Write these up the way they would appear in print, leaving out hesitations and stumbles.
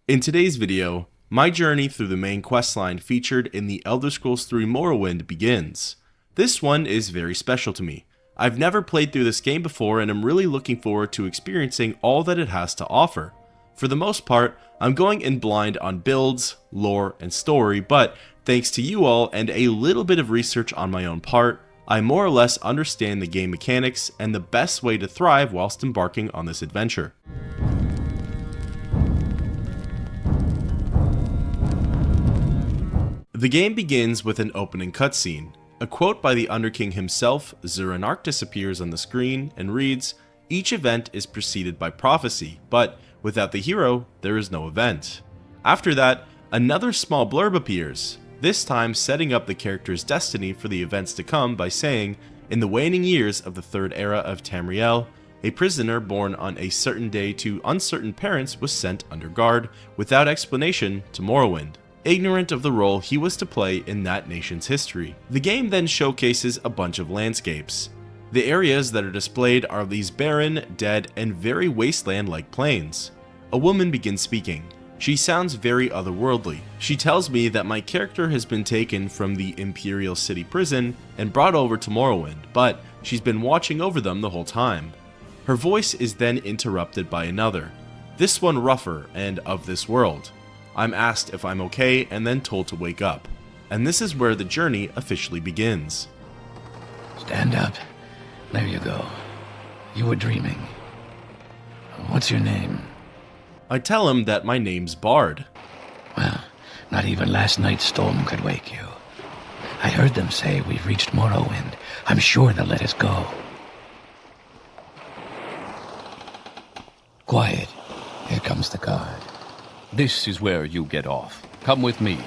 In today's video, my journey through the main questline featured in the Elder Scrolls 3 Morrowind begins. This one is very special to me. I've never played through this game before and I'm really looking forward to experiencing all that it has to offer. For the most part, I'm going in blind on builds, lore, and story, but thanks to you all and a little bit of research on my own part, I more or less understand the game mechanics and the best way to thrive whilst embarking on this adventure. The game begins with an opening cutscene. A quote by the Underking himself, Zuranarctus, appears on the screen and reads, "Each event is preceded by prophecy, but without the hero, there is no event." After that, another small blurb appears, this time setting up the character's destiny for the events to come by saying, "In the waning years of the third era of Tamriel, a prisoner born on a certain day to uncertain parents was sent under guard, without explanation, to Morrowind, ignorant of the role he was to play in that nation's history." The game then showcases a bunch of landscapes. The areas that are displayed are these barren, dead, and very wasteland-like plains. A woman begins speaking. She sounds very otherworldly. She tells me that my character has been taken from the Imperial City prison and brought over to Morrowind, but she's been watching over them the whole time. Her voice is then interrupted by another, this one rougher and of this world. I'm asked if I'm okay and then told to wake up. And this is where the journey officially begins. Stand up. There you go. You were dreaming. What's your name? I tell him that my name's Bard. Well, not even last night's storm could wake you. I heard them say we've reached Morrowind. I'm sure they'll let us go. Quiet. Here comes the guard. This is where you get off. Come with me.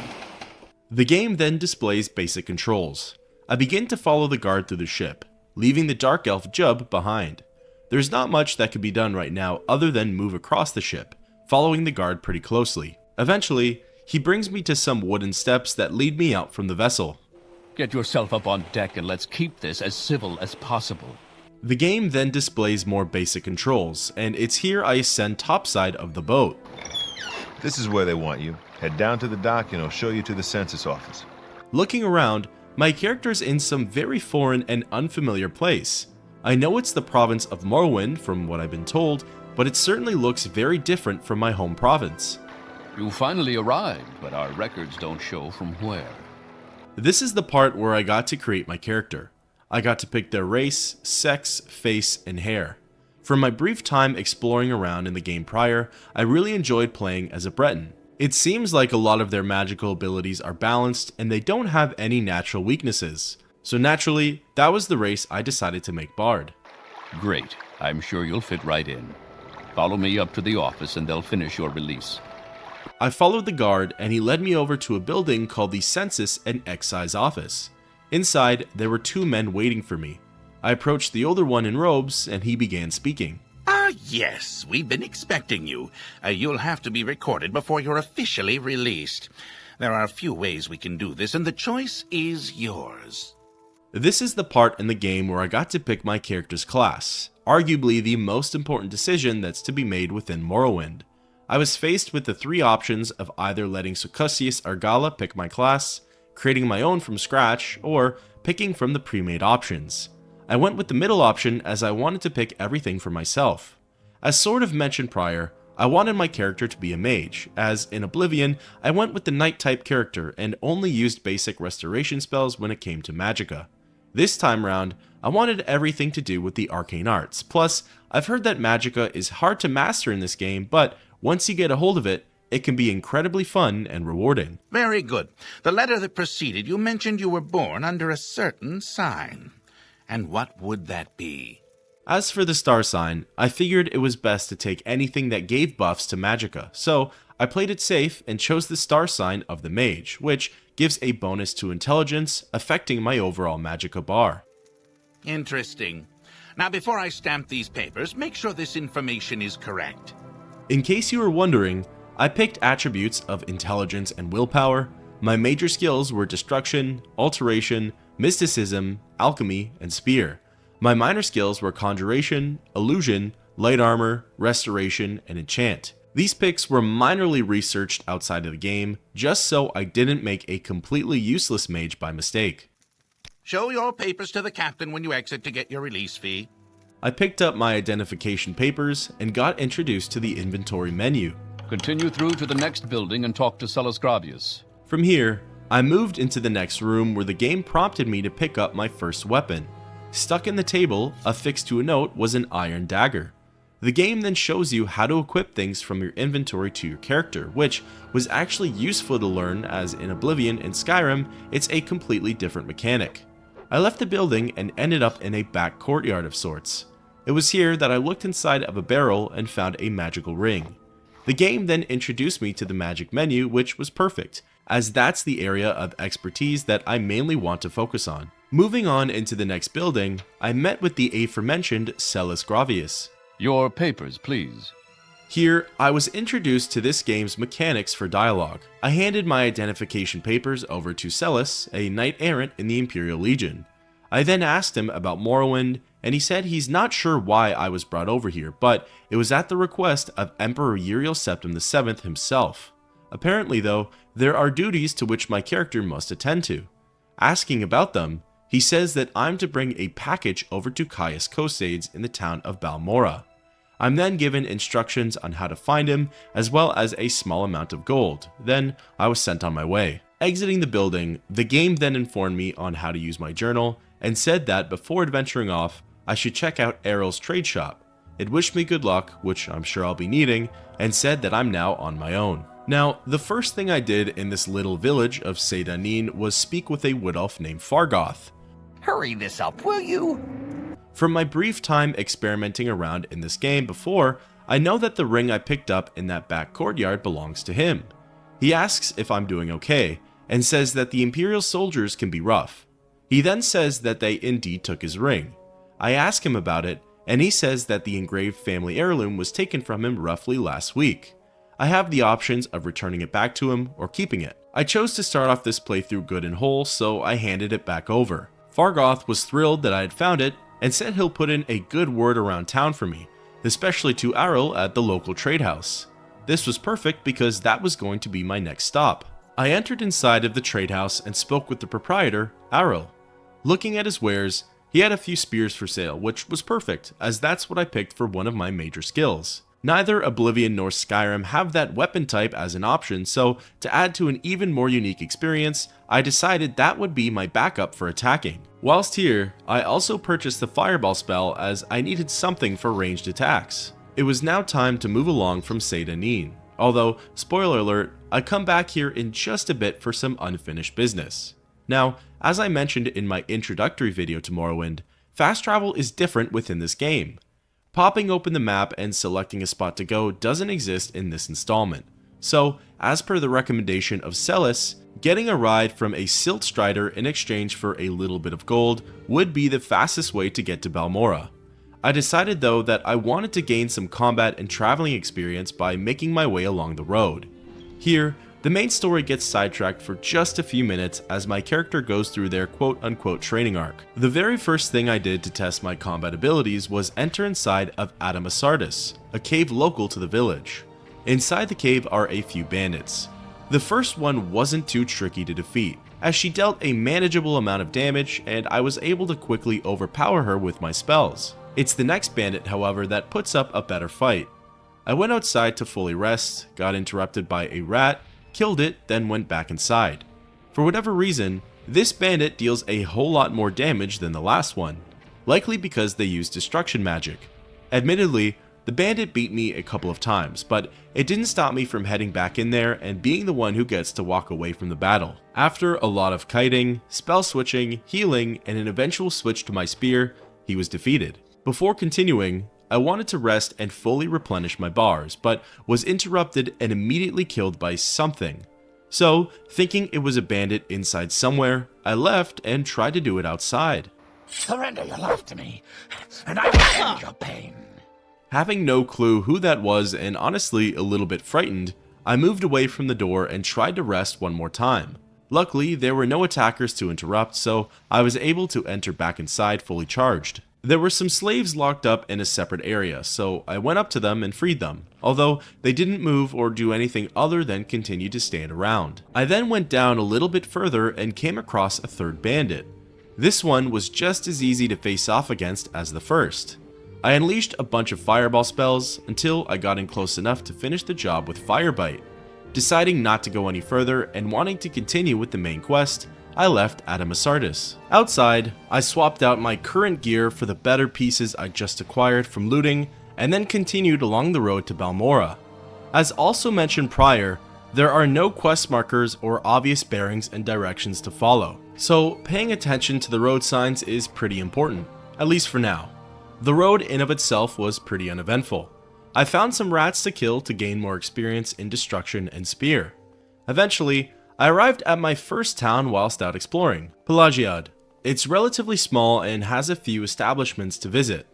The game then displays basic controls. I begin to follow the guard through the ship, leaving the Dark Elf Jub behind. There's not much that can be done right now other than move across the ship, following the guard pretty closely. Eventually, he brings me to some wooden steps that lead me out from the vessel. Get yourself up on deck and let's keep this as civil as possible. The game then displays more basic controls, and it's here I ascend topside of the boat. This is where they want you. Head down to the dock and I'll show you to the census office. Looking around, my character's in some very foreign and unfamiliar place. I know it's the province of Morrowind from what I've been told, but it certainly looks very different from my home province. You finally arrived, but our records don't show from where. This is the part where I got to create my character. I got to pick their race, sex, face, and hair. From my brief time exploring around in the game prior, I really enjoyed playing as a Breton. It seems like a lot of their magical abilities are balanced and they don't have any natural weaknesses. So naturally, that was the race I decided to make Bard. Great. I'm sure you'll fit right in. Follow me up to the office and they'll finish your release. I followed the guard and he led me over to a building called the Census and Excise Office. Inside, there were two men waiting for me. I approached the older one in robes and he began speaking. Yes, we've been expecting you. You'll have to be recorded before you're officially released. There are a few ways we can do this, and the choice is yours. This is the part in the game where I got to pick my character's class, arguably the most important decision that's to be made within Morrowind. I was faced with the three options of either letting Successius Argala pick my class, creating my own from scratch, or picking from the pre-made options. I went with the middle option as I wanted to pick everything for myself. As sort of mentioned prior, I wanted my character to be a mage, as in Oblivion, I went with the knight type character and only used basic restoration spells when it came to magicka. This time round, I wanted everything to do with the arcane arts, plus I've heard that magicka is hard to master in this game, but once you get a hold of it, it can be incredibly fun and rewarding. Very good. The letter that preceded you mentioned you were born under a certain sign. And what would that be? As for the star sign, I figured it was best to take anything that gave buffs to magicka, so I played it safe and chose the star sign of the mage, which gives a bonus to intelligence, affecting my overall magicka bar. Interesting. Now, before I stamp these papers, make sure this information is correct. In case you were wondering, I picked attributes of intelligence and willpower. My major skills were destruction, alteration, mysticism, alchemy, and spear. My minor skills were conjuration, illusion, light armor, restoration, and enchant. These picks were minorly researched outside of the game, just so I didn't make a completely useless mage by mistake. Show your papers to the captain when you exit to get your release fee. I picked up my identification papers and got introduced to the inventory menu. Continue through to the next building and talk to Sellus Gravius. From here, I moved into the next room where the game prompted me to pick up my first weapon. Stuck in the table, affixed to a note, was an iron dagger. The game then shows you how to equip things from your inventory to your character, which was actually useful to learn, as in Oblivion and Skyrim, it's a completely different mechanic. I left the building and ended up in a back courtyard of sorts. It was here that I looked inside of a barrel and found a magical ring. The game then introduced me to the magic menu, which was perfect, as that's the area of expertise that I mainly want to focus on. Moving on into the next building, I met with the aforementioned Sellus Gravius. Your papers, please. Here, I was introduced to this game's mechanics for dialogue. I handed my identification papers over to Sellus, a knight-errant in the Imperial Legion. I then asked him about Morrowind, and he said he's not sure why I was brought over here, but it was at the request of Emperor Uriel Septim VII himself. Apparently though, there are duties to which my character must attend to. Asking about them, he says that I'm to bring a package over to Caius Cosades in the town of Balmora. I'm then given instructions on how to find him, as well as a small amount of gold. Then I was sent on my way. Exiting the building, the game then informed me on how to use my journal, and said that before adventuring off, I should check out Errol's trade shop. It wished me good luck, which I'm sure I'll be needing, and said that I'm now on my own. Now, the first thing I did in this little village of Seydanin was speak with a wood elf named Fargoth. Hurry this up, will you? From my brief time experimenting around in this game before, I know that the ring I picked up in that back courtyard belongs to him. He asks if I'm doing okay, and says that the Imperial soldiers can be rough. He then says that they indeed took his ring. I ask him about it, and he says that the engraved family heirloom was taken from him roughly last week. I have the options of returning it back to him or keeping it. I chose to start off this playthrough good and whole, so I handed it back over. Fargoth was thrilled that I had found it, and said he'll put in a good word around town for me, especially to Errol at the local trade house. This was perfect because that was going to be my next stop. I entered inside of the trade house and spoke with the proprietor, Errol. Looking at his wares, he had a few spears for sale, which was perfect, as that's what I picked for one of my major skills. Neither Oblivion nor Skyrim have that weapon type as an option, so to add to an even more unique experience, I decided that would be my backup for attacking. Whilst here, I also purchased the Fireball spell as I needed something for ranged attacks. It was now time to move along from Seydanin, although, spoiler alert, I come back here in just a bit for some unfinished business. Now, as I mentioned in my introductory video to Morrowind, fast travel is different within this game. Popping open the map and selecting a spot to go doesn't exist in this installment. So, as per the recommendation of Sellus, getting a ride from a Silt Strider in exchange for a little bit of gold would be the fastest way to get to Balmora. I decided though that I wanted to gain some combat and traveling experience by making my way along the road. Here, the main story gets sidetracked for just a few minutes as my character goes through their quote-unquote training arc. The very first thing I did to test my combat abilities was enter inside of Adamasardis, a cave local to the village. Inside the cave are a few bandits. The first one wasn't too tricky to defeat, as she dealt a manageable amount of damage and I was able to quickly overpower her with my spells. It's the next bandit, however, that puts up a better fight. I went outside to fully rest, got interrupted by a rat, killed it, then went back inside. For whatever reason, this bandit deals a whole lot more damage than the last one, likely because they use destruction magic. Admittedly, the bandit beat me a couple of times, but it didn't stop me from heading back in there and being the one who gets to walk away from the battle. After a lot of kiting, spell switching, healing, and an eventual switch to my spear, he was defeated. Before continuing, I wanted to rest and fully replenish my bars, but was interrupted and immediately killed by something. So, thinking it was a bandit inside somewhere, I left and tried to do it outside. Surrender your life to me, and I will end your pain. Having no clue who that was and honestly a little bit frightened, I moved away from the door and tried to rest one more time. Luckily, there were no attackers to interrupt, so I was able to enter back inside fully charged. There were some slaves locked up in a separate area, so I went up to them and freed them, although they didn't move or do anything other than continue to stand around. I then went down a little bit further and came across a third bandit. This one was just as easy to face off against as the first. I unleashed a bunch of fireball spells until I got in close enough to finish the job with Firebite. Deciding not to go any further and wanting to continue with the main quest, I left Adamasardis. Outside, I swapped out my current gear for the better pieces I just acquired from looting, and then continued along the road to Balmora. As also mentioned prior, there are no quest markers or obvious bearings and directions to follow, so paying attention to the road signs is pretty important, at least for now. The road in of itself was pretty uneventful. I found some rats to kill to gain more experience in destruction and spear. Eventually, I arrived at my first town whilst out exploring, Pelagiad. It's relatively small and has a few establishments to visit.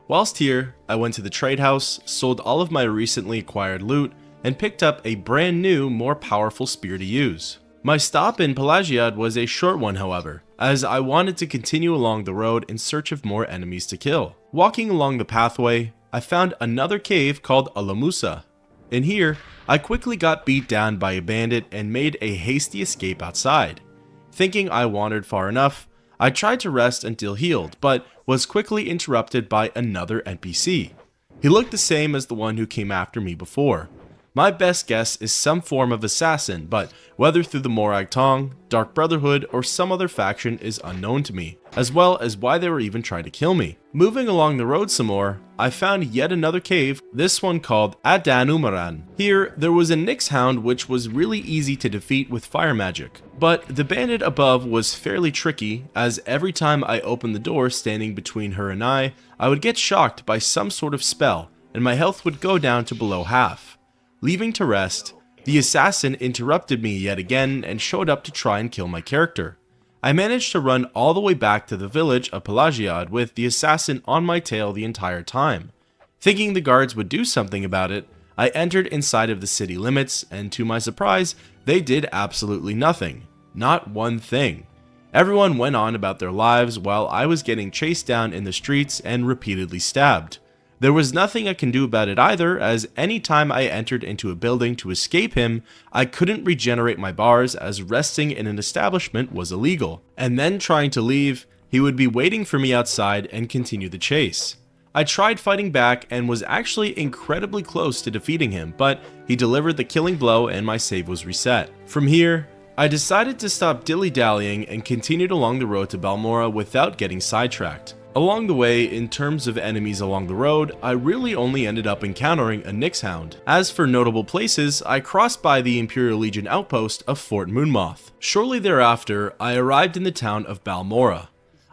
Whilst here, I went to the trade house, sold all of my recently acquired loot, and picked up a brand new, more powerful spear to use. My stop in Pelagiad was a short one, however, as I wanted to continue along the road in search of more enemies to kill. Walking along the pathway, I found another cave called Alamusa. In here, I quickly got beat down by a bandit and made a hasty escape outside. Thinking I wandered far enough, I tried to rest until healed, but was quickly interrupted by another NPC. He looked the same as the one who came after me before. My best guess is some form of assassin, but whether through the Morag Tong, Dark Brotherhood, or some other faction is unknown to me, as well as why they were even trying to kill me. Moving along the road some more, I found yet another cave, this one called Adanumaran. Here, there was a Nyx Hound which was really easy to defeat with fire magic, but the bandit above was fairly tricky, as every time I opened the door standing between her and I would get shocked by some sort of spell, and my health would go down to below half. Leaving to rest, the assassin interrupted me yet again and showed up to try and kill my character. I managed to run all the way back to the village of Pelagiad with the assassin on my tail the entire time. Thinking the guards would do something about it, I entered inside of the city limits, and to my surprise, they did absolutely nothing. Not one thing. Everyone went on about their lives while I was getting chased down in the streets and repeatedly stabbed. There was nothing I can do about it either, as any time I entered into a building to escape him, I couldn't regenerate my bars as resting in an establishment was illegal. And then trying to leave, he would be waiting for me outside and continue the chase. I tried fighting back and was actually incredibly close to defeating him, but he delivered the killing blow and my save was reset. From here, I decided to stop dilly-dallying and continued along the road to Balmora without getting sidetracked. Along the way, in terms of enemies along the road, I really only ended up encountering a Nyx Hound. As for notable places, I crossed by the Imperial Legion outpost of Fort Moonmoth. Shortly thereafter, I arrived in the town of Balmora.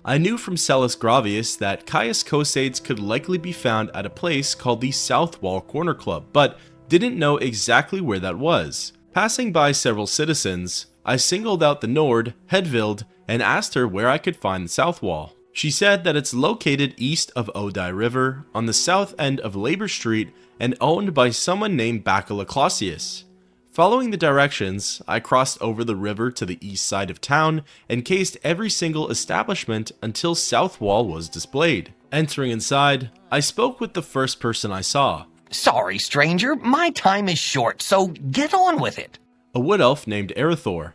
I knew from Celis Gravius that Caius Cosades could likely be found at a place called the South Wall Corner Club, but didn't know exactly where that was. Passing by several citizens, I singled out the Nord, Hedvild, and asked her where I could find the South Wall. She said that it's located east of Odai River, on the south end of Labor Street, and owned by someone named Bacilla Clausius. Following the directions, I crossed over the river to the east side of town and cased every single establishment until South Wall was displayed. Entering inside, I spoke with the first person I saw. Sorry, stranger, my time is short, so get on with it. A wood elf named Erythor.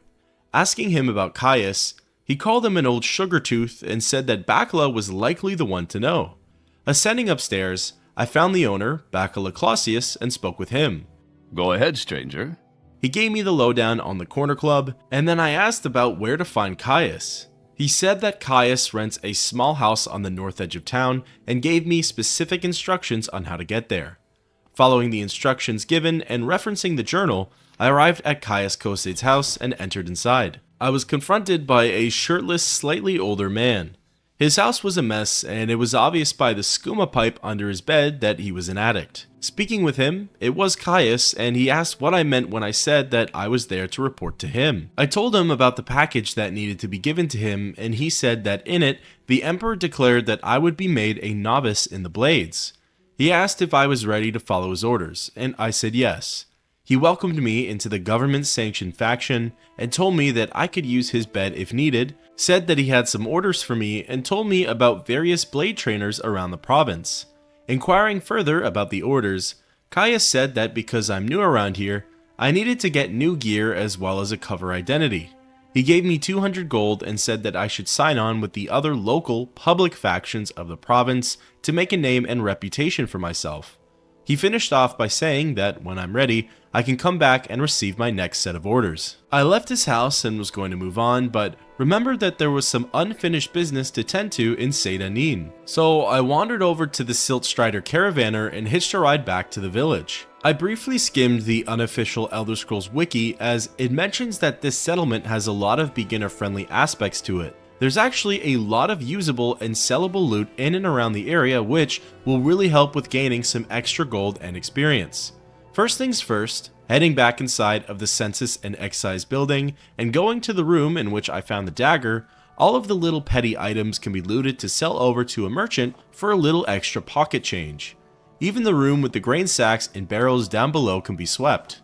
Asking him about Caius, he called him an old sugar tooth and said that Bacilla was likely the one to know. Ascending upstairs, I found the owner, Bacilla Clausius, and spoke with him. Go ahead, stranger. He gave me the lowdown on the corner club, and then I asked about where to find Caius. He said that Caius rents a small house on the north edge of town and gave me specific instructions on how to get there. Following the instructions given and referencing the journal, I arrived at Caius Cosades' house and entered inside. I was confronted by a shirtless, slightly older man. His house was a mess, and it was obvious by the skooma pipe under his bed that he was an addict. Speaking with him, it was Caius, and he asked what I meant when I said that I was there to report to him. I told him about the package that needed to be given to him, and he said that in it, the Emperor declared that I would be made a novice in the Blades. He asked if I was ready to follow his orders, and I said yes. He welcomed me into the government-sanctioned faction and told me that I could use his bed if needed, said that he had some orders for me, and told me about various blade trainers around the province. Inquiring further about the orders, Caius said that because I'm new around here, I needed to get new gear as well as a cover identity. He gave me 200 gold and said that I should sign on with the other local, public factions of the province to make a name and reputation for myself. He finished off by saying that when I'm ready, I can come back and receive my next set of orders. I left his house and was going to move on, but remembered that there was some unfinished business to tend to in Seyda-Neen. So I wandered over to the Siltstrider Caravaner and hitched a ride back to the village. I briefly skimmed the unofficial Elder Scrolls wiki as it mentions that this settlement has a lot of beginner-friendly aspects to it. There's actually a lot of usable and sellable loot in and around the area, which will really help with gaining some extra gold and experience. First things first, heading back inside of the Census and Excise building and going to the room in which I found the dagger, all of the little petty items can be looted to sell over to a merchant for a little extra pocket change. Even the room with the grain sacks and barrels down below can be swept.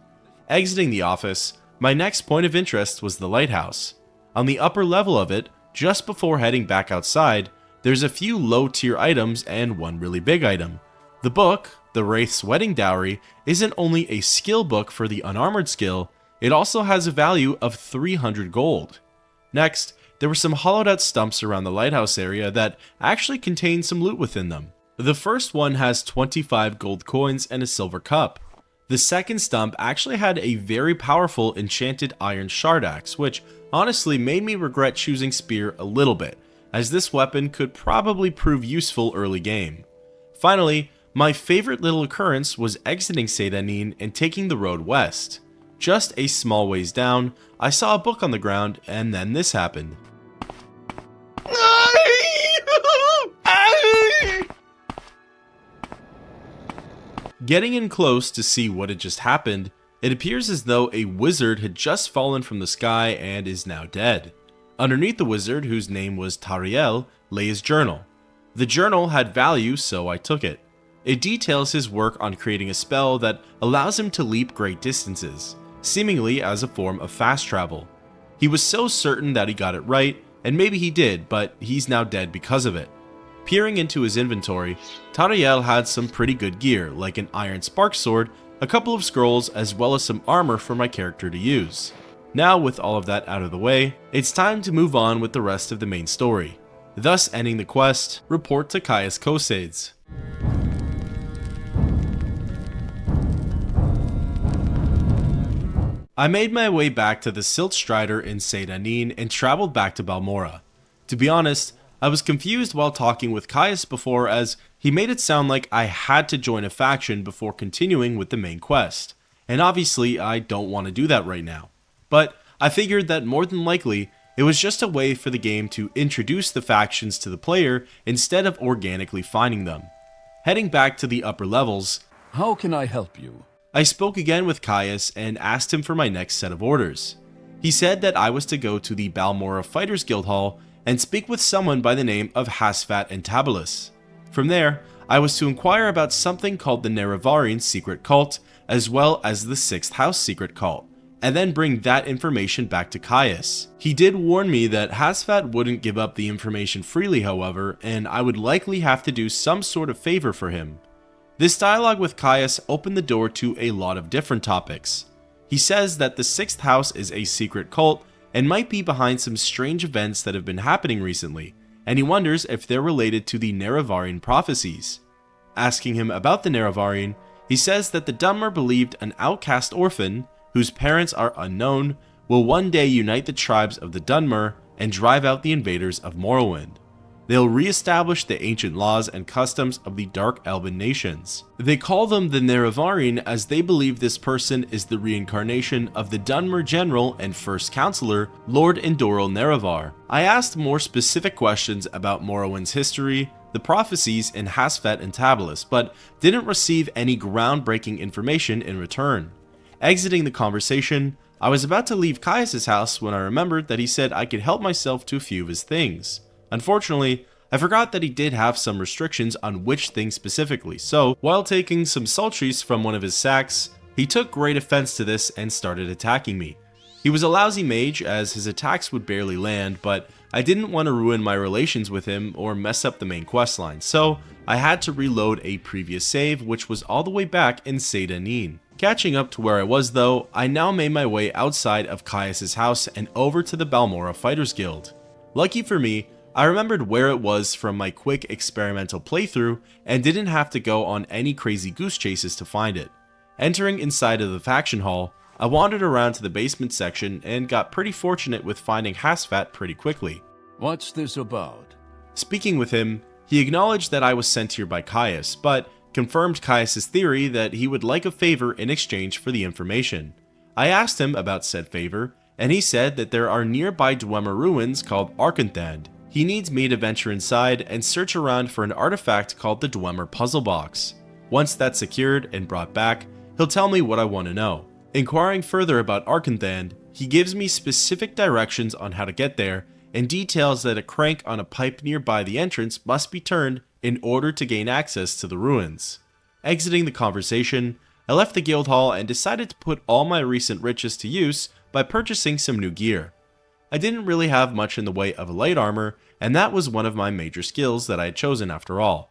Exiting the office, my next point of interest was the lighthouse. On the upper level of it, just before heading back outside, there's a few low-tier items and one really big item. The book, the Wraith's Wedding Dowry, isn't only a skill book for the unarmored skill, it also has a value of 300 gold. Next, there were some hollowed out stumps around the lighthouse area that actually contained some loot within them. The first one has 25 gold coins and a silver cup. The second stump actually had a very powerful enchanted iron shard axe, which honestly made me regret choosing spear a little bit, as this weapon could probably prove useful early game. Finally, my favorite little occurrence was exiting Seyda-Neen and taking the road west. Just a small ways down, I saw a book on the ground, and then this happened. Getting in close to see what had just happened, it appears as though a wizard had just fallen from the sky and is now dead. Underneath the wizard, whose name was Tariel, lay his journal. The journal had value, so I took it. It details his work on creating a spell that allows him to leap great distances, seemingly as a form of fast travel. He was so certain that he got it right, and maybe he did, but he's now dead because of it. Peering into his inventory, Tariel had some pretty good gear, like an iron spark sword, a couple of scrolls, as well as some armor for my character to use. Now, with all of that out of the way, it's time to move on with the rest of the main story. Thus ending the quest, report to Caius Kosades. I made my way back to the Siltstrider in Seyda-Neen and traveled back to Balmora. To be honest, I was confused while talking with Caius before, as he made it sound like I had to join a faction before continuing with the main quest, and obviously I don't want to do that right now. But I figured that more than likely, it was just a way for the game to introduce the factions to the player instead of organically finding them. Heading back to the upper levels, How can I help you? I spoke again with Caius and asked him for my next set of orders. He said that I was to go to the Balmora Fighters Guild Hall and speak with someone by the name of Hasfat and Tabalus. From there, I was to inquire about something called the Nerevarine secret cult, as well as the Sixth House secret cult, and then bring that information back to Caius. He did warn me that Hasfat wouldn't give up the information freely, however, and I would likely have to do some sort of favor for him. This dialogue with Caius opened the door to a lot of different topics. He says that the Sixth House is a secret cult and might be behind some strange events that have been happening recently, and he wonders if they're related to the Nerevarine Prophecies. Asking him about the Nerevarine, he says that the Dunmer believed an outcast orphan, whose parents are unknown, will one day unite the tribes of the Dunmer and drive out the invaders of Morrowind. They'll re-establish the ancient laws and customs of the Dark Elven nations. They call them the Nerevarine as they believe this person is the reincarnation of the Dunmer General and First Counselor, Lord Indoril Nerevar. I asked more specific questions about Morrowind's history, the prophecies, and Hasfat and Tabalus, but didn't receive any groundbreaking information in return. Exiting the conversation, I was about to leave Caius' house when I remembered that he said I could help myself to a few of his things. Unfortunately, I forgot that he did have some restrictions on which things specifically, so while taking some sultries from one of his sacks, He took great offense to this and started attacking me. He was a lousy mage as his attacks would barely land, but I didn't want to ruin my relations with him or mess up the main questline, so I had to reload a previous save which was all the way back in Sedanin. Catching up to where I was though, I now made my way outside of Caius' house and over to the Balmora Fighters Guild. Lucky for me, I remembered where it was from my quick experimental playthrough and didn't have to go on any crazy goose chases to find it. Entering inside of the faction hall, I wandered around to the basement section and got pretty fortunate with finding Hasfat pretty quickly. What's this about? Speaking with him, he acknowledged that I was sent here by Caius, but confirmed Caius' theory that he would like a favor in exchange for the information. I asked him about said favor, and he said that there are nearby Dwemer ruins called Arkanthand. He needs me to venture inside and search around for an artifact called the Dwemer Puzzle Box. Once that's secured and brought back, he'll tell me what I want to know. Inquiring further about Arkanthand, he gives me specific directions on how to get there and details that a crank on a pipe nearby the entrance must be turned in order to gain access to the ruins. Exiting the conversation, I left the guild hall and decided to put all my recent riches to use by purchasing some new gear. I didn't really have much in the way of light armor, and that was one of my major skills that I had chosen after all.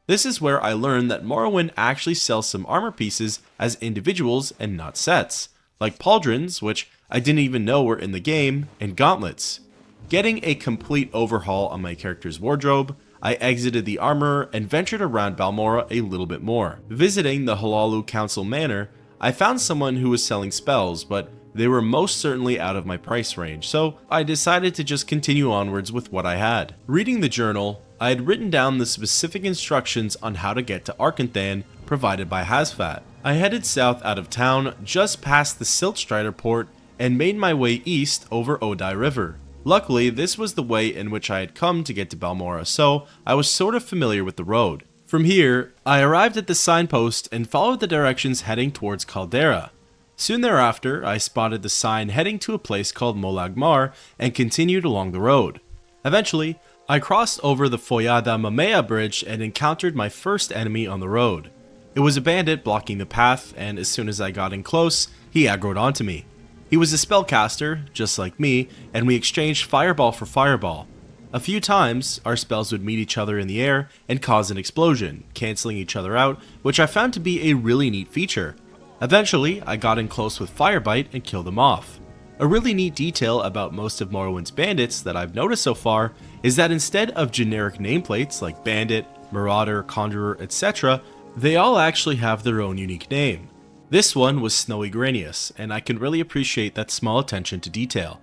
This is where I learned that Morrowind actually sells some armor pieces as individuals and not sets, like pauldrons, which I didn't even know were in the game, and gauntlets. Getting a complete overhaul on my character's wardrobe, I exited the armor and ventured around Balmora a little bit more. Visiting the Halalu Council Manor, I found someone who was selling spells, but they were most certainly out of my price range, so I decided to just continue onwards with what I had. Reading the journal, I had written down the specific instructions on how to get to Arkanthand provided by Hasfat. I headed south out of town, just past the Siltstrider port, and made my way east over Odai River. Luckily, this was the way in which I had come to get to Balmora, so I was sort of familiar with the road. From here, I arrived at the signpost and followed the directions heading towards Caldera. Soon thereafter, I spotted the sign heading to a place called Molagmar and continued along the road. Eventually, I crossed over the Foyada Mamea bridge and encountered my first enemy on the road. It was a bandit blocking the path, and as soon as I got in close, he aggroed onto me. He was a spellcaster, just like me, and we exchanged fireball for fireball. A few times, our spells would meet each other in the air and cause an explosion, cancelling each other out, which I found to be a really neat feature. Eventually, I got in close with Firebite and killed him off. A really neat detail about most of Morrowind's bandits that I've noticed so far is that instead of generic nameplates like Bandit, Marauder, Conjurer, etc., they all actually have their own unique name. This one was Snowy Granius, and I can really appreciate that small attention to detail.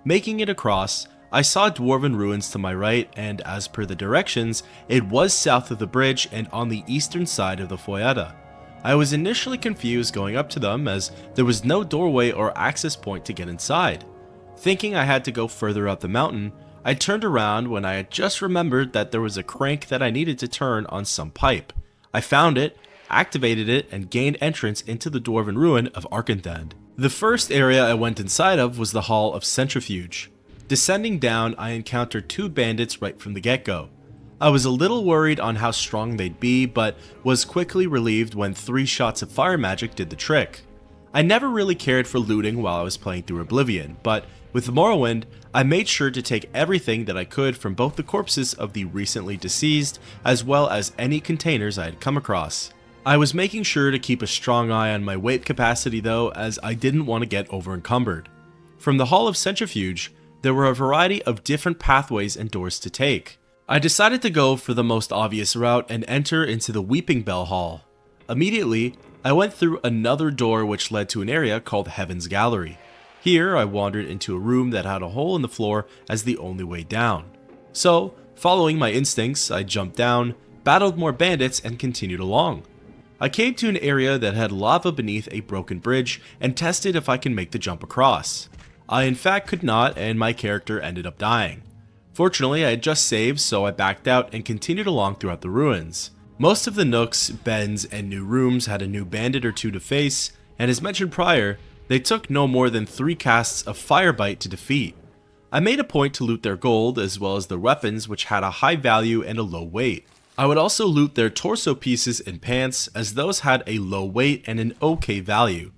Making it across, I saw dwarven ruins to my right, and as per the directions, it was south of the bridge and on the eastern side of the Foyada. I was initially confused going up to them as there was no doorway or access point to get inside. Thinking I had to go further up the mountain, I turned around when I had just remembered that there was a crank that I needed to turn on some pipe. I found it, activated it, and gained entrance into the dwarven ruin of Arkanthand. The first area I went inside of was the Hall of Centrifuge. Descending down, I encountered two bandits right from the get-go. I was a little worried on how strong they'd be, but was quickly relieved when 3 shots of fire magic did the trick. I never really cared for looting while I was playing through Oblivion, but with Morrowind, I made sure to take everything that I could from both the corpses of the recently deceased, as well as any containers I had come across. I was making sure to keep a strong eye on my weight capacity though, as I didn't want to get overencumbered. From the Hall of Centrifuge, there were a variety of different pathways and doors to take. I decided to go for the most obvious route and enter into the Weeping Bell Hall. Immediately, I went through another door which led to an area called Heaven's Gallery. Here, I wandered into a room that had a hole in the floor as the only way down. So, following my instincts, I jumped down, battled more bandits, and continued along. I came to an area that had lava beneath a broken bridge and tested if I can make the jump across. I in fact could not, and my character ended up dying. Fortunately, I had just saved, so I backed out and continued along throughout the ruins. Most of the nooks, bends, and new rooms had a new bandit or two to face, and as mentioned prior, they took no more than 3 casts of Firebite to defeat. I made a point to loot their gold as well as their weapons, which had a high value and a low weight. I would also loot their torso pieces and pants, as those had a low weight and an okay value.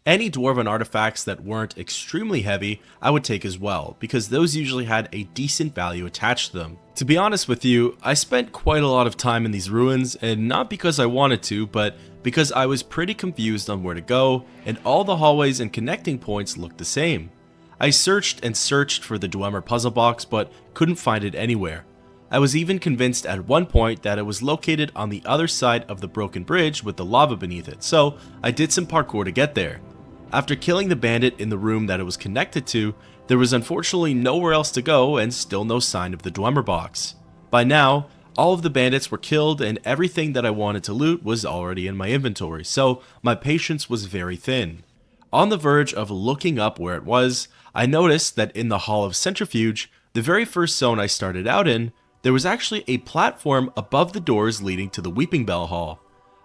Any dwarven artifacts that weren't extremely heavy, I would take as well, because those usually had a decent value attached to them. To be honest with you, I spent quite a lot of time in these ruins, and not because I wanted to, but because I was pretty confused on where to go, and all the hallways and connecting points looked the same. I searched and searched for the Dwemer puzzle box, but couldn't find it anywhere. I was even convinced at one point that it was located on the other side of the broken bridge with the lava beneath it, so I did some parkour to get there. After killing the bandit in the room that it was connected to, there was unfortunately nowhere else to go and still no sign of the Dwemer box. By now, all of the bandits were killed and everything that I wanted to loot was already in my inventory, so my patience was very thin. On the verge of looking up where it was, I noticed that in the Hall of Centrifuge, the very first zone I started out in, there was actually a platform above the doors leading to the Weeping Bell Hall.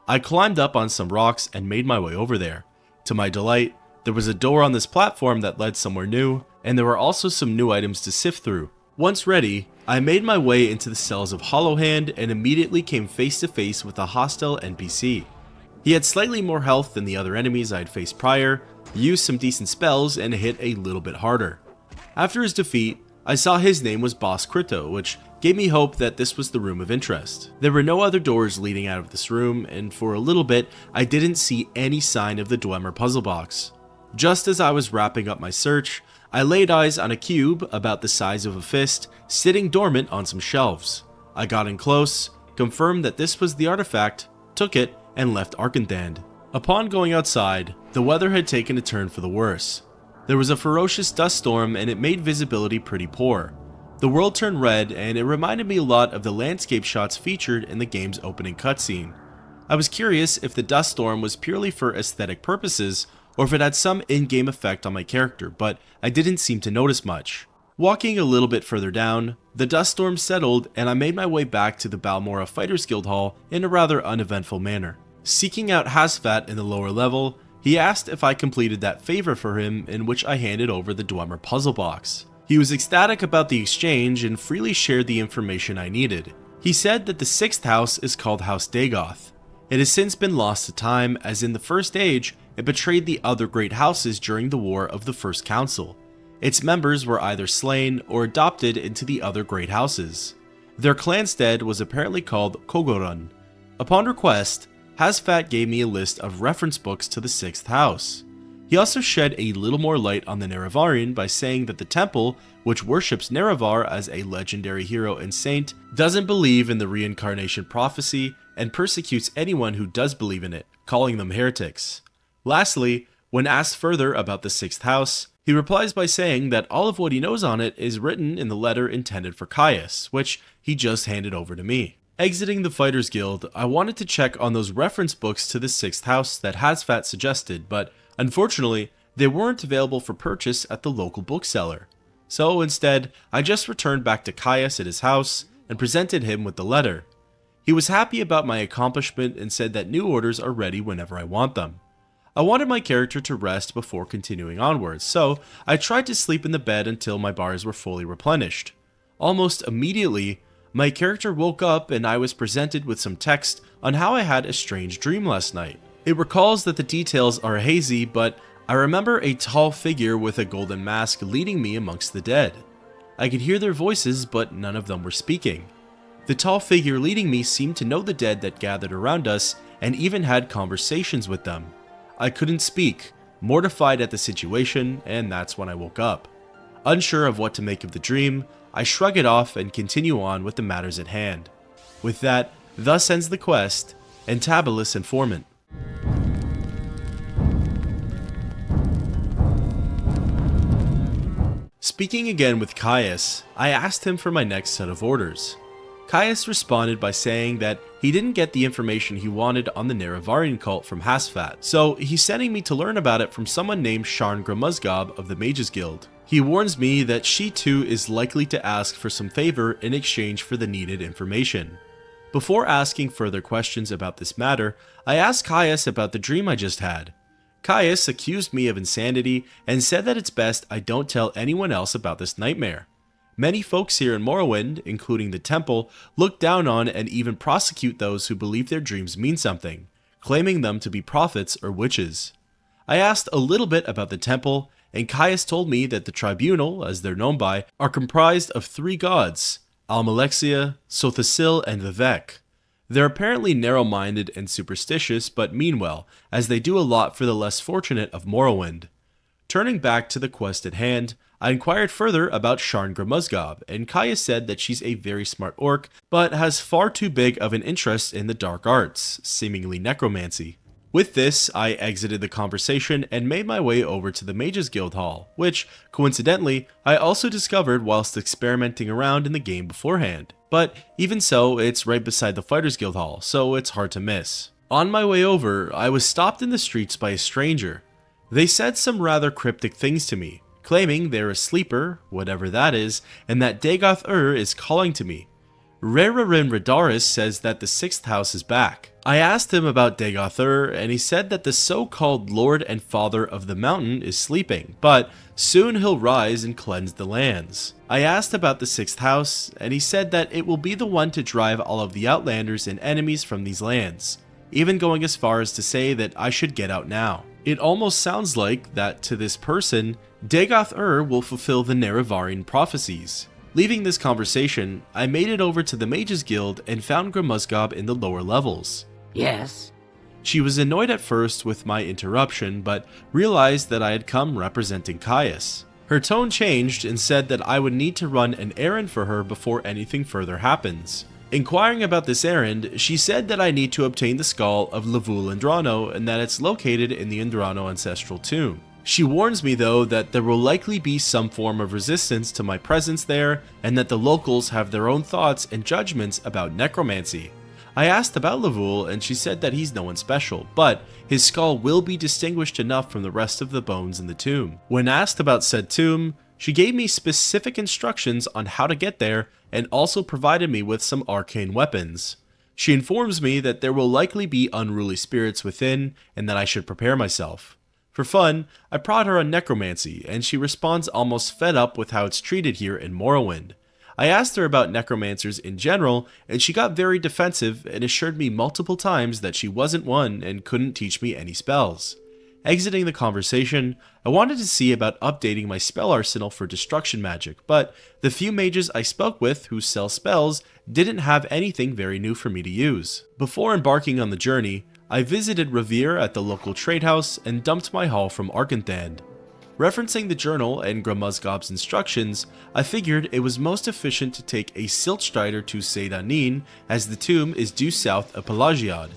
I climbed up on some rocks and made my way over there. To my delight, there was a door on this platform that led somewhere new, and there were also some new items to sift through. Once ready, I made my way into the cells of Hollowhand and immediately came face to face with a hostile NPC. He had slightly more health than the other enemies I had faced prior, used some decent spells, and hit a little bit harder. After his defeat, I saw his name was Boss Crito, which gave me hope that this was the room of interest. There were no other doors leading out of this room, and for a little bit, I didn't see any sign of the Dwemer puzzle box. Just as I was wrapping up my search, I laid eyes on a cube about the size of a fist, sitting dormant on some shelves. I got in close, confirmed that this was the artifact, took it, and left Arkandand. Upon going outside, the weather had taken a turn for the worse. There was a ferocious dust storm and it made visibility pretty poor. The world turned red and it reminded me a lot of the landscape shots featured in the game's opening cutscene. I was curious if the dust storm was purely for aesthetic purposes or if it had some in-game effect on my character, but I didn't seem to notice much. Walking a little bit further down, the dust storm settled and I made my way back to the Balmora Fighters Guild Hall in a rather uneventful manner. Seeking out Hasfat in the lower level, he asked if I completed that favor for him in which I handed over the Dwemer puzzle box. He was ecstatic about the exchange and freely shared the information I needed. He said that the 6th house is called House Dagoth. It has since been lost to time, as in the First Age, it betrayed the other great houses during the War of the First Council. Its members were either slain or adopted into the other great houses. Their clanstead was apparently called Kogorun. Upon request, Hasfat gave me a list of reference books to the 6th house. He also shed a little more light on the Nerevarine by saying that the temple, which worships Nerevar as a legendary hero and saint, doesn't believe in the reincarnation prophecy and persecutes anyone who does believe in it, calling them heretics. Lastly, when asked further about the 6th house, he replies by saying that all of what he knows on it is written in the letter intended for Caius, which he just handed over to me. Exiting the Fighters Guild, I wanted to check on those reference books to the 6th house that Hasfat suggested, but unfortunately, they weren't available for purchase at the local bookseller. So instead, I just returned back to Caius at his house and presented him with the letter. He was happy about my accomplishment and said that new orders are ready whenever I want them. I wanted my character to rest before continuing onwards, so I tried to sleep in the bed until my bars were fully replenished. Almost immediately, my character woke up and I was presented with some text on how I had a strange dream last night. It recalls that the details are hazy, but I remember a tall figure with a golden mask leading me amongst the dead. I could hear their voices, but none of them were speaking. The tall figure leading me seemed to know the dead that gathered around us and even had conversations with them. I couldn't speak, mortified at the situation, and that's when I woke up. Unsure of what to make of the dream, I shrug it off and continue on with the matters at hand. With that, thus ends the quest, Entabulus Informant. Speaking again with Caius, I asked him for my next set of orders. Caius responded by saying that he didn't get the information he wanted on the Nerevarine cult from Hasfat, so he's sending me to learn about it from someone named Sharn Gramuzgob of the Mages Guild. He warns me that she too is likely to ask for some favor in exchange for the needed information. Before asking further questions about this matter, I asked Caius about the dream I just had. Caius accused me of insanity and said that it's best I don't tell anyone else about this nightmare. Many folks here in Morrowind, including the temple, look down on and even prosecute those who believe their dreams mean something, claiming them to be prophets or witches. I asked a little bit about the temple, and Caius told me that the tribunal, as they're known by, are comprised of 3 gods, Almalexia, Sothasil, and Vivek. They're apparently narrow-minded and superstitious, but mean well, as they do a lot for the less fortunate of Morrowind. Turning back to the quest at hand, I inquired further about Sharn Grimuzgob, and Caius said that she's a very smart orc, but has far too big of an interest in the dark arts, seemingly necromancy. With this, I exited the conversation and made my way over to the Mages Guild Hall, which, coincidentally, I also discovered whilst experimenting around in the game beforehand. But even so, it's right beside the Fighters Guild Hall, so it's hard to miss. On my way over, I was stopped in the streets by a stranger. They said some rather cryptic things to me, claiming they're a sleeper, whatever that is, and that Dagoth is calling to me. Nerevarine Quests says that the 6th house is back. I asked him about Dagoth and he said that the so-called Lord and Father of the Mountain is sleeping, but soon he'll rise and cleanse the lands. I asked about the 6th house, and he said that it will be the one to drive all of the Outlanders and enemies from these lands, even going as far as to say that I should get out now. It almost sounds like that to this person, Dagoth will fulfill the Nerevarine Prophecies. Leaving this conversation, I made it over to the Mages Guild and found Grimuzgob in the lower levels. Yes? She was annoyed at first with my interruption, but realized that I had come representing Caius. Her tone changed and said that I would need to run an errand for her before anything further happens. Inquiring about this errand, she said that I need to obtain the skull of Luvul Indrano and that it's located in the Indrano ancestral tomb. She warns me though that there will likely be some form of resistance to my presence there and that the locals have their own thoughts and judgments about necromancy. I asked about Luvul and she said that he's no one special, but his skull will be distinguished enough from the rest of the bones in the tomb. When asked about said tomb, she gave me specific instructions on how to get there and also provided me with some arcane weapons. She informs me that there will likely be unruly spirits within and that I should prepare myself. For fun, I prod her on necromancy, and she responds almost fed up with how it's treated here in Morrowind. I asked her about necromancers in general, and she got very defensive and assured me multiple times that she wasn't one and couldn't teach me any spells. Exiting the conversation, I wanted to see about updating my spell arsenal for destruction magic, but the few mages I spoke with who sell spells didn't have anything very new for me to use. Before embarking on the journey, I visited Revere at the local trade house and dumped my haul from Arkanthand. Referencing the journal and Grimuzgob's instructions, I figured it was most efficient to take a silt strider to Seydanin, as the tomb is due south of Pelagiad.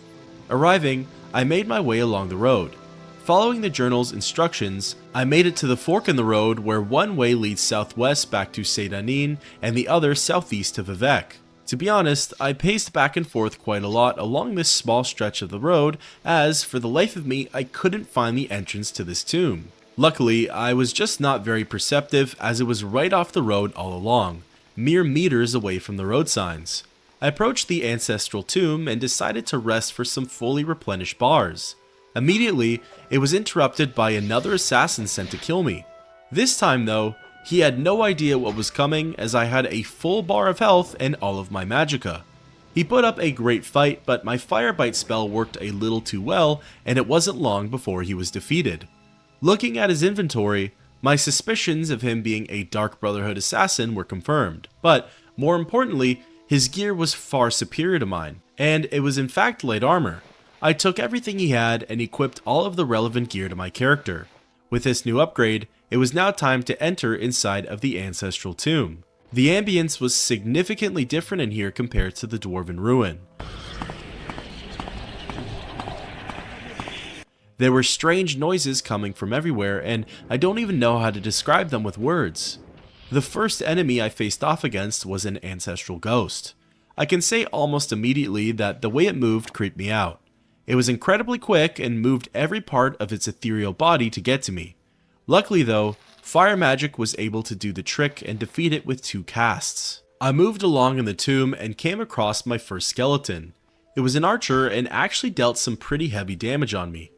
Arriving, I made my way along the road. Following the journal's instructions, I made it to the fork in the road where one way leads southwest back to Seydanin and the other southeast to Vivek. To be honest, I paced back and forth quite a lot along this small stretch of the road, as, for the life of me, I couldn't find the entrance to this tomb. Luckily, I was just not very perceptive as it was right off the road all along, mere meters away from the road signs. I approached the ancestral tomb and decided to rest for some fully replenished bars. Immediately, it was interrupted by another assassin sent to kill me. This time though, he had no idea what was coming as I had a full bar of health and all of my magicka. He put up a great fight, but my Firebite spell worked a little too well and it wasn't long before he was defeated. Looking at his inventory, my suspicions of him being a Dark Brotherhood assassin were confirmed, but more importantly, his gear was far superior to mine, and it was in fact light armor. I took everything he had and equipped all of the relevant gear to my character. With this new upgrade, it was now time to enter inside of the ancestral tomb. The ambience was significantly different in here compared to the Dwarven Ruin. There were strange noises coming from everywhere, and I don't even know how to describe them with words. The first enemy I faced off against was an ancestral ghost. I can say almost immediately that the way it moved creeped me out. It was incredibly quick and moved every part of its ethereal body to get to me. Luckily though, fire magic was able to do the trick and defeat it with 2 casts. I moved along in the tomb and came across my first skeleton. It was an archer and actually dealt some pretty heavy damage on me.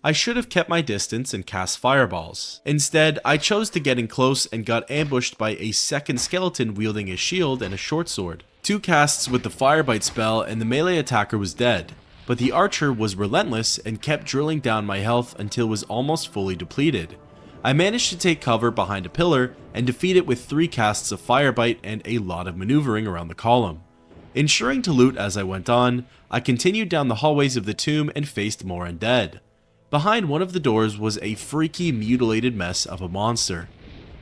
I should have kept my distance and cast fireballs. Instead, I chose to get in close and got ambushed by a second skeleton wielding a shield and a short sword. 2 casts with the Firebite spell and the melee attacker was dead, but the archer was relentless and kept drilling down my health until it was almost fully depleted. I managed to take cover behind a pillar and defeat it with 3 casts of Firebite and a lot of maneuvering around the column. Ensuring to loot as I went on, I continued down the hallways of the tomb and faced more undead. Behind one of the doors was a freaky mutilated mess of a monster.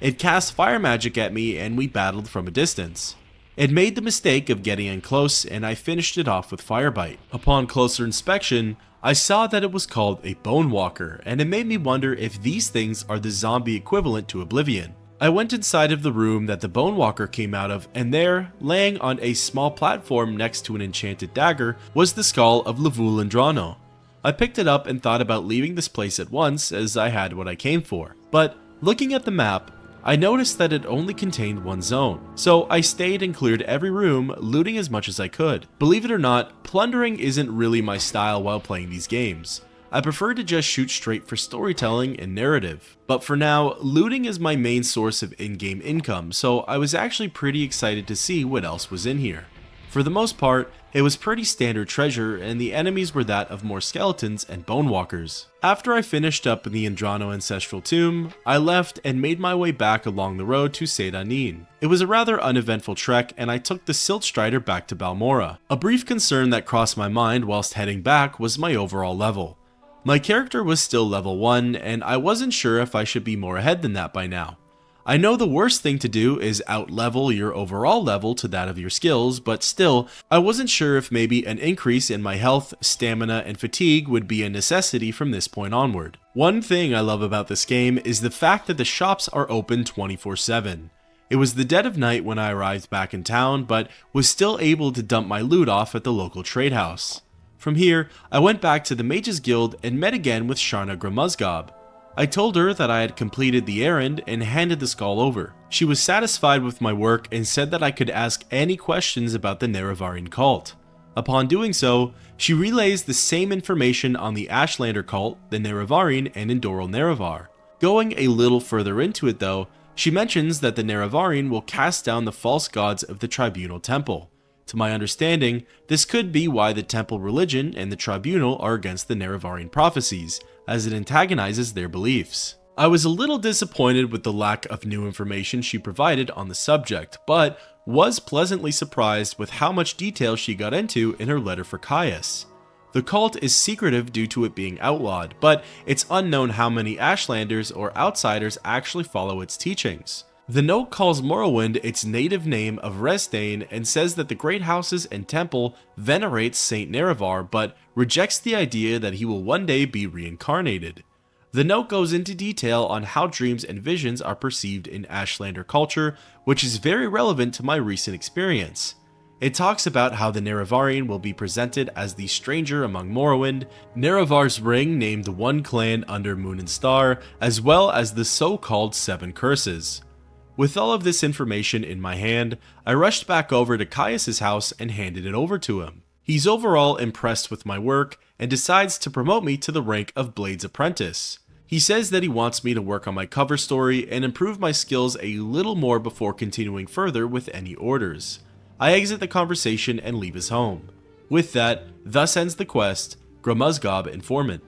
It cast fire magic at me and we battled from a distance. It made the mistake of getting in close and I finished it off with Firebite. Upon closer inspection, I saw that it was called a Bone Walker, and it made me wonder if these things are the zombie equivalent to Oblivion. I went inside of the room that the Bone Walker came out of, and there, laying on a small platform next to an enchanted dagger, was the skull of Lavulandrano. I picked it up and thought about leaving this place at once as I had what I came for, but looking at the map, I noticed that it only contained one zone, so I stayed and cleared every room, looting as much as I could. Believe it or not, plundering isn't really my style while playing these games. I prefer to just shoot straight for storytelling and narrative. But for now, looting is my main source of in-game income, so I was actually pretty excited to see what else was in here. For the most part, it was pretty standard treasure, and the enemies were that of more skeletons and bone walkers. After I finished up in the Andrano ancestral tomb, I left and made my way back along the road to Sedanin. It was a rather uneventful trek, and I took the Silt Strider back to Balmora. A brief concern that crossed my mind whilst heading back was my overall level. My character was still level 1, and I wasn't sure if I should be more ahead than that by now. I know the worst thing to do is out-level your overall level to that of your skills, but still, I wasn't sure if maybe an increase in my health, stamina, and fatigue would be a necessity from this point onward. One thing I love about this game is the fact that the shops are open 24/7. It was the dead of night when I arrived back in town, but was still able to dump my loot off at the local trade house. From here, I went back to the Mages Guild and met again with Sharna Gramuzgob. I told her that I had completed the errand and handed the skull over. She was satisfied with my work and said that I could ask any questions about the Nerevarine cult. Upon doing so, she relays the same information on the Ashlander cult, the Nerevarine, and Indoral Nerevar. Going a little further into it though, she mentions that the Nerevarine will cast down the false gods of the Tribunal Temple. To my understanding, this could be why the Temple religion and the Tribunal are against the Nerevarine Prophecies, as it antagonizes their beliefs. I was a little disappointed with the lack of new information she provided on the subject, but was pleasantly surprised with how much detail she got into in her letter for Caius. The cult is secretive due to it being outlawed, but it's unknown how many Ashlanders or outsiders actually follow its teachings. The note calls Morrowind its native name of Resdain and says that the great houses and temple venerates Saint Nerevar but rejects the idea that he will one day be reincarnated. The note goes into detail on how dreams and visions are perceived in Ashlander culture, which is very relevant to my recent experience. It talks about how the Nerevarine will be presented as the stranger among Morrowind, Nerevar's ring named one clan under Moon and Star, as well as the so-called 7 curses. With all of this information in my hand, I rushed back over to Caius' house and handed it over to him. He's overall impressed with my work and decides to promote me to the rank of Blade's Apprentice. He says that he wants me to work on my cover story and improve my skills a little more before continuing further with any orders. I exit the conversation and leave his home. With that, thus ends the quest, Gramuzgob Informant.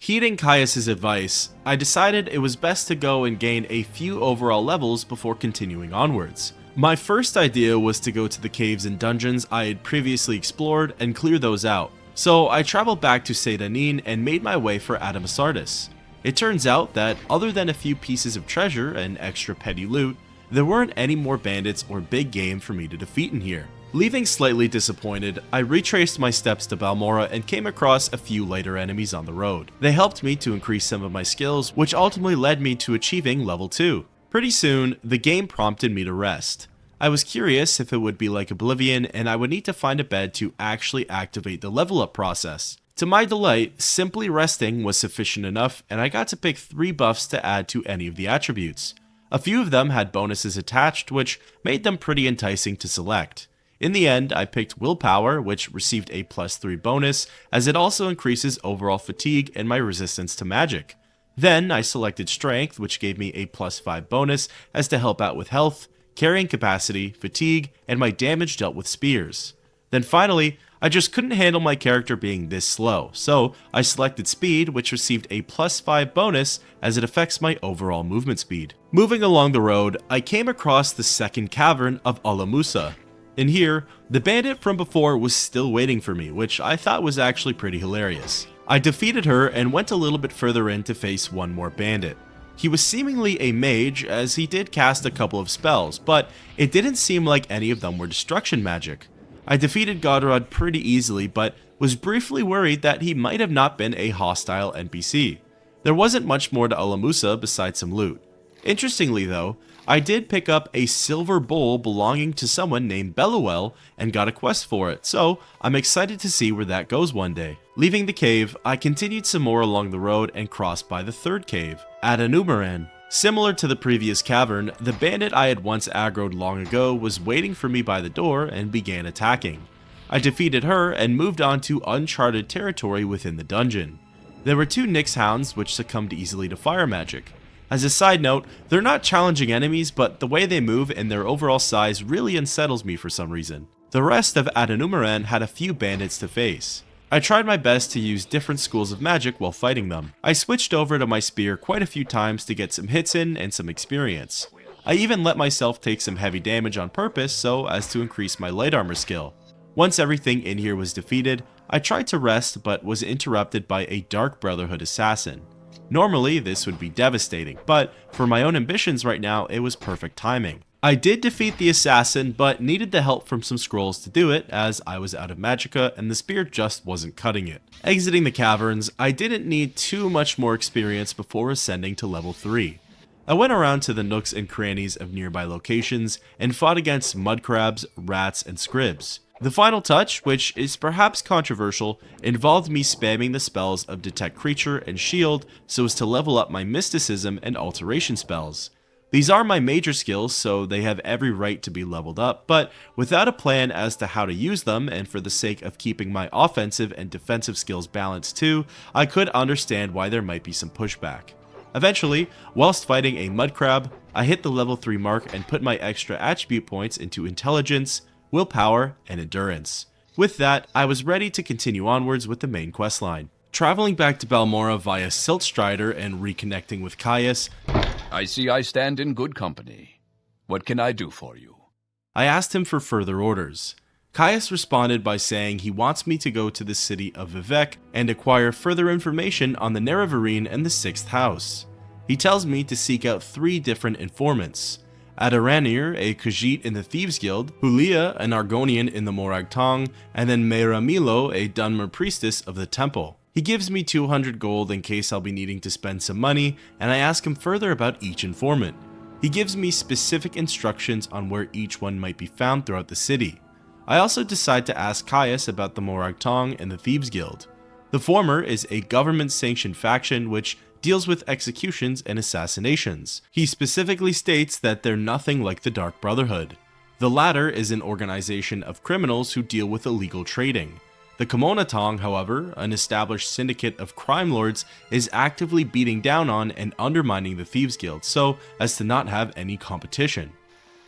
Heeding Caius' advice, I decided it was best to go and gain a few overall levels before continuing onwards. My first idea was to go to the caves and dungeons I had previously explored and clear those out, so I traveled back to Sedanin and made my way for Adamasardis. It turns out that, other than a few pieces of treasure and extra petty loot, there weren't any more bandits or big game for me to defeat in here. Leaving slightly disappointed, I retraced my steps to Balmora and came across a few lighter enemies on the road. They helped me to increase some of my skills, which ultimately led me to achieving level 2. Pretty soon, the game prompted me to rest. I was curious if it would be like Oblivion and I would need to find a bed to actually activate the level up process. To my delight, simply resting was sufficient enough and I got to pick 3 buffs to add to any of the attributes. A few of them had bonuses attached, which made them pretty enticing to select. In the end, I picked Willpower, which received a +3 bonus, as it also increases overall fatigue and my resistance to magic. Then I selected Strength, which gave me a +5 bonus as to help out with health, carrying capacity, fatigue, and my damage dealt with spears. Then finally, I just couldn't handle my character being this slow, so I selected Speed, which received a +5 bonus as it affects my overall movement speed. Moving along the road, I came across the second cavern of Alamusa. In here, the bandit from before was still waiting for me, which I thought was actually pretty hilarious. I defeated her and went a little bit further in to face one more bandit. He was seemingly a mage, as he did cast a couple of spells, but it didn't seem like any of them were destruction magic. I defeated Godrod pretty easily, but was briefly worried that he might have not been a hostile NPC. There wasn't much more to Alamusa besides some loot. Interestingly though, I did pick up a silver bowl belonging to someone named Belluel and got a quest for it, so I'm excited to see where that goes one day. Leaving the cave, I continued some more along the road and crossed by the third cave, Adenumaran. Similar to the previous cavern, the bandit I had once aggroed long ago was waiting for me by the door and began attacking. I defeated her and moved on to uncharted territory within the dungeon. There were 2 Nyx hounds which succumbed easily to fire magic. As a side note, they're not challenging enemies, but the way they move and their overall size really unsettles me for some reason. The rest of Adenumaran had a few bandits to face. I tried my best to use different schools of magic while fighting them. I switched over to my spear quite a few times to get some hits in and some experience. I even let myself take some heavy damage on purpose so as to increase my light armor skill. Once everything in here was defeated, I tried to rest but was interrupted by a Dark Brotherhood assassin. Normally, this would be devastating, but for my own ambitions right now, it was perfect timing. I did defeat the assassin, but needed the help from some scrolls to do it, as I was out of magicka and the spear just wasn't cutting it. Exiting the caverns, I didn't need too much more experience before ascending to level 3. I went around to the nooks and crannies of nearby locations and fought against mudcrabs, rats, and scribs. The final touch, which is perhaps controversial, involved me spamming the spells of Detect Creature and Shield so as to level up my Mysticism and Alteration spells. These are my major skills, so they have every right to be leveled up, but without a plan as to how to use them, and for the sake of keeping my offensive and defensive skills balanced too, I could understand why there might be some pushback. Eventually, whilst fighting a mudcrab, I hit the level 3 mark and put my extra attribute points into Intelligence, Willpower, and Endurance. With that, I was ready to continue onwards with the main questline. Traveling back to Balmora via Siltstrider and reconnecting with Caius, I see I stand in good company. What can I do for you? I asked him for further orders. Caius responded by saying he wants me to go to the city of Vivec and acquire further information on the Nerevarine and the 6th house. He tells me to seek out 3 different informants: Adaranir, a Khajiit in the Thieves Guild, Hulia, an Argonian in the Morag Tong, and then Mehra Milo, a Dunmer priestess of the temple. He gives me 200 gold in case I'll be needing to spend some money, and I ask him further about each informant. He gives me specific instructions on where each one might be found throughout the city. I also decide to ask Caius about the Morag Tong and the Thieves Guild. The former is a government-sanctioned faction which deals with executions and assassinations. He specifically states that they're nothing like the Dark Brotherhood. The latter is an organization of criminals who deal with illegal trading. The Kimona Tong, however, an established syndicate of crime lords, is actively beating down on and undermining the Thieves Guild so as to not have any competition.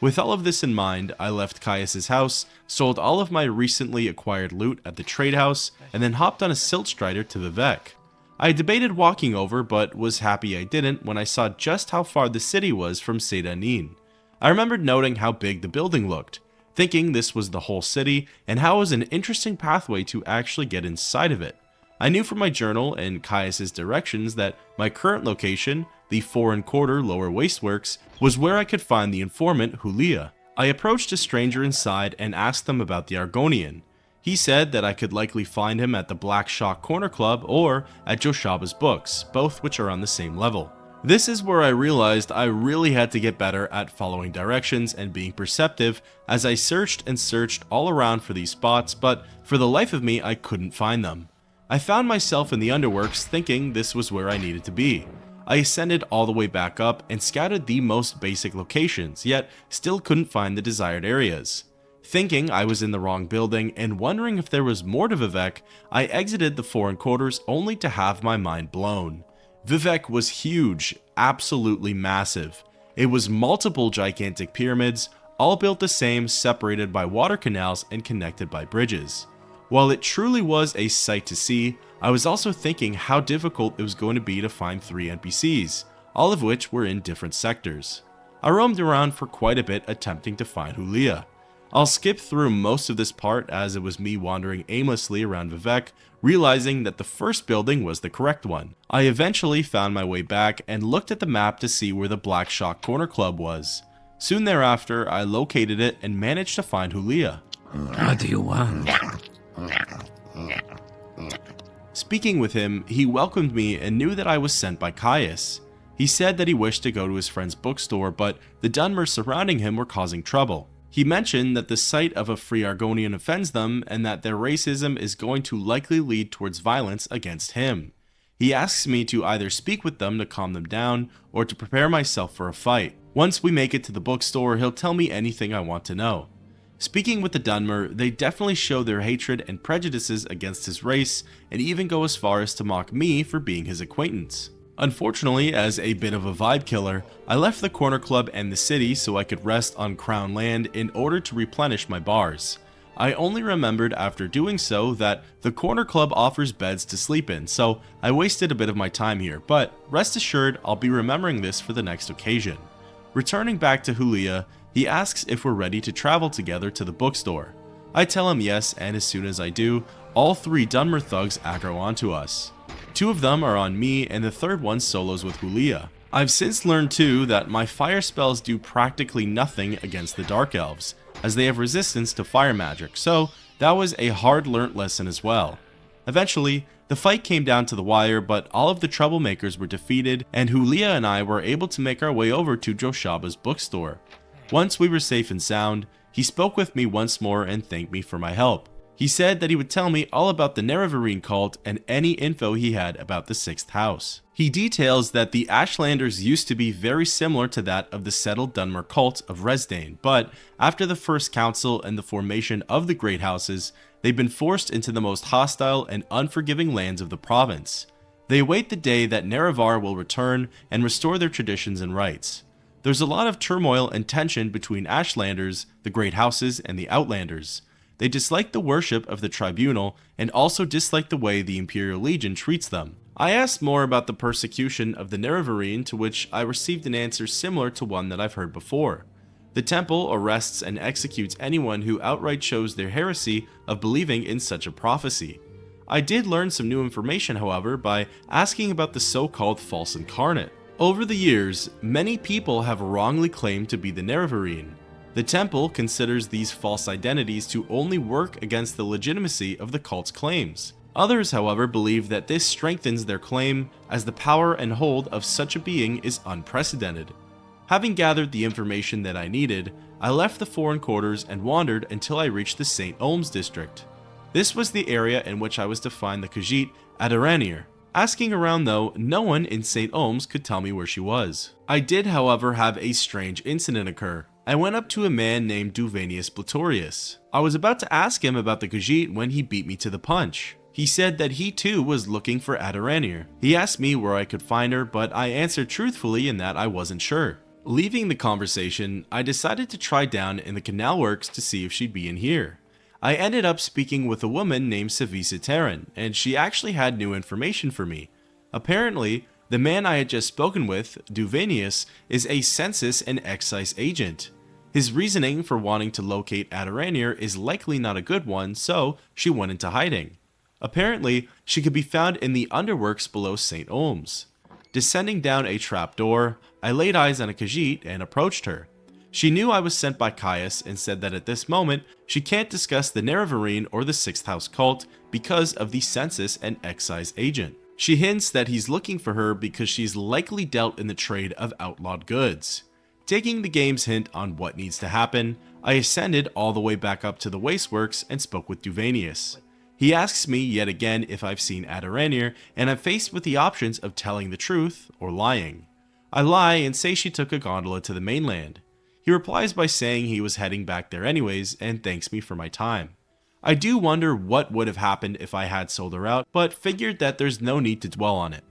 With all of this in mind, I left Caius's house, sold all of my recently acquired loot at the trade house, and then hopped on a Siltstrider to Vivec. I debated walking over, but was happy I didn't when I saw just how far the city was from Sedanin. I remembered noting how big the building looked, thinking this was the whole city, and how it was an interesting pathway to actually get inside of it. I knew from my journal and Caius's directions that my current location, the 4 1/4 Lower Wasteworks, was where I could find the informant Hulia. I approached a stranger inside and asked them about the Argonian. He said that I could likely find him at the Black Shock Corner Club or at Joshaba's books, both which are on the same level. This is where I realized I really had to get better at following directions and being perceptive, as I searched and searched all around for these spots, but for the life of me I couldn't find them. I found myself in the underworks thinking this was where I needed to be. I ascended all the way back up and scouted the most basic locations, yet still couldn't find the desired areas. Thinking I was in the wrong building and wondering if there was more to Vivec, I exited the foreign quarters only to have my mind blown. Vivec was huge, absolutely massive. It was multiple gigantic pyramids, all built the same, separated by water canals and connected by bridges. While it truly was a sight to see, I was also thinking how difficult it was going to be to find 3 NPCs, all of which were in different sectors. I roamed around for quite a bit attempting to find Hulia. I'll skip through most of this part as it was me wandering aimlessly around Vivec, realizing that the first building was the correct one. I eventually found my way back and looked at the map to see where the Black Shock Corner Club was. Soon thereafter, I located it and managed to find Hulia. What do you want? Speaking with him, he welcomed me and knew that I was sent by Caius. He said that he wished to go to his friend's bookstore, but the Dunmers surrounding him were causing trouble. He mentioned that the sight of a free Argonian offends them and that their racism is going to likely lead towards violence against him. He asks me to either speak with them to calm them down or to prepare myself for a fight. Once we make it to the bookstore, he'll tell me anything I want to know. Speaking with the Dunmer, they definitely show their hatred and prejudices against his race and even go as far as to mock me for being his acquaintance. Unfortunately, as a bit of a vibe killer, I left the Corner Club and the city so I could rest on Crown Land in order to replenish my bars. I only remembered after doing so that the Corner Club offers beds to sleep in, so I wasted a bit of my time here, but rest assured I'll be remembering this for the next occasion. Returning back to Hulia, he asks if we're ready to travel together to the bookstore. I tell him yes, and as soon as I do, all 3 Dunmer thugs aggro onto us. 2 of them are on me, and the third one solos with Hulia. I've since learned too that my fire spells do practically nothing against the Dark Elves, as they have resistance to fire magic, so that was a hard learnt lesson as well. Eventually, the fight came down to the wire, but all of the troublemakers were defeated, and Hulia and I were able to make our way over to Joshaba's bookstore. Once we were safe and sound, he spoke with me once more and thanked me for my help. He said that he would tell me all about the Nerevarine cult and any info he had about the 6th house. He details that the Ashlanders used to be very similar to that of the settled Dunmer cult of Resdane, but after the First Council and the formation of the Great Houses, they've been forced into the most hostile and unforgiving lands of the province. They await the day that Nerevar will return and restore their traditions and rights. There's a lot of turmoil and tension between Ashlanders, the Great Houses, and the Outlanders. They dislike the worship of the Tribunal and also dislike the way the Imperial Legion treats them. I asked more about the persecution of the Nerevarine, to which I received an answer similar to one that I've heard before. The temple arrests and executes anyone who outright shows their heresy of believing in such a prophecy. I did learn some new information, however, by asking about the so-called False Incarnate. Over the years, many people have wrongly claimed to be the Nerevarine. The temple considers these false identities to only work against the legitimacy of the cult's claims. Others, however, believe that this strengthens their claim, as the power and hold of such a being is unprecedented. Having gathered the information that I needed, I left the foreign quarters and wandered until I reached the St. Olms district. This was the area in which I was to find the Khajiit Adoranir. Asking around though, no one in St. Olms could tell me where she was. I did, however, have a strange incident occur. I went up to a man named Duvanius Blatorius. I was about to ask him about the Khajiit when he beat me to the punch. He said that he too was looking for Adoranir. He asked me where I could find her, but I answered truthfully in that I wasn't sure. Leaving the conversation, I decided to try down in the canal works to see if she'd be in here. I ended up speaking with a woman named Savisa Terran, and she actually had new information for me. Apparently, the man I had just spoken with, Duvanius, is a census and excise agent. His reasoning for wanting to locate Adoranir is likely not a good one, so she went into hiding. Apparently, she could be found in the underworks below St. Olms. Descending down a trapdoor, I laid eyes on a Khajiit and approached her. She knew I was sent by Caius and said that at this moment, she can't discuss the Nerevarine or the 6th House cult because of the census and excise agent. She hints that he's looking for her because she's likely dealt in the trade of outlawed goods. Taking the game's hint on what needs to happen, I ascended all the way back up to the wasteworks and spoke with Duvanius. He asks me yet again if I've seen Adoranir, and I'm faced with the options of telling the truth or lying. I lie and say she took a gondola to the mainland. He replies by saying he was heading back there anyways and thanks me for my time. I do wonder what would have happened if I had sold her out, but figured that there's no need to dwell on it.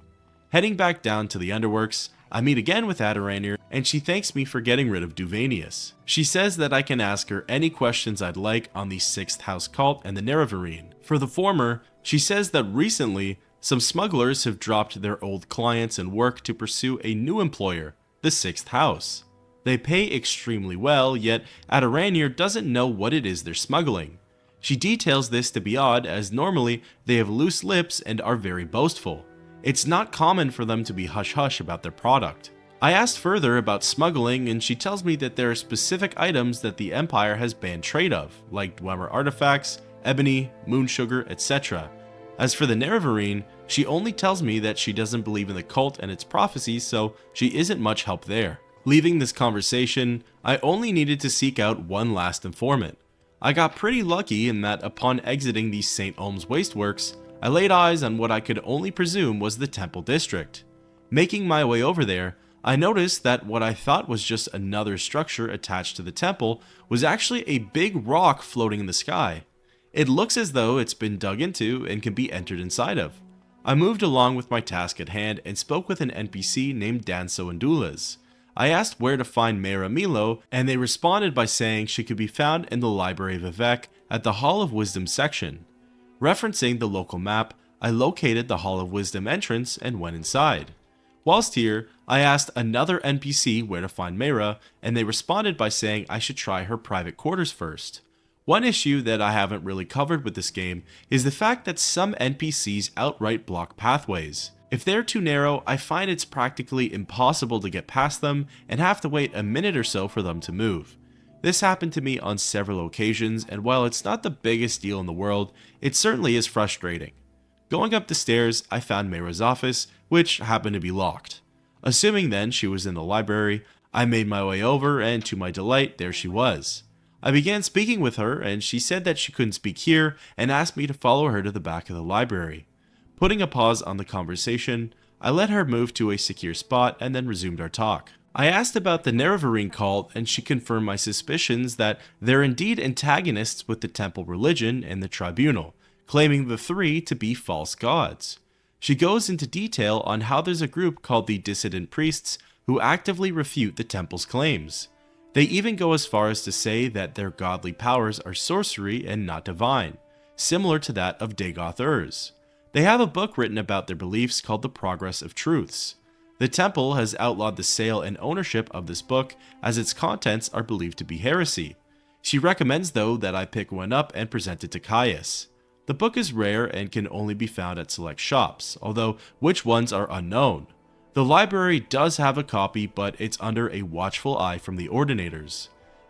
Heading back down to the Underworks, I meet again with Adoranir, and she thanks me for getting rid of Duvanius. She says that I can ask her any questions I'd like on the 6th House cult and the Nerevarine. For the former, she says that recently, some smugglers have dropped their old clients and work to pursue a new employer, the 6th House. They pay extremely well, yet Adoranir doesn't know what it is they're smuggling. She details this to be odd, as normally they have loose lips and are very boastful. It's not common for them to be hush-hush about their product. I asked further about smuggling, and she tells me that there are specific items that the Empire has banned trade of, like Dwemer artifacts, ebony, moon sugar, etc. As for the Nerevarine, she only tells me that she doesn't believe in the cult and its prophecies, so she isn't much help there. Leaving this conversation, I only needed to seek out one last informant. I got pretty lucky in that upon exiting the St. Olm's Wasteworks, I laid eyes on what I could only presume was the Temple District. Making my way over there, I noticed that what I thought was just another structure attached to the temple was actually a big rock floating in the sky. It looks as though it's been dug into and can be entered inside of. I moved along with my task at hand and spoke with an NPC named Danso Andulas. I asked where to find Mehra Milo, and they responded by saying she could be found in the Library of Vivec at the Hall of Wisdom section. Referencing the local map, I located the Hall of Wisdom entrance and went inside. Whilst here, I asked another NPC where to find Mehra, and they responded by saying I should try her private quarters first. One issue that I haven't really covered with this game is the fact that some NPCs outright block pathways. If they're too narrow, I find it's practically impossible to get past them and have to wait a minute or so for them to move. This happened to me on several occasions, and while it's not the biggest deal in the world, it certainly is frustrating. Going up the stairs, I found Mehra's office, which happened to be locked. Assuming then she was in the library, I made my way over, and to my delight, there she was. I began speaking with her, and she said that she couldn't speak here and asked me to follow her to the back of the library. Putting a pause on the conversation, I let her move to a secure spot and then resumed our talk. I asked about the Nerevarine cult, and she confirmed my suspicions that they're indeed antagonists with the temple religion and the tribunal, claiming the three to be false gods. She goes into detail on how there's a group called the Dissident Priests who actively refute the temple's claims. They even go as far as to say that their godly powers are sorcery and not divine, similar to that of Dagoth Urs. They have a book written about their beliefs called The Progress of Truths. The temple has outlawed the sale and ownership of this book, as its contents are believed to be heresy. She recommends though that I pick one up and present it to Caius. The book is rare and can only be found at select shops, although which ones are unknown. The library does have a copy, but it's under a watchful eye from the Ordinators.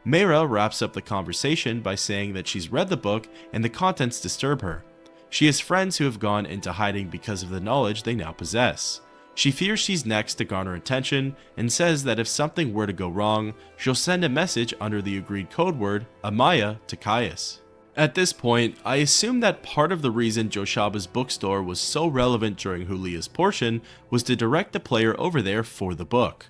Mehra wraps up the conversation by saying that she's read the book and the contents disturb her. She has friends who have gone into hiding because of the knowledge they now possess. She fears she's next to garner attention and says that if something were to go wrong, she'll send a message under the agreed code word, Amaya, to Caius. At this point, I assume that part of the reason Joshaba's bookstore was so relevant during Hulia's portion was to direct the player over there for the book.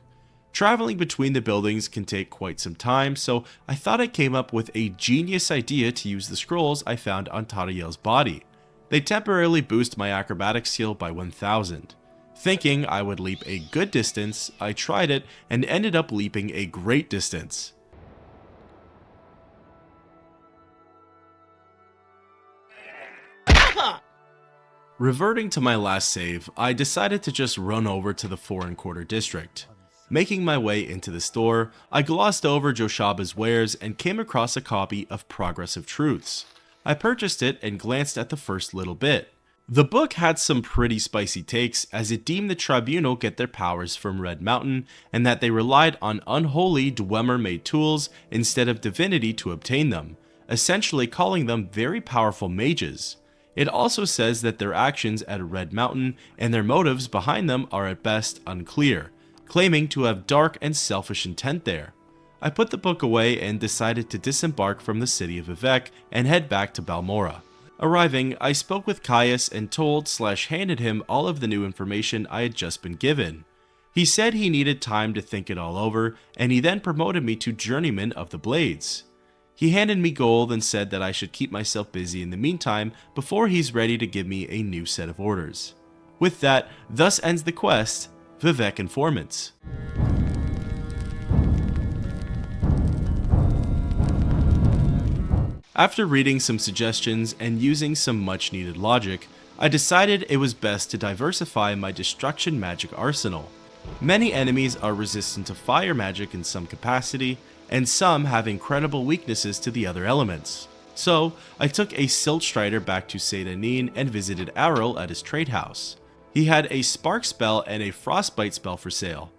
Traveling between the buildings can take quite some time, so I thought I came up with a genius idea to use the scrolls I found on Tariel's body. They temporarily boost my acrobatics skill by 1000. Thinking I would leap a good distance, I tried it and ended up leaping a great distance. Reverting to my last save, I decided to just run over to the Foreign Quarter District. Making my way into the store, I glossed over Joshaba's wares and came across a copy of Progress of Truths. I purchased it and glanced at the first little bit. The book had some pretty spicy takes, as it deemed the tribunal get their powers from Red Mountain and that they relied on unholy Dwemer-made tools instead of divinity to obtain them, essentially calling them very powerful mages. It also says that their actions at Red Mountain and their motives behind them are at best unclear, claiming to have dark and selfish intent there. I put the book away and decided to disembark from the city of Vivec and head back to Balmora. Arriving, I spoke with Caius and told/handed him all of the new information I had just been given. He said he needed time to think it all over, and he then promoted me to Journeyman of the Blades. He handed me gold and said that I should keep myself busy in the meantime before he's ready to give me a new set of orders. With that, thus ends the quest, Vivec Informant. After reading some suggestions and using some much needed logic, I decided it was best to diversify my destruction magic arsenal. Many enemies are resistant to fire magic in some capacity, and some have incredible weaknesses to the other elements. So, I took a Silt Strider back to Seyda and visited Aryll at his trade house. He had a Spark spell and a Frostbite spell for sale.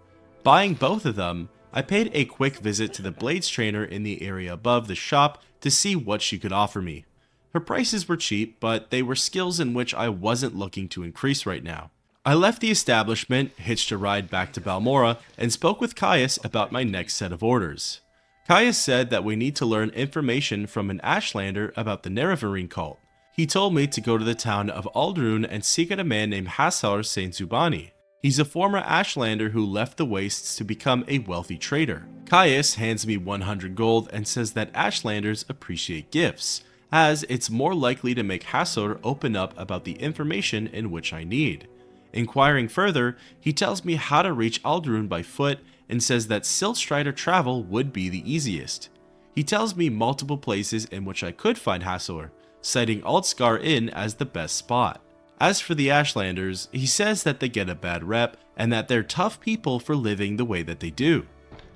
Buying both of them, I paid a quick visit to the Blades trainer in the area above the shop to see what she could offer me. Her prices were cheap, but they were skills in which I wasn't looking to increase right now. I left the establishment, hitched a ride back to Balmora, and spoke with Caius about my next set of orders. Caius said that we need to learn information from an Ashlander about the Nerevarine cult. He told me to go to the town of Aldrun and seek out a man named Hassar Saint Zubani. He's a former Ashlander who left the Wastes to become a wealthy trader. Caius hands me 100 gold and says that Ashlanders appreciate gifts, as it's more likely to make Hassar open up about the information in which I need. Inquiring further, he tells me how to reach Aldrun by foot and says that Silt Strider travel would be the easiest. He tells me multiple places in which I could find Hassar, citing Aldskar Inn as the best spot. As for the Ashlanders, he says that they get a bad rep and that they're tough people for living the way that they do.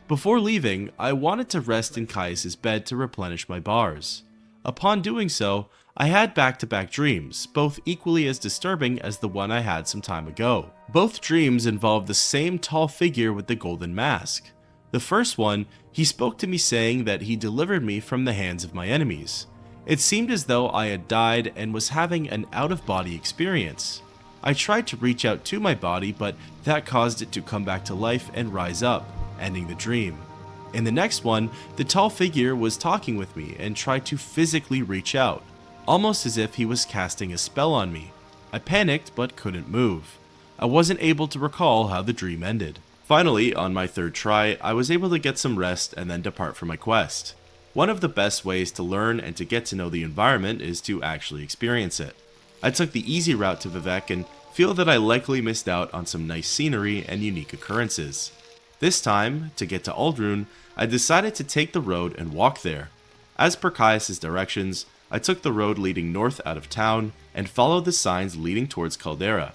Before leaving, I wanted to rest in Caius's bed to replenish my bars. Upon doing so, I had back-to-back dreams, both equally as disturbing as the one I had some time ago. Both dreams involved the same tall figure with the golden mask. The first one, he spoke to me saying that he delivered me from the hands of my enemies. It seemed as though I had died and was having an out-of-body experience. I tried to reach out to my body, but that caused it to come back to life and rise up, ending the dream. In the next one, the tall figure was talking with me and tried to physically reach out, almost as if he was casting a spell on me. I panicked but couldn't move. I wasn't able to recall how the dream ended. Finally, on my third try, I was able to get some rest and then depart for my quest. One of the best ways to learn and to get to know the environment is to actually experience it. I took the easy route to Vivec and feel that I likely missed out on some nice scenery and unique occurrences. This time, to get to Aldrun, I decided to take the road and walk there. As per Caius' directions, I took the road leading north out of town and followed the signs leading towards Caldera.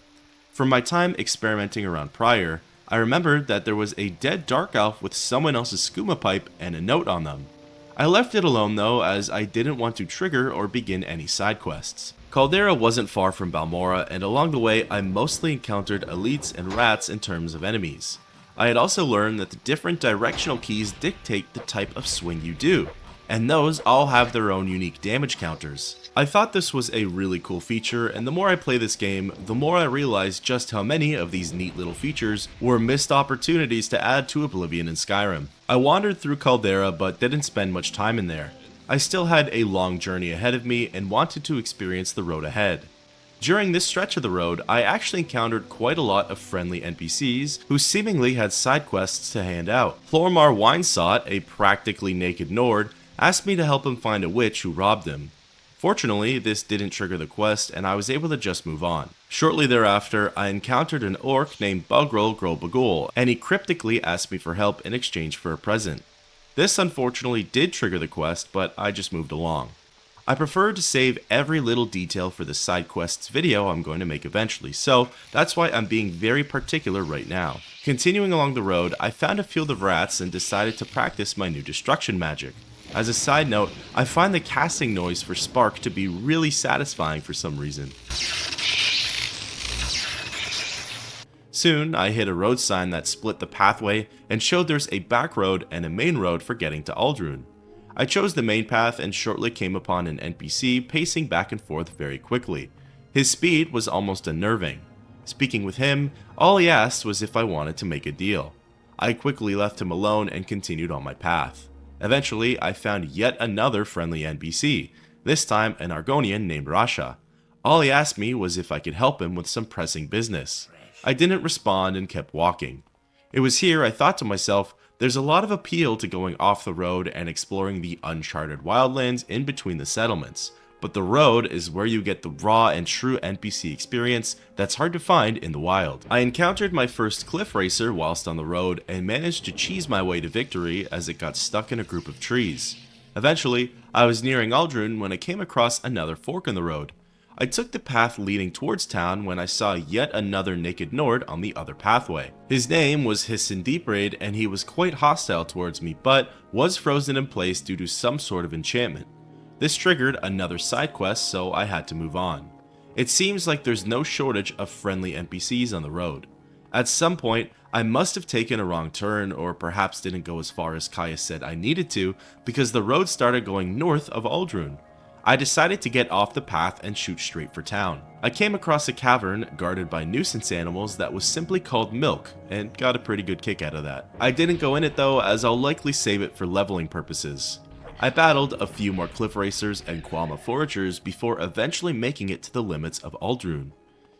From my time experimenting around prior, I remembered that there was a dead dark elf with someone else's skooma pipe and a note on them. I left it alone though, as I didn't want to trigger or begin any side quests. Caldera wasn't far from Balmora, and along the way I mostly encountered elites and rats in terms of enemies. I had also learned that the different directional keys dictate the type of swing you do, and those all have their own unique damage counters. I thought this was a really cool feature, and the more I play this game, the more I realized just how many of these neat little features were missed opportunities to add to Oblivion and Skyrim. I wandered through Caldera but didn't spend much time in there. I still had a long journey ahead of me and wanted to experience the road ahead. During this stretch of the road, I actually encountered quite a lot of friendly NPCs who seemingly had side quests to hand out. Flormar Winesaught, a practically naked Nord, asked me to help him find a witch who robbed him. Fortunately, this didn't trigger the quest and I was able to just move on. Shortly thereafter, I encountered an orc named Bugrel Grolbagul, and he cryptically asked me for help in exchange for a present. This unfortunately did trigger the quest, but I just moved along. I prefer to save every little detail for the side quests video I'm going to make eventually, so that's why I'm being very particular right now. Continuing along the road, I found a field of rats and decided to practice my new destruction magic. As a side note, I find the casting noise for Spark to be really satisfying for some reason. Soon, I hit a road sign that split the pathway and showed there's a back road and a main road for getting to Aldrun. I chose the main path and shortly came upon an NPC pacing back and forth very quickly. His speed was almost unnerving. Speaking with him, all he asked was if I wanted to make a deal. I quickly left him alone and continued on my path. Eventually, I found yet another friendly NPC. this time an Argonian named Rasha. All he asked me was if I could help him with some pressing business. I didn't respond and kept walking. It was here I thought to myself, there's a lot of appeal to going off the road and exploring the uncharted wildlands in between the settlements, but the road is where you get the raw and true NPC experience that's hard to find in the wild. I encountered my first cliff racer whilst on the road and managed to cheese my way to victory as it got stuck in a group of trees. Eventually, I was nearing Aldrun when I came across another fork in the road. I took the path leading towards town when I saw yet another naked Nord on the other pathway. His name was Hissin Deepraid and he was quite hostile towards me, but was frozen in place due to some sort of enchantment. This triggered another side quest, so I had to move on. It seems like there's no shortage of friendly NPCs on the road. At some point, I must have taken a wrong turn or perhaps didn't go as far as Caius said I needed to because the road started going north of Aldrun. I decided to get off the path and shoot straight for town. I came across a cavern guarded by nuisance animals that was simply called Milk and got a pretty good kick out of that. I didn't go in it though, as I'll likely save it for leveling purposes. I battled a few more cliff racers and Qualma foragers before eventually making it to the limits of Aldrun.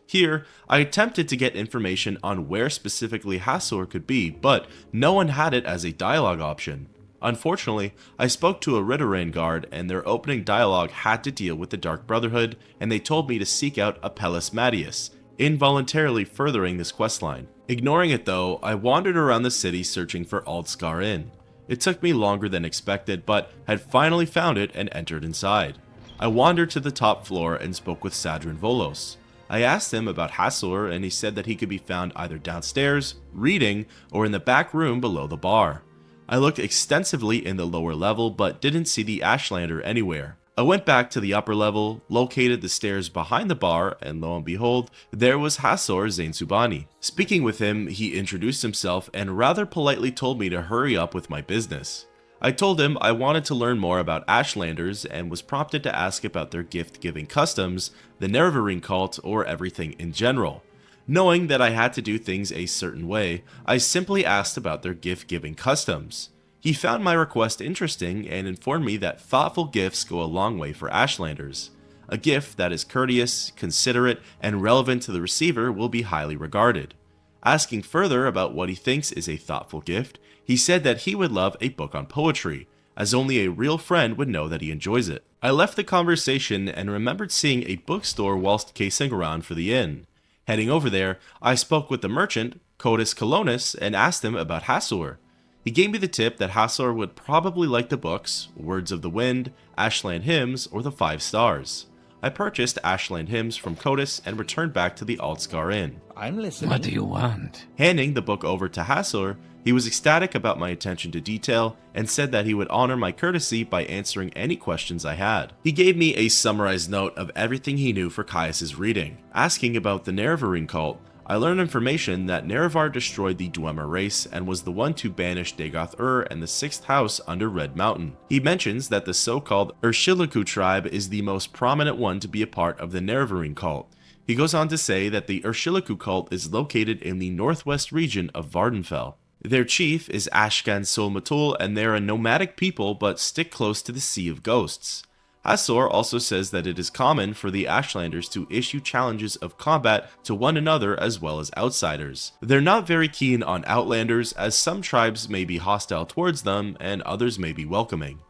Here, I attempted to get information on where specifically Hasor could be, but no one had it as a dialogue option. Unfortunately, I spoke to a Ritterane guard and their opening dialogue had to deal with the Dark Brotherhood and they told me to seek out Apelles Matius, involuntarily furthering this questline. Ignoring it though, I wandered around the city searching for Aldskar Inn. It took me longer than expected, but had finally found it and entered inside. I wandered to the top floor and spoke with Sadrin Volos. I asked him about Hasor and he said that he could be found either downstairs, reading, or in the back room below the bar. I looked extensively in the lower level but didn't see the Ashlander anywhere. I went back to the upper level, located the stairs behind the bar, and lo and behold, there was Hasor Zainsubani. Speaking with him, he introduced himself and rather politely told me to hurry up with my business. I told him I wanted to learn more about Ashlanders and was prompted to ask about their gift-giving customs, the Nerevarine cult, or everything in general. Knowing that I had to do things a certain way, I simply asked about their gift-giving customs. He found my request interesting and informed me that thoughtful gifts go a long way for Ashlanders. A gift that is courteous, considerate, and relevant to the receiver will be highly regarded. Asking further about what he thinks is a thoughtful gift, he said that he would love a book on poetry, as only a real friend would know that he enjoys it. I left the conversation and remembered seeing a bookstore whilst casing around for the inn. Heading over there, I spoke with the merchant, Codus Colonis, and asked him about Hasor. He gave me the tip that Hasor would probably like the books, Words of the Wind, Ashland Hymns, or the 5 Stars. I purchased Ashland Hymns from Codus and returned back to the Aldskar Inn. I'm listening. What do you want? Handing the book over to Hasor, he was ecstatic about my attention to detail and said that he would honor my courtesy by answering any questions I had. He gave me a summarized note of everything he knew for Caius' reading. Asking about the Nerevarine cult, I learned information that Nerevar destroyed the Dwemer race and was the one to banish Dagoth and the 6th house under Red Mountain. He mentions that the so-called Urshilaku tribe is the most prominent one to be a part of the Nerevarine cult. He goes on to say that the Urshilaku cult is located in the northwest region of Vardenfell. Their chief is Ashkan Solmatul and they're a nomadic people but stick close to the Sea of Ghosts. Hasor also says that it is common for the Ashlanders to issue challenges of combat to one another as well as outsiders. They're not very keen on Outlanders as some tribes may be hostile towards them and others may be welcoming.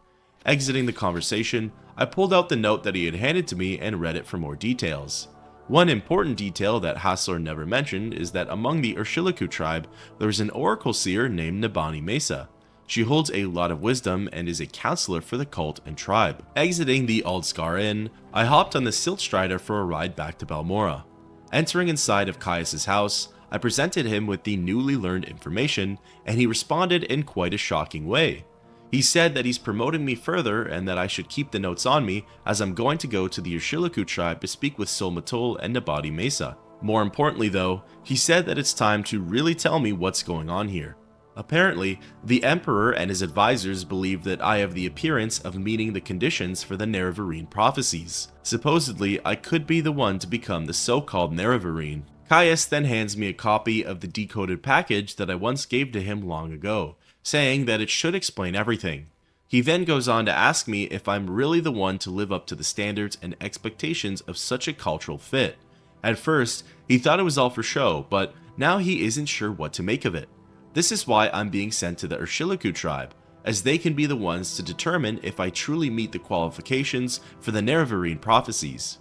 Exiting the conversation, I pulled out the note that he had handed to me and read it for more details. One important detail that Hasor never mentioned is that among the Urshilaku tribe, there's an oracle seer named Nabani Mesa. She holds a lot of wisdom and is a counselor for the cult and tribe. Exiting the Aldskar Inn, I hopped on the Siltstrider for a ride back to Balmora. Entering inside of Caius' house, I presented him with the newly learned information, and he responded in quite a shocking way. He said that he's promoting me further and that I should keep the notes on me as I'm going to go to the Urshilaku tribe to speak with Solmatol and Nabadi Mesa. More importantly though, he said that it's time to really tell me what's going on here. Apparently, the Emperor and his advisors believe that I have the appearance of meeting the conditions for the Nerevarine Prophecies. Supposedly, I could be the one to become the so-called Nerevarine. Caius then hands me a copy of the decoded package that I once gave to him long ago, saying that it should explain everything. He then goes on to ask me if I'm really the one to live up to the standards and expectations of such a cultural fit. At first, he thought it was all for show, but now he isn't sure what to make of it. This is why I'm being sent to the Urshilaku tribe, as they can be the ones to determine if I truly meet the qualifications for the Nerevarine Prophecies.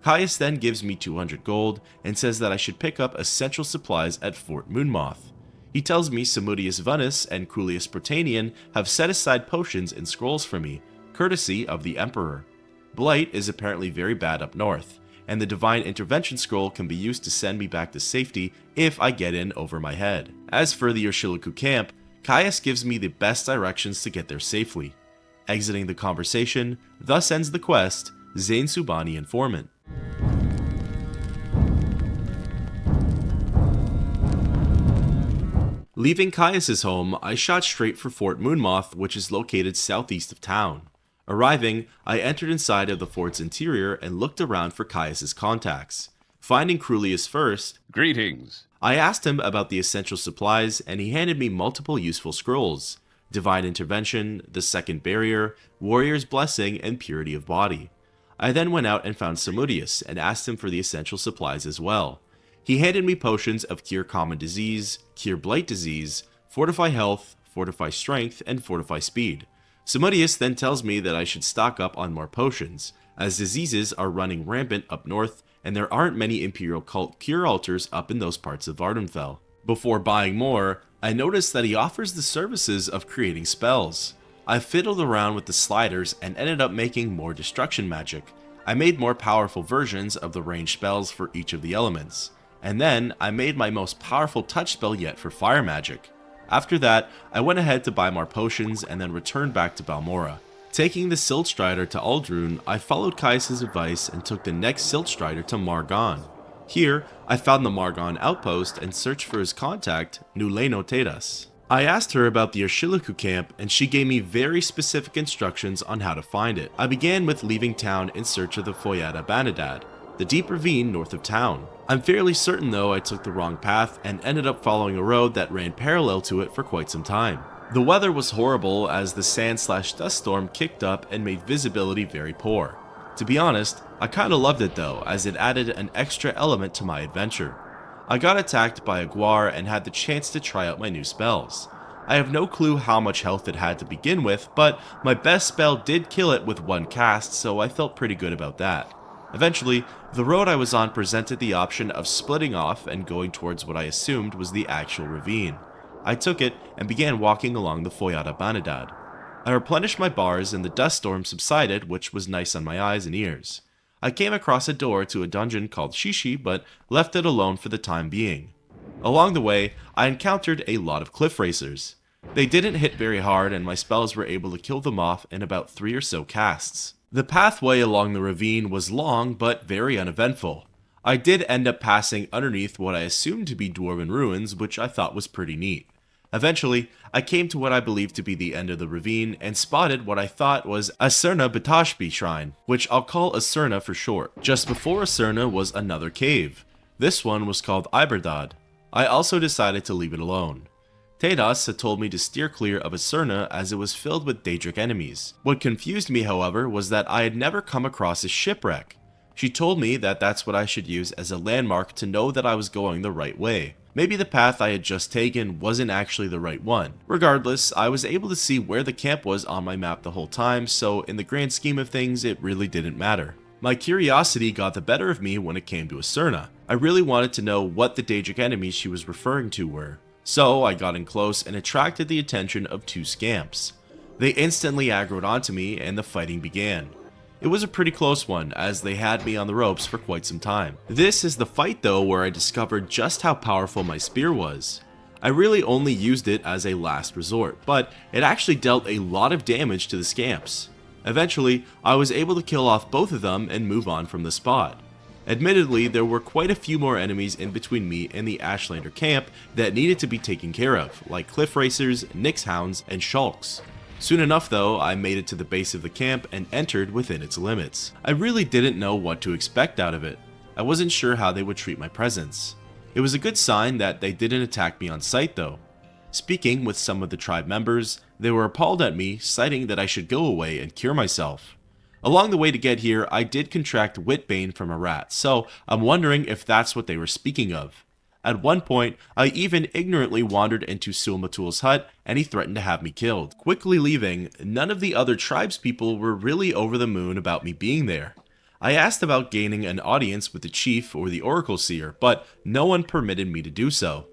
Caius then gives me 200 gold and says that I should pick up essential supplies at Fort Moonmoth. He tells me Samudius Vunus and Crulius Protanian have set aside potions and scrolls for me, courtesy of the Emperor. Blight is apparently very bad up north, and the Divine Intervention Scroll can be used to send me back to safety if I get in over my head. As for the Urshilaku camp, Caius gives me the best directions to get there safely. Exiting the conversation, thus ends the quest, Zain Subani Informant. Leaving Caius's home, I shot straight for Fort Moonmoth, which is located southeast of town. Arriving, I entered inside of the fort's interior and looked around for Caius's contacts. Finding Crulius first, Greetings. I asked him about the essential supplies, and he handed me multiple useful scrolls: Divine Intervention, the Second Barrier, Warrior's Blessing, and Purity of Body. I then went out and found Samudius and asked him for the essential supplies as well. He handed me potions of Cure Common Disease, Cure Blight Disease, Fortify Health, Fortify Strength, and Fortify Speed. Samudius then tells me that I should stock up on more potions, as diseases are running rampant up north and there aren't many Imperial Cult cure altars up in those parts of Vardenfell. Before buying more, I noticed that he offers the services of creating spells. I fiddled around with the sliders and ended up making more destruction magic. I made more powerful versions of the ranged spells for each of the elements. And then I made my most powerful touch spell yet for fire magic. After that, I went ahead to buy more potions and then returned back to Balmora. Taking the Siltstrider to Aldrun, I followed Caius' advice and took the next Siltstrider to Margon. Here, I found the Margon outpost and searched for his contact, Nuleno Tedas. I asked her about the Urshilaku camp and she gave me very specific instructions on how to find it. I began with leaving town in search of the Foyada Banadad, the deep ravine north of town. I'm fairly certain though I took the wrong path and ended up following a road that ran parallel to it for quite some time. The weather was horrible as the sand/dust storm kicked up and made visibility very poor. To be honest, I kinda loved it though, as it added an extra element to my adventure. I got attacked by a guar and had the chance to try out my new spells. I have no clue how much health it had to begin with, but my best spell did kill it with one cast, so I felt pretty good about that. Eventually, the road I was on presented the option of splitting off and going towards what I assumed was the actual ravine. I took it and began walking along the Foyada Banadad. I replenished my bars and the dust storm subsided, which was nice on my eyes and ears. I came across a door to a dungeon called Shishi, but left it alone for the time being. Along the way, I encountered a lot of cliff racers. They didn't hit very hard and my spells were able to kill them off in about 3 or so casts. The pathway along the ravine was long but very uneventful. I did end up passing underneath what I assumed to be dwarven ruins, which I thought was pretty neat. Eventually, I came to what I believed to be the end of the ravine and spotted what I thought was Asurna Batashbi Shrine, which I'll call Asurna for short. Just before Asurna was another cave. This one was called Iberdad. I also decided to leave it alone. Tedas had told me to steer clear of Asurna as it was filled with Daedric enemies. What confused me, however, was that I had never come across a shipwreck. She told me that that's what I should use as a landmark to know that I was going the right way. Maybe the path I had just taken wasn't actually the right one. Regardless, I was able to see where the camp was on my map the whole time, so in the grand scheme of things, it really didn't matter. My curiosity got the better of me when it came to Asurna. I really wanted to know what the Daedric enemies she was referring to were. So I got in close and attracted the attention of 2 scamps. They instantly aggroed onto me and the fighting began. It was a pretty close one, as they had me on the ropes for quite some time. This is the fight though where I discovered just how powerful my spear was. I really only used it as a last resort, but it actually dealt a lot of damage to the scamps. Eventually, I was able to kill off both of them and move on from the spot. Admittedly, there were quite a few more enemies in between me and the Ashlander camp that needed to be taken care of, like cliff racers, Nyx hounds, and shulks. Soon enough though, I made it to the base of the camp and entered within its limits. I really didn't know what to expect out of it. I wasn't sure how they would treat my presence. It was a good sign that they didn't attack me on sight though. Speaking with some of the tribe members, they were appalled at me, citing that I should go away and cure myself. Along the way to get here, I did contract Witbane from a rat, so I'm wondering if that's what they were speaking of. At one point, I even ignorantly wandered into Sulmatul's hut and he threatened to have me killed. Quickly leaving, none of the other tribespeople were really over the moon about me being there. I asked about gaining an audience with the chief or the oracle seer, but no one permitted me to do so.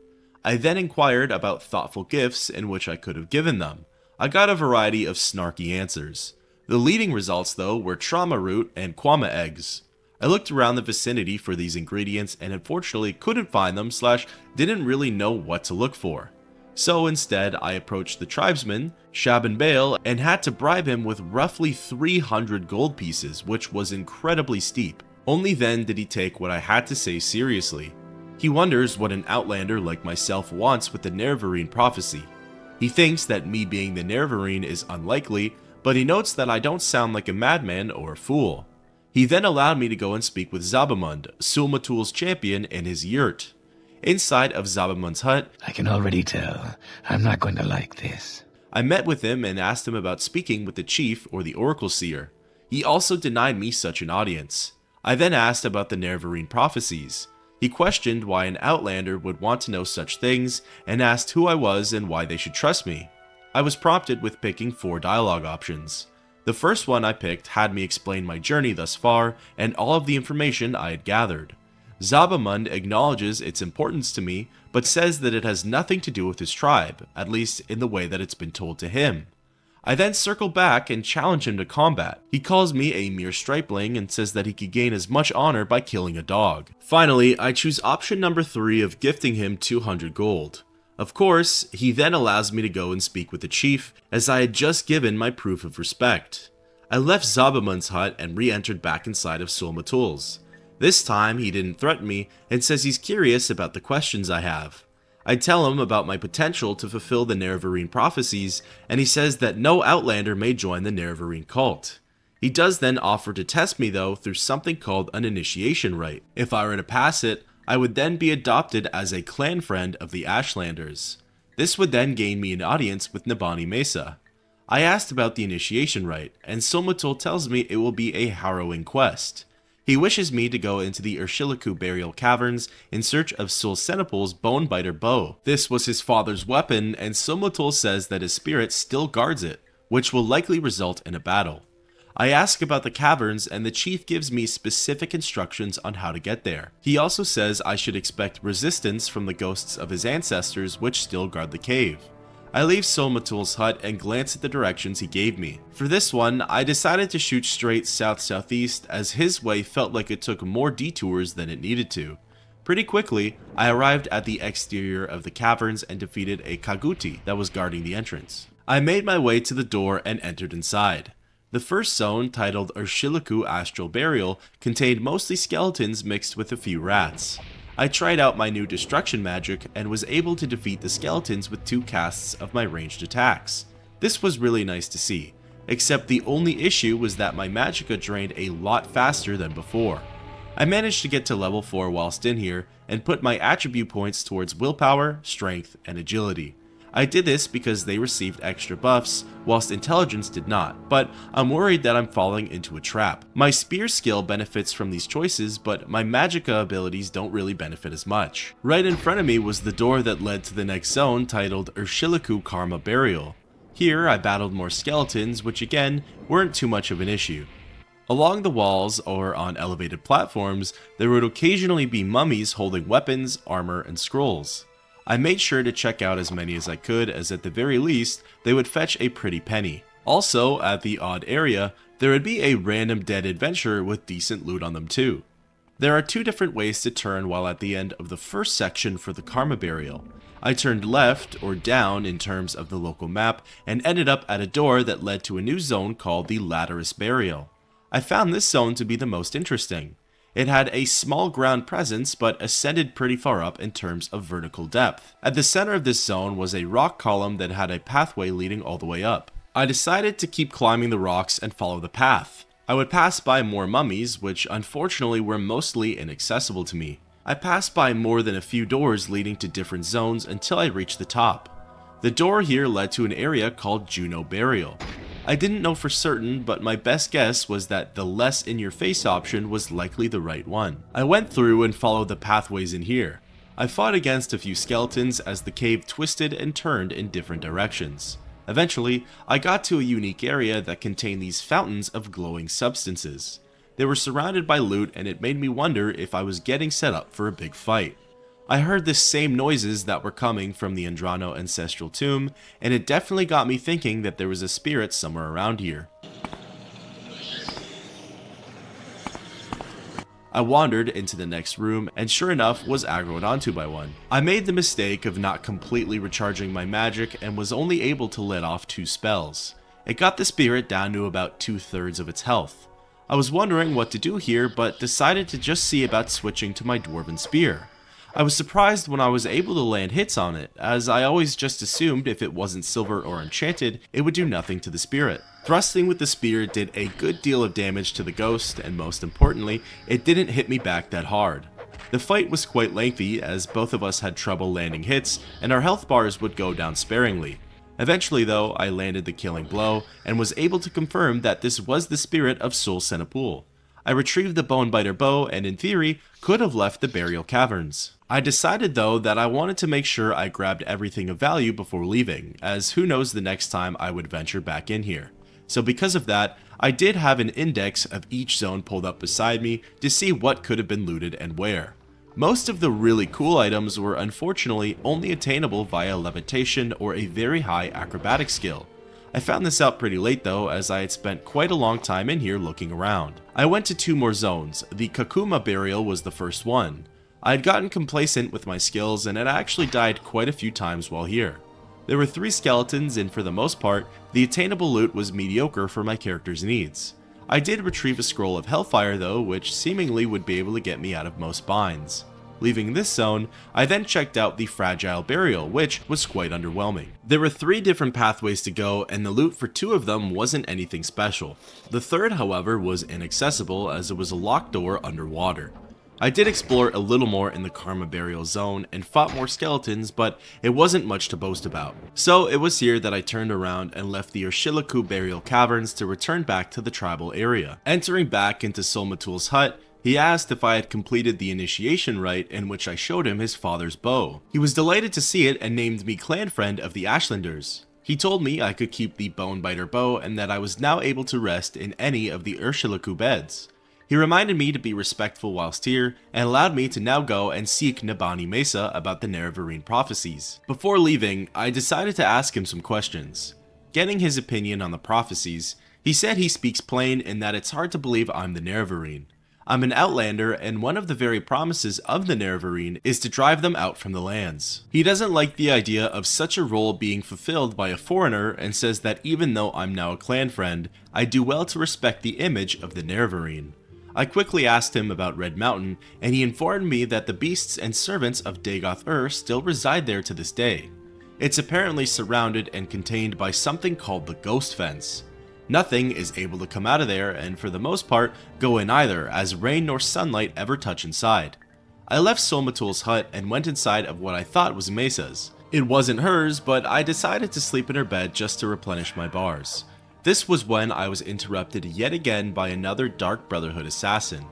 I then inquired about thoughtful gifts in which I could have given them. I got a variety of snarky answers. The leading results, though, were trauma root and kwama eggs. I looked around the vicinity for these ingredients and unfortunately couldn't find them / didn't really know what to look for. So instead, I approached the tribesman, Shaban Bale, and had to bribe him with roughly 300 gold pieces, which was incredibly steep. Only then did he take what I had to say seriously. He wonders what an outlander like myself wants with the Nerevarine prophecy. He thinks that me being the Nerevarine is unlikely, but he notes that I don't sound like a madman or a fool. He then allowed me to go and speak with Zabamund, Sulmatul's champion, in his yurt. Inside of Zabamund's hut, I can already tell. I'm not going to like this. I met with him and asked him about speaking with the chief or the oracle seer. He also denied me such an audience. I then asked about the Nerevarine prophecies. He questioned why an outlander would want to know such things and asked who I was and why they should trust me. I was prompted with picking 4 dialogue options. The first one I picked had me explain my journey thus far and all of the information I had gathered. Zabamund acknowledges its importance to me, but says that it has nothing to do with his tribe, at least in the way that it's been told to him. I then circle back and challenge him to combat. He calls me a mere stripling and says that he could gain as much honor by killing a dog. Finally, I choose option number 3 of gifting him 200 gold. Of course, he then allows me to go and speak with the chief, as I had just given my proof of respect. I left Zabamund's hut and re-entered back inside of Sulmatul's. This time, he didn't threaten me and says he's curious about the questions I have. I tell him about my potential to fulfill the Nerevarine prophecies, and he says that no outlander may join the Nerevarine cult. He does then offer to test me though through something called an initiation rite. If I were to pass it, I would then be adopted as a clan friend of the Ashlanders. This would then gain me an audience with Nabani Mesa. I asked about the initiation rite, and Sulmatul tells me it will be a harrowing quest. He wishes me to go into the Urshilaku burial caverns in search of Sulsenipul's Bonebiter bow. This was his father's weapon, and Sulmatul says that his spirit still guards it, which will likely result in a battle. I ask about the caverns, and the chief gives me specific instructions on how to get there. He also says I should expect resistance from the ghosts of his ancestors which still guard the cave. I leave Sulmatul's hut and glance at the directions he gave me. For this one, I decided to shoot straight south-southeast as his way felt like it took more detours than it needed to. Pretty quickly, I arrived at the exterior of the caverns and defeated a Kaguti that was guarding the entrance. I made my way to the door and entered inside. The first zone, titled Urshilaku Astral Burial, contained mostly skeletons mixed with a few rats. I tried out my new destruction magic and was able to defeat the skeletons with 2 casts of my ranged attacks. This was really nice to see, except the only issue was that my magicka drained a lot faster than before. I managed to get to level 4 whilst in here and put my attribute points towards willpower, strength, and agility. I did this because they received extra buffs, whilst intelligence did not, but I'm worried that I'm falling into a trap. My spear skill benefits from these choices, but my magicka abilities don't really benefit as much. Right in front of me was the door that led to the next zone, titled Urshilaku Karma Burial. Here I battled more skeletons, which again, weren't too much of an issue. Along the walls, or on elevated platforms, there would occasionally be mummies holding weapons, armor, and scrolls. I made sure to check out as many as I could, as at the very least, they would fetch a pretty penny. Also, at the odd area, there would be a random dead adventurer with decent loot on them too. There are 2 different ways to turn while at the end of the first section for the Karma Burial. I turned left, or down in terms of the local map, and ended up at a door that led to a new zone called the Laterus Burial. I found this zone to be the most interesting. It had a small ground presence, but ascended pretty far up in terms of vertical depth. At the center of this zone was a rock column that had a pathway leading all the way up. I decided to keep climbing the rocks and follow the path. I would pass by more mummies, which unfortunately were mostly inaccessible to me. I passed by more than a few doors leading to different zones until I reached the top. The door here led to an area called Juno Burial. I didn't know for certain, but my best guess was that the less in-your-face option was likely the right one. I went through and followed the pathways in here. I fought against a few skeletons as the cave twisted and turned in different directions. Eventually, I got to a unique area that contained these fountains of glowing substances. They were surrounded by loot, and it made me wonder if I was getting set up for a big fight. I heard the same noises that were coming from the Andrano ancestral tomb, and it definitely got me thinking that there was a spirit somewhere around here. I wandered into the next room, and sure enough was aggroed onto by one. I made the mistake of not completely recharging my magic and was only able to let off 2 spells. It got the spirit down to about 2/3 of its health. I was wondering what to do here, but decided to just see about switching to my dwarven spear. I was surprised when I was able to land hits on it, as I always just assumed if it wasn't silver or enchanted, it would do nothing to the spirit. Thrusting with the spear did a good deal of damage to the ghost, and most importantly, it didn't hit me back that hard. The fight was quite lengthy, as both of us had trouble landing hits, and our health bars would go down sparingly. Eventually though, I landed the killing blow, and was able to confirm that this was the spirit of Sol Senapul. I retrieved the Bonebiter bow and in theory, could have left the burial caverns. I decided though that I wanted to make sure I grabbed everything of value before leaving, as who knows the next time I would venture back in here. So because of that, I did have an index of each zone pulled up beside me to see what could have been looted and where. Most of the really cool items were unfortunately only attainable via levitation or a very high acrobatic skill. I found this out pretty late though, as I had spent quite a long time in here looking around. I went to 2 more zones. The Kakuma burial was the first one. I had gotten complacent with my skills and had actually died quite a few times while here. There were 3 skeletons, and for the most part, the attainable loot was mediocre for my character's needs. I did retrieve a scroll of Hellfire though, which seemingly would be able to get me out of most binds. Leaving this zone, I then checked out the Fragile Burial, which was quite underwhelming. There were 3 different pathways to go, and the loot for 2 of them wasn't anything special. The third, however, was inaccessible as it was a locked door underwater. I did explore a little more in the Karma Burial zone and fought more skeletons, but it wasn't much to boast about. So it was here that I turned around and left the Urshilaku Burial Caverns to return back to the tribal area. Entering back into Solmatul's hut, he asked if I had completed the initiation rite, in which I showed him his father's bow. He was delighted to see it and named me clan friend of the Ashlanders. He told me I could keep the Bonebiter bow and that I was now able to rest in any of the Urshilaku beds. He reminded me to be respectful whilst here, and allowed me to now go and seek Nabani Mesa about the Nerevarine Prophecies. Before leaving, I decided to ask him some questions. Getting his opinion on the Prophecies, he said he speaks plain and that it's hard to believe I'm the Nerevarine. I'm an outlander, and one of the very promises of the Nerevarine is to drive them out from the lands. He doesn't like the idea of such a role being fulfilled by a foreigner, and says that even though I'm now a clan friend, I do well to respect the image of the Nerevarine. I quickly asked him about Red Mountain, and he informed me that the beasts and servants of Dagoth-Ur still reside there to this day. It's apparently surrounded and contained by something called the Ghost Fence. Nothing is able to come out of there, and for the most part, go in either, as rain nor sunlight ever touch inside. I left Solmatul's hut and went inside of what I thought was Mesa's. It wasn't hers, but I decided to sleep in her bed just to replenish my bars. This was when I was interrupted yet again by another Dark Brotherhood assassin.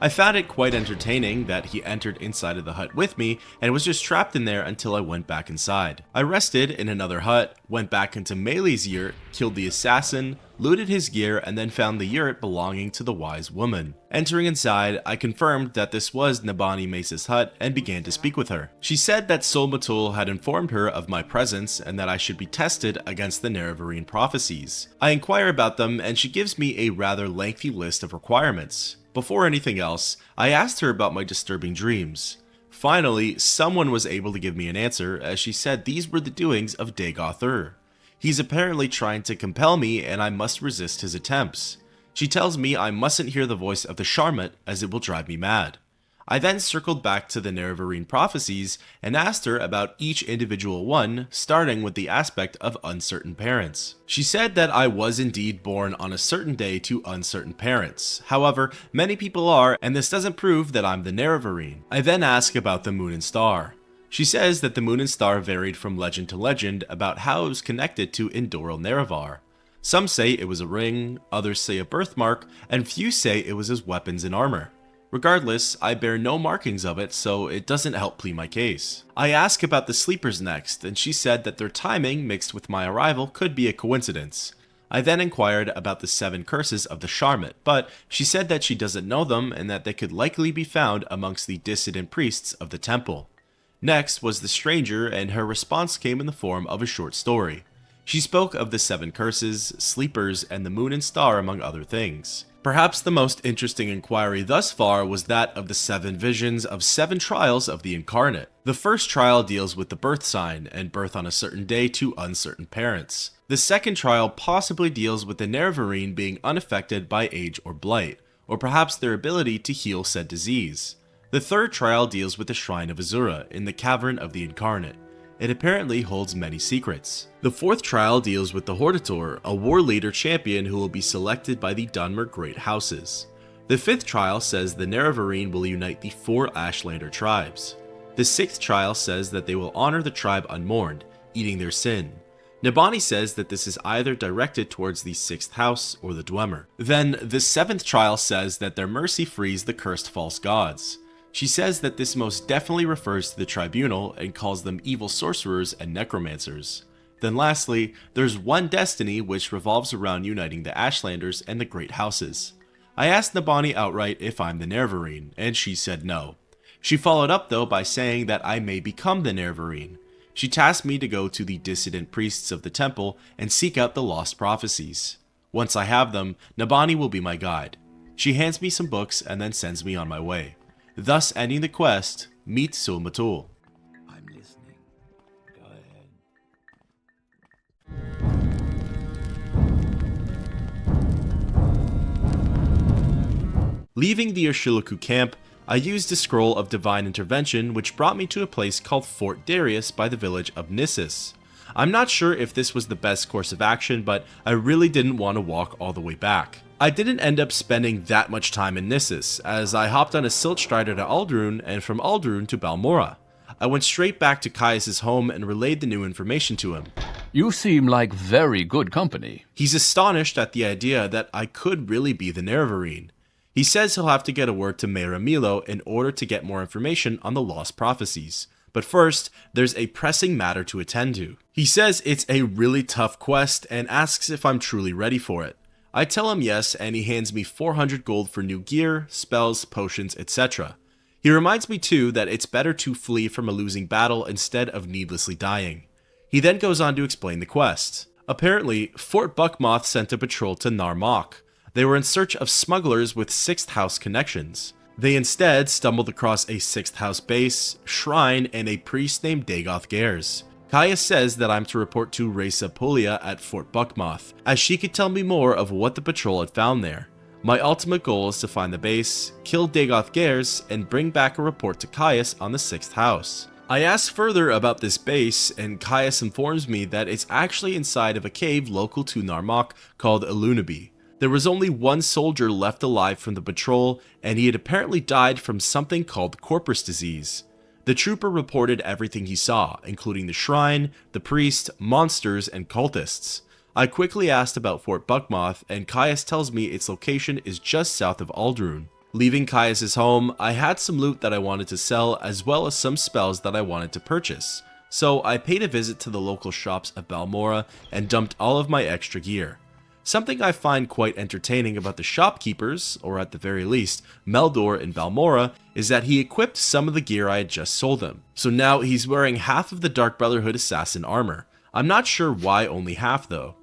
I found it quite entertaining that he entered inside of the hut with me and was just trapped in there until I went back inside. I rested in another hut, went back into Melee's yurt, killed the assassin, looted his gear, and then found the yurt belonging to the wise woman. Entering inside, I confirmed that this was Nabani Mesa's hut and began to speak with her. She said that Solmatul had informed her of my presence and that I should be tested against the Nerevarine Prophecies. I inquire about them and she gives me a rather lengthy list of requirements. Before anything else, I asked her about my disturbing dreams. Finally, someone was able to give me an answer, as she said these were the doings of Dagoth-Ur. He's apparently trying to compel me and I must resist his attempts. She tells me I mustn't hear the voice of the Sharmut as it will drive me mad. I then circled back to the Nerevarine Prophecies and asked her about each individual one, starting with the aspect of uncertain parents. She said that I was indeed born on a certain day to uncertain parents. However, many people are, and this doesn't prove that I'm the Nerevarine. I then ask about the moon and star. She says that the moon and star varied from legend to legend about how it was connected to Indoral Nerevar. Some say it was a ring, others say a birthmark, and few say it was his weapons and armor. Regardless, I bear no markings of it, so it doesn't help plead my case. I ask about the sleepers next, and she said that their timing mixed with my arrival could be a coincidence. I then inquired about the 7 curses of the Sharmut, but she said that she doesn't know them and that they could likely be found amongst the dissident priests of the temple. Next was the stranger, and her response came in the form of a short story. She spoke of the 7 curses, sleepers, and the moon and star among other things. Perhaps the most interesting inquiry thus far was that of the 7 visions of 7 trials of the Incarnate. The first trial deals with the birth sign, and birth on a certain day to uncertain parents. The second trial possibly deals with the Nerevarine being unaffected by age or blight, or perhaps their ability to heal said disease. The third trial deals with the Shrine of Azura in the Cavern of the Incarnate. It apparently holds many secrets. The fourth trial deals with the Hortator, a war leader champion who will be selected by the Dunmer Great Houses. The fifth trial says the Nerevarine will unite the 4 Ashlander tribes. The sixth trial says that they will honor the tribe unmourned, eating their sin. Nabani says that this is either directed towards the 6th house or the Dwemer. Then the 7th trial says that their mercy frees the cursed false gods. She says that this most definitely refers to the tribunal and calls them evil sorcerers and necromancers. Then lastly, there's one destiny which revolves around uniting the Ashlanders and the Great Houses. I asked Nabani outright if I'm the Nerevarine, and she said no. She followed up though by saying that I may become the Nerevarine. She tasked me to go to the dissident priests of the temple and seek out the lost prophecies. Once I have them, Nabani will be my guide. She hands me some books and then sends me on my way. Thus ending the quest, meet Sul-Matul. I'm listening. Go ahead. Leaving the Urshilaku camp, I used a scroll of divine intervention which brought me to a place called Fort Darius by the village of Nissus. I'm not sure if this was the best course of action, but I really didn't want to walk all the way back. I didn't end up spending that much time in Nissus, as I hopped on a silt strider to Aldrun and from Aldrun to Balmora. I went straight back to Caius' home and relayed the new information to him. You seem like very good company. He's astonished at the idea that I could really be the Nerevarine. He says he'll have to get a word to Mehra Milo in order to get more information on the lost prophecies. But first, there's a pressing matter to attend to. He says it's a really tough quest and asks if I'm truly ready for it. I tell him yes, and he hands me 400 gold for new gear, spells, potions, etc. He reminds me too that it's better to flee from a losing battle instead of needlessly dying. He then goes on to explain the quest. Apparently, Fort Buckmoth sent a patrol to Narmok. They were in search of smugglers with 6th house connections. They instead stumbled across a 6th house base, shrine, and a priest named Dagoth Gers. Caius says that I'm to report to Reza Pulia at Fort Buckmoth, as she could tell me more of what the patrol had found there. My ultimate goal is to find the base, kill Dagoth Gers, and bring back a report to Caius on the 6th house. I ask further about this base, and Caius informs me that it's actually inside of a cave local to Narmok called Ilunabi. There was only one soldier left alive from the patrol, and he had apparently died from something called Corprus disease. The trooper reported everything he saw, including the shrine, the priest, monsters, and cultists. I quickly asked about Fort Buckmoth, and Caius tells me its location is just south of Aldrun. Leaving Caius' home, I had some loot that I wanted to sell, as well as some spells that I wanted to purchase. So I paid a visit to the local shops of Balmora and dumped all of my extra gear. Something I find quite entertaining about the shopkeepers, or at the very least, Meldor in Balmora, is that he equipped some of the gear I had just sold him. So now he's wearing half of the Dark Brotherhood assassin armor. I'm not sure why only half though.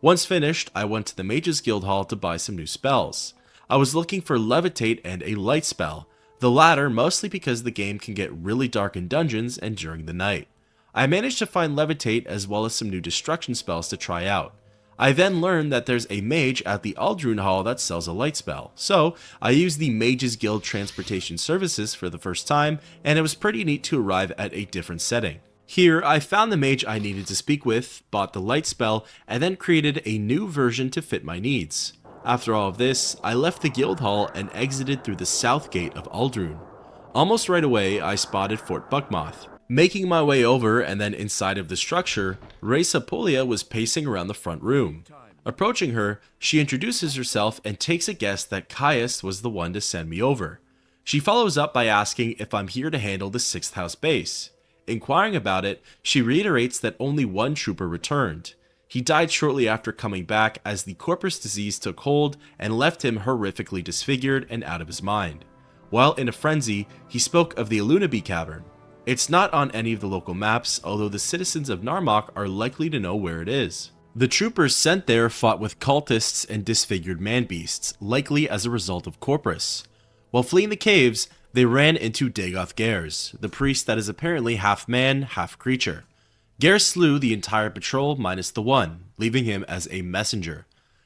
Once finished, I went to the Mages Guild Hall to buy some new spells. I was looking for Levitate and a Light spell, the latter mostly because the game can get really dark in dungeons and during the night. I managed to find Levitate as well as some new destruction spells to try out. I then learned that there's a mage at the Aldrun Hall that sells a light spell, so I used the Mages Guild transportation services for the first time, and it was pretty neat to arrive at a different setting. Here, I found the mage I needed to speak with, bought the light spell, and then created a new version to fit my needs. After all of this, I left the guild hall and exited through the south gate of Aldrun. Almost right away, I spotted Fort Buckmoth. Making my way over and then inside of the structure, Reza Polia was pacing around the front room. Approaching her, she introduces herself and takes a guess that Caius was the one to send me over. She follows up by asking if I'm here to handle the 6th house base. Inquiring about it, she reiterates that only one trooper returned. He died shortly after coming back as the Corprus disease took hold and left him horrifically disfigured and out of his mind. While in a frenzy, he spoke of the Alunaby Cavern. It's not on any of the local maps, although the citizens of Narmak are likely to know where it is. The troopers sent there fought with cultists and disfigured man-beasts, likely as a result of Corprus. While fleeing the caves, they ran into Dagoth Gers, the priest that is apparently half man, half creature. Gers slew the entire patrol minus the one, leaving him as a messenger.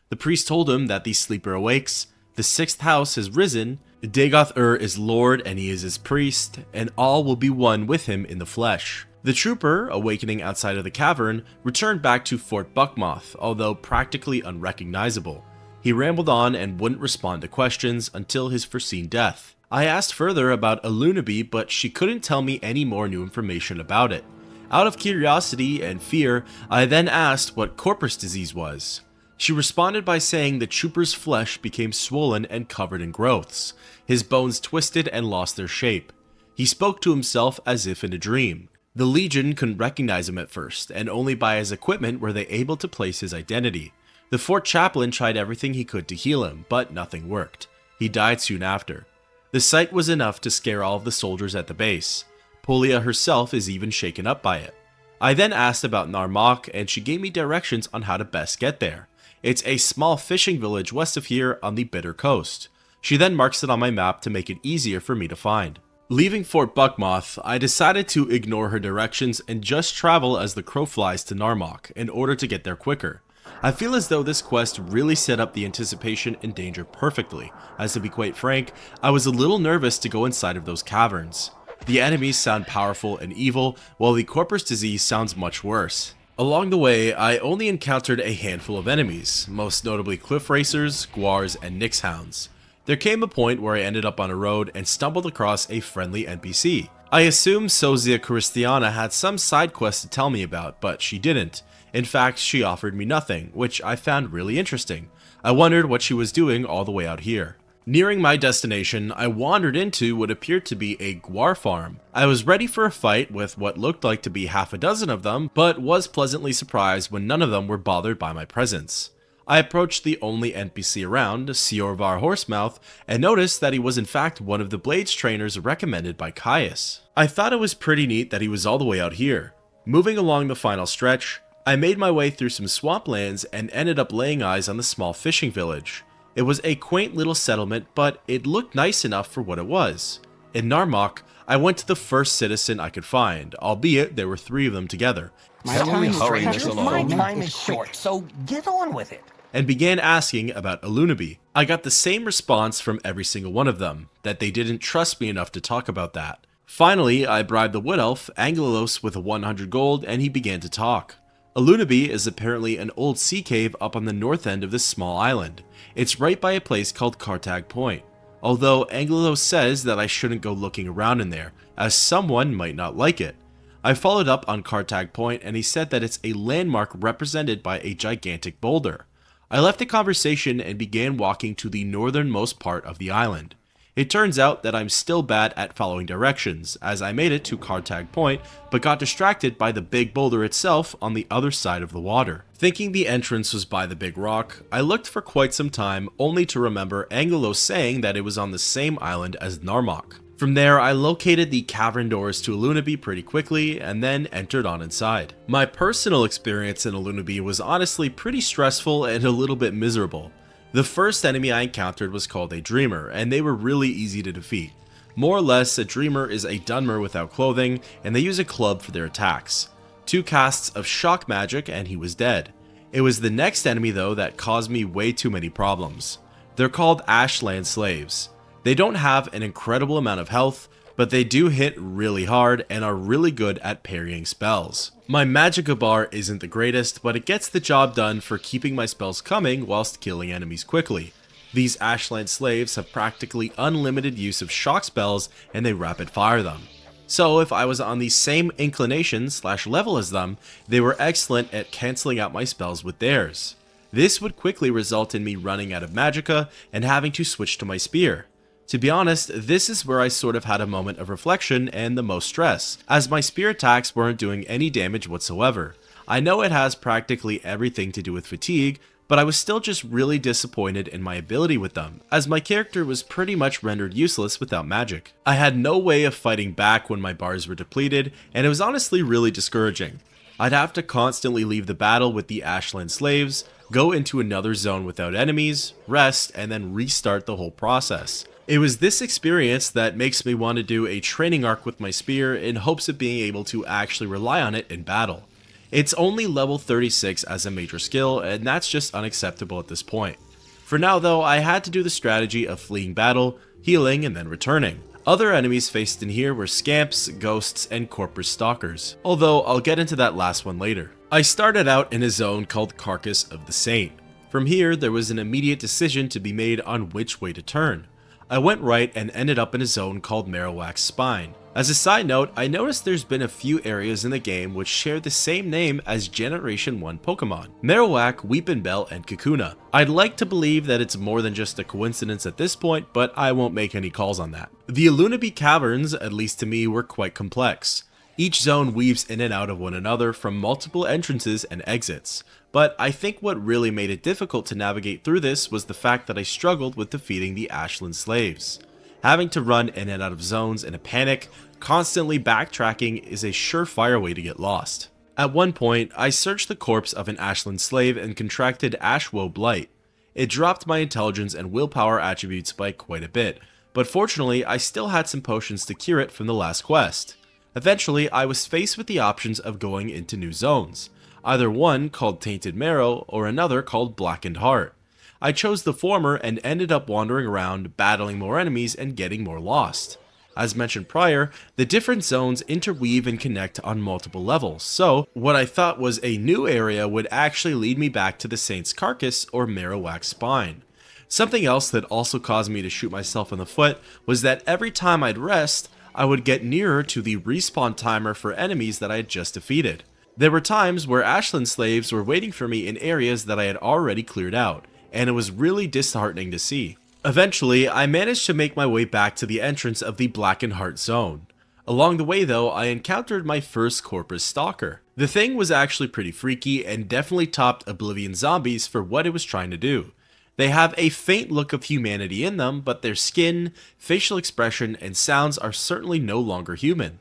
The priest told him that the sleeper awakes, the 6th house has risen, Dagoth is Lord and he is his priest, and all will be one with him in the flesh. The trooper, awakening outside of the cavern, returned back to Fort Buckmoth, although practically unrecognizable. He rambled on and wouldn't respond to questions until his foreseen death. I asked further about Alunaby, but she couldn't tell me any more new information about it. Out of curiosity and fear, I then asked what Corprus disease was. She responded by saying the trooper's flesh became swollen and covered in growths. His bones twisted and lost their shape. He spoke to himself as if in a dream. The Legion couldn't recognize him at first, and only by his equipment were they able to place his identity. The fort chaplain tried everything he could to heal him, but nothing worked. He died soon after. The sight was enough to scare all of the soldiers at the base. Polia herself is even shaken up by it. I then asked about Narmak, and she gave me directions on how to best get there. It's a small fishing village west of here on the Bitter Coast. She then marks it on my map to make it easier for me to find. Leaving Fort Buckmoth, I decided to ignore her directions and just travel as the crow flies to Narmak in order to get there quicker. I feel as though this quest really set up the anticipation and danger perfectly, as to be quite frank, I was a little nervous to go inside of those caverns. The enemies sound powerful and evil, while the Corprus disease sounds much worse. Along the way, I only encountered a handful of enemies, most notably cliff racers, guars, and Nyx hounds. There came a point where I ended up on a road and stumbled across a friendly NPC. I assumed Sozia Christiana had some side quest to tell me about, but she didn't. In fact, she offered me nothing, which I found really interesting. I wondered what she was doing all the way out here. Nearing my destination, I wandered into what appeared to be a guar farm. I was ready for a fight with what looked like to be half a dozen of them, but was pleasantly surprised when none of them were bothered by my presence. I approached the only NPC around, Siorvar Horsemouth, and noticed that he was in fact one of the Blades trainers recommended by Caius. I thought it was pretty neat that he was all the way out here. Moving along the final stretch, I made my way through some swamplands and ended up laying eyes on the small fishing village. It was a quaint little settlement, but it looked nice enough for what it was. In Narmak, I went to the first citizen I could find, albeit there were 3 of them together, My time is short, so get on with it. and began asking about Alunaby. I got the same response from every single one of them, that they didn't trust me enough to talk about that. Finally, I bribed the wood elf, Anglelos, with 100 gold, and he began to talk. Alunaby is apparently an old sea cave up on the north end of this small island. It's right by a place called Cartag Point. Although Anglelos says that I shouldn't go looking around in there, as someone might not like it. I followed up on Cartag Point and he said that it's a landmark represented by a gigantic boulder. I left the conversation and began walking to the northernmost part of the island. It turns out that I'm still bad at following directions, as I made it to Cartag Point, but got distracted by the big boulder itself on the other side of the water. Thinking the entrance was by the big rock, I looked for quite some time, only to remember Angelos saying that it was on the same island as Narmak. From there, I located the cavern doors to Alunaby pretty quickly, and then entered on inside. My personal experience in Alunaby was honestly pretty stressful and a little bit miserable. The first enemy I encountered was called a Dreamer, and they were really easy to defeat. More or less, a Dreamer is a Dunmer without clothing, and they use a club for their attacks. 2 casts of shock magic and he was dead. It was the next enemy though that caused me way too many problems. They're called Ashland Slaves. They don't have an incredible amount of health, but they do hit really hard and are really good at parrying spells. My Magicka bar isn't the greatest, but it gets the job done for keeping my spells coming whilst killing enemies quickly. These Ashland Slaves have practically unlimited use of shock spells and they rapid fire them. So if I was on the same inclination/level as them, they were excellent at cancelling out my spells with theirs. This would quickly result in me running out of magicka and having to switch to my spear. To be honest, this is where I sort of had a moment of reflection and the most stress, as my spear attacks weren't doing any damage whatsoever. I know it has practically everything to do with fatigue, but I was still just really disappointed in my ability with them, as my character was pretty much rendered useless without magic. I had no way of fighting back when my bars were depleted, and it was honestly really discouraging. I'd have to constantly leave the battle with the Ashland slaves, go into another zone without enemies, rest, and then restart the whole process. It was this experience that makes me want to do a training arc with my spear in hopes of being able to actually rely on it in battle. It's only level 36 as a major skill, and that's just unacceptable at this point. For now though, I had to do the strategy of fleeing battle, healing, and then returning. Other enemies faced in here were scamps, ghosts, and Corprus stalkers, although I'll get into that last one later. I started out in a zone called Carcass of the Saint. From here, there was an immediate decision to be made on which way to turn. I went right and ended up in a zone called Marowak's Spine. As a side note, I noticed there's been a few areas in the game which share the same name as Generation 1 Pokemon: Marowak, Weepinbell, and Kakuna. I'd like to believe that it's more than just a coincidence at this point, but I won't make any calls on that. The Elunaby Caverns, at least to me, were quite complex. Each zone weaves in and out of one another from multiple entrances and exits, but I think what really made it difficult to navigate through this was the fact that I struggled with defeating the Ashland slaves. Having to run in and out of zones in a panic, constantly backtracking is a surefire way to get lost. At one point, I searched the corpse of an Ashland slave and contracted Ashwoe Blight. It dropped my intelligence and willpower attributes by quite a bit, but fortunately I still had some potions to cure it from the last quest. Eventually, I was faced with the options of going into new zones, either one called Tainted Marrow or another called Blackened Heart. I chose the former and ended up wandering around, battling more enemies and getting more lost. As mentioned prior, the different zones interweave and connect on multiple levels, so what I thought was a new area would actually lead me back to the Saint's Carcass or Marowak's Spine. Something else that also caused me to shoot myself in the foot was that every time I'd rest, I would get nearer to the respawn timer for enemies that I had just defeated. There were times where Ashland slaves were waiting for me in areas that I had already cleared out, and it was really disheartening to see. Eventually, I managed to make my way back to the entrance of the Blackened Heart zone. Along the way though, I encountered my first Corprus stalker. The thing was actually pretty freaky and definitely topped Oblivion zombies for what it was trying to do. They have a faint look of humanity in them, but their skin, facial expression, and sounds are certainly no longer human.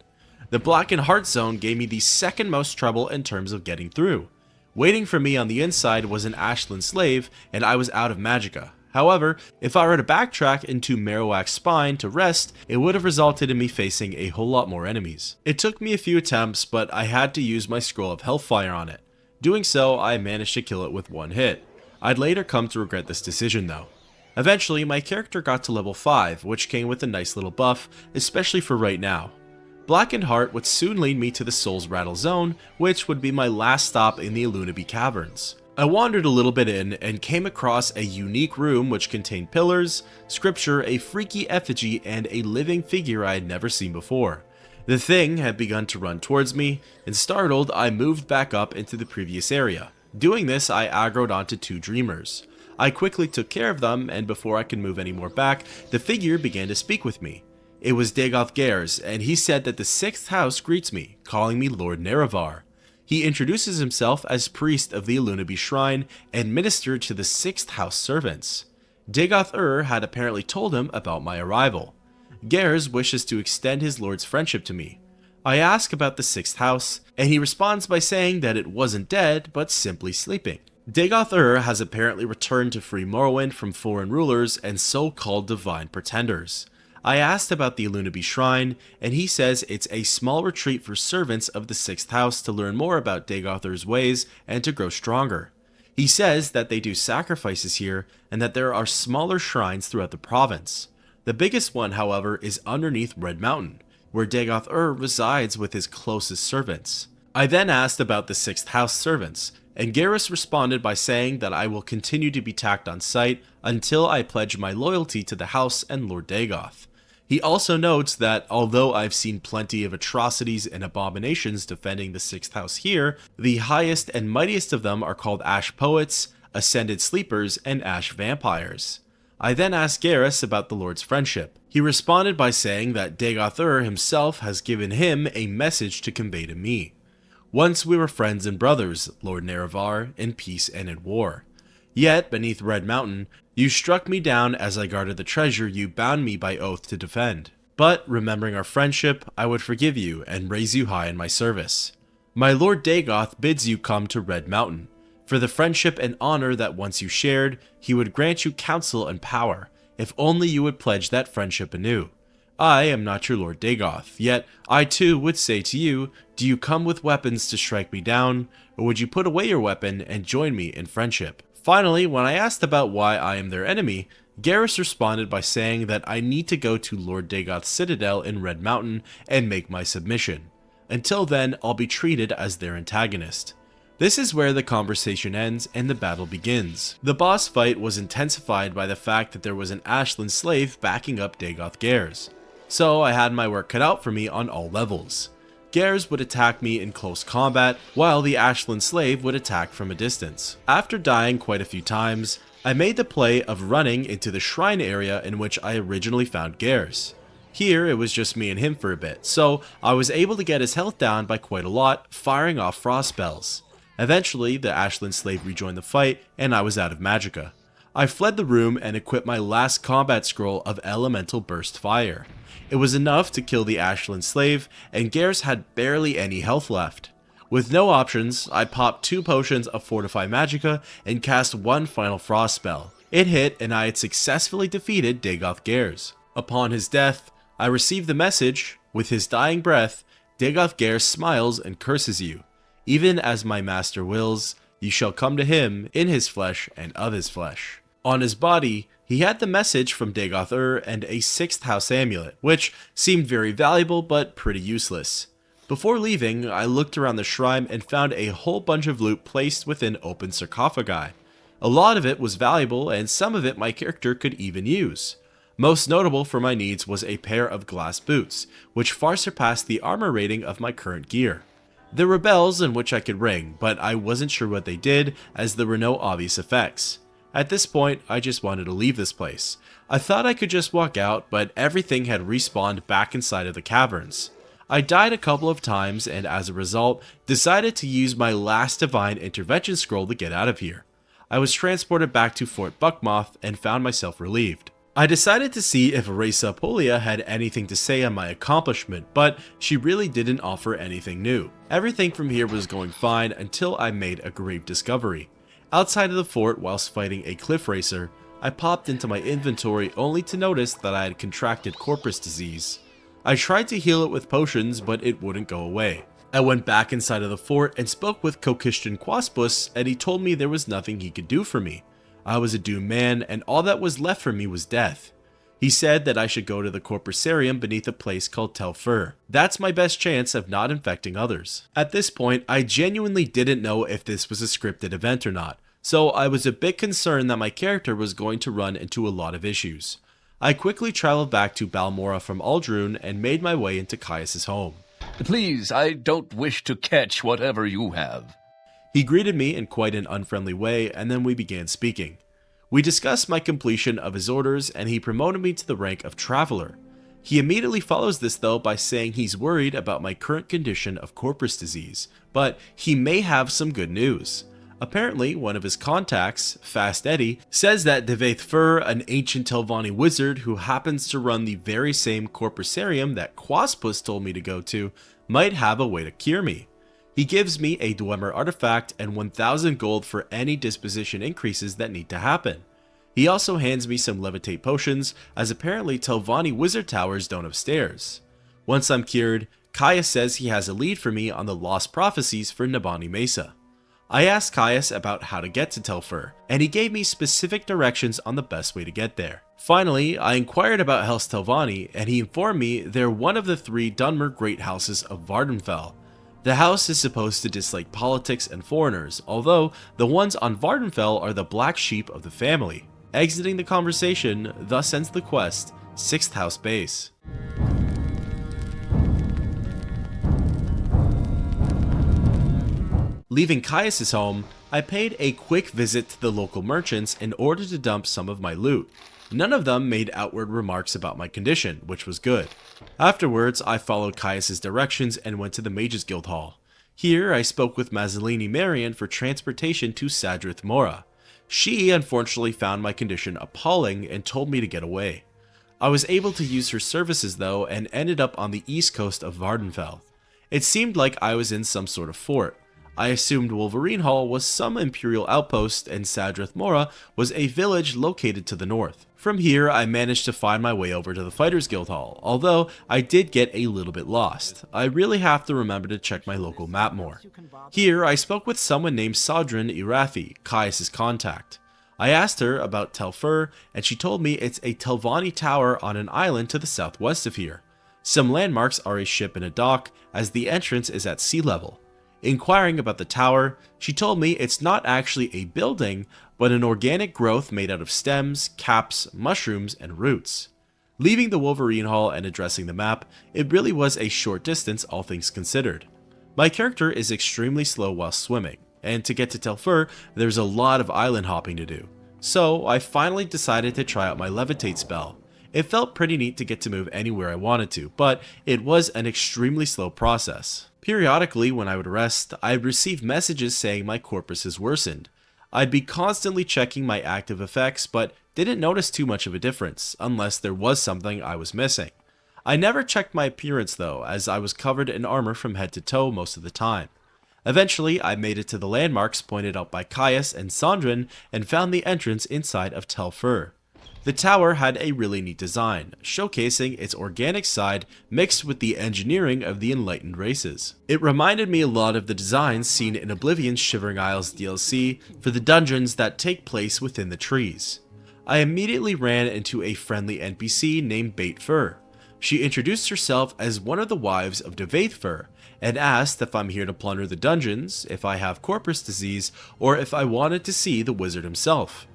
The Blackened Heart zone gave me the second most trouble in terms of getting through. Waiting for me on the inside was an Ashland slave, and I was out of magicka. However, if I were to backtrack into Marowak's Spine to rest, it would have resulted in me facing a whole lot more enemies. It took me a few attempts, but I had to use my Scroll of Hellfire on it. Doing so, I managed to kill it with one hit. I'd later come to regret this decision though. Eventually, my character got to level 5, which came with a nice little buff, especially for right now. Blackened Heart would soon lead me to the Soul's Rattle zone, which would be my last stop in the Elunaby Caverns. I wandered a little bit in and came across a unique room which contained pillars, scripture, a freaky effigy, and a living figure I had never seen before. The thing had begun to run towards me, and startled, I moved back up into the previous area. Doing this, I aggroed onto two dreamers. I quickly took care of them, and before I could move any more back, the figure began to speak with me. It was Dagoth Gers, and he said that the 6th house greets me, calling me Lord Nerevar. He introduces himself as priest of the Elunaby Shrine and ministered to the 6th house servants. Dagoth had apparently told him about my arrival. Gers wishes to extend his lord's friendship to me. I ask about the 6th house, and he responds by saying that it wasn't dead, but simply sleeping. Dagoth has apparently returned to free Morrowind from foreign rulers and so-called divine pretenders. I asked about the Elunaby Shrine, and he says it's a small retreat for servants of the 6th house to learn more about Dagoth ways and to grow stronger. He says that they do sacrifices here, and that there are smaller shrines throughout the province. The biggest one, however, is underneath Red Mountain, where Dagoth resides with his closest servants. I then asked about the 6th house servants, and Garrus responded by saying that I will continue to be tacked on sight until I pledge my loyalty to the house and Lord Dagoth. He also notes that although I've seen plenty of atrocities and abominations defending the 6th house here, the highest and mightiest of them are called Ash Poets, Ascended Sleepers, and Ash Vampires. I then asked Garrus about the Lord's friendship. He responded by saying that Dagoth himself has given him a message to convey to me. Once we were friends and brothers, Lord Nerevar, in peace and in war. Yet, beneath Red Mountain, you struck me down as I guarded the treasure you bound me by oath to defend. But, remembering our friendship, I would forgive you and raise you high in my service. My Lord Dagoth bids you come to Red Mountain. For the friendship and honor that once you shared, he would grant you counsel and power, if only you would pledge that friendship anew. I am not your Lord Dagoth, yet I too would say to you, do you come with weapons to strike me down, or would you put away your weapon and join me in friendship? Finally, when I asked about why I am their enemy, Garrus responded by saying that I need to go to Lord Dagoth's citadel in Red Mountain and make my submission. Until then, I'll be treated as their antagonist. This is where the conversation ends and the battle begins. The boss fight was intensified by the fact that there was an Ashland slave backing up Dagoth Garrus. So I had my work cut out for me on all levels. Garrus would attack me in close combat, while the Ashland slave would attack from a distance. After dying quite a few times, I made the play of running into the shrine area in which I originally found Garrus. Here, it was just me and him for a bit, so I was able to get his health down by quite a lot, firing off frost spells. Eventually, the Ashland slave rejoined the fight, and I was out of magicka. I fled the room and equipped my last combat scroll of Elemental Burst Fire. It was enough to kill the Ashland slave, and Garrus had barely any health left. With no options, I popped 2 potions of Fortify Magicka and cast 1 final frost spell. It hit, and I had successfully defeated Dagoth Garrus. Upon his death, I received the message, with his dying breath, Dagoth Garrus smiles and curses you. Even as my master wills, you shall come to him in his flesh and of his flesh. On his body, he had the message from Dagoth and a 6th house amulet, which seemed very valuable but pretty useless. Before leaving, I looked around the shrine and found a whole bunch of loot placed within open sarcophagi. A lot of it was valuable, and some of it my character could even use. Most notable for my needs was a pair of glass boots, which far surpassed the armor rating of my current gear. There were bells in which I could ring, but I wasn't sure what they did, as there were no obvious effects. At this point, I just wanted to leave this place. I thought I could just walk out, but everything had respawned back inside of the caverns. I died a couple of times, and as a result, decided to use my last Divine Intervention scroll to get out of here. I was transported back to Fort Buckmoth and found myself relieved. I decided to see if Reza Polia had anything to say on my accomplishment, but she really didn't offer anything new. Everything from here was going fine until I made a grave discovery. Outside of the fort whilst fighting a cliff racer, I popped into my inventory only to notice that I had contracted Corprus disease. I tried to heal it with potions, but it wouldn't go away. I went back inside of the fort and spoke with Kokishtan Quaspus, and he told me there was nothing he could do for me. I was a doomed man, and all that was left for me was death. He said that I should go to the Corprusarium beneath a place called Telfur. That's my best chance of not infecting others. At this point, I genuinely didn't know if this was a scripted event or not, so I was a bit concerned that my character was going to run into a lot of issues. I quickly traveled back to Balmora from Aldrune and made my way into Caius' home. Please, I don't wish to catch whatever you have. He greeted me in quite an unfriendly way, and then we began speaking. We discussed my completion of his orders, and he promoted me to the rank of Traveler. He immediately follows this though by saying he's worried about my current condition of Corprus disease, but he may have some good news. Apparently, one of his contacts, Fast Eddie, says that Devaith Fur, an ancient Telvanni wizard who happens to run the very same Corprusarium that Quaspus told me to go to, might have a way to cure me. He gives me a Dwemer artifact and 1,000 gold for any disposition increases that need to happen. He also hands me some levitate potions, as apparently Telvanni wizard towers don't have stairs. Once I'm cured, Caius says he has a lead for me on the lost prophecies for Nabani Mesa. I asked Caius about how to get to Telfur, and he gave me specific directions on the best way to get there. Finally, I inquired about Helst Telvanni, and he informed me they're one of the 3 Dunmer great houses of Vardenfell. The house is supposed to dislike politics and foreigners, although the ones on Vardenfell are the black sheep of the family. Exiting the conversation, thus ends the quest, 6th House Base. Leaving Caius' home, I paid a quick visit to the local merchants in order to dump some of my loot. None of them made outward remarks about my condition, which was good. Afterwards, I followed Caius' directions and went to the Mages Guild Hall. Here, I spoke with Mazzolini Marion for transportation to Sadrith Mora. She unfortunately found my condition appalling and told me to get away. I was able to use her services though and ended up on the east coast of Vardenfell. It seemed like I was in some sort of fort. I assumed Wolverine Hall was some Imperial outpost and Sadrith Mora was a village located to the north. From here, I managed to find my way over to the Fighters Guild Hall, although I did get a little bit lost. I really have to remember to check my local map more. Here, I spoke with someone named Sodrin Irathi, Caius' contact. I asked her about Telfur, and she told me it's a Telvanni tower on an island to the southwest of here. Some landmarks are a ship and a dock, as the entrance is at sea level. Inquiring about the tower, she told me it's not actually a building, but an organic growth made out of stems, caps, mushrooms, and roots. Leaving the Wolverine Hall and addressing the map, it really was a short distance all things considered. My character is extremely slow while swimming, and to get to Telfur, there's a lot of island hopping to do. So I finally decided to try out my levitate spell. It felt pretty neat to get to move anywhere I wanted to, but it was an extremely slow process. Periodically, when I would rest, I'd receive messages saying my corpus has worsened. I'd be constantly checking my active effects, but didn't notice too much of a difference, unless there was something I was missing. I never checked my appearance though, as I was covered in armor from head to toe most of the time. Eventually, I made it to the landmarks pointed out by Caius and Sandrin and found the entrance inside of Telfur. The tower had a really neat design, showcasing its organic side mixed with the engineering of the enlightened races. It reminded me a lot of the designs seen in Oblivion's Shivering Isles DLC for the dungeons that take place within the trees. I immediately ran into a friendly NPC named Baitfur. She introduced herself as one of the wives of Devaithfur and asked if I'm here to plunder the dungeons, if I have Corprus disease, or if I wanted to see the wizard himself.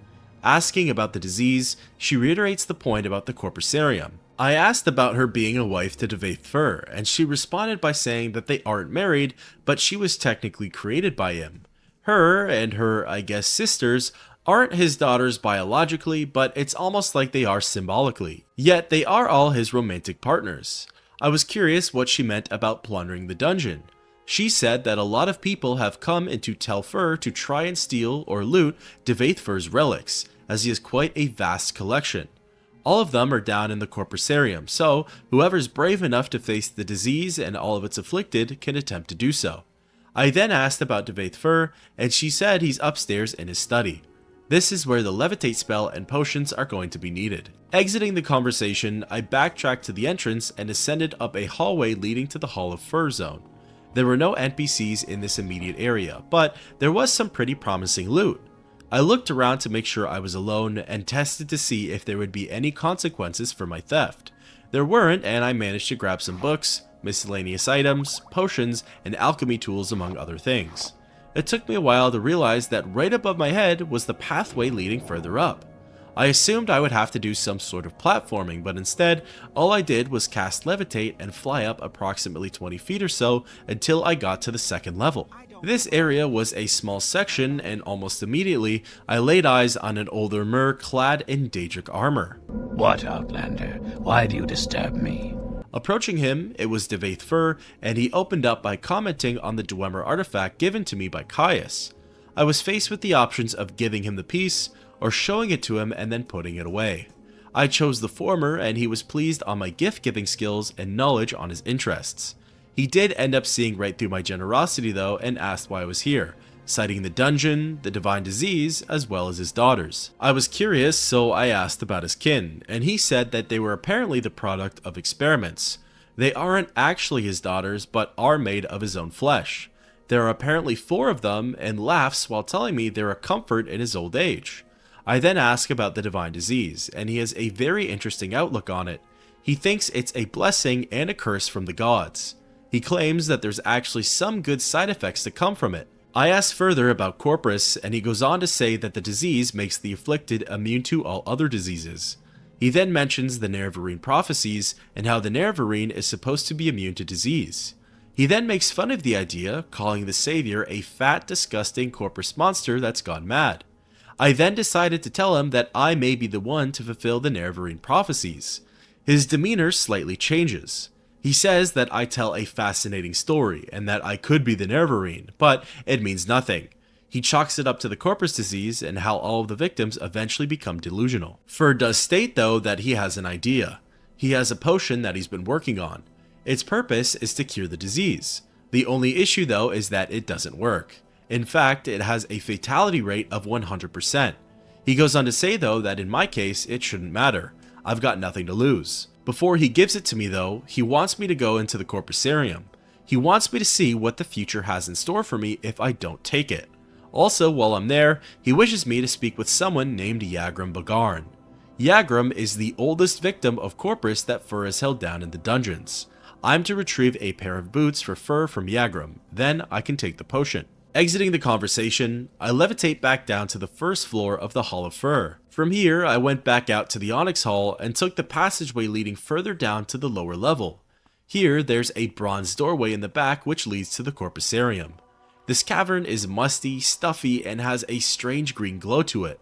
Asking about the disease, she reiterates the point about the Corpusarium. I asked about her being a wife to Devaithfur, and she responded by saying that they aren't married, but she was technically created by him. Her and her, I guess, sisters aren't his daughters biologically, but it's almost like they are symbolically. Yet they are all his romantic partners. I was curious what she meant about plundering the dungeon. She said that a lot of people have come into Telfur to try and steal or loot Devaithfur's relics, as he has quite a vast collection. All of them are down in the Corpusarium, so whoever's brave enough to face the disease and all of its afflicted can attempt to do so. I then asked about Devaithfur, and she said he's upstairs in his study. This is where the levitate spell and potions are going to be needed. Exiting the conversation, I backtracked to the entrance and ascended up a hallway leading to the Hall of Fur zone. There were no NPCs in this immediate area, but there was some pretty promising loot. I looked around to make sure I was alone and tested to see if there would be any consequences for my theft. There weren't, and I managed to grab some books, miscellaneous items, potions, and alchemy tools among other things. It took me a while to realize that right above my head was the pathway leading further up. I assumed I would have to do some sort of platforming, but instead, all I did was cast Levitate and fly up approximately 20 feet or so until I got to the second level. This area was a small section, and almost immediately, I laid eyes on an older Mer clad in Daedric armor. What, Outlander? Why do you disturb me? Approaching him, it was Devaithfur, and he opened up by commenting on the Dwemer artifact given to me by Caius. I was faced with the options of giving him the piece, or showing it to him and then putting it away. I chose the former, and he was pleased on my gift-giving skills and knowledge on his interests. He did end up seeing right through my generosity though, and asked why I was here, citing the dungeon, the divine disease, as well as his daughters. I was curious, so I asked about his kin, and he said that they were apparently the product of experiments. They aren't actually his daughters, but are made of his own flesh. There are apparently 4 of them, and laughs while telling me they're a comfort in his old age. I then ask about the divine disease, and he has a very interesting outlook on it. He thinks it's a blessing and a curse from the gods. He claims that there's actually some good side effects to come from it. I ask further about Corprus, and he goes on to say that the disease makes the afflicted immune to all other diseases. He then mentions the Nerevarine Prophecies and how the Nerevarine is supposed to be immune to disease. He then makes fun of the idea, calling the savior a fat, disgusting Corprus monster that's gone mad. I then decided to tell him that I may be the one to fulfill the Nerevarine Prophecies. His demeanor slightly changes. He says that I tell a fascinating story and that I could be the Nerevarine, but it means nothing. He chalks it up to the Corprus disease and how all of the victims eventually become delusional. Fur does state though that he has an idea. He has a potion that he's been working on. Its purpose is to cure the disease. The only issue though is that it doesn't work. In fact, it has a fatality rate of 100%. He goes on to say though that in my case it shouldn't matter. I've got nothing to lose. Before he gives it to me though, he wants me to go into the Corprusarium. He wants me to see what the future has in store for me if I don't take it. Also, while I'm there, he wishes me to speak with someone named Yagram Bagarn. Yagram is the oldest victim of Corprus that Fur has held down in the dungeons. I'm to retrieve a pair of boots for Fur from Yagram, then I can take the potion. Exiting the conversation, I levitate back down to the first floor of the Hall of Fur. From here, I went back out to the Onyx Hall and took the passageway leading further down to the lower level. Here, there's a bronze doorway in the back which leads to the Corprusarium. This cavern is musty, stuffy, and has a strange green glow to it.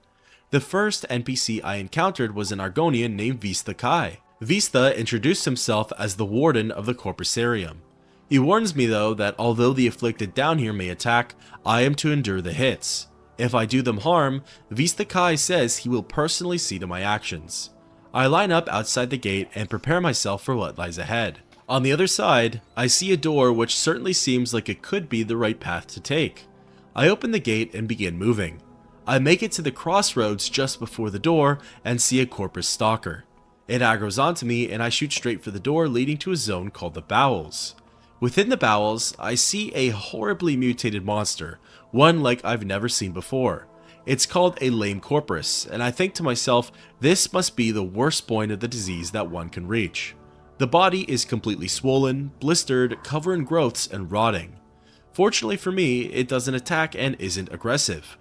The first NPC I encountered was an Argonian named Vista Kai. Vista introduced himself as the warden of the Corprusarium. He warns me though that although the afflicted down here may attack, I am to endure the hits. If I do them harm, Vista Kai says he will personally see to my actions. I line up outside the gate and prepare myself for what lies ahead. On the other side, I see a door which certainly seems like it could be the right path to take. I open the gate and begin moving. I make it to the crossroads just before the door and see a Corprus stalker. It aggroes onto me and I shoot straight for the door leading to a zone called the Bowels. Within the Bowels, I see a horribly mutated monster, one like I've never seen before. It's called a lame Corprus, and I think to myself, this must be the worst point of the disease that one can reach. The body is completely swollen, blistered, covered in growths, and rotting. Fortunately for me, it doesn't attack and isn't aggressive.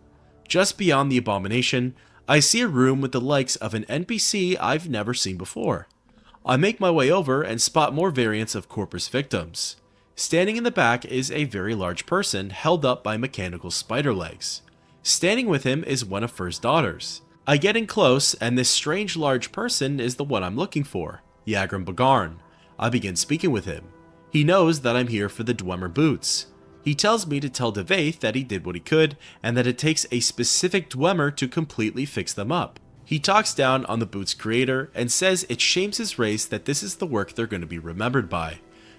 Just beyond the abomination, I see a room with the likes of an NPC I've never seen before. I make my way over and spot more variants of Corprus victims. Standing in the back is a very large person held up by mechanical spider legs. Standing with him is one of Fur's daughters. I get in close and this strange large person is the one I'm looking for, Yagram Bagarn. I begin speaking with him. He knows that I'm here for the Dwemer boots. He tells me to tell Devaith that he did what he could and that it takes a specific Dwemer to completely fix them up. He talks down on the boots' creator and says it shames his race that this is the work they're going to be remembered by.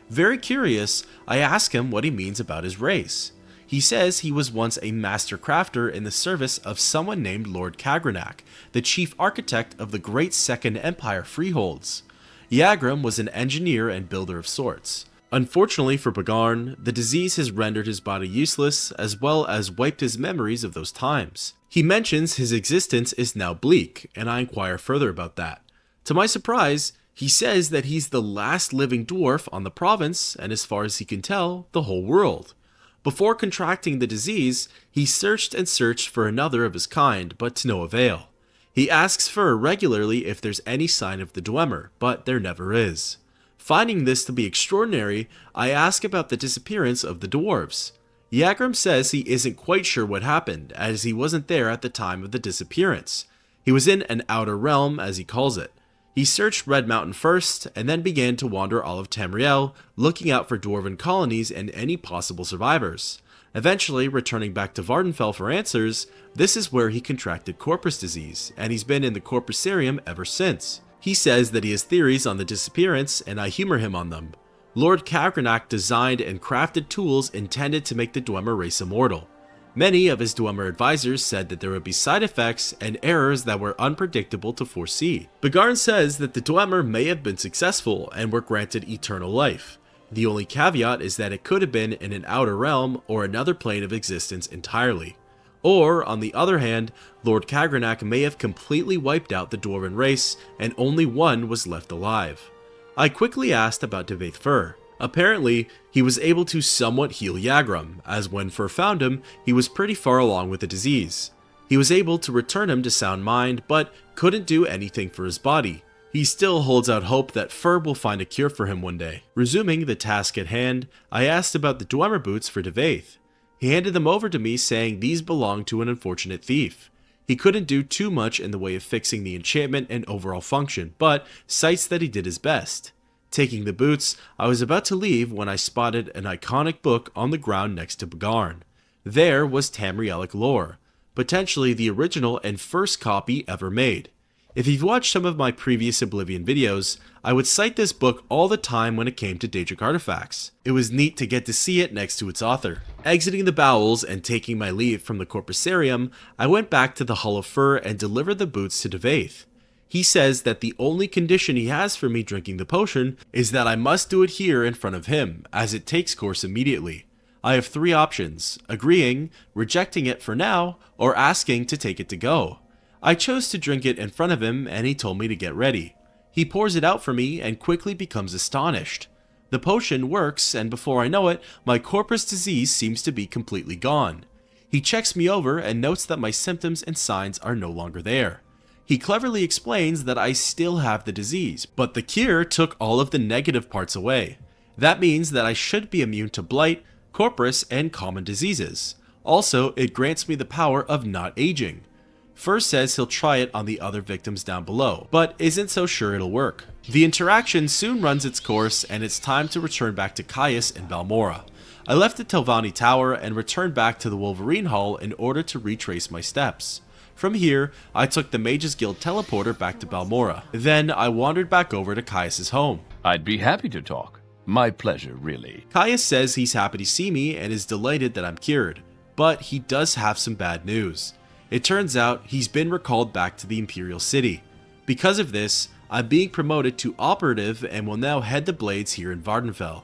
Very curious, I ask him what he means about his race. He says he was once a master crafter in the service of someone named Lord Kagranak, the chief architect of the Great Second Empire freeholds. Yagram was an engineer and builder of sorts. Unfortunately for Bagarn, the disease has rendered his body useless as well as wiped his memories of those times. He mentions his existence is now bleak, and I inquire further about that. To my surprise, he says that he's the last living dwarf on the province, and as far as he can tell, the whole world. Before contracting the disease, he searched and searched for another of his kind, but to no avail. He asks Fur regularly if there's any sign of the Dwemer, but there never is. Finding this to be extraordinary, I ask about the disappearance of the dwarves. Yagram says he isn't quite sure what happened, as he wasn't there at the time of the disappearance. He was in an outer realm, as he calls it. He searched Red Mountain first, and then began to wander all of Tamriel, looking out for dwarven colonies and any possible survivors. Eventually, returning back to Vardenfell for answers, this is where he contracted Corprus disease, and he's been in the Corprusarium ever since. He says that he has theories on the disappearance, and I humor him on them. Lord Kagranak designed and crafted tools intended to make the Dwemer race immortal. Many of his Dwemer advisors said that there would be side effects and errors that were unpredictable to foresee. Bagarn says that the Dwemer may have been successful and were granted eternal life. The only caveat is that it could have been in an outer realm or another plane of existence entirely. Or, on the other hand, Lord Kagranak may have completely wiped out the Dwarven race and only one was left alive. I quickly asked about Devaith Fur. Apparently, he was able to somewhat heal Yagram, as when Fur found him, he was pretty far along with the disease. He was able to return him to sound mind, but couldn't do anything for his body. He still holds out hope that Ferb will find a cure for him one day. Resuming the task at hand, I asked about the Dwemer boots for Devaith. He handed them over to me saying these belonged to an unfortunate thief. He couldn't do too much in the way of fixing the enchantment and overall function, but cites that he did his best. Taking the boots, I was about to leave when I spotted an iconic book on the ground next to Bagarn. There was Tamrielic lore, potentially the original and first copy ever made. If you've watched some of my previous Oblivion videos, I would cite this book all the time when it came to Daedric artifacts. It was neat to get to see it next to its author. Exiting the bowels and taking my leave from the Corpusarium, I went back to the Hall of Fur and delivered the boots to Devaith. He says that the only condition he has for me drinking the potion is that I must do it here in front of him, as it takes course immediately. I have 3 options: agreeing, rejecting it for now, or asking to take it to go. I chose to drink it in front of him and he told me to get ready. He pours it out for me and quickly becomes astonished. The potion works, and before I know it, my Corprus disease seems to be completely gone. He checks me over and notes that my symptoms and signs are no longer there. He cleverly explains that I still have the disease, but the cure took all of the negative parts away. That means that I should be immune to blight, Corprus, and common diseases. Also, it grants me the power of not aging. First says he'll try it on the other victims down below, but isn't so sure it'll work. The interaction soon runs its course, and it's time to return back to Caius in Balmora. I left the Telvanni Tower and returned back to the Wolverine Hall in order to retrace my steps. From here, I took the Mages Guild teleporter back to Balmora. Then I wandered back over to Caius's home. I'd be happy to talk. My pleasure, really. Caius says he's happy to see me and is delighted that I'm cured, but he does have some bad news. It turns out he's been recalled back to the Imperial City. Because of this, I'm being promoted to operative and will now head the Blades here in Vardenfell.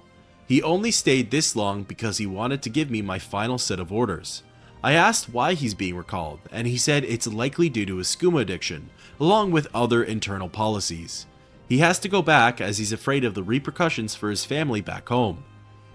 He only stayed this long because he wanted to give me my final set of orders. I asked why he's being recalled, and he said it's likely due to his skooma addiction, along with other internal policies. He has to go back as he's afraid of the repercussions for his family back home.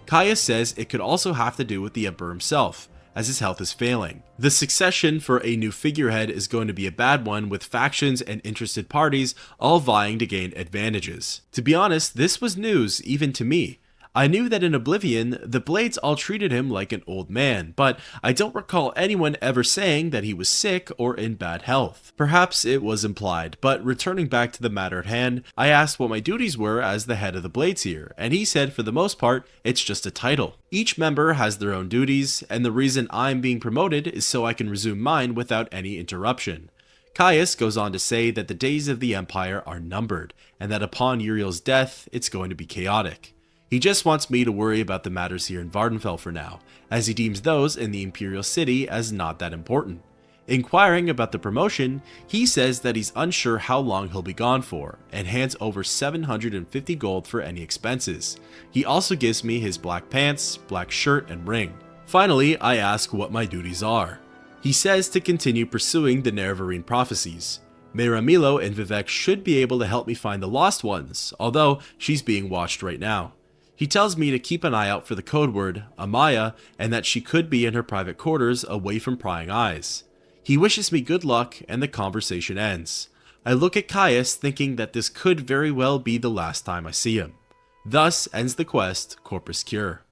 Caius says it could also have to do with the Emperor himself, as his health is failing. The succession for a new figurehead is going to be a bad one, with factions and interested parties all vying to gain advantages. To be honest, this was news even to me. I knew that in Oblivion, the Blades all treated him like an old man, but I don't recall anyone ever saying that he was sick or in bad health. Perhaps it was implied, but returning back to the matter at hand, I asked what my duties were as the head of the Blades here, and he said for the most part, it's just a title. Each member has their own duties, and the reason I'm being promoted is so I can resume mine without any interruption. Caius goes on to say that the days of the Empire are numbered, and that upon Uriel's death, it's going to be chaotic. He just wants me to worry about the matters here in Vardenfell for now, as he deems those in the Imperial City as not that important. Inquiring about the promotion, he says that he's unsure how long he'll be gone for, and hands over 750 gold for any expenses. He also gives me his black pants, black shirt, and ring. Finally, I ask what my duties are. He says to continue pursuing the Nerevarine Prophecies. Mehra, Milo, and Vivek should be able to help me find the lost ones, although she's being watched right now. He tells me to keep an eye out for the code word, Amaya, and that she could be in her private quarters away from prying eyes. He wishes me good luck, and the conversation ends. I look at Caius thinking that this could very well be the last time I see him. Thus ends the quest, Corpus Cure.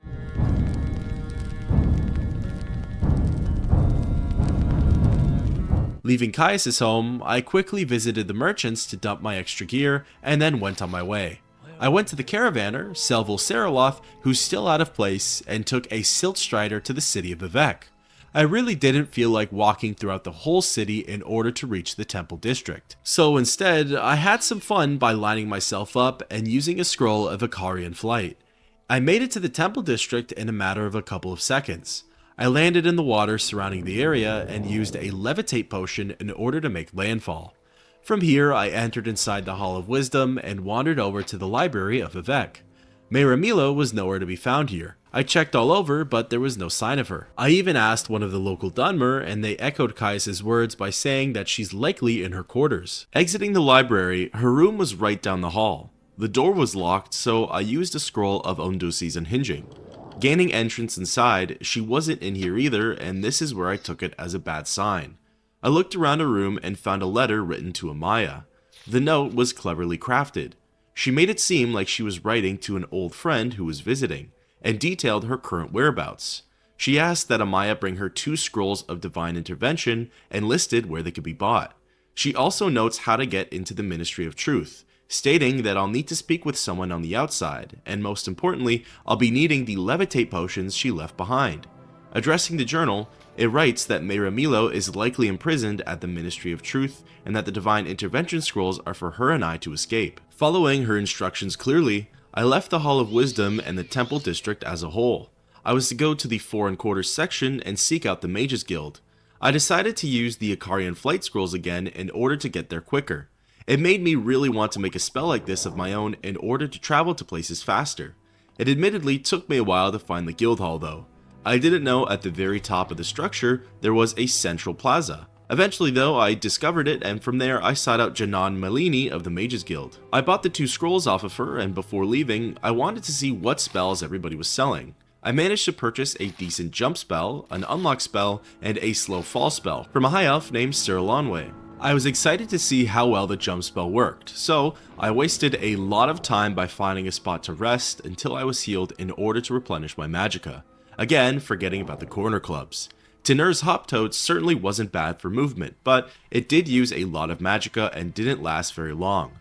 Leaving Caius' home, I quickly visited the merchants to dump my extra gear, and then went on my way. I went to the caravaner, Selvil Seraloth, who's still out of place, and took a silt strider to the city of Vivek. I really didn't feel like walking throughout the whole city in order to reach the temple district. So instead, I had some fun by lining myself up and using a scroll of Icarian flight. I made it to the temple district in a matter of a couple of seconds. I landed in the water surrounding the area and used a levitate potion in order to make landfall. From here, I entered inside the Hall of Wisdom and wandered over to the library of Vivek. Mehra Milo was nowhere to be found here. I checked all over, but there was no sign of her. I even asked one of the local Dunmer, and they echoed Caius' words by saying that she's likely in her quarters. Exiting the library, her room was right down the hall. The door was locked, so I used a scroll of Ondusi's unhinging. Gaining entrance inside, she wasn't in here either, and this is where I took it as a bad sign. I looked around her room and found a letter written to Amaya. The note was cleverly crafted. She made it seem like she was writing to an old friend who was visiting, and detailed her current whereabouts. She asked that Amaya bring her 2 scrolls of divine intervention and listed where they could be bought. She also notes how to get into the Ministry of Truth, stating that I'll need to speak with someone on the outside, and most importantly, I'll be needing the levitate potions she left behind. Addressing the journal, it writes that Milo is likely imprisoned at the Ministry of Truth, and that the divine intervention scrolls are for her and I to escape. Following her instructions clearly, I left the Hall of Wisdom and the Temple District as a whole. I was to go to the 4 1/4 section and seek out the Mages Guild. I decided to use the Icarian Flight Scrolls again in order to get there quicker. It made me really want to make a spell like this of my own in order to travel to places faster. It admittedly took me a while to find the guild hall though. I didn't know at the very top of the structure there was a central plaza. Eventually though, I discovered it, and from there I sought out Janan Malini of the Mages Guild. I bought the 2 scrolls off of her, and before leaving, I wanted to see what spells everybody was selling. I managed to purchase a decent jump spell, an unlock spell, and a slow fall spell from a high elf named Cyrillonwe. I was excited to see how well the jump spell worked, so I wasted a lot of time by finding a spot to rest until I was healed in order to replenish my magicka. Again, forgetting about the corner clubs. Tinur's Hoptoad certainly wasn't bad for movement, but it did use a lot of magicka and didn't last very long.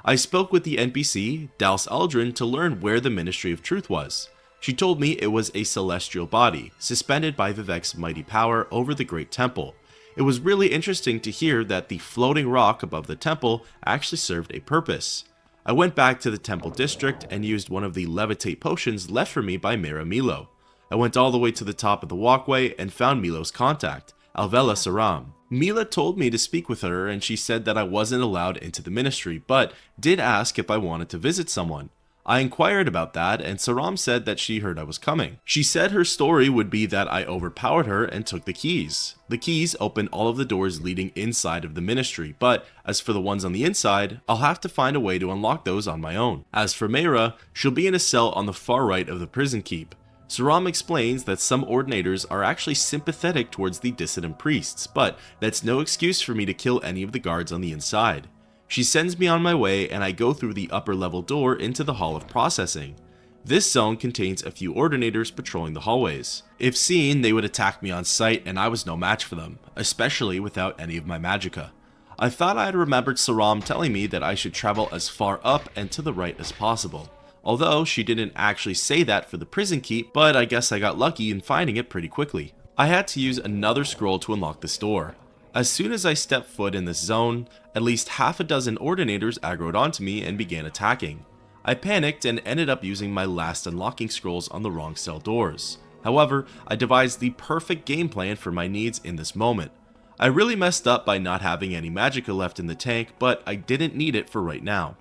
I spoke with the NPC, Dals Aldrin, to learn where the Ministry of Truth was. She told me it was a celestial body, suspended by Vivek's mighty power over the Great Temple. It was really interesting to hear that the floating rock above the temple actually served a purpose. I went back to the Temple District and used one of the levitate potions left for me by Mehra Milo. I went all the way to the top of the walkway and found Milo's contact, Alvela Saram. Mila told me to speak with her, and she said that I wasn't allowed into the ministry, but did ask if I wanted to visit someone. I inquired about that, and Saram said that she heard I was coming. She said her story would be that I overpowered her and took the keys. The keys open all of the doors leading inside of the ministry, but as for the ones on the inside, I'll have to find a way to unlock those on my own. As for Mehra, she'll be in a cell on the far right of the prison keep. Saram explains that some ordinators are actually sympathetic towards the dissident priests, but that's no excuse for me to kill any of the guards on the inside. She sends me on my way, and I go through the upper level door into the Hall of Processing. This zone contains a few ordinators patrolling the hallways. If seen, they would attack me on sight, and I was no match for them, especially without any of my magicka. I thought I had remembered Saram telling me that I should travel as far up and to the right as possible. Although she didn't actually say that for the prison keep, but I guess I got lucky in finding it pretty quickly. I had to use another scroll to unlock this door. As soon as I stepped foot in this zone, at least half a dozen ordinators aggroed onto me and began attacking. I panicked and ended up using my last unlocking scrolls on the wrong cell doors. However, I devised the perfect game plan for my needs in this moment. I really messed up by not having any magicka left in the tank, but I didn't need it for right now.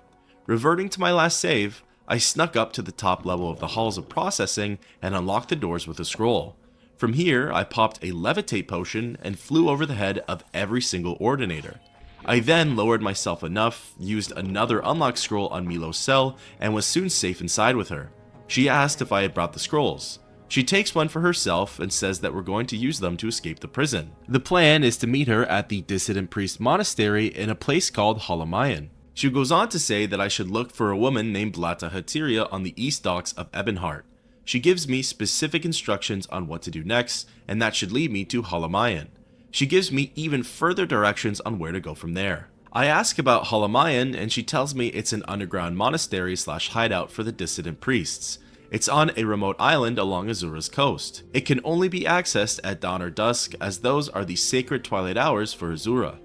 Reverting to my last save, I snuck up to the top level of the halls of processing and unlocked the doors with a scroll. From here, I popped a levitate potion and flew over the head of every single ordinator. I then lowered myself enough, used another unlock scroll on Milo's cell, and was soon safe inside with her. She asked if I had brought the scrolls. She takes one for herself and says that we're going to use them to escape the prison. The plan is to meet her at the Dissident Priest Monastery in a place called Halamayan. She goes on to say that I should look for a woman named Lata Hatiria on the east docks of Ebonheart. She gives me specific instructions on what to do next, and that should lead me to Halamayan. She gives me even further directions on where to go from there. I ask about Halamayan, and she tells me it's an underground monastery / hideout for the dissident priests. It's on a remote island along Azura's coast. It can only be accessed at dawn or dusk, as those are the sacred twilight hours for Azura.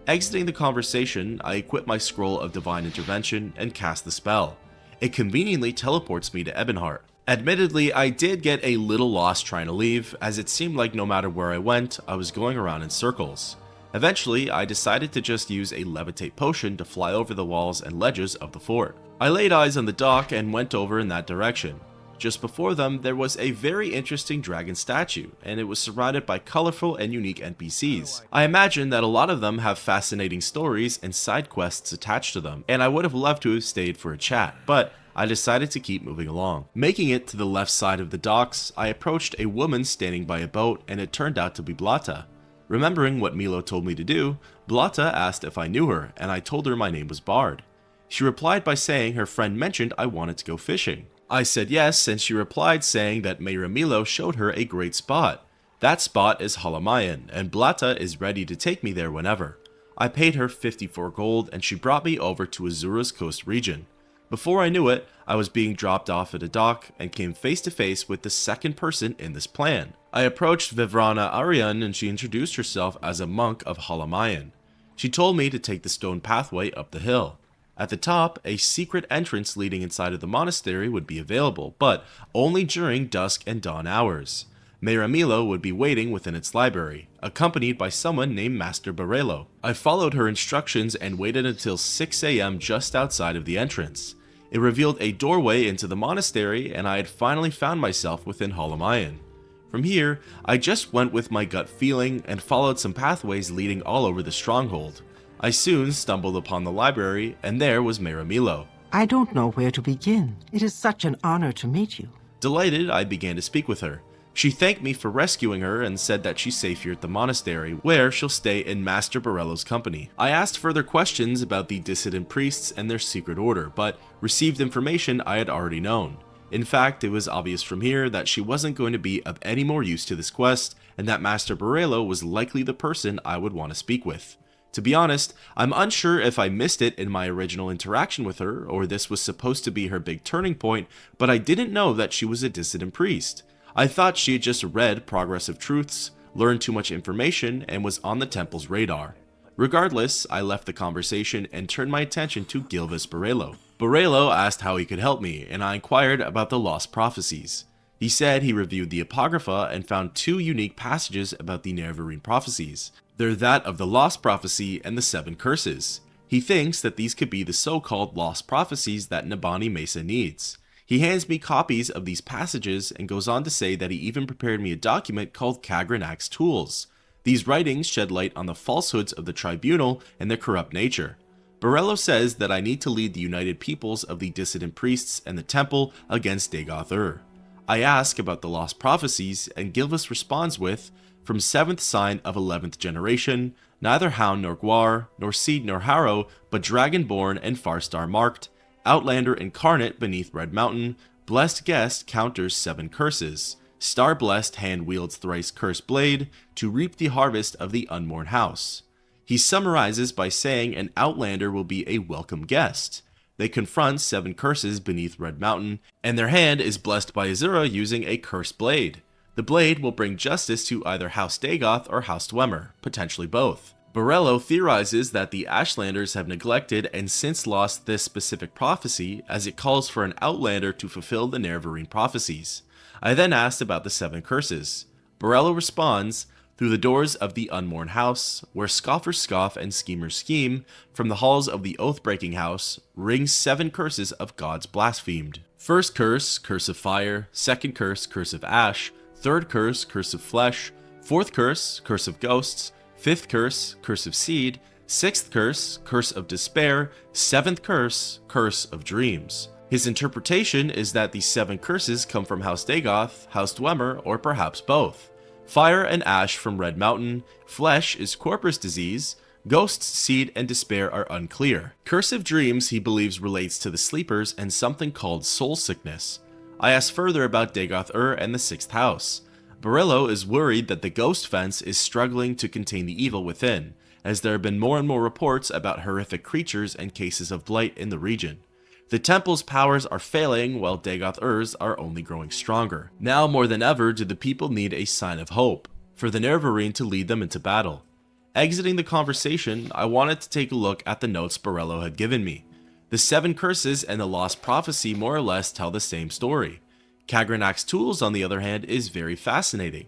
Exiting the conversation, I equip my scroll of divine intervention and cast the spell. It conveniently teleports me to Ebonheart. Admittedly, I did get a little lost trying to leave, as it seemed like no matter where I went, I was going around in circles. Eventually, I decided to just use a levitate potion to fly over the walls and ledges of the fort. I laid eyes on the dock and went over in that direction. Just before them, there was a very interesting dragon statue, and it was surrounded by colorful and unique NPCs. I imagine that a lot of them have fascinating stories and side quests attached to them, and I would have loved to have stayed for a chat, but I decided to keep moving along. Making it to the left side of the docks, I approached a woman standing by a boat, and it turned out to be Blata. Remembering what Milo told me to do, Blata asked if I knew her, and I told her my name was Bard. She replied by saying her friend mentioned I wanted to go fishing. I said yes, and she replied saying that Mehra Milo showed her a great spot. That spot is Halamayan, and Blata is ready to take me there whenever. I paid her 54 gold, and she brought me over to Azura's coast region. Before I knew it, I was being dropped off at a dock and came face to face with the second person in this plan. I approached Vivrana Aryan and she introduced herself as a monk of Halamayan. She told me to take the stone pathway up the hill. At the top, a secret entrance leading inside of the monastery would be available, but only during dusk and dawn hours. Mehra Milo would be waiting within its library, accompanied by someone named Master Barello. I followed her instructions and waited until 6 a.m. just outside of the entrance. It revealed a doorway into the monastery, and I had finally found myself within Halamayan. From here, I just went with my gut feeling and followed some pathways leading all over the stronghold. I soon stumbled upon the library, and there was Mehra Milo. I don't know where to begin. It is such an honor to meet you. Delighted, I began to speak with her. She thanked me for rescuing her and said that she's safe here at the monastery, where she'll stay in Master Barello's company. I asked further questions about the dissident priests and their secret order, but received information I had already known. In fact, it was obvious from here that she wasn't going to be of any more use to this quest, and that Master Barello was likely the person I would want to speak with. To be honest, I'm unsure if I missed it in my original interaction with her, or this was supposed to be her big turning point, but I didn't know that she was a dissident priest. I thought she had just read Progressive Truths, learned too much information, and was on the temple's radar. Regardless, I left the conversation and turned my attention to Gilvis Barello. Barello asked how he could help me, and I inquired about the Lost Prophecies. He said he reviewed the Apocrypha and found 2 unique passages about the Nerevarine Prophecies. They're that of the Lost Prophecy and the 7 Curses. He thinks that these could be the so-called Lost Prophecies that Nabani Mesa needs. He hands me copies of these passages and goes on to say that he even prepared me a document called Kagranak's Tools. These writings shed light on the falsehoods of the tribunal and their corrupt nature. Barello says that I need to lead the united peoples of the dissident priests and the temple against Dagoth-Ur. I ask about the Lost Prophecies, and Gilvis responds with, from 7th sign of 11th generation, neither hound nor guar, nor seed nor harrow, but dragonborn and farstar marked, Outlander incarnate beneath Red Mountain, blessed guest counters 7 curses, star-blessed hand wields thrice cursed blade, to reap the harvest of the unborn house. He summarizes by saying an Outlander will be a welcome guest. They confront 7 curses beneath Red Mountain, and their hand is blessed by Azura using a cursed blade. The blade will bring justice to either House Dagoth or House Dwemer, potentially both. Barello theorizes that the Ashlanders have neglected and since lost this specific prophecy, as it calls for an Outlander to fulfill the Nerevarine Prophecies. I then asked about the 7 curses. Barello responds, through the doors of the Unborn House, where scoffers scoff and schemers scheme, from the halls of the Oath-breaking House, rings 7 curses of gods blasphemed. First curse, curse of fire. Second curse, curse of ash. Third curse, curse of flesh. Fourth curse, curse of ghosts. 5th curse, curse of seed. 6th curse, curse of despair. 7th curse, curse of dreams. His interpretation is that these 7 curses come from House Dagoth, House Dwemer, or perhaps both. Fire and ash from Red Mountain, flesh is Corprus disease, ghosts, seed, and despair are unclear. Curse of dreams he believes relates to the sleepers and something called soul sickness. I asked further about Dagoth-Ur and the 6th house. Barello is worried that the ghost fence is struggling to contain the evil within, as there have been more and more reports about horrific creatures and cases of blight in the region. The temple's powers are failing while Dagoth-Ur's are only growing stronger. Now more than ever do the people need a sign of hope, for the Nerevarine to lead them into battle. Exiting the conversation, I wanted to take a look at the notes Barello had given me. The 7 curses and the Lost Prophecy more or less tell the same story. Kagranak's Tools, on the other hand, is very fascinating.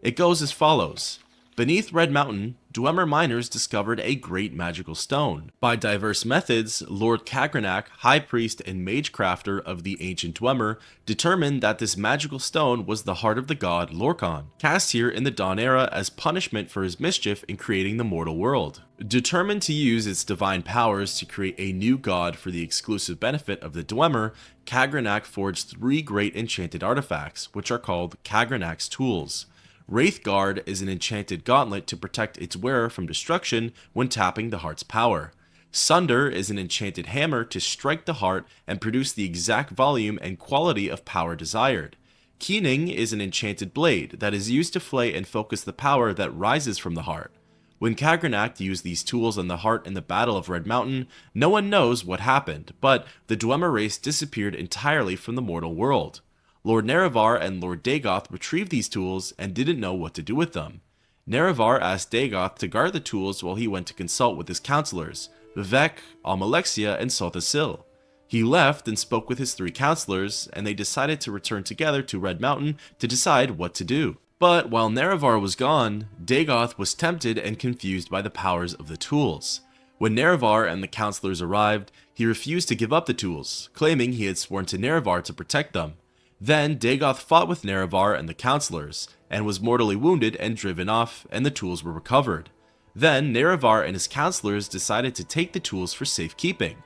It goes as follows. Beneath Red Mountain, Dwemer miners discovered a great magical stone. By diverse methods, Lord Kagranak, High Priest and Mage Crafter of the ancient Dwemer, determined that this magical stone was the heart of the god Lorkhan, cast here in the Dawn Era as punishment for his mischief in creating the mortal world. Determined to use its divine powers to create a new god for the exclusive benefit of the Dwemer, Kagranak forged 3 great enchanted artifacts, which are called Kagranak's Tools. Wraithguard is an enchanted gauntlet to protect its wearer from destruction when tapping the heart's power. Sunder is an enchanted hammer to strike the heart and produce the exact volume and quality of power desired. Keening is an enchanted blade that is used to flay and focus the power that rises from the heart. When Kagrenac used these tools on the heart in the Battle of Red Mountain, no one knows what happened, but the Dwemer race disappeared entirely from the mortal world. Lord Nerevar and Lord Dagoth retrieved these tools and didn't know what to do with them. Nerevar asked Dagoth to guard the tools while he went to consult with his counselors, Vivec, Almalexia, and Sothasil. He left and spoke with his 3 counselors, and they decided to return together to Red Mountain to decide what to do. But while Nerevar was gone, Dagoth was tempted and confused by the powers of the tools. When Nerevar and the counselors arrived, he refused to give up the tools, claiming he had sworn to Nerevar to protect them. Then Dagoth fought with Nerevar and the counselors, and was mortally wounded and driven off, and the tools were recovered. Then Nerevar and his counselors decided to take the tools for safekeeping.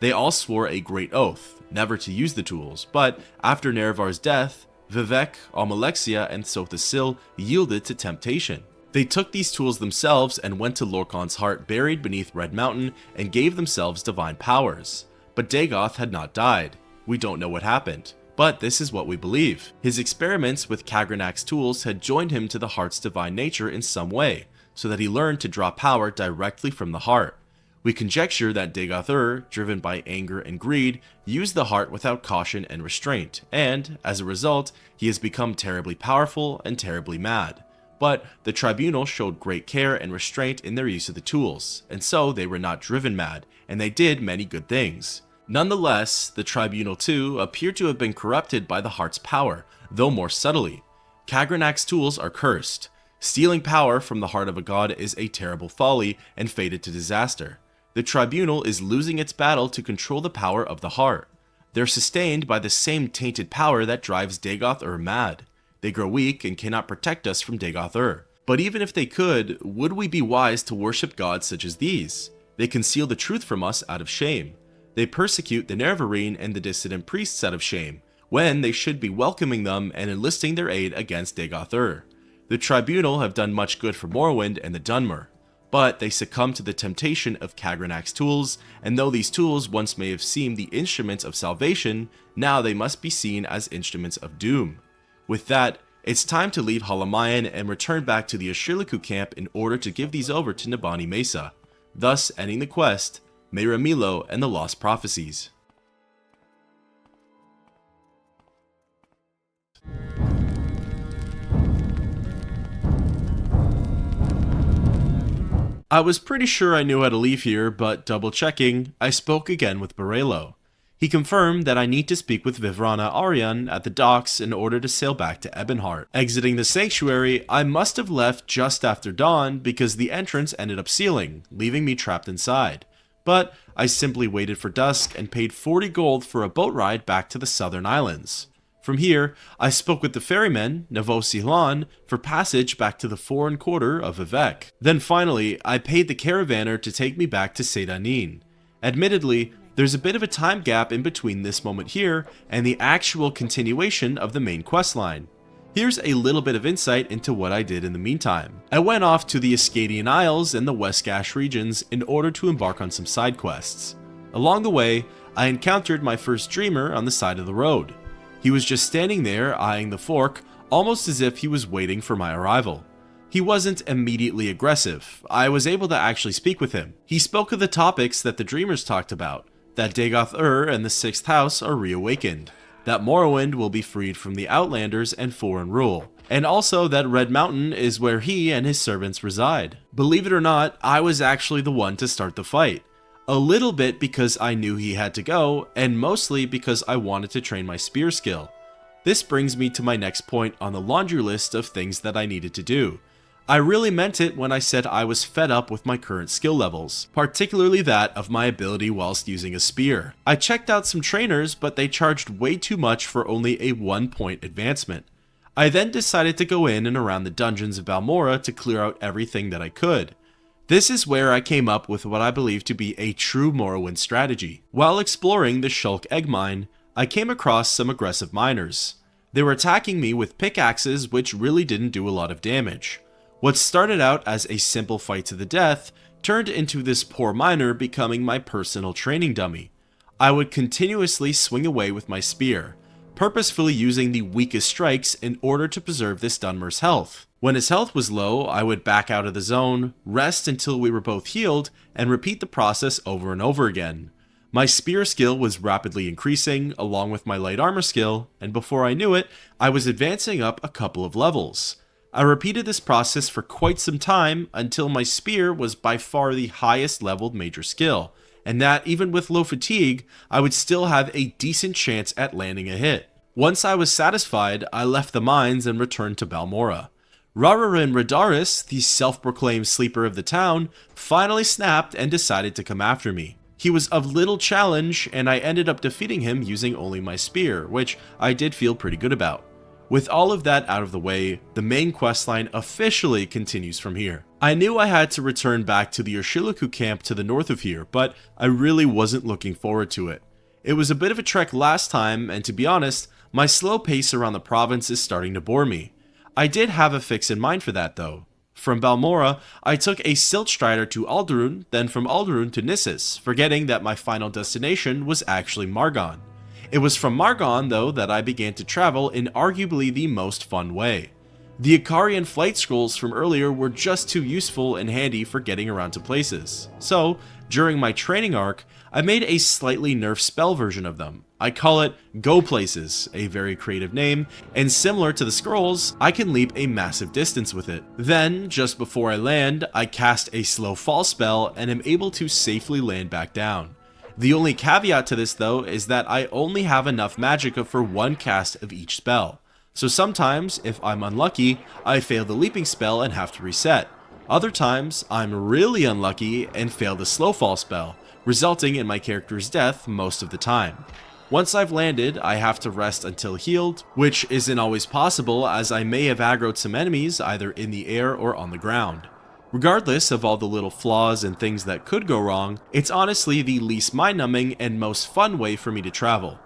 They all swore a great oath, never to use the tools, but after Nerevar's death, Vivec, Almalexia, and Sothasil yielded to temptation. They took these tools themselves and went to Lorkhan's heart buried beneath Red Mountain and gave themselves divine powers. But Dagoth had not died. We don't know what happened, but this is what we believe. His experiments with Kagrenac's tools had joined him to the heart's divine nature in some way, so that he learned to draw power directly from the heart. We conjecture that Dagoth, driven by anger and greed, used the heart without caution and restraint, and, as a result, he has become terribly powerful and terribly mad. But the tribunal showed great care and restraint in their use of the tools, and so they were not driven mad, and they did many good things. Nonetheless, the tribunal too appeared to have been corrupted by the heart's power, though more subtly. Kagrenac's tools are cursed. Stealing power from the heart of a god is a terrible folly and fated to disaster. The tribunal is losing its battle to control the power of the heart. They're sustained by the same tainted power that drives Dagoth mad. They grow weak and cannot protect us from Dagoth. But even if they could, would we be wise to worship gods such as these? They conceal the truth from us out of shame. They persecute the Nerevarine and the dissident priests out of shame, when they should be welcoming them and enlisting their aid against Dagoth. The tribunal have done much good for Morrowind and the Dunmer, but they succumb to the temptation of Kagrenac's tools, and though these tools once may have seemed the instruments of salvation, now they must be seen as instruments of doom. With that, it's time to leave Halamayan and return back to the Ashirliku camp in order to give these over to Nabani Mesa, thus ending the quest, Mehra Milo and the Lost Prophecies. I was pretty sure I knew how to leave here, but double checking, I spoke again with Borello. He confirmed that I need to speak with Vivrana Arian at the docks in order to sail back to Ebonheart. Exiting the sanctuary, I must have left just after dawn because the entrance ended up sealing, leaving me trapped inside. But I simply waited for dusk and paid 40 gold for a boat ride back to the southern islands. From here, I spoke with the ferryman, Navosilan, for passage back to the foreign quarter of Vivec. Then finally, I paid the caravaner to take me back to Sedanin. Admittedly, there's a bit of a time gap in between this moment here and the actual continuation of the main questline. Here's a little bit of insight into what I did in the meantime. I went off to the Ascadian Isles and the West Gash regions in order to embark on some side quests. Along the way, I encountered my first dreamer on the side of the road. He was just standing there eyeing the fork, almost as if he was waiting for my arrival. He wasn't immediately aggressive. I was able to actually speak with him. He spoke of the topics that the dreamers talked about, that Dagoth and the Sixth House are reawakened, that Morrowind will be freed from the Outlanders and foreign rule, and also that Red Mountain is where he and his servants reside. Believe it or not, I was actually the one to start the fight. A little bit because I knew he had to go, and mostly because I wanted to train my spear skill. This brings me to my next point on the laundry list of things that I needed to do. I really meant it when I said I was fed up with my current skill levels, particularly that of my ability whilst using a spear. I checked out some trainers, but they charged way too much for only a 1-point advancement. I then decided to go in and around the dungeons of Balmora to clear out everything that I could. This is where I came up with what I believe to be a true Morrowind strategy. While exploring the Shulk Egg Mine, I came across some aggressive miners. They were attacking me with pickaxes, which really didn't do a lot of damage. What started out as a simple fight to the death turned into this poor miner becoming my personal training dummy. I would continuously swing away with my spear, purposefully using the weakest strikes in order to preserve this Dunmer's health. When his health was low, I would back out of the zone, rest until we were both healed, and repeat the process over and over again. My spear skill was rapidly increasing, along with my light armor skill, and before I knew it, I was advancing up a couple of levels. I repeated this process for quite some time until my spear was by far the highest leveled major skill, and that even with low fatigue, I would still have a decent chance at landing a hit. Once I was satisfied, I left the mines and returned to Balmora. Rararin Radaris, the self-proclaimed sleeper of the town, finally snapped and decided to come after me. He was of little challenge, and I ended up defeating him using only my spear, which I did feel pretty good about. With all of that out of the way, the main questline officially continues from here. I knew I had to return back to the Urshilaku camp to the north of here, but I really wasn't looking forward to it. It was a bit of a trek last time, and to be honest, my slow pace around the province is starting to bore me. I did have a fix in mind for that though. From Balmora, I took a Silt Strider to Alderun, then from Alderun to Nissus, forgetting that my final destination was actually Margon. It was from Margon, though, that I began to travel in arguably the most fun way. The Ikarian flight scrolls from earlier were just too useful and handy for getting around to places. So, during my training arc, I made a slightly nerfed spell version of them. I call it Go Places, a very creative name, and similar to the scrolls, I can leap a massive distance with it. Then, just before I land, I cast a slow fall spell and am able to safely land back down. The only caveat to this though is that I only have enough magicka for one cast of each spell. So sometimes, if I'm unlucky, I fail the leaping spell and have to reset. Other times, I'm really unlucky and fail the slow fall spell, resulting in my character's death most of the time. Once I've landed, I have to rest until healed, which isn't always possible as I may have aggroed some enemies either in the air or on the ground. Regardless of all the little flaws and things that could go wrong, it's honestly the least mind-numbing and most fun way for me to travel.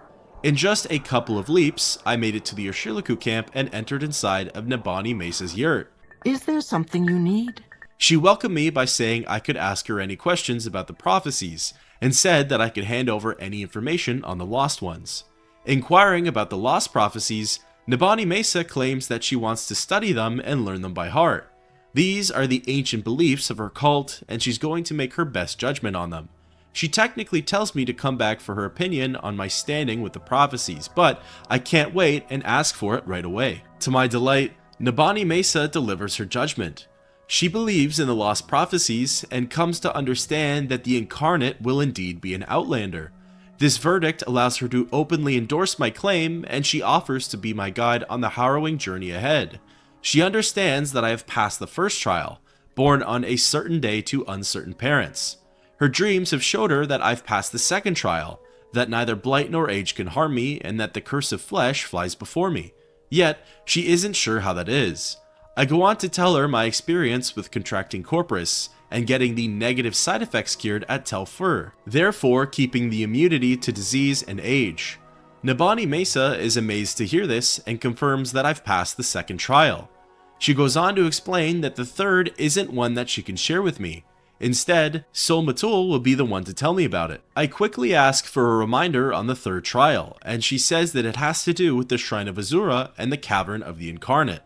In just a couple of leaps, I made it to the Urshilaku camp and entered inside of Nabani Mesa's yurt. Is there something you need? She welcomed me by saying I could ask her any questions about the prophecies, and said that I could hand over any information on the lost ones. Inquiring about the lost prophecies, Nabani Mesa claims that she wants to study them and learn them by heart. These are the ancient beliefs of her cult, and she's going to make her best judgment on them. She technically tells me to come back for her opinion on my standing with the prophecies, but I can't wait and ask for it right away. To my delight, Nabani Mesa delivers her judgment. She believes in the lost prophecies and comes to understand that the Incarnate will indeed be an outlander. This verdict allows her to openly endorse my claim, and she offers to be my guide on the harrowing journey ahead. She understands that I have passed the first trial, born on a certain day to uncertain parents. Her dreams have showed her that I've passed the second trial, that neither blight nor age can harm me, and that the curse of flesh flies before me. Yet, she isn't sure how that is. I go on to tell her my experience with contracting Corprus, and getting the negative side effects cured at Tel Fur, therefore keeping the immunity to disease and age. Nabani Mesa is amazed to hear this and confirms that I've passed the second trial. She goes on to explain that the third isn't one that she can share with me. Instead, Sol Matul will be the one to tell me about it. I quickly ask for a reminder on the third trial, and she says that it has to do with the Shrine of Azura and the Cavern of the Incarnate.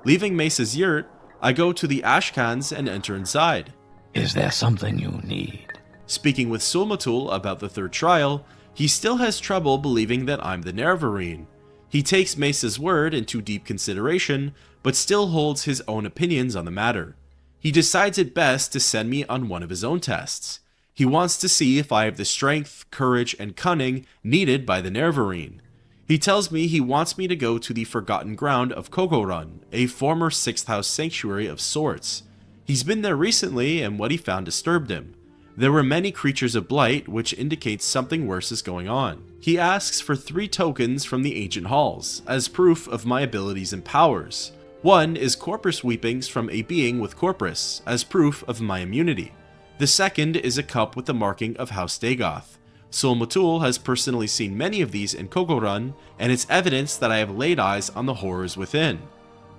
Leaving Mesa's yurt, I go to the Ashkans and enter inside. Is there something you need? Speaking with Sol Matul about the third trial, he still has trouble believing that I'm the Nerevarine. He takes Mesa's word into deep consideration, but still holds his own opinions on the matter. He decides it best to send me on one of his own tests. He wants to see if I have the strength, courage, and cunning needed by the Nerevarine. He tells me he wants me to go to the Forgotten Ground of Kogorun, a former 6th House sanctuary of sorts. He's been there recently, and what he found disturbed him. There were many creatures of blight, which indicates something worse is going on. He asks for 3 tokens from the ancient halls, as proof of my abilities and powers. One is Corprus weepings from a being with Corprus, as proof of my immunity. The second is a cup with the marking of House Dagoth. Sul-Matul has personally seen many of these in Kokorun, and it's evidence that I have laid eyes on the horrors within.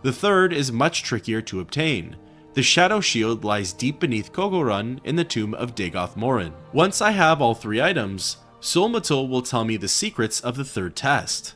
The third is much trickier to obtain. The Shadow Shield lies deep beneath Kokorun in the tomb of Dagoth Morin. Once I have all 3 items, Sul-Matul will tell me the secrets of the third test.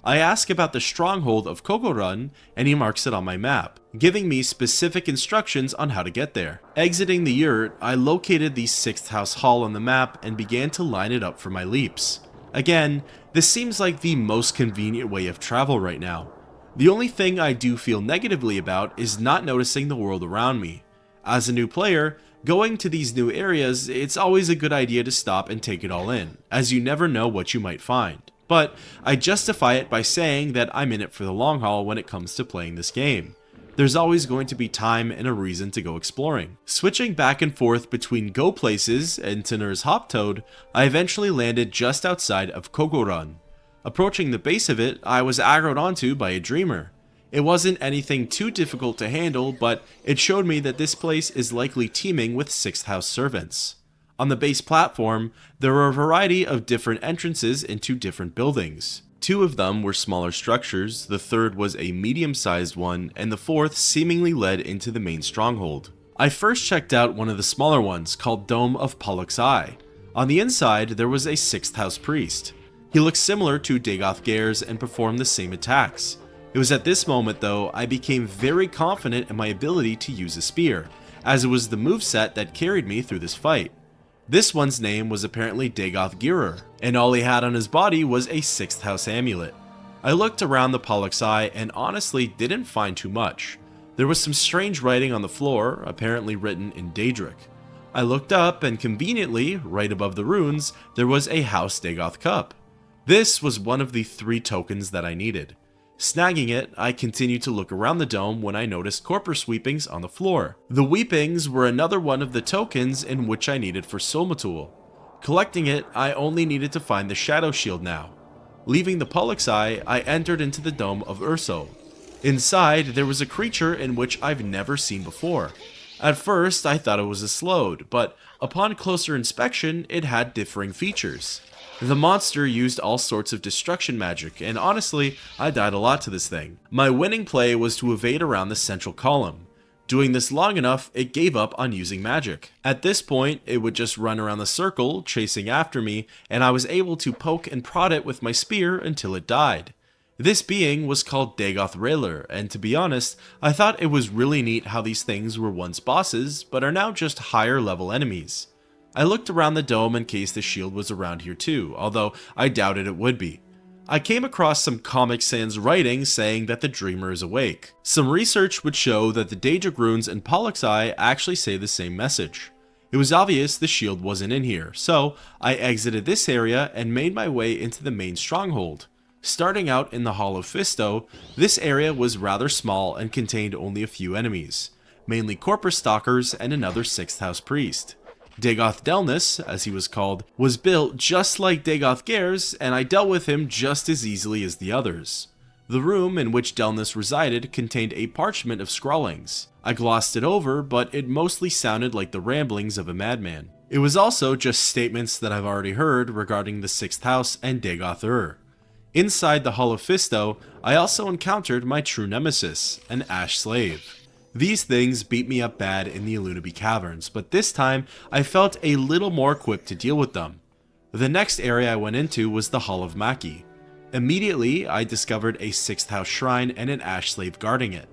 I ask about the stronghold of Kokorun, and he marks it on my map, giving me specific instructions on how to get there. Exiting the yurt, I located the 6th house hall on the map and began to line it up for my leaps. Again, this seems like the most convenient way of travel right now. The only thing I do feel negatively about is not noticing the world around me. As a new player, going to these new areas, it's always a good idea to stop and take it all in, as you never know what you might find. But I justify it by saying that I'm in it for the long haul when it comes to playing this game. There's always going to be time and a reason to go exploring. Switching back and forth between go places and Tanur's Hoptoad, I eventually landed just outside of Kokorun. Approaching the base of it, I was aggroed onto by a dreamer. It wasn't anything too difficult to handle, but it showed me that this place is likely teeming with 6th house servants. On the base platform, there were a variety of different entrances into different buildings. 2 of them were smaller structures, the third was a medium-sized one, and the 4th seemingly led into the main stronghold. I first checked out one of the smaller ones, called Dome of Pollux Eye. On the inside, there was a 6th house priest. He looked similar to Dagoth Gers and performed the same attacks. It was at this moment, though, I became very confident in my ability to use a spear, as it was the moveset that carried me through this fight. This one's name was apparently Dagoth Girer, and all he had on his body was a 6th house amulet. I looked around the Pollux Eye and honestly didn't find too much. There was some strange writing on the floor, apparently written in Daedric. I looked up and conveniently, right above the runes, there was a House Dagoth cup. This was one of the 3 tokens that I needed. Snagging it, I continued to look around the dome when I noticed Corprus weepings on the floor. The weepings were another one of the tokens in which I needed for Sul-Matul. Collecting it, I only needed to find the Shadow Shield now. Leaving the Pollux Eye, I entered into the dome of Urso. Inside, there was a creature in which I've never seen before. At first, I thought it was a Slode, but upon closer inspection, it had differing features. The monster used all sorts of destruction magic, and honestly, I died a lot to this thing. My winning play was to evade around the central column. Doing this long enough, it gave up on using magic. At this point, it would just run around the circle, chasing after me, and I was able to poke and prod it with my spear until it died. This being was called Dagoth Railer, and to be honest, I thought it was really neat how these things were once bosses, but are now just higher level enemies. I looked around the dome in case the shield was around here too, although I doubted it would be. I came across some Comic Sans writing saying that the Dreamer is awake. Some research would show that the Daedric runes in Pollux Eye actually say the same message. It was obvious the shield wasn't in here, so I exited this area and made my way into the main stronghold. Starting out in the Hall of Fisto, this area was rather small and contained only a few enemies, mainly Corprus stalkers and another 6th house priest. Dagoth Delnus, as he was called, was built just like Dagoth Gers, and I dealt with him just as easily as the others. The room in which Delnus resided contained a parchment of scrawlings. I glossed it over, but it mostly sounded like the ramblings of a madman. It was also just statements that I've already heard regarding the 6th house and Dagoth Ur. Inside the Hall of Fisto, I also encountered my true nemesis, an Ash Slave. These things beat me up bad in the Alunaby Caverns, but this time I felt a little more equipped to deal with them. The next area I went into was the Hall of Maki. Immediately, I discovered a 6th house shrine and an Ash Slave guarding it.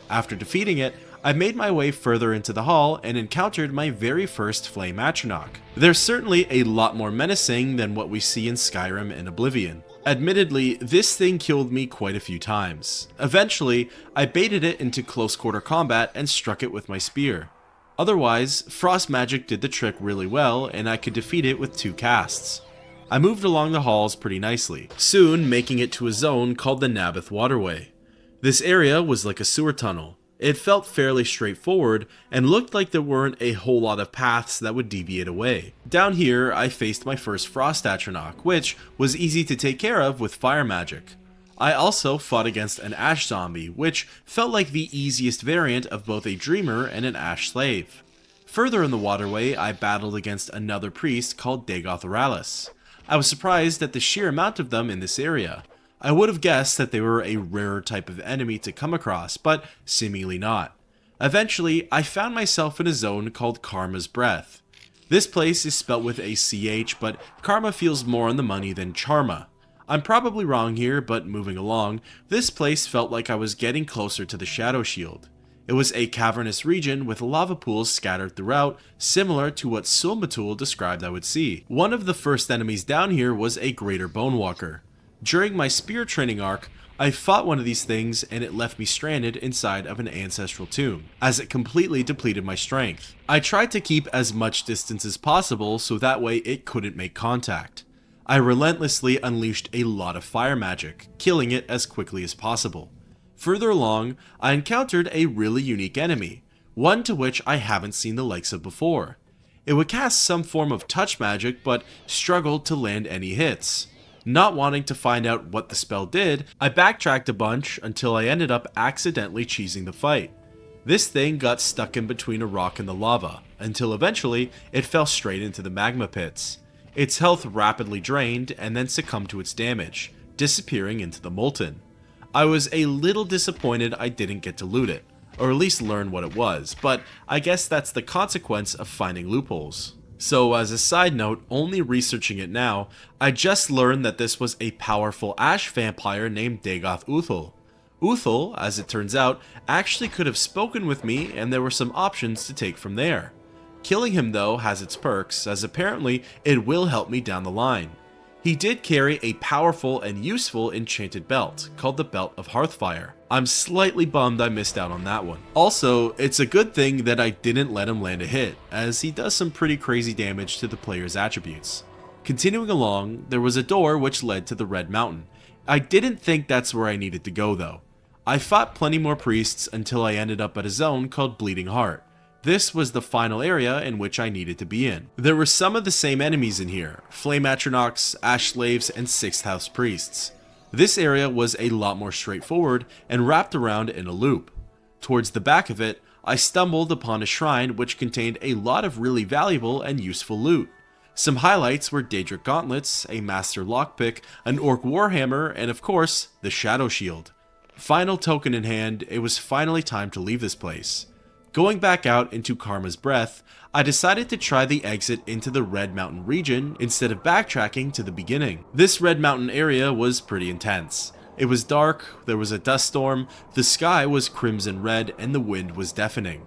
After defeating it, I made my way further into the hall and encountered my very first Flame Atronach. They're certainly a lot more menacing than what we see in Skyrim and Oblivion. Admittedly, this thing killed me quite a few times. Eventually, I baited it into close quarter combat and struck it with my spear. Otherwise, frost magic did the trick really well and I could defeat it with 2 casts. I moved along the halls pretty nicely, soon making it to a zone called the Nabith Waterway. This area was like a sewer tunnel. It felt fairly straightforward and looked like there weren't a whole lot of paths that would deviate away. Down here, I faced my first Frost Atronach, which was easy to take care of with fire magic. I also fought against an Ash Zombie, which felt like the easiest variant of both a Dreamer and an Ash Slave. Further in the waterway, I battled against another priest called Dagoth Oralis. I was surprised at the sheer amount of them in this area. I would have guessed that they were a rarer type of enemy to come across, but seemingly not. Eventually, I found myself in a zone called Karma's Breath. This place is spelt with a CH, but Karma feels more on the money than Charma. I'm probably wrong here, but moving along, this place felt like I was getting closer to the Shadow Shield. It was a cavernous region with lava pools scattered throughout, similar to what Sulmatul described I would see. One of the first enemies down here was a Greater Bonewalker. During my spear training arc, I fought one of these things and it left me stranded inside of an ancestral tomb, as it completely depleted my strength. I tried to keep as much distance as possible so that way it couldn't make contact. I relentlessly unleashed a lot of fire magic, killing it as quickly as possible. Further along, I encountered a really unique enemy, one to which I haven't seen the likes of before. It would cast some form of touch magic but struggled to land any hits. Not wanting to find out what the spell did, I backtracked a bunch until I ended up accidentally cheesing the fight. This thing got stuck in between a rock and the lava, until eventually it fell straight into the magma pits. Its health rapidly drained and then succumbed to its damage, disappearing into the molten. I was a little disappointed I didn't get to loot it, or at least learn what it was, but I guess that's the consequence of finding loopholes. So as a side note, only researching it now, I just learned that this was a powerful ash vampire named Dagoth Uthul. Uthul, as it turns out, actually could have spoken with me and there were some options to take from there. Killing him though has its perks, as apparently it will help me down the line. He did carry a powerful and useful enchanted belt, called the Belt of Hearthfire. I'm slightly bummed I missed out on that one. Also, it's a good thing that I didn't let him land a hit, as he does some pretty crazy damage to the player's attributes. Continuing along, there was a door which led to the Red Mountain. I didn't think that's where I needed to go though. I fought plenty more priests until I ended up at a zone called Bleeding Heart. This was the final area in which I needed to be in. There were some of the same enemies in here, Flame Atronachs, Ash Slaves, and Sixth House Priests. This area was a lot more straightforward and wrapped around in a loop. Towards the back of it, I stumbled upon a shrine which contained a lot of really valuable and useful loot. Some highlights were Daedric Gauntlets, a Master Lockpick, an Orc Warhammer, and of course, the Shadow Shield. Final token in hand, it was finally time to leave this place. Going back out into Karma's Breath, I decided to try the exit into the Red Mountain region instead of backtracking to the beginning. This Red Mountain area was pretty intense. It was dark, there was a dust storm, the sky was crimson red, and the wind was deafening.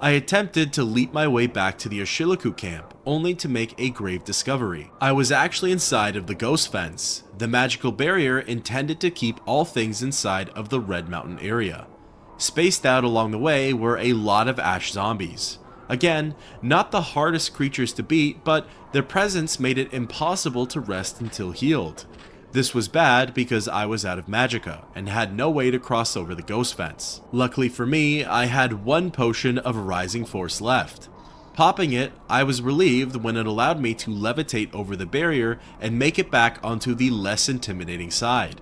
I attempted to leap my way back to the Oshiliku camp, only to make a grave discovery. I was actually inside of the Ghost Fence, the magical barrier intended to keep all things inside of the Red Mountain area. Spaced out along the way were a lot of ash zombies. Again, not the hardest creatures to beat, but their presence made it impossible to rest until healed. This was bad because I was out of magicka and had no way to cross over the ghost fence. Luckily for me, I had one potion of Rising Force left. Popping it, I was relieved when it allowed me to levitate over the barrier and make it back onto the less intimidating side.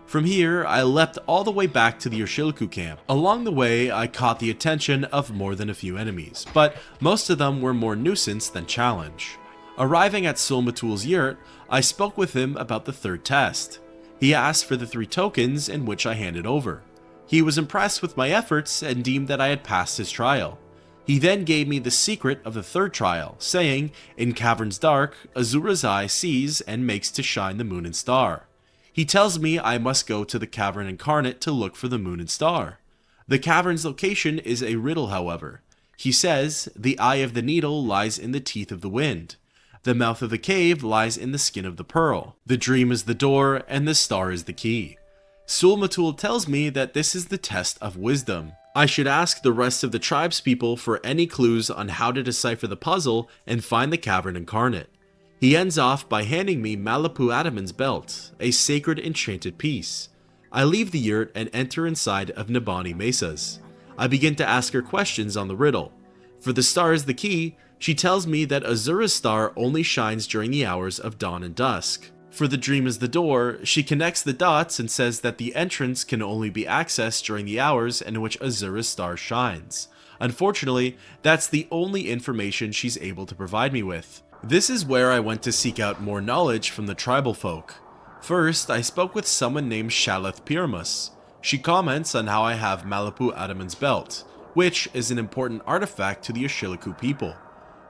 From here, I leapt all the way back to the Oshiliku camp. Along the way, I caught the attention of more than a few enemies, but most of them were more nuisance than challenge. Arriving at Sulmatul's yurt, I spoke with him about the third test. He asked for the 3 tokens, in which I handed over. He was impressed with my efforts and deemed that I had passed his trial. He then gave me the secret of the third trial, saying, "In caverns dark, Azura's eye sees and makes to shine the moon and star." He tells me I must go to the Cavern Incarnate to look for the moon and star. The cavern's location is a riddle, however. He says, the eye of the needle lies in the teeth of the wind. The mouth of the cave lies in the skin of the pearl. The dream is the door, and the star is the key. Sulmatul tells me that this is the test of wisdom. I should ask the rest of the tribespeople for any clues on how to decipher the puzzle and find the Cavern Incarnate. He ends off by handing me Malapu Adaman's belt, a sacred enchanted piece. I leave the yurt and enter inside of Nabani Mesas. I begin to ask her questions on the riddle. For the star is the key, she tells me that Azura's star only shines during the hours of dawn and dusk. For the dream is the door, she connects the dots and says that the entrance can only be accessed during the hours in which Azura's star shines. Unfortunately, that's the only information she's able to provide me with. This is where I went to seek out more knowledge from the tribal folk. First, I spoke with someone named Shaleth Pyramus. She comments on how I have Malapu Adaman's belt, which is an important artifact to the Ashiliku people.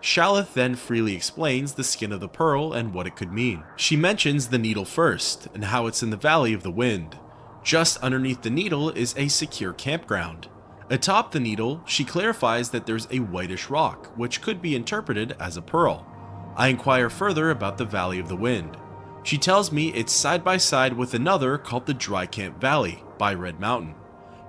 Shaleth then freely explains the skin of the pearl and what it could mean. She mentions the needle first, and how it's in the Valley of the Wind. Just underneath the needle is a secure campground. Atop the needle, she clarifies that there's a whitish rock, which could be interpreted as a pearl. I inquire further about the Valley of the Wind. She tells me it's side by side with another called the Dry Camp Valley by Red Mountain.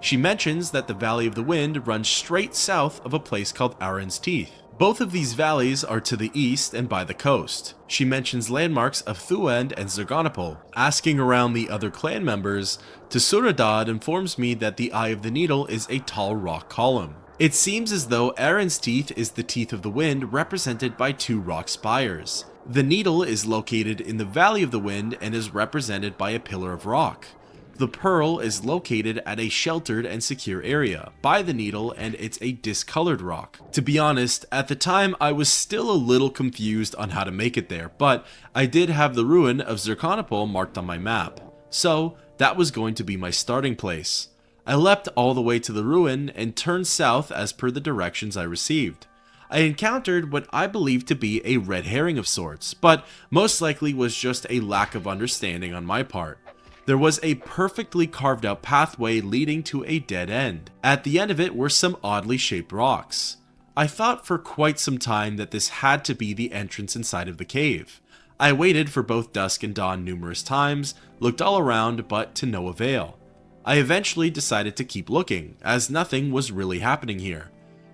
She mentions that the Valley of the Wind runs straight south of a place called Aran's Teeth. Both of these valleys are to the east and by the coast. She mentions landmarks of Thuend and Zergonopol. Asking around the other clan members, Tsuradad informs me that the Eye of the Needle is a tall rock column. It seems as though Aran's Teeth is the Teeth of the Wind represented by two rock spires. The needle is located in the Valley of the Wind and is represented by a pillar of rock. The pearl is located at a sheltered and secure area by the needle, and it's a discolored rock. To be honest, at the time I was still a little confused on how to make it there, but I did have the ruin of Zergonopol marked on my map, so that was going to be my starting place. I leapt all the way to the ruin and turned south as per the directions I received. I encountered what I believed to be a red herring of sorts, but most likely was just a lack of understanding on my part. There was a perfectly carved out pathway leading to a dead end. At the end of it were some oddly shaped rocks. I thought for quite some time that this had to be the entrance inside of the cave. I waited for both dusk and dawn numerous times, looked all around, but to no avail. I eventually decided to keep looking, as nothing was really happening here.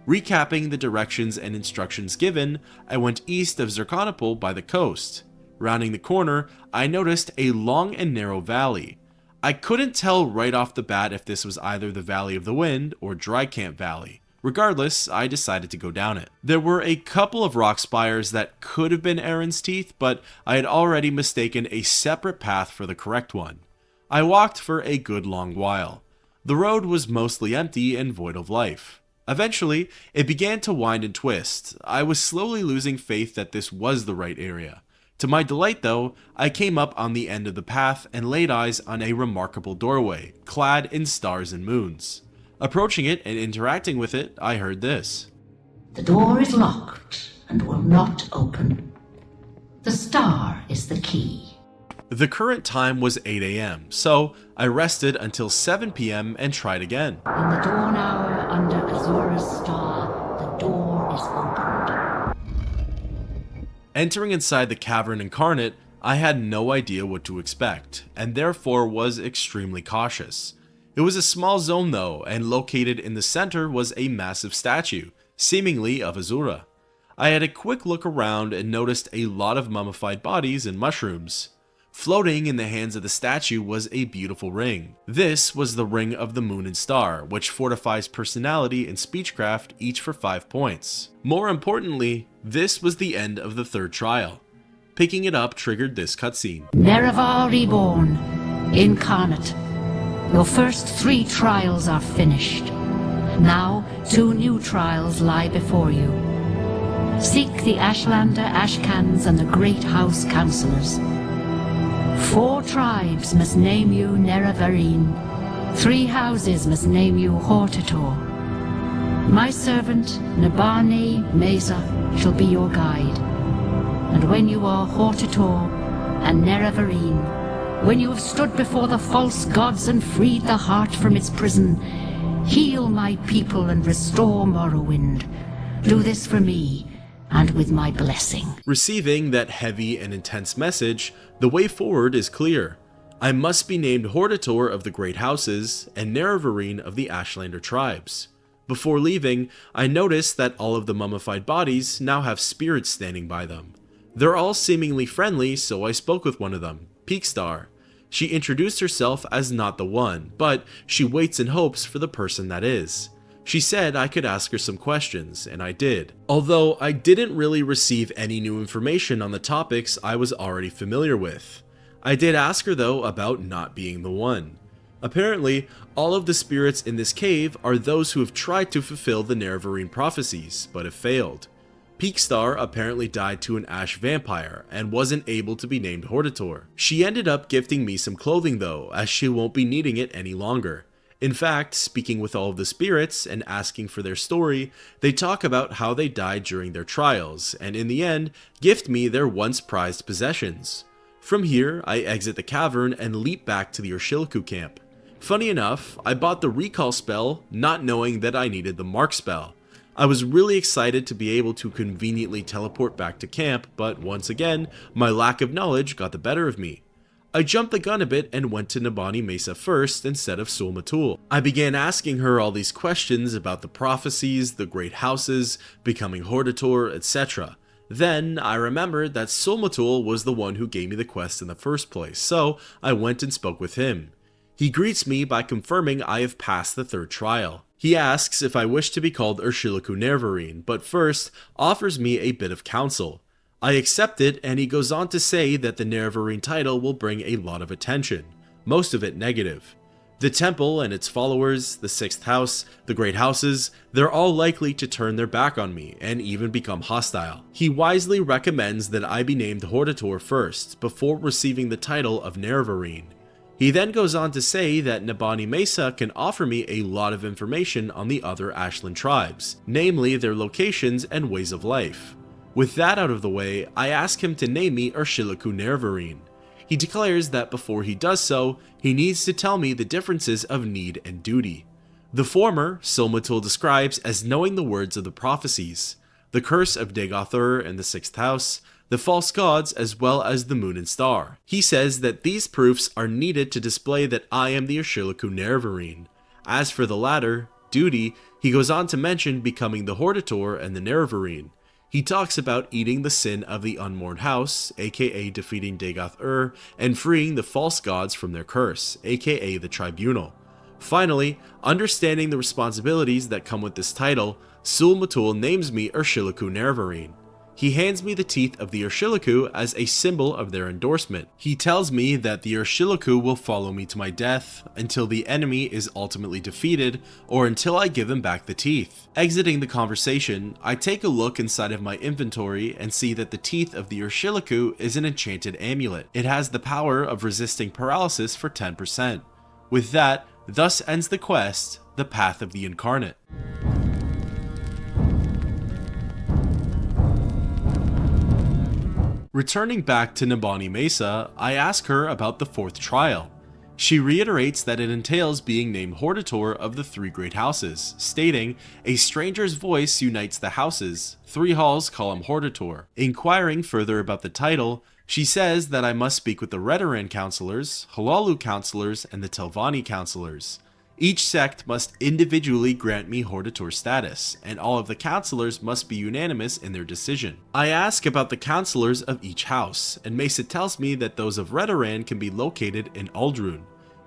Recapping the directions and instructions given, I went east of Zergonopol by the coast. Rounding the corner, I noticed a long and narrow valley. I couldn't tell right off the bat if this was either the Valley of the Wind or Dry Camp Valley. Regardless, I decided to go down it. There were a couple of rock spires that could have been Aran's Teeth, but I had already mistaken a separate path for the correct one. I walked for a good long while. The road was mostly empty and void of life. Eventually, it began to wind and twist. I was slowly losing faith that this was the right area. To my delight though, I came up on the end of the path and laid eyes on a remarkable doorway, clad in stars and moons. Approaching it and interacting with it, I heard this. The door is locked and will not open. The star is the key. The current time was 8 AM, so I rested until 7 PM and tried again. In the dawn hour under Azura's star, the door is opened. Entering inside the Cavern Incarnate, I had no idea what to expect, and therefore was extremely cautious. It was a small zone though, and located in the center was a massive statue, seemingly of Azura. I had a quick look around and noticed a lot of mummified bodies and mushrooms. Floating in the hands of the statue was a beautiful ring. This was the Ring of the Moon and Star, which fortifies personality and speechcraft, each for 5 points. More importantly, this was the end of the third trial. Picking it up triggered this cutscene. Nerevar Reborn, Incarnate. Your first 3 trials are finished. Now 2 new trials lie before you. Seek the Ashlander Ashkans and the Great House Councillors. 4 tribes must name you Nerevarine. 3 houses must name you Hortator. My servant, Nabani Mehra, shall be your guide. And when you are Hortator and Nerevarine, when you have stood before the false gods and freed the heart from its prison, heal my people and restore Morrowind. Do this for me, and with my blessing. Receiving that heavy and intense message, the way forward is clear. I must be named Hortator of the Great Houses and Nerevarine of the Ashlander tribes. Before leaving, I noticed that all of the mummified bodies now have spirits standing by them. They're all seemingly friendly, so I spoke with one of them, Peakstar. She introduced herself as not the one, but she waits and hopes for the person that is. She said I could ask her some questions, and I did. Although I didn't really receive any new information on the topics I was already familiar with. I did ask her though about not being the one. Apparently, all of the spirits in this cave are those who have tried to fulfill the Nerevarine Prophecies, but have failed. Peakstar apparently died to an ash vampire and wasn't able to be named Hortator. She ended up gifting me some clothing though, as she won't be needing it any longer. In fact, speaking with all of the spirits and asking for their story, they talk about how they died during their trials, and in the end, gift me their once prized possessions. From here, I exit the cavern and leap back to the Urshilaku camp. Funny enough, I bought the recall spell, not knowing that I needed the mark spell. I was really excited to be able to conveniently teleport back to camp, but once again, my lack of knowledge got the better of me. I jumped the gun a bit and went to Nabani Mesa first instead of Sul Matul. I began asking her all these questions about the prophecies, the great houses, becoming Hortator, etc. Then I remembered that Sul Matul was the one who gave me the quest in the first place, so I went and spoke with him. He greets me by confirming I have passed the third trial. He asks if I wish to be called Urshilaku Nerevarine, but first offers me a bit of counsel. I accept it, and he goes on to say that the Nerevarine title will bring a lot of attention, most of it negative. The temple and its followers, the sixth house, the great houses, they're all likely to turn their back on me and even become hostile. He wisely recommends that I be named Hortator first, before receiving the title of Nerevarine. He then goes on to say that Nabani Mesa can offer me a lot of information on the other Ashland tribes, namely their locations and ways of life. With that out of the way, I ask him to name me Urshilaku Nerevarine. He declares that before he does so, he needs to tell me the differences of need and duty. The former, Sul Matul describes as knowing the words of the prophecies, the curse of Dagoth and the sixth house, the false gods, as well as the moon and star. He says that these proofs are needed to display that I am the Urshilaku Nerevarine. As for the latter, duty, he goes on to mention becoming the Hortator and the Nerevarine. He talks about eating the sin of the unmourned house, aka defeating Dagoth and freeing the false gods from their curse, aka the tribunal. Finally, understanding the responsibilities that come with this title, Sul Matul names me Urshilaku Nerevarine. He hands me the teeth of the Urshilaku as a symbol of their endorsement. He tells me that the Urshilaku will follow me to my death, until the enemy is ultimately defeated, or until I give him back the teeth. Exiting the conversation, I take a look inside of my inventory and see that the teeth of the Urshilaku is an enchanted amulet. It has the power of resisting paralysis for 10%. With that, thus ends the quest, the Path of the Incarnate. Returning back to Nabani Mesa, I ask her about the fourth trial. She reiterates that it entails being named Hortator of the three great houses, stating, "A stranger's voice unites the houses, 3 halls call him Hortator." Inquiring further about the title, she says that I must speak with the Redoran counselors, Halalu counselors, and the Telvanni counselors. Each sect must individually grant me Hortator status, and all of the counselors must be unanimous in their decision. I ask about the counselors of each house, and Mesa tells me that those of Redoran can be located in Uldrun.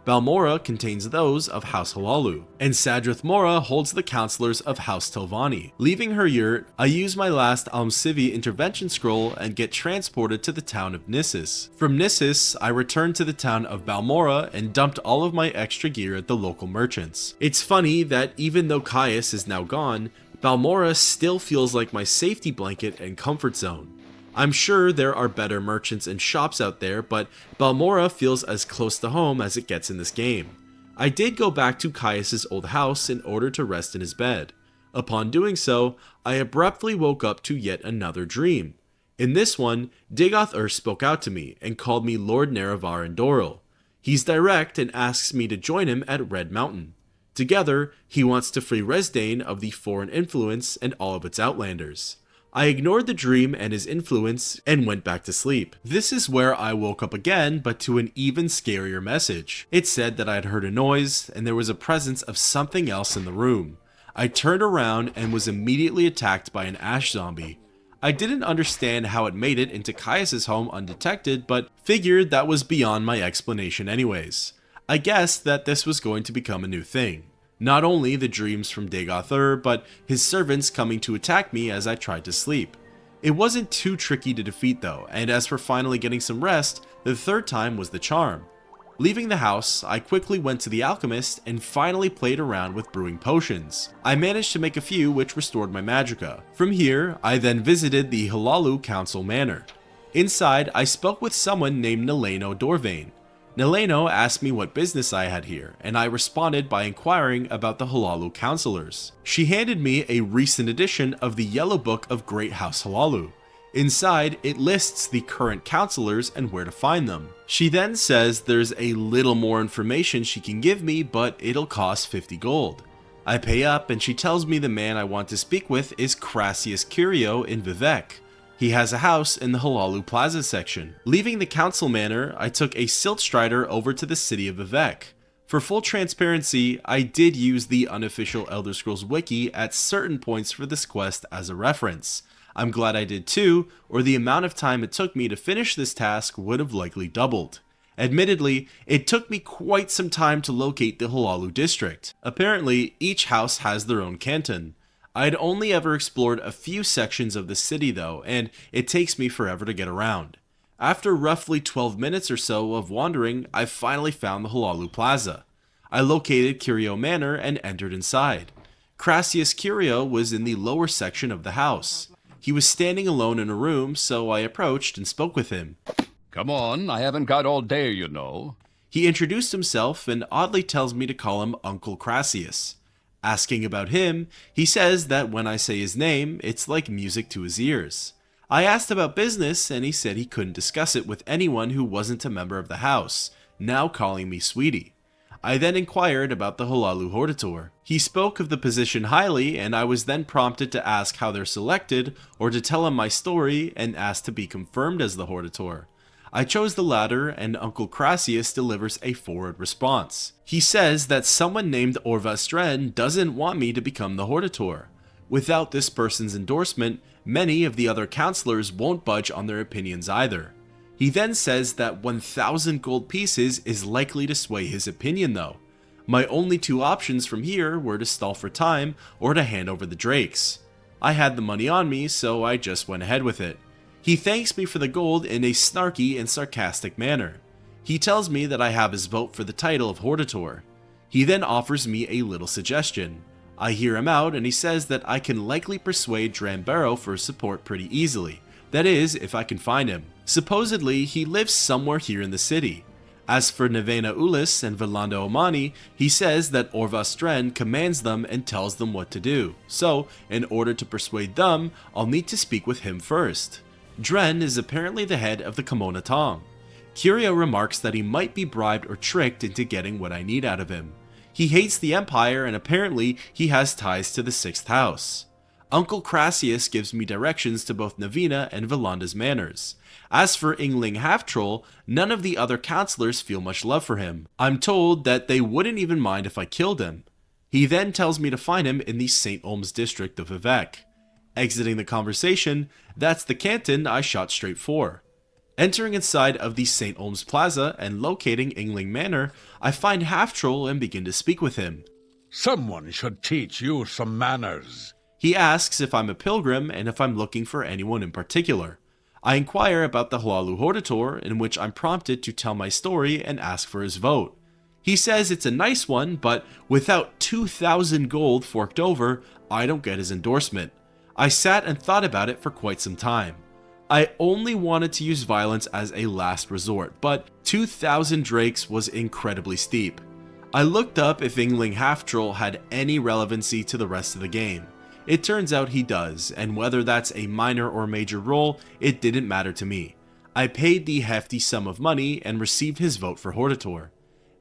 Balmora contains those of House Halalu, and Sadrith Mora holds the counselors of House Telvanni. Leaving her yurt, I use my last Almsivi intervention scroll and get transported to the town of Nissus. From Nissus, I return to the town of Balmora and dumped all of my extra gear at the local merchants. It's funny that even though Caius is now gone, Balmora still feels like my safety blanket and comfort zone. I'm sure there are better merchants and shops out there, but Balmora feels as close to home as it gets in this game. I did go back to Caius' old house in order to rest in his bed. Upon doing so, I abruptly woke up to yet another dream. In this one, Dagoth spoke out to me and called me Lord Nerevarine Doral. He's direct and asks me to join him at Red Mountain. Together, he wants to free Resdain of the foreign influence and all of its outlanders. I ignored the dream and his influence and went back to sleep. This is where I woke up again, but to an even scarier message. It said that I had heard a noise and there was a presence of something else in the room. I turned around and was immediately attacked by an ash zombie. I didn't understand how it made it into Caius' home undetected, but figured that was beyond my explanation anyways. I guessed that this was going to become a new thing. Not only the dreams from Dagoth but his servants coming to attack me as I tried to sleep. It wasn't too tricky to defeat though, and as for finally getting some rest, the third time was the charm. Leaving the house, I quickly went to the alchemist and finally played around with brewing potions. I managed to make a few which restored my magicka. From here, I then visited the Hlaalu Council Manor. Inside, I spoke with someone named Neleno Dorvain. Neleno asked me what business I had here, and I responded by inquiring about the Hlaalu counselors. She handed me a recent edition of the Yellow Book of Great House Hlaalu. Inside, it lists the current counselors and where to find them. She then says there's a little more information she can give me, but it'll cost 50 gold. I pay up and she tells me the man I want to speak with is Crassius Curio in Vivec. He has a house in the Hlaalu Plaza section. Leaving the council manor, I took a Silt Strider over to the city of Vivec. For full transparency, I did use the unofficial Elder Scrolls wiki at certain points for this quest as a reference. I'm glad I did too, or the amount of time it took me to finish this task would have likely doubled. Admittedly, it took me quite some time to locate the Hlaalu district. Apparently, each house has their own canton. I'd only ever explored a few sections of the city though, and it takes me forever to get around. After roughly 12 minutes or so of wandering, I finally found the Hlaalu Plaza. I located Curio Manor and entered inside. Crassius Curio was in the lower section of the house. He was standing alone in a room, so I approached and spoke with him. Come on, I haven't got all day, you know. He introduced himself and oddly tells me to call him Uncle Crassius. Asking about him, he says that when I say his name, it's like music to his ears. I asked about business and he said he couldn't discuss it with anyone who wasn't a member of the house, now calling me sweetie. I then inquired about the Hlaalu Hortator. He spoke of the position highly and I was then prompted to ask how they're selected or to tell him my story and asked to be confirmed as the Hortator. I chose the latter and Uncle Crassius delivers a forward response. He says that someone named Orvastren doesn't want me to become the Hortator. Without this person's endorsement, many of the other counselors won't budge on their opinions either. He then says that 1,000 gold pieces is likely to sway his opinion though. My only two options from here were to stall for time or to hand over the drakes. I had the money on me, so I just went ahead with it. He thanks me for the gold in a snarky and sarcastic manner. He tells me that I have his vote for the title of Hortator. He then offers me a little suggestion. I hear him out and he says that I can likely persuade Drambero for support pretty easily. That is, if I can find him. Supposedly, he lives somewhere here in the city. As for Nevena Ulis and Velanda Omani, he says that Orvastren commands them and tells them what to do. So, in order to persuade them, I'll need to speak with him first. Dren is apparently the head of the Kimona Tong. Curio remarks that he might be bribed or tricked into getting what I need out of him. He hates the Empire and apparently he has ties to the 6th house. Uncle Crassius gives me directions to both Nevena and Velanda's manors. As for Yngling Half-Troll, none of the other counselors feel much love for him. I'm told that they wouldn't even mind if I killed him. He then tells me to find him in the St. Olms district of Vivec. Exiting the conversation, that's the canton I shot straight for. Entering inside of the St. Olms Plaza and locating Yngling Manor, I find Half-Troll and begin to speak with him. Someone should teach you some manners. He asks if I'm a pilgrim and if I'm looking for anyone in particular. I inquire about the Hlaalu Hortator, in which I'm prompted to tell my story and ask for his vote. He says it's a nice one, but without 2,000 gold forked over, I don't get his endorsement. I sat and thought about it for quite some time. I only wanted to use violence as a last resort, but 2,000 drakes was incredibly steep. I looked up if Yngling Half-Troll had any relevancy to the rest of the game. It turns out he does, and whether that's a minor or major role, it didn't matter to me. I paid the hefty sum of money and received his vote for Hortator.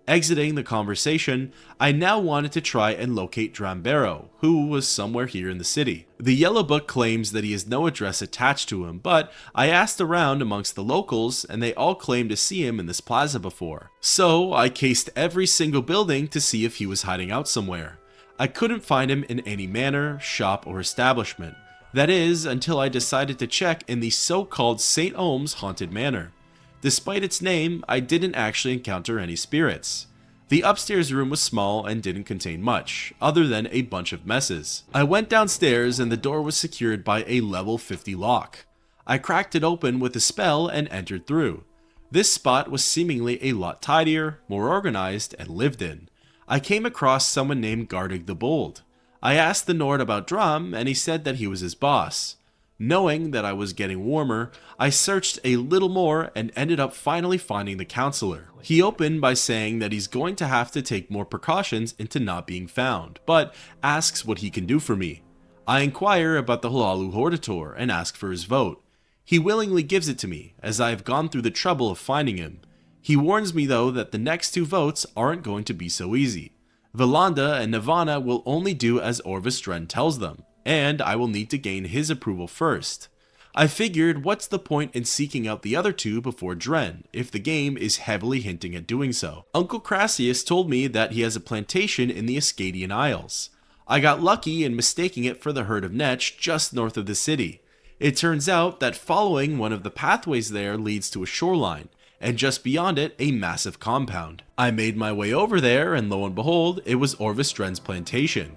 Exiting the conversation, I now wanted to try and locate Drambero, who was somewhere here in the city. The Yellow Book claims that he has no address attached to him, but I asked around amongst the locals and they all claimed to see him in this plaza before. So I cased every single building to see if he was hiding out somewhere. I couldn't find him in any manor, shop, or establishment. That is, until I decided to check in the so-called St. Olms Haunted Manor. Despite its name, I didn't actually encounter any spirits. The upstairs room was small and didn't contain much, other than a bunch of messes. I went downstairs and the door was secured by a level 50 lock. I cracked it open with a spell and entered through. This spot was seemingly a lot tidier, more organized, and lived in. I came across someone named Gardig the Bold. I asked the Nord about Drum, and he said that he was his boss. Knowing that I was getting warmer, I searched a little more and ended up finally finding the counselor. He opened by saying that he's going to have to take more precautions into not being found, but asks what he can do for me. I inquire about the Hlaalu Hortator and ask for his vote. He willingly gives it to me, as I have gone through the trouble of finding him. He warns me though that the next 2 votes aren't going to be so easy. Valanda and Navana will only do as Orvis Dren tells them, and I will need to gain his approval first. I figured what's the point in seeking out the other 2 before Dren, if the game is heavily hinting at doing so. Uncle Crassius told me that he has a plantation in the Ascadian Isles. I got lucky in mistaking it for the herd of Netch just north of the city. It turns out that following one of the pathways there leads to a shoreline, and just beyond it, a massive compound. I made my way over there, and lo and behold, it was Orvis Dren's plantation.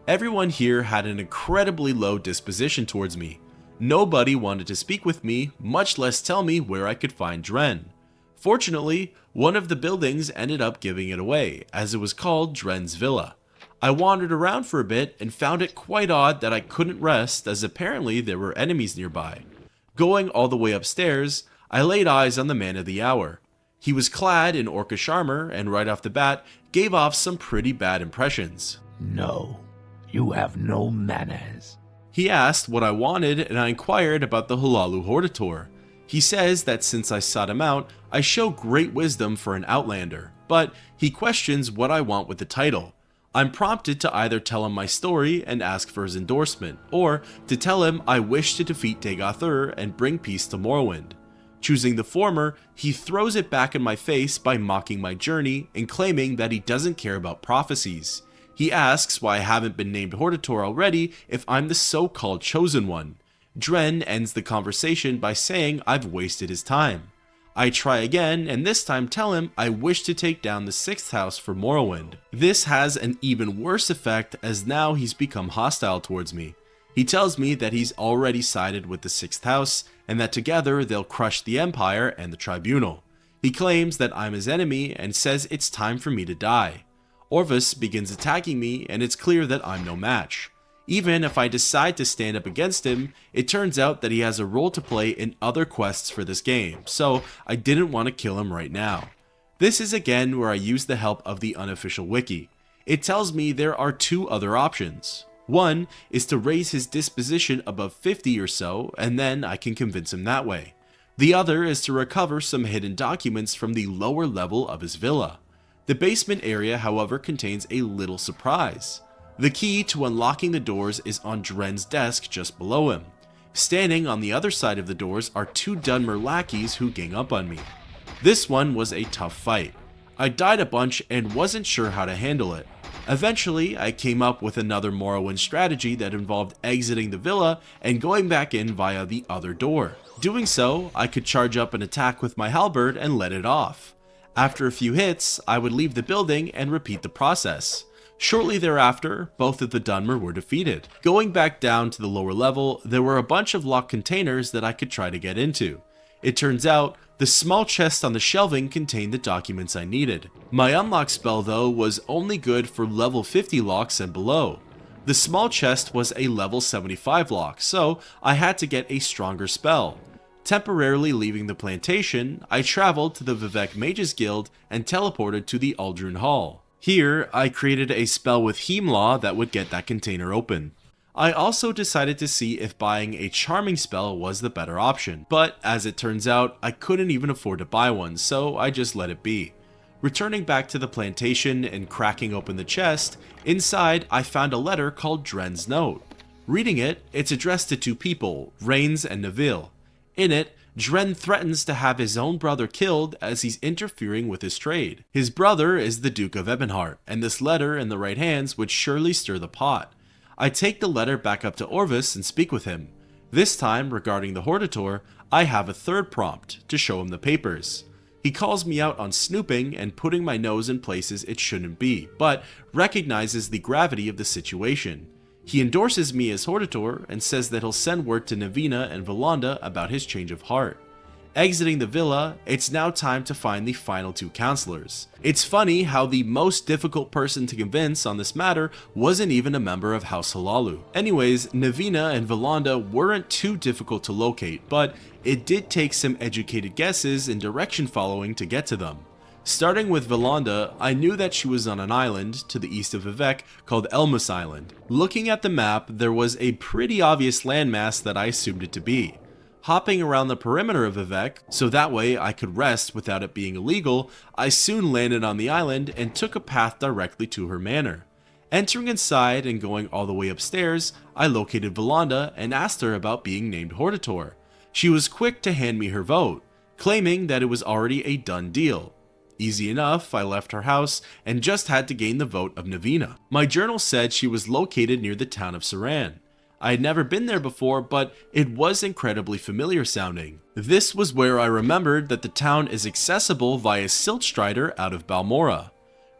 Everyone here had an incredibly low disposition towards me. Nobody wanted to speak with me, much less tell me where I could find Dren. Fortunately, one of the buildings ended up giving it away, as it was called Dren's Villa. I wandered around for a bit and found it quite odd that I couldn't rest, as apparently there were enemies nearby. Going all the way upstairs, I laid eyes on the man of the hour. He was clad in orcish armor and right off the bat gave off some pretty bad impressions. No, you have no manners. He asked what I wanted and I inquired about the Hlaalu Hortator. He says that since I sought him out, I show great wisdom for an outlander, but he questions what I want with the title. I'm prompted to either tell him my story and ask for his endorsement, or to tell him I wish to defeat Dagoth and bring peace to Morrowind. Choosing the former, he throws it back in my face by mocking my journey and claiming that he doesn't care about prophecies. He asks why I haven't been named Hortator already if I'm the so-called chosen one. Dren ends the conversation by saying I've wasted his time. I try again and this time tell him I wish to take down the 6th house for Morrowind. This has an even worse effect as now he's become hostile towards me. He tells me that he's already sided with the 6th house and that together they'll crush the Empire and the Tribunal. He claims that I'm his enemy and says it's time for me to die. Orvis begins attacking me and it's clear that I'm no match. Even if I decide to stand up against him, it turns out that he has a role to play in other quests for this game, so I didn't want to kill him right now. This is again where I use the help of the unofficial wiki. It tells me there are 2 other options. One is to raise his disposition above 50 or so, and then I can convince him that way. The other is to recover some hidden documents from the lower level of his villa. The basement area, however, contains a little surprise. The key to unlocking the doors is on Dren's desk just below him. Standing on the other side of the doors are 2 Dunmer lackeys who gang up on me. This one was a tough fight. I died a bunch and wasn't sure how to handle it. Eventually, I came up with another Morrowind strategy that involved exiting the villa and going back in via the other door. Doing so, I could charge up an attack with my halberd and let it off. After a few hits, I would leave the building and repeat the process. Shortly thereafter, both of the Dunmer were defeated. Going back down to the lower level, there were a bunch of locked containers that I could try to get into. It turns out, the small chest on the shelving contained the documents I needed. My unlock spell though was only good for level 50 locks and below. The small chest was a level 75 lock, so I had to get a stronger spell. Temporarily leaving the plantation, I traveled to the Vivek Mages Guild and teleported to the Aldrun Hall. Here, I created a spell with Heimlaw that would get that container open. I also decided to see if buying a charming spell was the better option, but as it turns out, I couldn't even afford to buy one, so I just let it be. Returning back to the plantation and cracking open the chest, inside I found a letter called Dren's Note. Reading it, it's addressed to 2 people, Rains and Neville. In it, Dren threatens to have his own brother killed as he's interfering with his trade. His brother is the Duke of Ebonheart, and this letter in the right hands would surely stir the pot. I take the letter back up to Orvis and speak with him. This time, regarding the Hortator, I have a third prompt, to show him the papers. He calls me out on snooping and putting my nose in places it shouldn't be, but recognizes the gravity of the situation. He endorses me as Hortator and says that he'll send word to Navina and Valanda about his change of heart. Exiting the villa, it's now time to find the final two counselors. It's funny how the most difficult person to convince on this matter wasn't even a member of House Hlaalu. Anyways, Navina and Valanda weren't too difficult to locate, but it did take some educated guesses and direction following to get to them. Starting with Valanda, I knew that she was on an island to the east of Vivec called Elmus Island. Looking at the map, there was a pretty obvious landmass that I assumed it to be. Hopping around the perimeter of Vivec, so that way I could rest without it being illegal, I soon landed on the island and took a path directly to her manor. Entering inside and going all the way upstairs, I located Valanda and asked her about being named Hortator. She was quick to hand me her vote, claiming that it was already a done deal. Easy enough, I left her house and just had to gain the vote of Navina. My journal said she was located near the town of Saran. I had never been there before, but it was incredibly familiar sounding. This was where I remembered that the town is accessible via Siltstrider out of Balmora.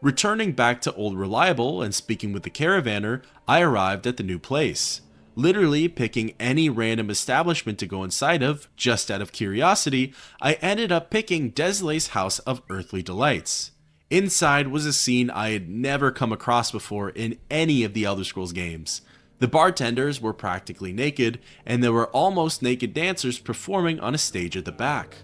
Returning back to Old Reliable and speaking with the caravaner, I arrived at the new place. Literally picking any random establishment to go inside of, just out of curiosity, I ended up picking Desle's House of Earthly Delights. Inside was a scene I had never come across before in any of the Elder Scrolls games. The bartenders were practically naked, and there were almost naked dancers performing on a stage at the back.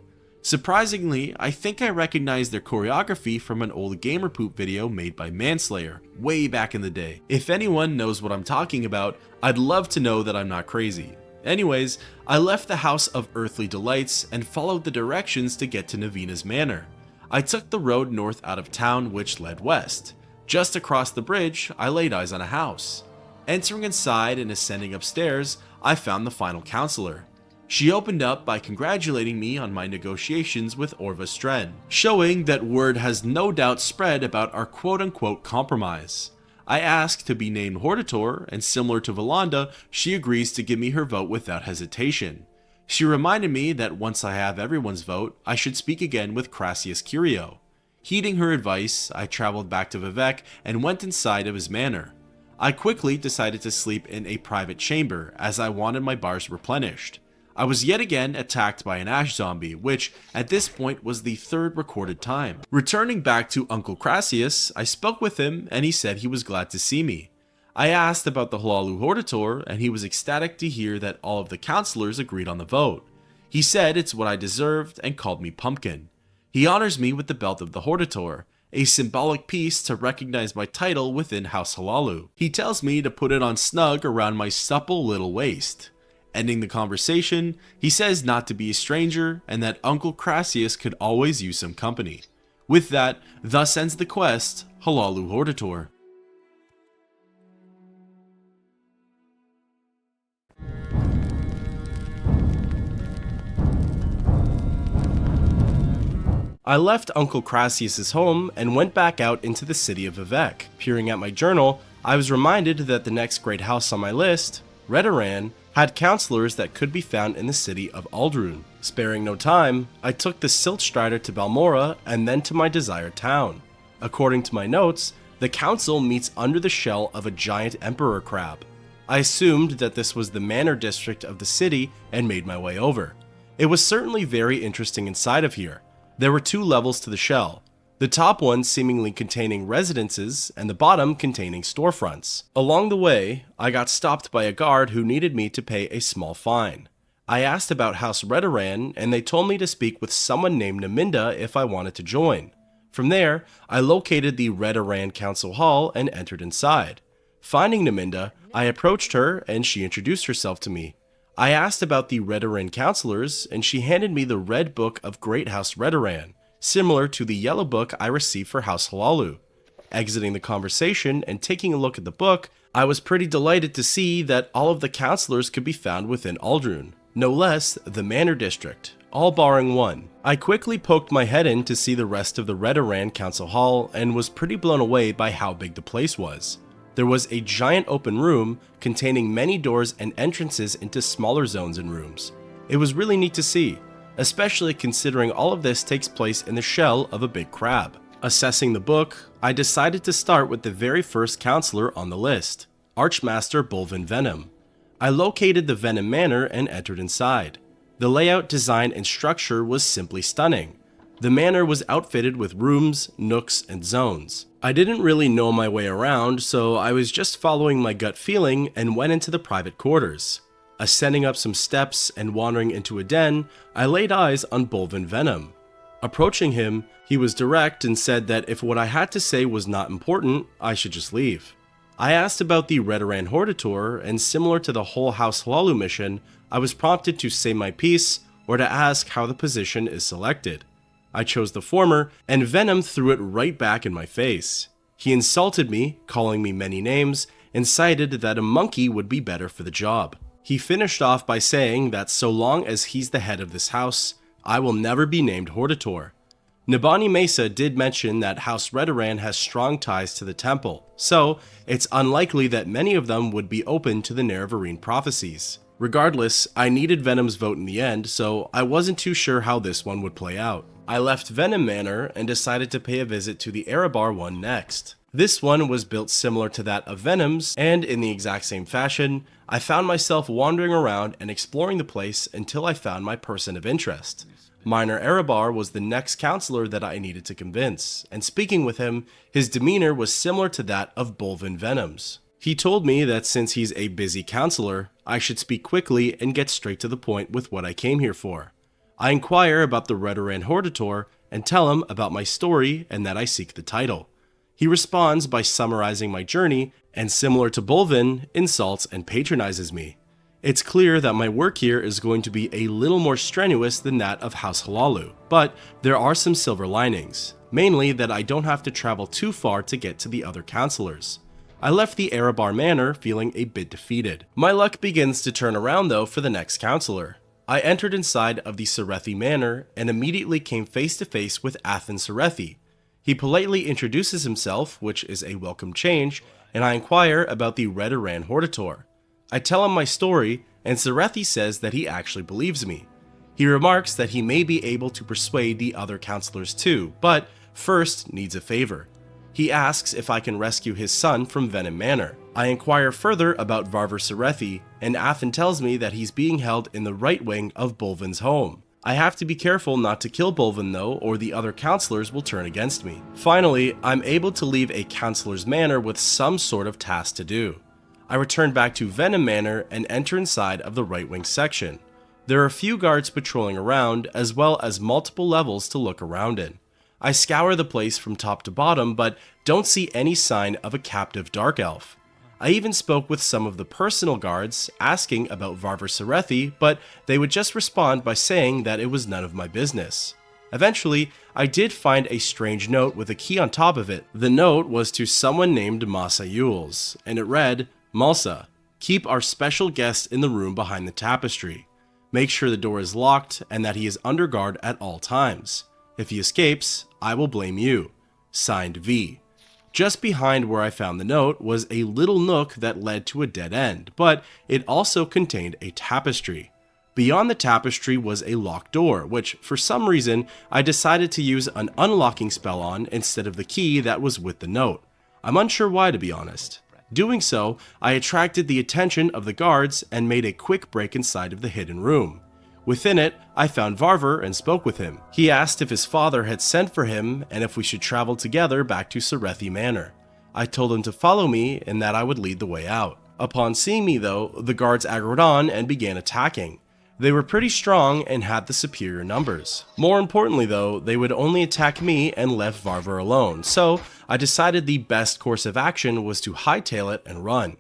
Surprisingly, I think I recognized their choreography from an old Gamerpoop video made by Manslayer, way back in the day. If anyone knows what I'm talking about, I'd love to know that I'm not crazy. Anyways, I left the House of Earthly Delights and followed the directions to get to Navina's manor. I took the road north out of town which led west. Just across the bridge, I laid eyes on a house. Entering inside and ascending upstairs, I found the final counselor. She opened up by congratulating me on my negotiations with Orva Stren, showing that word has no doubt spread about our quote-unquote compromise. I asked to be named Hortator, and similar to Valanda, she agrees to give me her vote without hesitation. She reminded me that once I have everyone's vote, I should speak again with Crassius Curio. Heeding her advice, I traveled back to Vivec and went inside of his manor. I quickly decided to sleep in a private chamber as I wanted my bars replenished. I was yet again attacked by an ash zombie, which at this point was the third recorded time. Returning back to Uncle Crassius, I spoke with him and he said he was glad to see me. I asked about the Hlaalu Hortator and he was ecstatic to hear that all of the counselors agreed on the vote. He said it's what I deserved and called me Pumpkin. He honors me with the belt of the Hortator, a symbolic piece to recognize my title within House Hlaalu. He tells me to put it on snug around my supple little waist. Ending the conversation, he says not to be a stranger and that Uncle Crassius could always use some company. With that, thus ends the quest, Hlaalu Hortator. I left Uncle Crassius' home and went back out into the city of Vivec. Peering at my journal, I was reminded that the next great house on my list, Redoran, had counselors that could be found in the city of Aldrun. Sparing no time, I took the Siltstrider to Balmora and then to my desired town. According to my notes, the council meets under the shell of a giant emperor crab. I assumed that this was the manor district of the city and made my way over. It was certainly very interesting inside of here. There were two levels to the shell, the top one seemingly containing residences and the bottom containing storefronts. Along the way, I got stopped by a guard who needed me to pay a small fine. I asked about House Redoran and they told me to speak with someone named Naminda if I wanted to join. From there, I located the Redoran Council Hall and entered inside. Finding Naminda, I approached her and she introduced herself to me. I asked about the Redoran counselors, and she handed me the Red Book of Great House Redoran, similar to the Yellow Book I received for House Hlaalu. Exiting the conversation and taking a look at the book, I was pretty delighted to see that all of the counselors could be found within Aldrun, no less the Manor District, all barring one. I quickly poked my head in to see the rest of the Redoran Council Hall and was pretty blown away by how big the place was. There was a giant open room containing many doors and entrances into smaller zones and rooms. It was really neat to see, especially considering all of this takes place in the shell of a big crab. Assessing the book, I decided to start with the very first counselor on the list, Archmaster Bolvin Venom. I located the Venom Manor and entered inside. The layout, design, and structure was simply stunning. The manor was outfitted with rooms, nooks, and zones. I didn't really know my way around, so I was just following my gut feeling and went into the private quarters. Ascending up some steps and wandering into a den, I laid eyes on Bolvin Venom. Approaching him, he was direct and said that if what I had to say was not important, I should just leave. I asked about the Redoran Hortator, and similar to the whole House Hlaalu mission, I was prompted to say my piece or to ask how the position is selected. I chose the former, and Venom threw it right back in my face. He insulted me, calling me many names, and cited that a monkey would be better for the job. He finished off by saying that so long as he's the head of this house, I will never be named Hortator. Nabani Mesa did mention that House Redoran has strong ties to the temple, so it's unlikely that many of them would be open to the Nerevarine Prophecies. Regardless, I needed Venom's vote in the end, so I wasn't too sure how this one would play out. I left Venom Manor and decided to pay a visit to the Erebar one next. This one was built similar to that of Venom's, and in the exact same fashion, I found myself wandering around and exploring the place until I found my person of interest. Minor Erebar was the next counselor that I needed to convince, and speaking with him, his demeanor was similar to that of Bolvin Venom's. He told me that since he's a busy counselor, I should speak quickly and get straight to the point with what I came here for. I inquire about the Redoran Hortator and tell him about my story and that I seek the title. He responds by summarizing my journey, and similar to Bolvin, insults and patronizes me. It's clear that my work here is going to be a little more strenuous than that of House Hlaalu, but there are some silver linings, mainly that I don't have to travel too far to get to the other counselors. I left the Erebar Manor feeling a bit defeated. My luck begins to turn around though for the next counselor. I entered inside of the Serethi Manor and immediately came face to face with Athen Serethi. He politely introduces himself, which is a welcome change, and I inquire about the Redoran Hortator. I tell him my story, and Serethi says that he actually believes me. He remarks that he may be able to persuade the other counselors too, but first needs a favor. He asks if I can rescue his son from Venom Manor. I inquire further about Varver Serethi, and Athen tells me that he's being held in the right wing of Bolvin's home. I have to be careful not to kill Bolvin though, or the other counselors will turn against me. Finally, I'm able to leave a counselor's manor with some sort of task to do. I return back to Venom Manor and enter inside of the right wing section. There are a few guards patrolling around, as well as multiple levels to look around in. I scour the place from top to bottom, but don't see any sign of a captive dark elf. I even spoke with some of the personal guards, asking about Varver Serethi, but they would just respond by saying that it was none of my business. Eventually, I did find a strange note with a key on top of it. The note was to someone named Masa Yules, and it read, "Malsa, keep our special guest in the room behind the tapestry. Make sure the door is locked and that he is under guard at all times. If he escapes, I will blame you. Signed V." Just behind where I found the note was a little nook that led to a dead end, but it also contained a tapestry. Beyond the tapestry was a locked door, which for some reason I decided to use an unlocking spell on instead of the key that was with the note. I'm unsure why, to be honest. Doing so, I attracted the attention of the guards and made a quick break inside of the hidden room. Within it, I found Varver and spoke with him. He asked if his father had sent for him and if we should travel together back to Serethi Manor. I told him to follow me and that I would lead the way out. Upon seeing me though, the guards aggroed on and began attacking. They were pretty strong and had the superior numbers. More importantly though, they would only attack me and left Varver alone, so I decided the best course of action was to hightail it and run.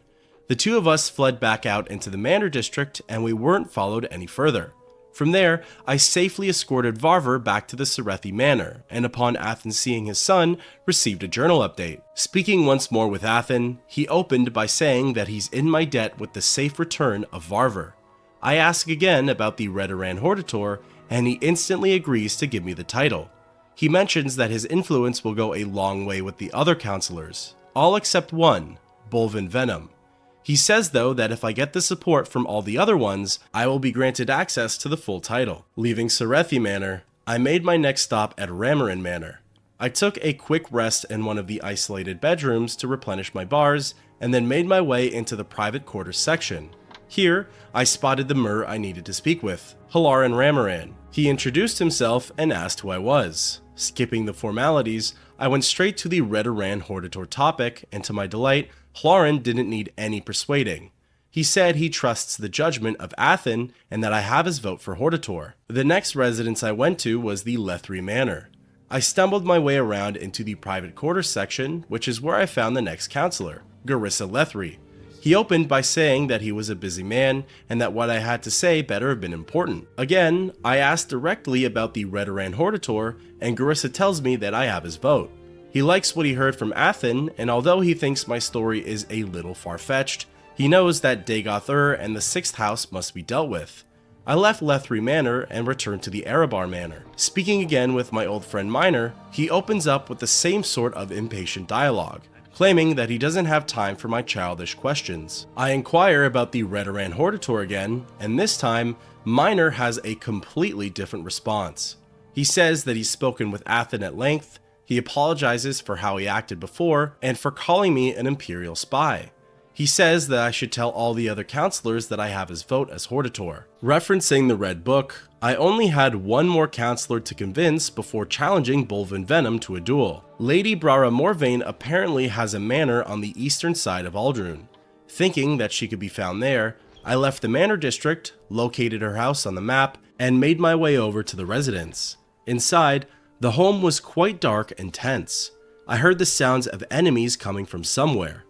The two of us fled back out into the Manor district and we weren't followed any further. From there, I safely escorted Varver back to the Serethi Manor, and upon Athen seeing his son, received a journal update. Speaking once more with Athen, he opened by saying that he's in my debt with the safe return of Varver. I ask again about the Redoran Hortator, and he instantly agrees to give me the title. He mentions that his influence will go a long way with the other counselors, all except one, Bolvin Venom. He says though that if I get the support from all the other ones, I will be granted access to the full title. Leaving Serethi Manor, I made my next stop at Ramarin Manor. I took a quick rest in one of the isolated bedrooms to replenish my bars, and then made my way into the private quarters section. Here, I spotted the Mehra I needed to speak with, Nerevarine. He introduced himself and asked who I was. Skipping the formalities, I went straight to the Redoran Hortator topic, and to my delight, Hlarin didn't need any persuading. He said he trusts the judgment of Athen and that I have his vote for Hortator. The next residence I went to was the Lethri Manor. I stumbled my way around into the private quarters section, which is where I found the next counselor, Garissa Lethri. He opened by saying that he was a busy man and that what I had to say better have been important. Again, I asked directly about the Redoran Hortator, and Garissa tells me that I have his vote. He likes what he heard from Athen, and although he thinks my story is a little far-fetched, he knows that Dagoth and the 6th house must be dealt with. I left Lethri Manor and returned to the Erebar Manor. Speaking again with my old friend Miner, he opens up with the same sort of impatient dialogue, claiming that he doesn't have time for my childish questions. I inquire about the Redoran Hortator again, and this time, Miner has a completely different response. He says that he's spoken with Athen at length, he apologizes for how he acted before, and for calling me an Imperial spy. He says that I should tell all the other counselors that I have his vote as Hortator. Referencing the Red Book, I only had one more counselor to convince before challenging Bolvin Venom to a duel. Lady Brara Morvain apparently has a manor on the eastern side of Aldrun. Thinking that she could be found there, I left the manor district, located her house on the map, and made my way over to the residence. Inside, the home was quite dark and tense. I heard the sounds of enemies coming from somewhere.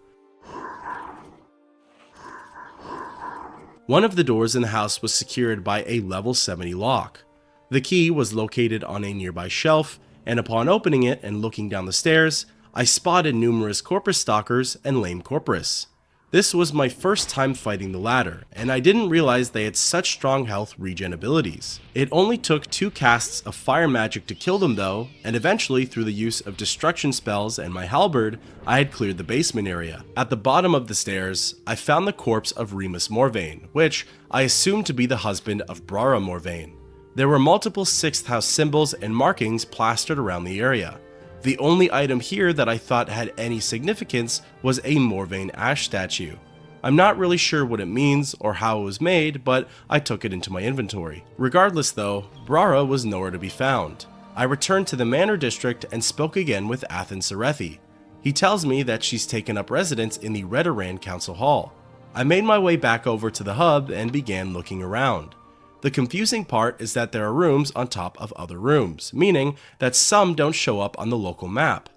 One of the doors in the house was secured by a level 70 lock. The key was located on a nearby shelf, and upon opening it and looking down the stairs, I spotted numerous Corprus stalkers and lame Corprus. This was my first time fighting the latter, and I didn't realize they had such strong health regen abilities. It only took 2 casts of fire magic to kill them though, and eventually through the use of destruction spells and my halberd, I had cleared the basement area. At the bottom of the stairs, I found the corpse of Remus Morvain, which I assumed to be the husband of Brara Morvain. There were multiple 6th house symbols and markings plastered around the area. The only item here that I thought had any significance was a Morvain ash statue. I'm not really sure what it means or how it was made, but I took it into my inventory. Regardless though, Brara was nowhere to be found. I returned to the manor district and spoke again with Athen Serethi. He tells me that she's taken up residence in the Redoran Council Hall. I made my way back over to the hub and began looking around. The confusing part is that there are rooms on top of other rooms, meaning that some don't show up on the local map.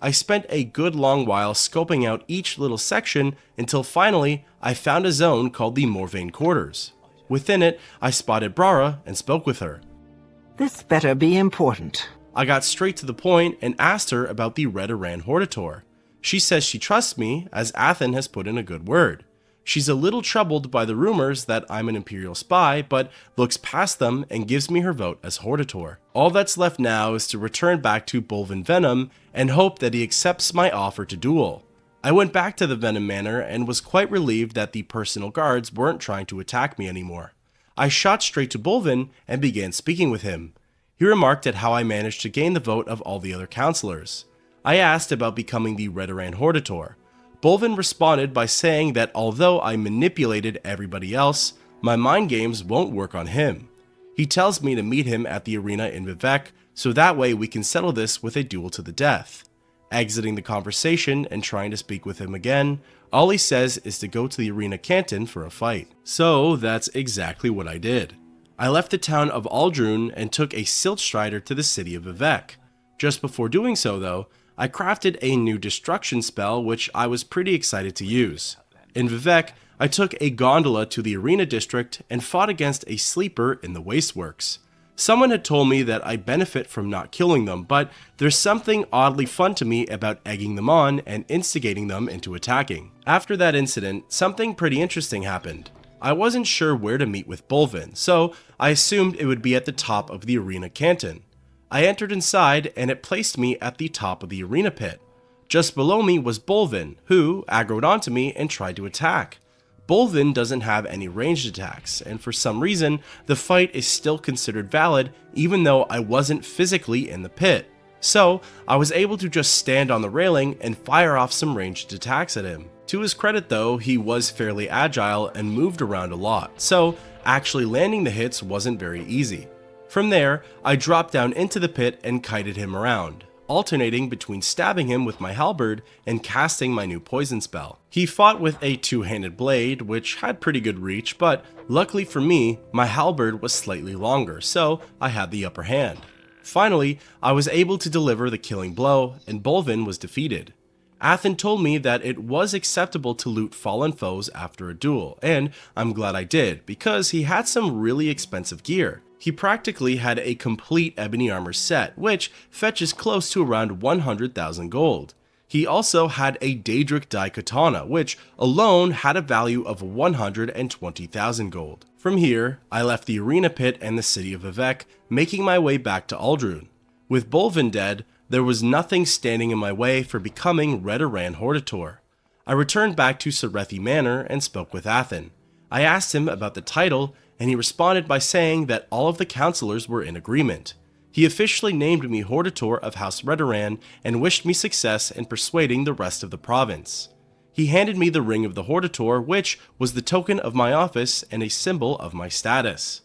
I spent a good long while scoping out each little section until finally I found a zone called the Morvain Quarters. Within it, I spotted Brara and spoke with her. This better be important. I got straight to the point and asked her about the Redoran Hortator. She says she trusts me as Athen has put in a good word. She's a little troubled by the rumors that I'm an Imperial spy, but looks past them and gives me her vote as Hortator. All that's left now is to return back to Bolvin Venom and hope that he accepts my offer to duel. I went back to the Venom Manor and was quite relieved that the personal guards weren't trying to attack me anymore. I shot straight to Bolvin and began speaking with him. He remarked at how I managed to gain the vote of all the other counselors. I asked about becoming the Redoran Hortator. Bolvin responded by saying that although I manipulated everybody else, my mind games won't work on him. He tells me to meet him at the arena in Vivec, so that way we can settle this with a duel to the death. Exiting the conversation and trying to speak with him again, all he says is to go to the arena canton for a fight. So that's exactly what I did. I left the town of Aldrun and took a Silt Strider to the city of Vivec. Just before doing so though, I crafted a new destruction spell which I was pretty excited to use. In Vivec, I took a gondola to the arena district and fought against a sleeper in the Wasteworks. Someone had told me that I benefit from not killing them, but there's something oddly fun to me about egging them on and instigating them into attacking. After that incident, something pretty interesting happened. I wasn't sure where to meet with Bolvin, so I assumed it would be at the top of the arena canton. I entered inside and it placed me at the top of the arena pit. Just below me was Bolvin, who aggroed onto me and tried to attack. Bolvin doesn't have any ranged attacks, and for some reason, the fight is still considered valid even though I wasn't physically in the pit. So, I was able to just stand on the railing and fire off some ranged attacks at him. To his credit though, he was fairly agile and moved around a lot, so actually landing the hits wasn't very easy. From there, I dropped down into the pit and kited him around, alternating between stabbing him with my halberd and casting my new poison spell. He fought with a two-handed blade, which had pretty good reach, but luckily for me, my halberd was slightly longer, so I had the upper hand. Finally, I was able to deliver the killing blow, and Bolvin was defeated. Athen told me that it was acceptable to loot fallen foes after a duel, and I'm glad I did, because he had some really expensive gear. He practically had a complete ebony armor set, which fetches close to around 100,000 gold. He also had a Daedric Dai Katana, which alone had a value of 120,000 gold. From here, I left the arena pit and the city of Vivec, making my way back to Aldrun. With Bolvin dead, there was nothing standing in my way for becoming Redoran Hortator. I returned back to Serethi Manor and spoke with Athen. I asked him about the title, and he responded by saying that all of the counselors were in agreement. He officially named me Hortator of House Redoran and wished me success in persuading the rest of the province. He handed me the Ring of the Hortator, which was the token of my office and a symbol of my status.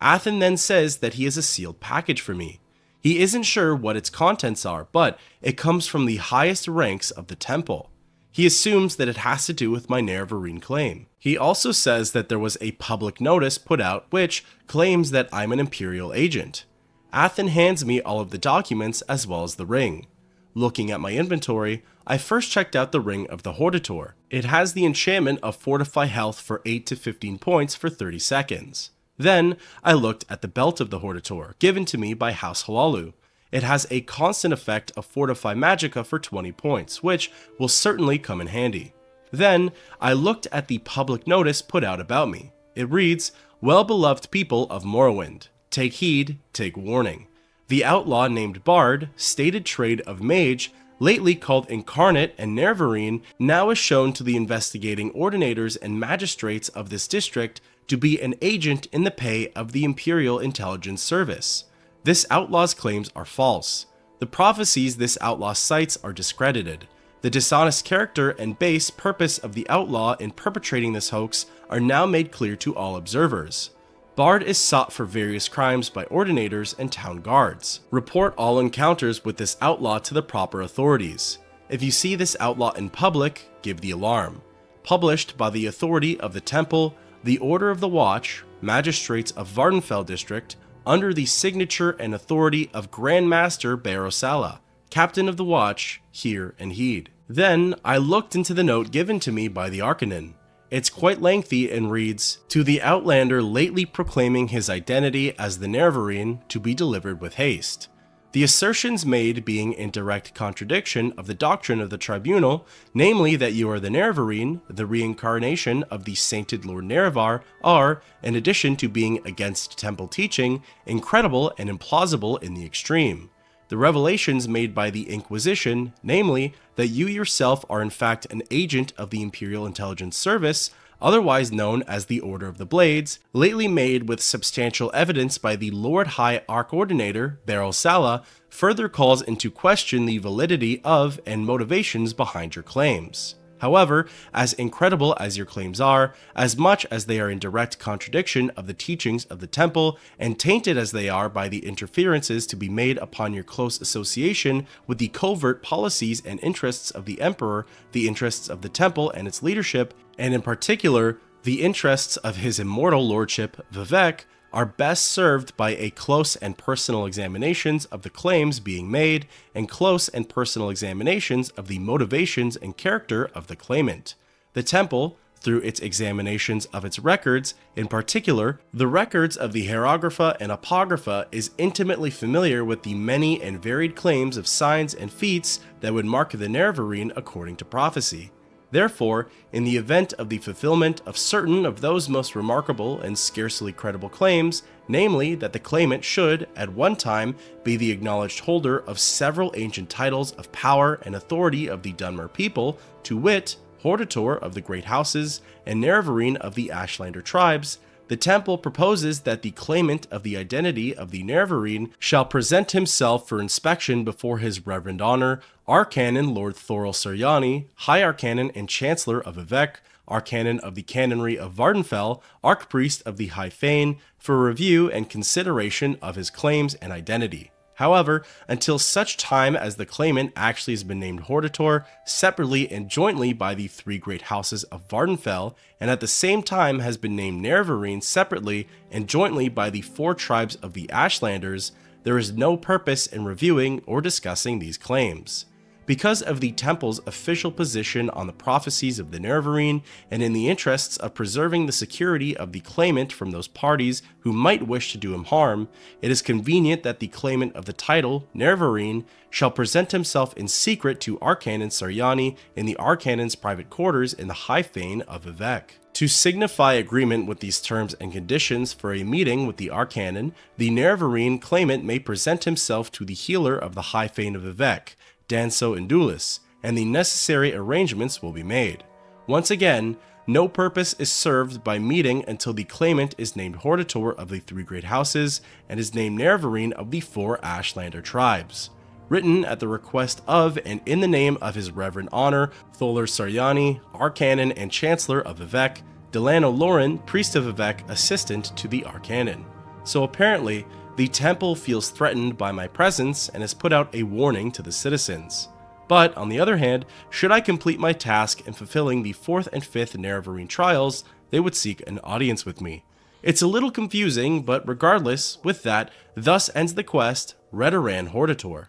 Athen then says that he has a sealed package for me. He isn't sure what its contents are, but it comes from the highest ranks of the temple. He assumes that it has to do with my Nerevarine claim. He also says that there was a public notice put out which claims that I'm an Imperial agent. Athen hands me all of the documents as well as the ring. Looking at my inventory, I first checked out the Ring of the Hortator. It has the enchantment of Fortify Health for 8 to 15 points for 30 seconds. Then, I looked at the Belt of the Hortator, given to me by House Halalu. It has a constant effect of Fortify Magicka for 20 points, which will certainly come in handy. Then, I looked at the public notice put out about me. It reads, "Well-beloved people of Morrowind, take heed, take warning. The outlaw named Bard, stated trade of mage, lately called Incarnate and Nerevarine, now is shown to the investigating ordinators and magistrates of this district to be an agent in the pay of the Imperial Intelligence Service. This outlaw's claims are false. The prophecies this outlaw cites are discredited. The dishonest character and base purpose of the outlaw in perpetrating this hoax are now made clear to all observers. Bard is sought for various crimes by ordinators and town guards. Report all encounters with this outlaw to the proper authorities. If you see this outlaw in public, give the alarm. Published by the authority of the Temple, the Order of the Watch, Magistrates of Vardenfell District, under the signature and authority of Grand Master Barosala, Captain of the Watch, hear and heed." Then I looked into the note given to me by the Arcanon. It's quite lengthy and reads, "To the Outlander lately proclaiming his identity as the Nerevarine to be delivered with haste. The assertions made being in direct contradiction of the doctrine of the tribunal, namely that you are the Nerevarine, the reincarnation of the sainted Lord Nerevar, are, in addition to being against temple teaching, incredible and implausible in the extreme. The revelations made by the Inquisition, namely that you yourself are in fact an agent of the Imperial Intelligence Service, otherwise known as the Order of the Blades, lately made with substantial evidence by the Lord High Archordinator, Barosala, further calls into question the validity of and motivations behind your claims. However, as incredible as your claims are, as much as they are in direct contradiction of the teachings of the Temple, and tainted as they are by the interferences to be made upon your close association with the covert policies and interests of the Emperor, the interests of the Temple and its leadership, and in particular, the interests of his immortal lordship, Vivec, are best served by a close and personal examinations of the claims being made and close and personal examinations of the motivations and character of the claimant. The Temple, through its examinations of its records, in particular, the records of the Hieroglypha and Apocrypha, is intimately familiar with the many and varied claims of signs and feats that would mark the Nerevarine according to prophecy. Therefore, in the event of the fulfillment of certain of those most remarkable and scarcely credible claims, namely that the claimant should, at one time, be the acknowledged holder of several ancient titles of power and authority of the Dunmer people, to wit, Hortator of the Great Houses and Nerevarine of the Ashlander tribes, The temple proposes that the claimant of the identity of the Nerevarine shall present himself for inspection before his reverend honor, Arcanon Lord Thoril Suryani, High Arcanon and Chancellor of Vivec, Arcanon of the Canonry of Vardenfell, Archpriest of the High Fane, for review and consideration of his claims and identity. However, until such time as the claimant actually has been named Hortator separately and jointly by the three great houses of Vardenfell, and at the same time has been named Nerevarine separately and jointly by the four tribes of the Ashlanders, there is no purpose in reviewing or discussing these claims. Because of the temple's official position on the prophecies of the Nerevarine, and in the interests of preserving the security of the claimant from those parties who might wish to do him harm, it is convenient that the claimant of the title, Nerevarine, shall present himself in secret to Arcanon Suryani in the Arcanon's private quarters in the High Fane of Vivec. To signify agreement with these terms and conditions for a meeting with the Arcanon, the Nerevarine claimant may present himself to the healer of the High Fane of Vivec, Danso Indulis, and the necessary arrangements will be made. Once again, no purpose is served by meeting until the claimant is named Hortator of the three great houses and is named Nerevarine of the four Ashlander tribes. Written at the request of and in the name of his reverend honor, Thoril Suryani, Arcanon and Chancellor of Vivec, Delano Lauren, Priest of Vivec, Assistant to the Arcanon. So apparently, the temple feels threatened by my presence and has put out a warning to the citizens. But, on the other hand, should I complete my task in fulfilling the 4th and 5th Nerevarine trials, they would seek an audience with me. It's a little confusing, but regardless, with that, thus ends the quest, Redoran Hortator.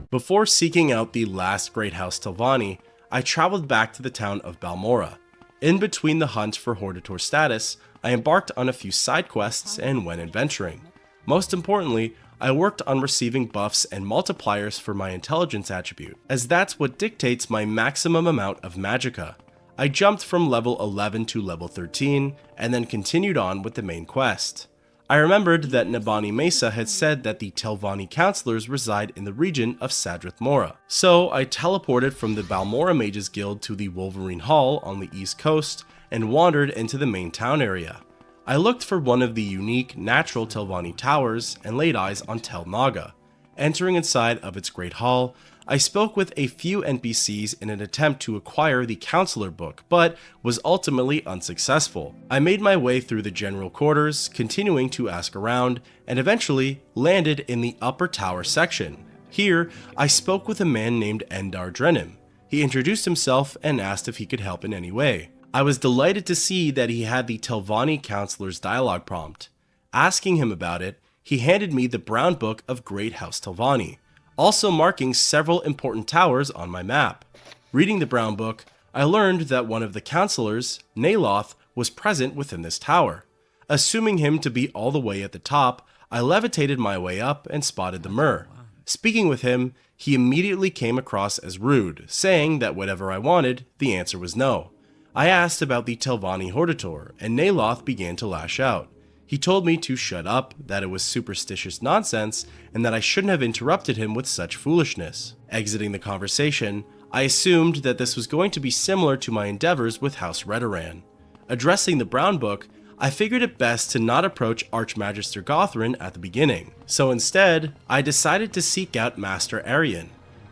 Before seeking out the last great house Telvanni, I traveled back to the town of Balmora. In between the hunt for Hortator status, I embarked on a few side quests and went adventuring. Most importantly, I worked on receiving buffs and multipliers for my intelligence attribute, as that's what dictates my maximum amount of magicka. I jumped from level 11 to level 13, and then continued on with the main quest. I remembered that Nabani Mesa had said that the Telvanni counselors reside in the region of Sadrith Mora, so I teleported from the Balmora Mages Guild to the Wolverine Hall on the east coast and wandered into the main town area. I looked for one of the unique natural Telvanni towers and laid eyes on Tel Naga. Entering inside of its great hall, I spoke with a few NPCs in an attempt to acquire the Counselor book, but was ultimately unsuccessful. I made my way through the general quarters, continuing to ask around, and eventually landed in the upper tower section. Here, I spoke with a man named Endar Drenim. He introduced himself and asked if he could help in any way. I was delighted to see that he had the Telvanni Counselor's dialogue prompt. Asking him about it, he handed me the Brown Book of Great House Telvanni, also marking several important towers on my map. Reading the Brown Book, I learned that one of the counselors, Naloth, was present within this tower. Assuming him to be all the way at the top, I levitated my way up and spotted the Mehra. Speaking with him, he immediately came across as rude, saying that whatever I wanted, the answer was no. I asked about the Telvanni Hortator, and Naloth began to lash out. He told me to shut up, that it was superstitious nonsense, and that I shouldn't have interrupted him with such foolishness. Exiting the conversation, I assumed that this was going to be similar to my endeavors with House Redoran. Addressing the Brown Book, I figured it best to not approach Archmagister Gothrin at the beginning, so instead, I decided to seek out Master Arian.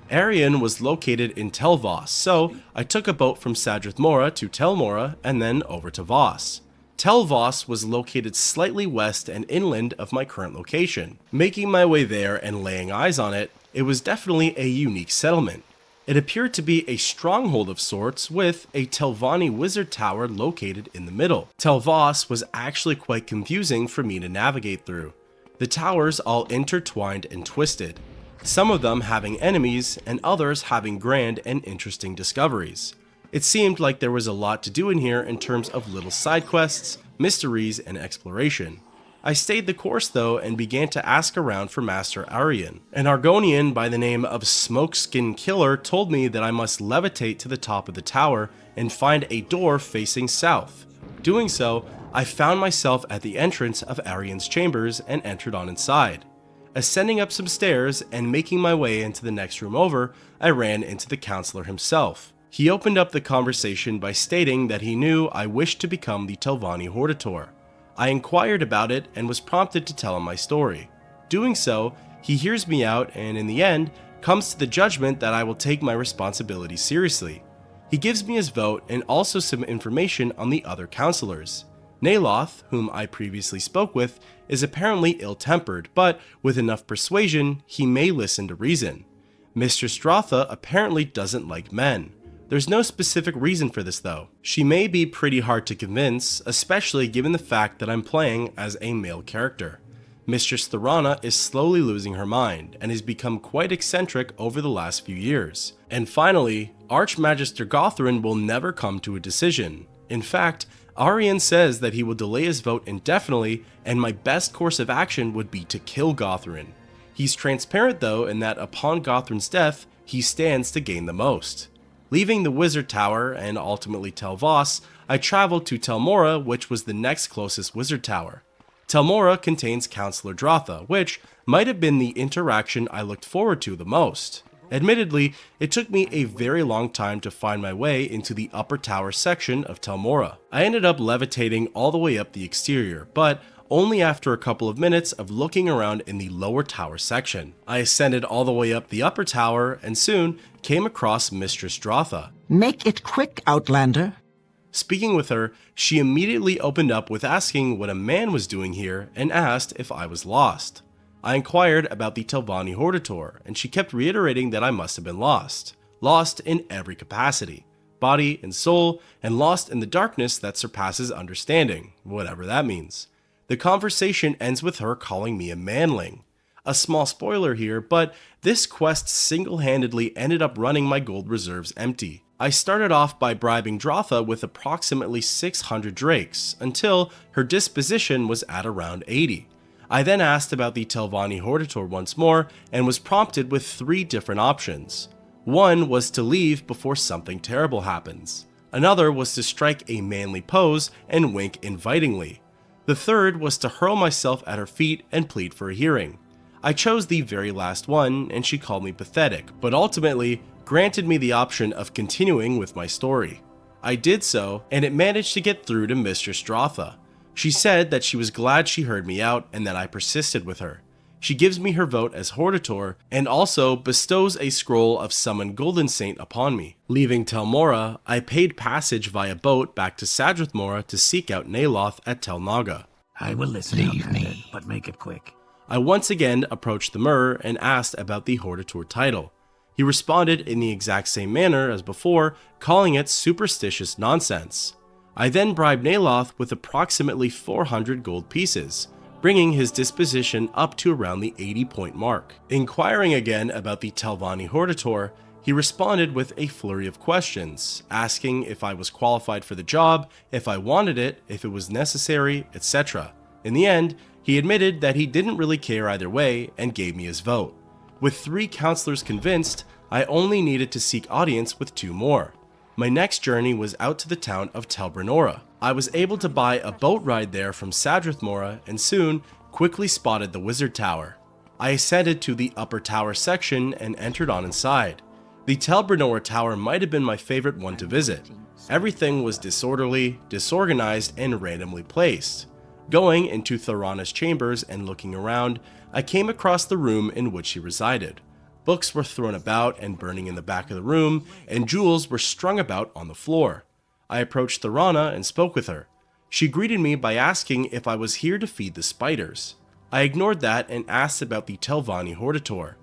Arian was located in Tel Voss, so I took a boat from Sadrith Mora to Tel Mora and then over to Voss. Tel Voss was located slightly west and inland of my current location. Making my way there and laying eyes on it, it was definitely a unique settlement. It appeared to be a stronghold of sorts with a Telvanni wizard tower located in the middle. Tel Voss was actually quite confusing for me to navigate through. The towers all intertwined and twisted, some of them having enemies and others having grand and interesting discoveries. It seemed like there was a lot to do in here in terms of little side quests, mysteries, and exploration. I stayed the course though and began to ask around for Master Arian. An Argonian by the name of Smokeskin Killer told me that I must levitate to the top of the tower and find a door facing south. Doing so, I found myself at the entrance of Arian's chambers and entered on inside. Ascending up some stairs and making my way into the next room over, I ran into the counselor himself. He opened up the conversation by stating that he knew I wished to become the Telvanni Hortator. I inquired about it and was prompted to tell him my story. Doing so, he hears me out and in the end, comes to the judgment that I will take my responsibility seriously. He gives me his vote and also some information on the other counselors. Naloth, whom I previously spoke with, is apparently ill-tempered, but with enough persuasion, he may listen to reason. Mistress Dratha apparently doesn't like men. There's no specific reason for this though. She may be pretty hard to convince, especially given the fact that I'm playing as a male character. Mistress Thorana is slowly losing her mind and has become quite eccentric over the last few years. And finally, Archmagister Gothrin will never come to a decision. In fact, Arian says that he will delay his vote indefinitely, and my best course of action would be to kill Gothrin. He's transparent though in that upon Gothrin's death, he stands to gain the most. Leaving the Wizard Tower and ultimately Tel Voss, I traveled to Tel Mora, which was the next closest Wizard Tower. Tel Mora contains Counselor Dratha, which might have been the interaction I looked forward to the most. Admittedly, it took me a very long time to find my way into the upper tower section of Tel Mora. I ended up levitating all the way up the exterior, but only after a couple of minutes of looking around in the lower tower section. I ascended all the way up the upper tower and soon came across Mistress Dratha. Make it quick, Outlander. Speaking with her, she immediately opened up with asking what a man was doing here and asked if I was lost. I inquired about the Telvanni Hortator, and she kept reiterating that I must have been lost. Lost in every capacity. Body and soul, and lost in the darkness that surpasses understanding, whatever that means. The conversation ends with her calling me a manling. A small spoiler here, but this quest single-handedly ended up running my gold reserves empty. I started off by bribing Dratha with approximately 600 drakes, until her disposition was at around 80. I then asked about the Telvanni Hortator once more, and was prompted with 3 different options. One was to leave before something terrible happens. Another was to strike a manly pose and wink invitingly. The third was to hurl myself at her feet and plead for a hearing. I chose the very last one, and she called me pathetic, but ultimately granted me the option of continuing with my story. I did so, and it managed to get through to Mistress Dratha. She said that she was glad she heard me out and that I persisted with her. She gives me her vote as Hortator and also bestows a scroll of Summon Golden Saint upon me. Leaving Tel Mora, I paid passage via boat back to Sadrith Mora to seek out Naloth at Tel Naga. I will listen. Leave me, but make it quick. I once again approached the Myrrh and asked about the Hortator title. He responded in the exact same manner as before, calling it superstitious nonsense. I then bribed Naloth with approximately 400 gold pieces, bringing his disposition up to around the 80-point mark. Inquiring again about the Telvanni Hortator, he responded with a flurry of questions, asking if I was qualified for the job, if I wanted it, if it was necessary, etc. In the end, he admitted that he didn't really care either way and gave me his vote. With 3 counselors convinced, I only needed to seek audience with 2 more. My next journey was out to the town of Tel Brenora. I was able to buy a boat ride there from Sadrith Mora and soon quickly spotted the Wizard Tower. I ascended to the upper tower section and entered on inside. The Tel Brenora Tower might have been my favorite one to visit. Everything was disorderly, disorganized, and randomly placed. Going into Thorana's chambers and looking around, I came across the room in which she resided. Books were thrown about and burning in the back of the room, and jewels were strung about on the floor. I approached Thorana and spoke with her. She greeted me by asking if I was here to feed the spiders. I ignored that and asked about the Telvanni Hortator.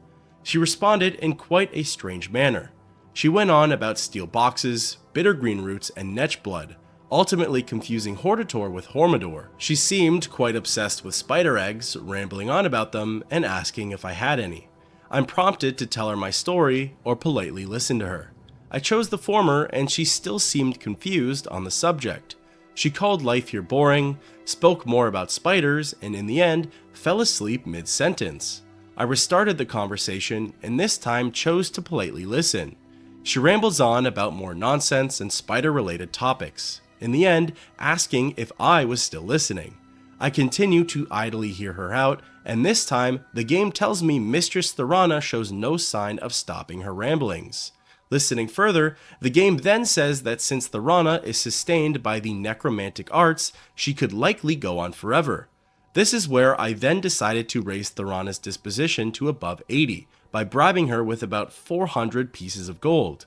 She responded in quite a strange manner. She went on about steel boxes, bitter green roots, and netch blood, ultimately confusing Hortator with Hormador. She seemed quite obsessed with spider eggs, rambling on about them and asking if I had any. I'm prompted to tell her my story or politely listen to her. I chose the former and she still seemed confused on the subject. She called life here boring, spoke more about spiders, and in the end, fell asleep mid-sentence. I restarted the conversation and this time chose to politely listen. She rambles on about more nonsense and spider-related topics, in the end asking if I was still listening. I continue to idly hear her out, and this time, the game tells me Mistress Thorana shows no sign of stopping her ramblings. Listening further, the game then says that since the Rana is sustained by the necromantic arts, she could likely go on forever. This is where I then decided to raise Thorana's disposition to above 80 by bribing her with about 400 pieces of gold.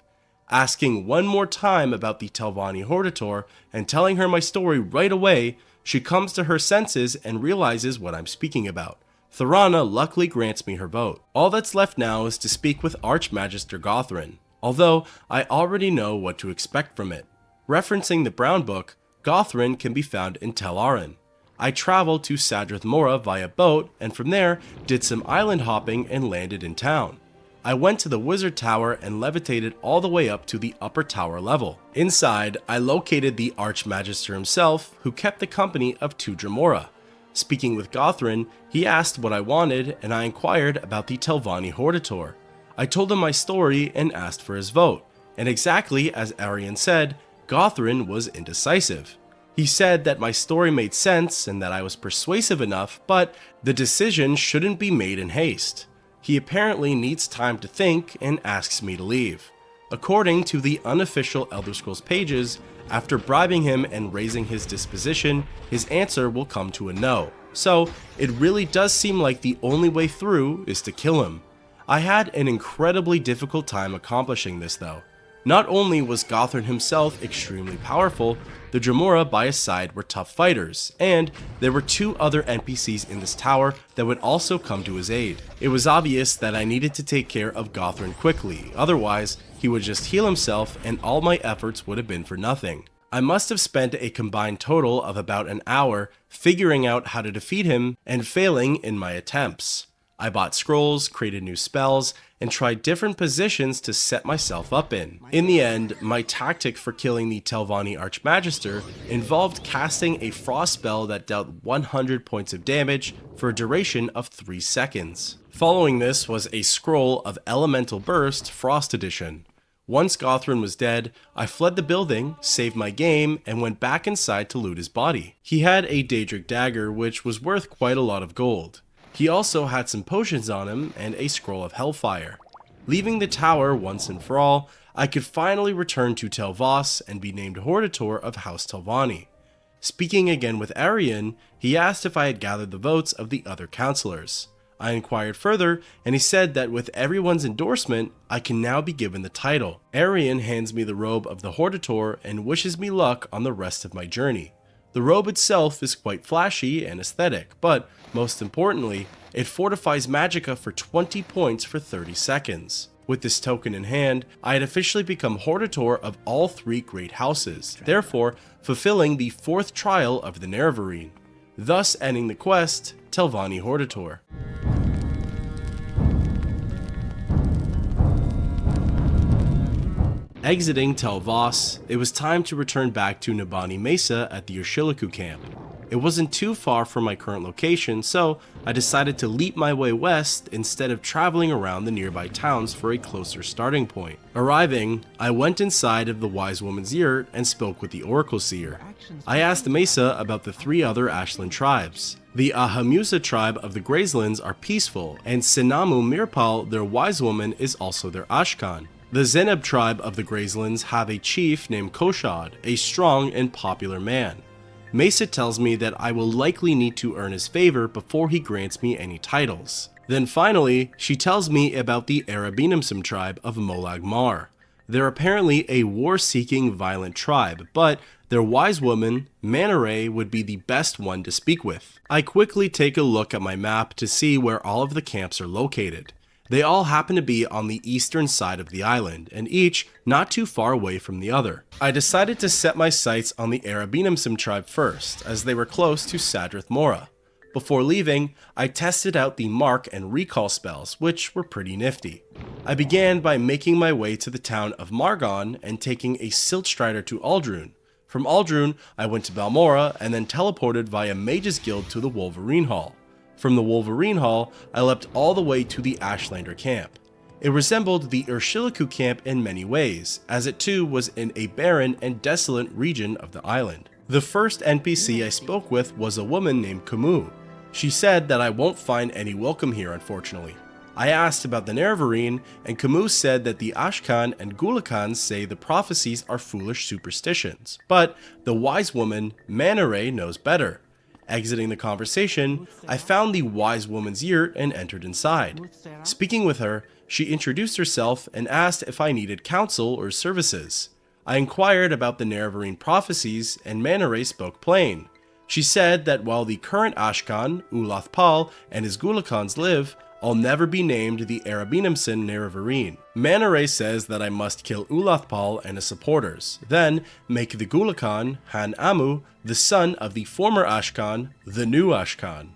Asking one more time about the Telvanni Hortator and telling her my story right away, she comes to her senses and realizes what I'm speaking about. Thorana luckily grants me her vote. All that's left now is to speak with Archmagister Gothrin, although I already know what to expect from it. Referencing the Brown Book, Gothrin can be found in Tel Arin. I traveled to Sadrith Mora via boat, and from there did some island hopping and landed in town. I went to the Wizard Tower and levitated all the way up to the upper tower level. Inside, I located the Archmagister himself, who kept the company of 2 Dremora. Speaking with Gothrin, he asked what I wanted, and I inquired about the Telvanni Hortator. I told him my story and asked for his vote, and exactly as Arian said, Gothrin was indecisive. He said that my story made sense and that I was persuasive enough, but the decision shouldn't be made in haste. He apparently needs time to think and asks me to leave. According to the unofficial Elder Scrolls pages, after bribing him and raising his disposition, his answer will come to a no. So it really does seem like the only way through is to kill him. I had an incredibly difficult time accomplishing this though. Not only was Gothrin himself extremely powerful, the Dremora by his side were tough fighters, and there were 2 other NPCs in this tower that would also come to his aid. It was obvious that I needed to take care of Gothrin quickly, otherwise he would just heal himself and all my efforts would have been for nothing. I must have spent a combined total of about an hour figuring out how to defeat him and failing in my attempts. I bought scrolls, created new spells, and tried different positions to set myself up in. In the end, my tactic for killing the Telvanni Archmagister involved casting a frost spell that dealt 100 points of damage for a duration of 3 seconds. Following this was a scroll of Elemental Burst Frost Edition. Once Gothrin was dead, I fled the building, saved my game, and went back inside to loot his body. He had a Daedric dagger which was worth quite a lot of gold. He also had some potions on him and a scroll of Hellfire. Leaving the tower once and for all, I could finally return to Tel Voss and be named Hortator of House Telvanni. Speaking again with Arian, he asked if I had gathered the votes of the other counselors. I inquired further, and he said that with everyone's endorsement, I can now be given the title. Arian hands me the robe of the Hortator and wishes me luck on the rest of my journey. The robe itself is quite flashy and aesthetic, but most importantly, it fortifies magicka for 20 points for 30 seconds. With this token in hand, I had officially become Hortator of all 3 great houses, therefore fulfilling the 4th trial of the Nerevarine, thus ending the quest, Telvanni Hortator. Exiting Tel Voss, it was time to return back to Nabani Mesa at the Urshiliku camp. It wasn't too far from my current location, so I decided to leap my way west instead of traveling around the nearby towns for a closer starting point. Arriving, I went inside of the Wise Woman's Yurt and spoke with the Oracle Seer. I asked Mesa about the 3 other Ashland tribes. The Ahamusa tribe of the Grazelands are peaceful, and Sinamu Mirpal, their Wise Woman, is also their Ashkan. The Zeneb tribe of the Grazelands have a chief named Koshad, a strong and popular man. Mesa tells me that I will likely need to earn his favor before he grants me any titles. Then finally, she tells me about the Arabinamsum tribe of Molag Mar. They're apparently a war-seeking violent tribe, but their wise woman, Manare, would be the best one to speak with. I quickly take a look at my map to see where all of the camps are located. They all happen to be on the eastern side of the island, and each not too far away from the other. I decided to set my sights on the Arabinamsum tribe first, as they were close to Sadrith Mora. Before leaving, I tested out the Mark and Recall spells, which were pretty nifty. I began by making my way to the town of Margon and taking a Siltstrider to Aldrun. From Aldrun, I went to Balmora and then teleported via Mage's Guild to the Wolverine Hall. From the Wolverine Hall, I leapt all the way to the Ashlander camp. It resembled the Urshiliku camp in many ways, as it too was in a barren and desolate region of the island. The first NPC I spoke with was a woman named Kumu. She said that I won't find any welcome here, unfortunately. I asked about the Nerevarine, and Camus said that the Ashkan and Gulakans say the prophecies are foolish superstitions, but the wise woman, Mehra, knows better. Exiting the conversation, I found the wise woman's yurt and entered inside. Speaking with her, she introduced herself and asked if I needed counsel or services. I inquired about the Nerevarine prophecies, and Mehra spoke plain. She said that while the current Ashkan, Ulathpal, and his Gulakans live, I'll never be named the Arabinimson Nerevarine. Mehra says that I must kill Ulathpal and his supporters, then make the Gulakan, Han Amu, the son of the former Ashkan, the new Ashkan.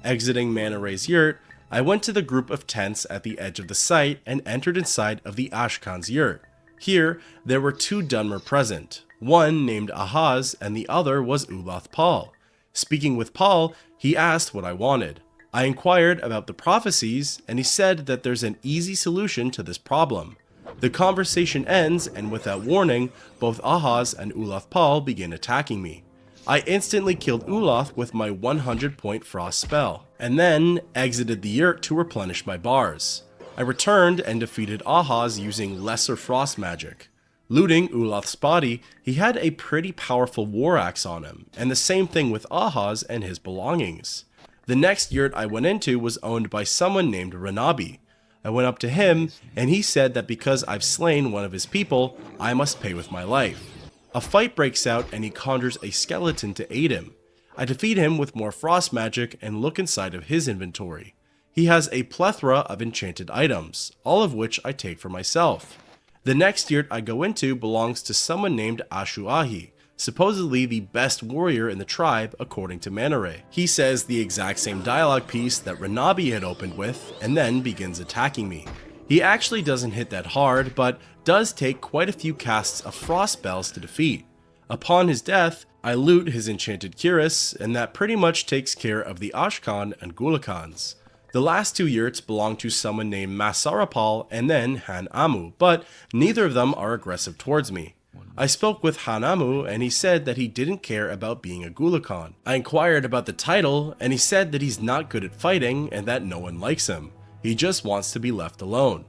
Exiting Mehra's yurt, I went to the group of tents at the edge of the site and entered inside of the Ashkan's yurt. Here, there were 2 Dunmer present, one named Ahaz and the other was Ulathpal. Speaking with Paul, he asked what I wanted. I inquired about the prophecies, and he said that there's an easy solution to this problem. The conversation ends, and without warning, both Ahaz and Ulathpal begin attacking me. I instantly killed Ulath with my 100-point frost spell, and then exited the yurt to replenish my bars. I returned and defeated Ahaz using lesser frost magic. Looting Ulath's body, he had a pretty powerful war axe on him, and the same thing with Ahaz and his belongings. The next yurt I went into was owned by someone named Ranabi. I went up to him, and he said that because I've slain one of his people, I must pay with my life. A fight breaks out and he conjures a skeleton to aid him. I defeat him with more frost magic and look inside of his inventory. He has a plethora of enchanted items, all of which I take for myself. The next yurt I go into belongs to someone named Ashuahi, supposedly the best warrior in the tribe according to Mehra. He says the exact same dialogue piece that Ranabi had opened with, and then begins attacking me. He actually doesn't hit that hard, but does take quite a few casts of frost spells to defeat. Upon his death, I loot his enchanted cuirass, and that pretty much takes care of the Ashkan and Gulakans. The last 2 yurts belong to someone named Masarapal and then Han Amu, but neither of them are aggressive towards me. I spoke with Hanamu and he said that he didn't care about being a Gulakan. I inquired about the title and he said that he's not good at fighting and that no one likes him. He just wants to be left alone.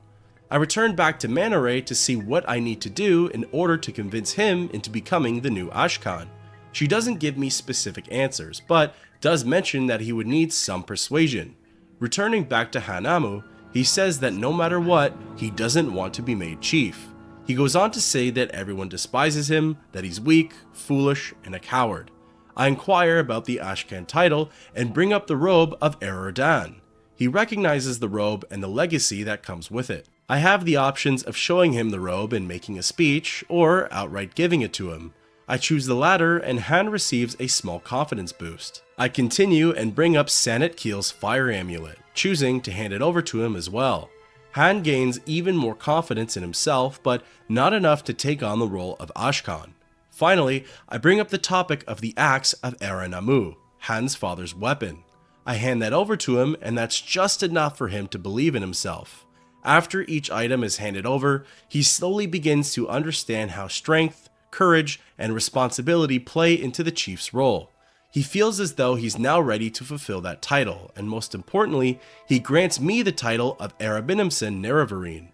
I returned back to Mehra to see what I need to do in order to convince him into becoming the new Ashkan. She doesn't give me specific answers, but does mention that he would need some persuasion. Returning back to Hanamu, he says that no matter what, he doesn't want to be made chief. He goes on to say that everyone despises him, that he's weak, foolish, and a coward. I inquire about the Ashkan title and bring up the robe of Erodan. He recognizes the robe and the legacy that comes with it. I have the options of showing him the robe and making a speech, or outright giving it to him. I choose the latter and Han receives a small confidence boost. I continue and bring up Sanit Keel's fire amulet, choosing to hand it over to him as well. Han gains even more confidence in himself, but not enough to take on the role of Ashkan. Finally, I bring up the topic of the axe of Aranamu, Han's father's weapon. I hand that over to him, and that's just enough for him to believe in himself. After each item is handed over, he slowly begins to understand how strength, courage, and responsibility play into the chief's role. He feels as though he's now ready to fulfill that title, and most importantly, he grants me the title of Arabinimson Nerevarine.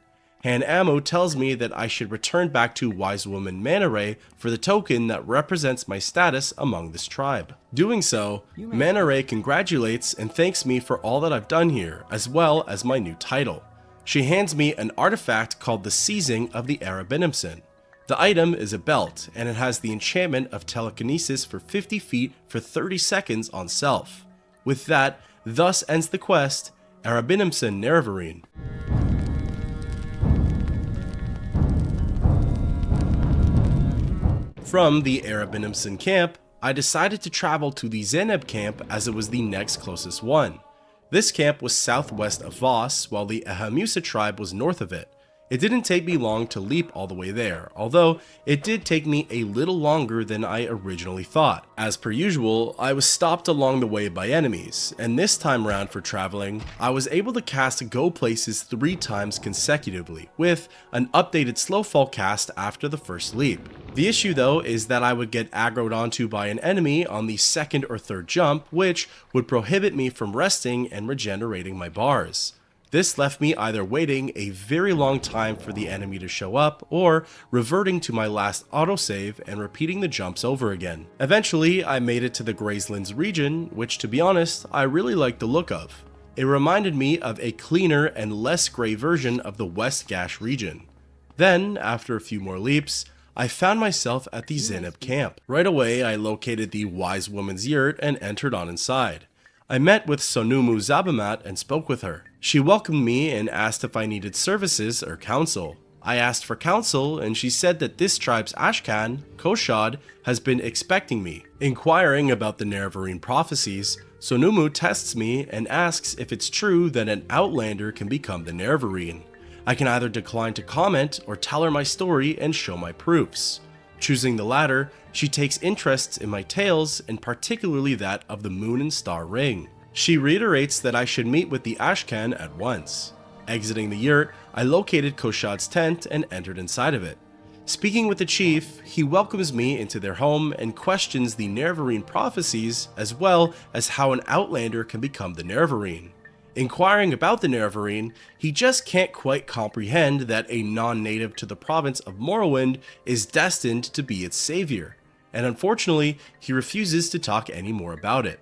Han Amu tells me that I should return back to Wise Woman Mehra for the token that represents my status among this tribe. Doing so, Mehra congratulates and thanks me for all that I've done here, as well as my new title. She hands me an artifact called the Seizing of the Arabinimson. The item is a belt, and it has the enchantment of telekinesis for 50 feet for 30 seconds on self. With that, thus ends the quest, Arabinimson Nerevarine. From the Arabinimson camp, I decided to travel to the Zeneb camp as it was the next closest one. This camp was southwest of Voss, while the Ahamusa tribe was north of it. It didn't take me long to leap all the way there, although it did take me a little longer than I originally thought. As per usual, I was stopped along the way by enemies, and this time round for traveling, I was able to cast Go Places 3 times consecutively, with an updated Slowfall cast after the first leap. The issue though is that I would get aggroed onto by an enemy on the second or third jump, which would prohibit me from resting and regenerating my bars. This left me either waiting a very long time for the enemy to show up, or reverting to my last autosave and repeating the jumps over again. Eventually, I made it to the Gracelands region, which to be honest, I really liked the look of. It reminded me of a cleaner and less grey version of the West Gash region. Then, after a few more leaps, I found myself at the Zenib camp. Right away, I located the Wise Woman's yurt and entered on inside. I met with Sonumu Zabamat and spoke with her. She welcomed me and asked if I needed services or counsel. I asked for counsel, and she said that this tribe's Ashcan, Koshad, has been expecting me. Inquiring about the Nerevarine Prophecies, Sonumu tests me and asks if it's true that an Outlander can become the Nerevarine. I can either decline to comment or tell her my story and show my proofs. Choosing the latter, she takes interest in my tales, and particularly that of the Moon and Star Ring. She reiterates that I should meet with the Ashcan at once. Exiting the yurt, I located Koshad's tent and entered inside of it. Speaking with the chief, he welcomes me into their home and questions the Nerevarine Prophecies, as well as how an Outlander can become the Nerevarine. Inquiring about the Nerevarine, he just can't quite comprehend that a non-native to the province of Morrowind is destined to be its savior, and unfortunately, he refuses to talk any more about it.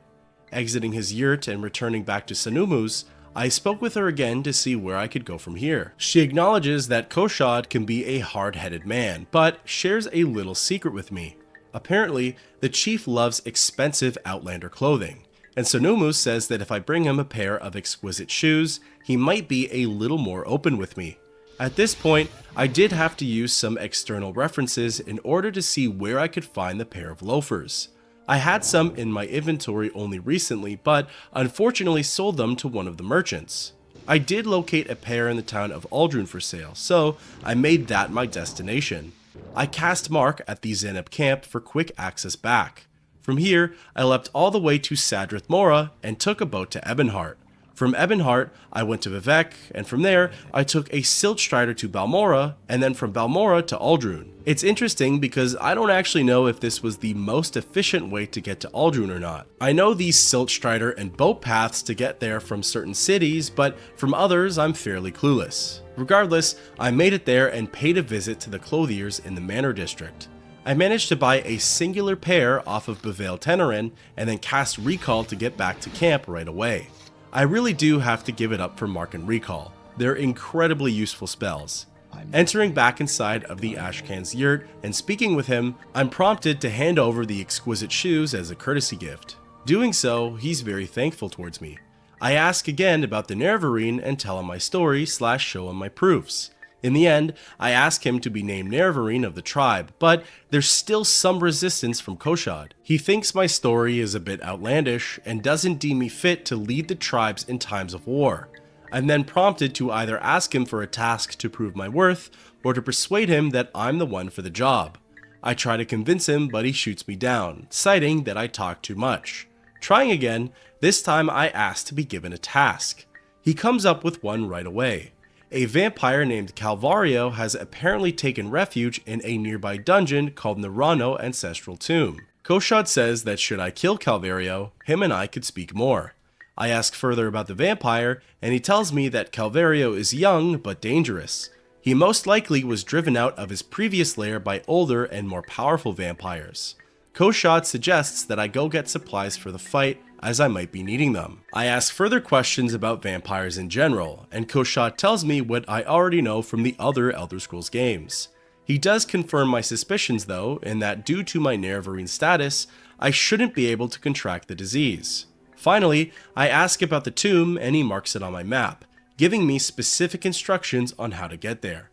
Exiting his yurt and returning back to Sanumu's, I spoke with her again to see where I could go from here. She acknowledges that Koshad can be a hard-headed man, but shares a little secret with me. Apparently, the chief loves expensive Outlander clothing, and Sonumu says that if I bring him a pair of exquisite shoes, he might be a little more open with me. At this point, I did have to use some external references in order to see where I could find the pair of loafers. I had some in my inventory only recently, but unfortunately sold them to one of the merchants. I did locate a pair in the town of Aldrun for sale, so I made that my destination. I cast mark at the Zenib camp for quick access back. From here, I leapt all the way to Sadrith Mora and took a boat to Ebonheart. From Ebonheart, I went to Vivek, and from there, I took a Silt Strider to Balmora, and then from Balmora to Aldrun. It's interesting because I don't actually know if this was the most efficient way to get to Aldrun or not. I know these Silt Strider and boat paths to get there from certain cities, but from others, I'm fairly clueless. Regardless, I made it there and paid a visit to the clothiers in the Manor District. I managed to buy a singular pair off of Bevail Tenerin and then cast Recall to get back to camp right away. I really do have to give it up for Mark and Recall. They're incredibly useful spells. Entering back inside of the Ashcan's yurt and speaking with him, I'm prompted to hand over the exquisite shoes as a courtesy gift. Doing so, he's very thankful towards me. I ask again about the Nerevarine and tell him my story / show him my proofs. In the end, I ask him to be named Nerevarine of the tribe, but there's still some resistance from Koshad. He thinks my story is a bit outlandish and doesn't deem me fit to lead the tribes in times of war. I'm then prompted to either ask him for a task to prove my worth, or to persuade him that I'm the one for the job. I try to convince him, but he shoots me down, citing that I talk too much. Trying again, this time I ask to be given a task. He comes up with one right away. A vampire named Calvario has apparently taken refuge in a nearby dungeon called Nerano Ancestral Tomb. Koshad says that should I kill Calvario, him and I could speak more. I ask further about the vampire, and he tells me that Calvario is young but dangerous. He most likely was driven out of his previous lair by older and more powerful vampires. Koshad suggests that I go get supplies for the fight, as I might be needing them. I ask further questions about vampires in general, and Koshad tells me what I already know from the other Elder Scrolls games. He does confirm my suspicions though, in that due to my Nerevarine status, I shouldn't be able to contract the disease. Finally, I ask about the tomb and he marks it on my map, giving me specific instructions on how to get there.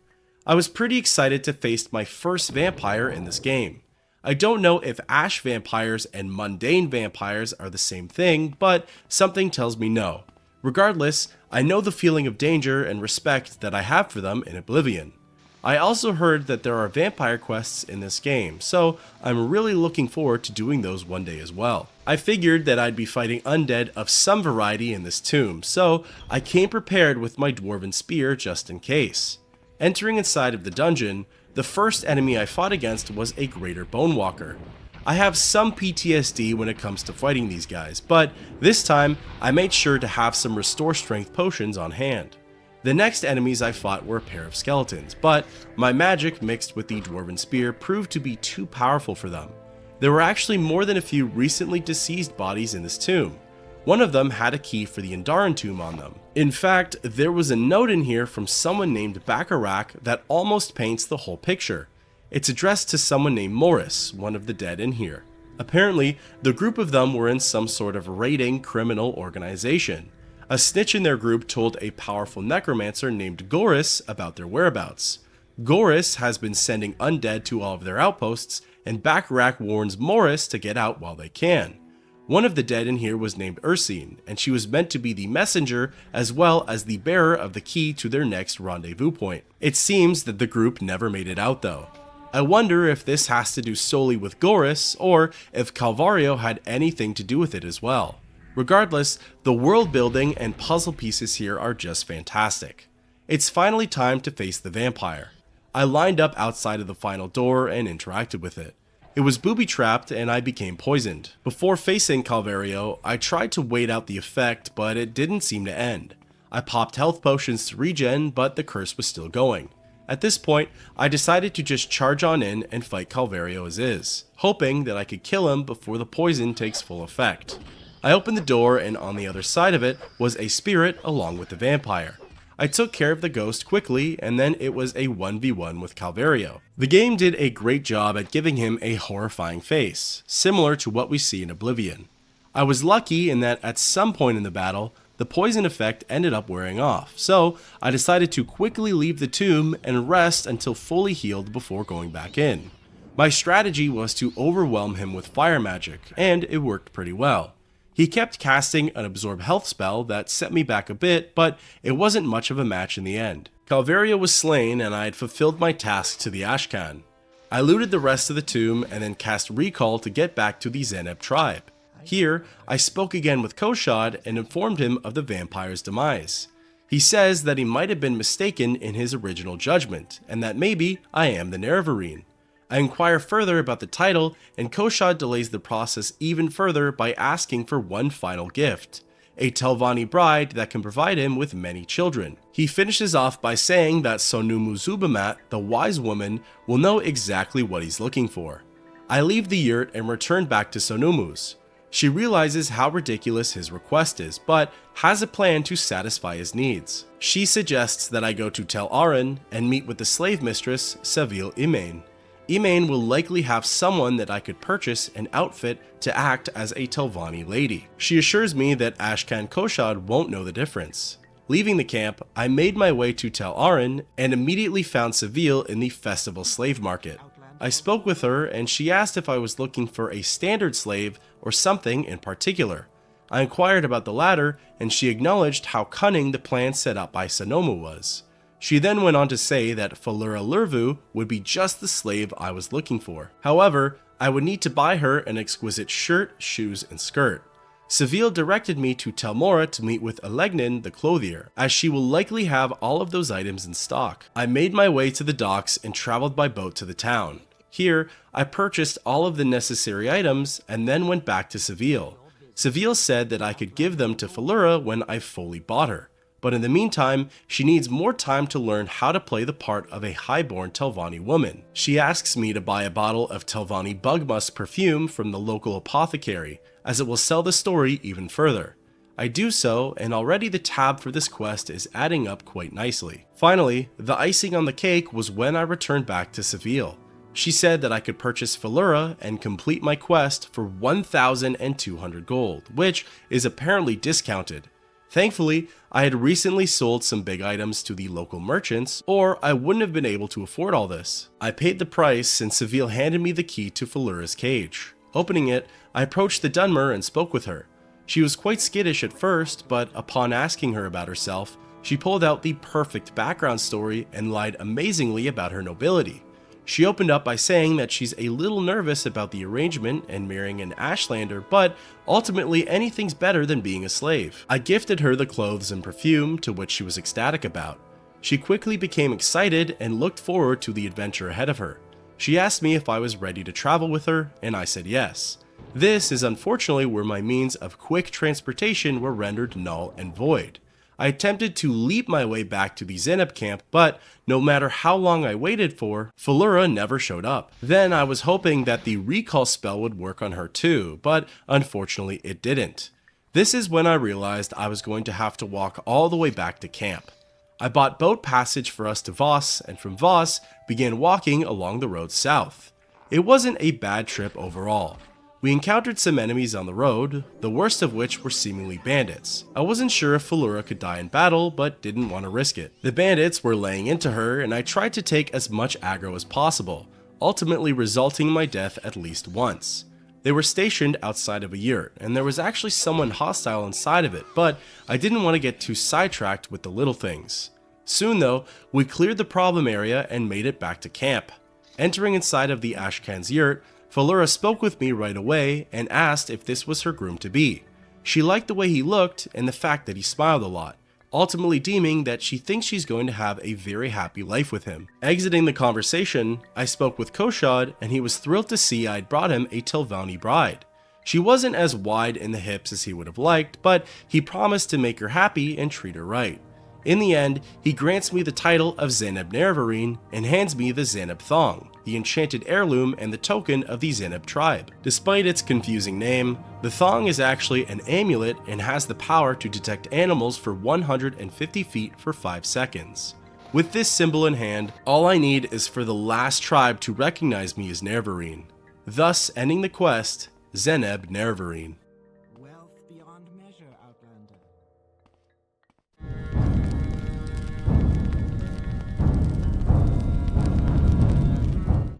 I was pretty excited to face my first vampire in this game. I don't know if ash vampires and mundane vampires are the same thing, but something tells me no. Regardless, I know the feeling of danger and respect that I have for them in Oblivion. I also heard that there are vampire quests in this game, so I'm really looking forward to doing those one day as well. I figured that I'd be fighting undead of some variety in this tomb, so I came prepared with my dwarven spear just in case. Entering inside of the dungeon, the first enemy I fought against was a Greater Bonewalker. I have some PTSD when it comes to fighting these guys, but this time I made sure to have some Restore Strength potions on hand. The next enemies I fought were a pair of skeletons, but my magic mixed with the dwarven spear proved to be too powerful for them. There were actually more than a few recently deceased bodies in this tomb. One of them had a key for the Andaran tomb on them. In fact, there was a note in here from someone named Bacharach that almost paints the whole picture. It's addressed to someone named Morris, one of the dead in here. Apparently, the group of them were in some sort of raiding criminal organization. A snitch in their group told a powerful necromancer named Goris about their whereabouts. Goris has been sending undead to all of their outposts, and Bacharach warns Morris to get out while they can. One of the dead in here was named Ursine, and she was meant to be the messenger as well as the bearer of the key to their next rendezvous point. It seems that the group never made it out though. I wonder if this has to do solely with Goris, or if Calvario had anything to do with it as well. Regardless, the world building and puzzle pieces here are just fantastic. It's finally time to face the vampire. I lined up outside of the final door and interacted with it. It was booby-trapped and I became poisoned. Before facing Calvario, I tried to wait out the effect, but it didn't seem to end. I popped health potions to regen, but the curse was still going. At this point, I decided to just charge on in and fight Calvario as is, hoping that I could kill him before the poison takes full effect. I opened the door and on the other side of it was a spirit along with the vampire. I took care of the ghost quickly and then it was a 1v1 with Calvario. The game did a great job at giving him a horrifying face, similar to what we see in Oblivion. I was lucky in that at some point in the battle, the poison effect ended up wearing off, so I decided to quickly leave the tomb and rest until fully healed before going back in. My strategy was to overwhelm him with fire magic, and it worked pretty well. He kept casting an absorb health spell that set me back a bit, but it wasn't much of a match in the end. Calvario was slain and I had fulfilled my task to the Ashcan. I looted the rest of the tomb and then cast recall to get back to the Zeneb tribe. Here, I spoke again with Koshad and informed him of the vampire's demise. He says that he might have been mistaken in his original judgment, and that maybe I am the Nerevarine. I inquire further about the title, and Koshad delays the process even further by asking for one final gift, a Telvanni bride that can provide him with many children. He finishes off by saying that Sonumu Zubamat, the wise woman, will know exactly what he's looking for. I leave the yurt and return back to Sonumu's. She realizes how ridiculous his request is, but has a plan to satisfy his needs. She suggests that I go to Tel Aran and meet with the slave mistress, Savile Imain. Imain will likely have someone that I could purchase an outfit to act as a Telvanni lady. She assures me that Ashcan Koshad won't know the difference. Leaving the camp, I made my way to Tel Aran and immediately found Savile in the festival slave market. I spoke with her and she asked if I was looking for a standard slave or something in particular. I inquired about the latter and she acknowledged how cunning the plan set up by Sonomu was. She then went on to say that Falura Lurvu would be just the slave I was looking for. However, I would need to buy her an exquisite shirt, shoes, and skirt. Savile directed me to Telmora to meet with Elegnin the clothier, as she will likely have all of those items in stock. I made my way to the docks and traveled by boat to the town. Here, I purchased all of the necessary items and then went back to Savile. Savile said that I could give them to Falura when I fully bought her, but in the meantime, she needs more time to learn how to play the part of a highborn Telvanni woman. She asks me to buy a bottle of Telvanni bug musk perfume from the local apothecary, as it will sell the story even further. I do so, and already the tab for this quest is adding up quite nicely. Finally, the icing on the cake was when I returned back to Savile. She said that I could purchase Falura and complete my quest for 1,200 gold, which is apparently discounted. Thankfully, I had recently sold some big items to the local merchants, or I wouldn't have been able to afford all this. I paid the price and Savile handed me the key to Falura's cage. Opening it, I approached the Dunmer and spoke with her. She was quite skittish at first, but upon asking her about herself, she pulled out the perfect background story and lied amazingly about her nobility. She opened up by saying that she's a little nervous about the arrangement and marrying an Ashlander, but ultimately anything's better than being a slave. I gifted her the clothes and perfume, to which she was ecstatic about. She quickly became excited and looked forward to the adventure ahead of her. She asked me if I was ready to travel with her, and I said yes. This is unfortunately where my means of quick transportation were rendered null and void. I attempted to leap my way back to the Zeneb camp, but no matter how long I waited for, Felura never showed up. Then I was hoping that the recall spell would work on her too, but unfortunately it didn't. This is when I realized I was going to have to walk all the way back to camp. I bought boat passage for us to Voss, and from Voss began walking along the road south. It wasn't a bad trip overall. We encountered some enemies on the road, the worst of which were seemingly bandits. I wasn't sure if Felura could die in battle, but didn't want to risk it. The bandits were laying into her, and I tried to take as much aggro as possible, ultimately resulting in my death at least once. They were stationed outside of a yurt, and there was actually someone hostile inside of it, but I didn't want to get too sidetracked with the little things. Soon though, we cleared the problem area and made it back to camp. Entering inside of the Ashcan's yurt, Felura spoke with me right away and asked if this was her groom-to-be. She liked the way he looked and the fact that he smiled a lot, ultimately deeming that she thinks she's going to have a very happy life with him. Exiting the conversation, I spoke with Koshad and he was thrilled to see I'd brought him a Tilvani bride. She wasn't as wide in the hips as he would have liked, but he promised to make her happy and treat her right. In the end, he grants me the title of Zeneb Nerevarine and hands me the Zeneb Thong, the enchanted heirloom and the token of the Zeneb tribe. Despite its confusing name, the Thong is actually an amulet and has the power to detect animals for 150 feet for 5 seconds. With this symbol in hand, all I need is for the last tribe to recognize me as Nerevarine, thus ending the quest, Zeneb Nerevarine. Wealth beyond measure, Outlander.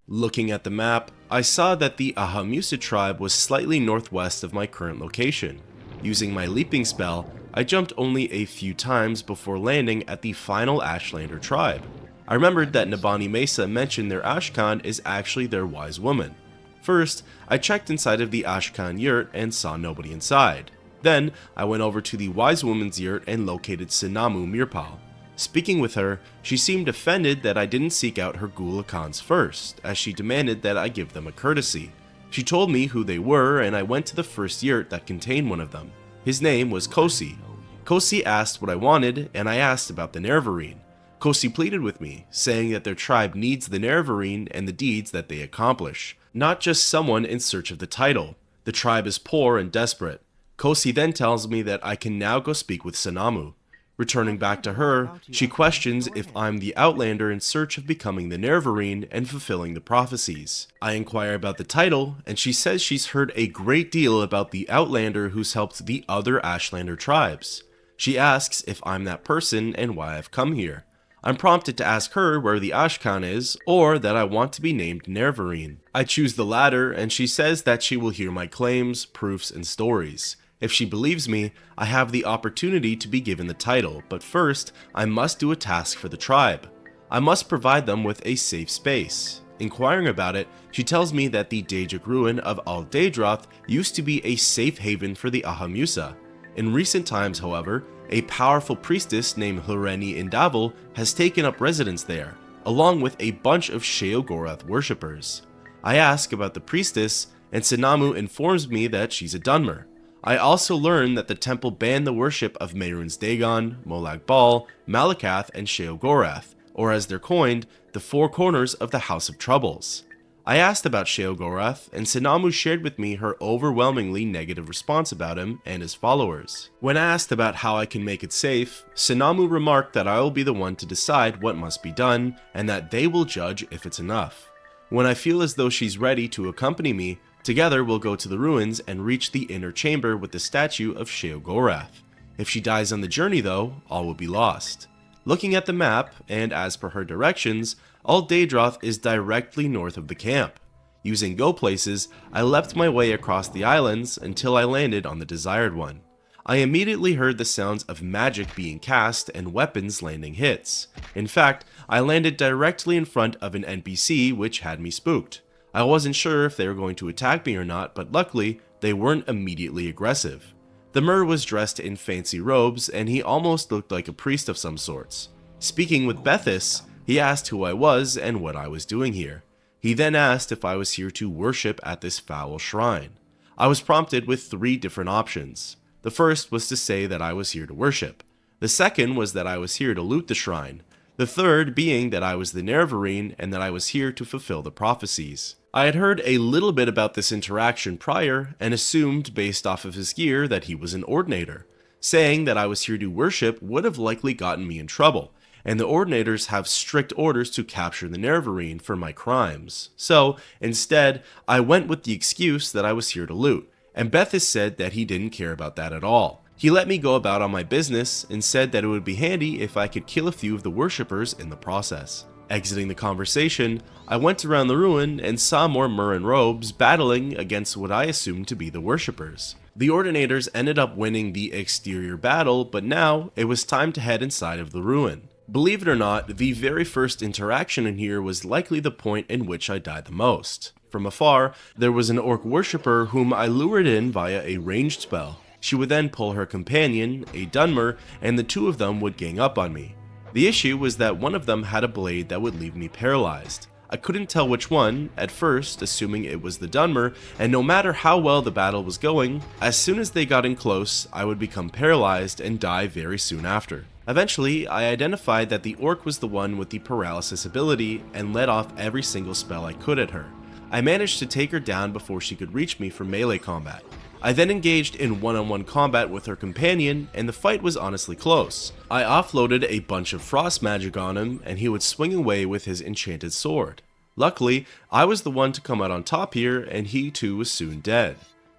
Looking at the map, I saw that the Ahamusa tribe was slightly northwest of my current location. Using my leaping spell, I jumped only a few times before landing at the final Ashlander tribe. I remembered that Nabani Mesa mentioned their Ashkan is actually their wise woman. First, I checked inside of the Ashkan yurt and saw nobody inside. Then, I went over to the wise woman's yurt and located Sinamu Mirpal. Speaking with her, she seemed offended that I didn't seek out her Gulakans first, as she demanded that I give them a courtesy. She told me who they were, and I went to the first yurt that contained one of them. His name was Kosi. Kosi asked what I wanted, and I asked about the Nerevarine. Kosi pleaded with me, saying that their tribe needs the Nerevarine and the deeds that they accomplish, not just someone in search of the title. The tribe is poor and desperate. Kosi then tells me that I can now go speak with Sanamu. Returning back to her, she questions if I'm the Outlander in search of becoming the Nerevarine and fulfilling the prophecies. I inquire about the title, and she says she's heard a great deal about the Outlander who's helped the other Ashlander tribes. She asks if I'm that person and why I've come here. I'm prompted to ask her where the Ashkan is, or that I want to be named Nerevarine. I choose the latter, and she says that she will hear my claims, proofs, and stories. If she believes me, I have the opportunity to be given the title, but first, I must do a task for the tribe. I must provide them with a safe space. Inquiring about it, she tells me that the Daedric ruin of Al-Daedroth used to be a safe haven for the Ahamusa. In recent times, however, a powerful priestess named Hloreni Indavil has taken up residence there, along with a bunch of Sheogorath worshippers. I ask about the priestess, and Sinamu informs me that she's a Dunmer. I also learn that the temple banned the worship of Mehrunes Dagon, Molag Bal, Malakath, and Sheogorath, or as they're coined, the four corners of the House of Troubles. I asked about Sheogorath, and Sinamu shared with me her overwhelmingly negative response about him and his followers. When asked about how I can make it safe, Sinamu remarked that I will be the one to decide what must be done, and that they will judge if it's enough. When I feel as though she's ready to accompany me, together we'll go to the ruins and reach the inner chamber with the statue of Sheogorath. If she dies on the journey though, all will be lost. Looking at the map, and as per her directions, Al-Daedroth is directly north of the camp. Using Go Places, I leapt my way across the islands until I landed on the desired one. I immediately heard the sounds of magic being cast and weapons landing hits. In fact, I landed directly in front of an NPC which had me spooked. I wasn't sure if they were going to attack me or not, but luckily, they weren't immediately aggressive. The Mer was dressed in fancy robes, and he almost looked like a priest of some sorts. Speaking with Bethis, he asked who I was and what I was doing here. He then asked if I was here to worship at this foul shrine. I was prompted with 3 different options. The first was to say that I was here to worship. The second was that I was here to loot the shrine. The third being that I was the Nerevarine and that I was here to fulfill the prophecies. I had heard a little bit about this interaction prior and assumed based off of his gear that he was an Ordinator. Saying that I was here to worship would have likely gotten me in trouble, and the Ordinators have strict orders to capture the Nerevarine for my crimes. So, instead, I went with the excuse that I was here to loot, and Bethis said that he didn't care about that at all. He let me go about on my business and said that it would be handy if I could kill a few of the worshippers in the process. Exiting the conversation, I went around the ruin and saw more Murran robes battling against what I assumed to be the worshippers. The Ordinators ended up winning the exterior battle, but now it was time to head inside of the ruin. Believe it or not, the very first interaction in here was likely the point in which I died the most. From afar, there was an orc worshipper whom I lured in via a ranged spell. She would then pull her companion, a Dunmer, and the two of them would gang up on me. The issue was that one of them had a blade that would leave me paralyzed. I couldn't tell which one, at first, assuming it was the Dunmer, and no matter how well the battle was going, as soon as they got in close, I would become paralyzed and die very soon after. Eventually, I identified that the orc was the one with the paralysis ability and let off every single spell I could at her. I managed to take her down before she could reach me for melee combat. I then engaged in one-on-one combat with her companion, and the fight was honestly close. I offloaded a bunch of frost magic on him, and he would swing away with his enchanted sword. Luckily, I was the one to come out on top here, and he too was soon dead.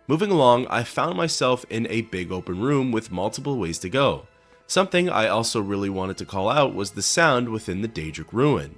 Moving along, I found myself in a big open room with multiple ways to go. Something I also really wanted to call out was the sound within the Daedric ruin.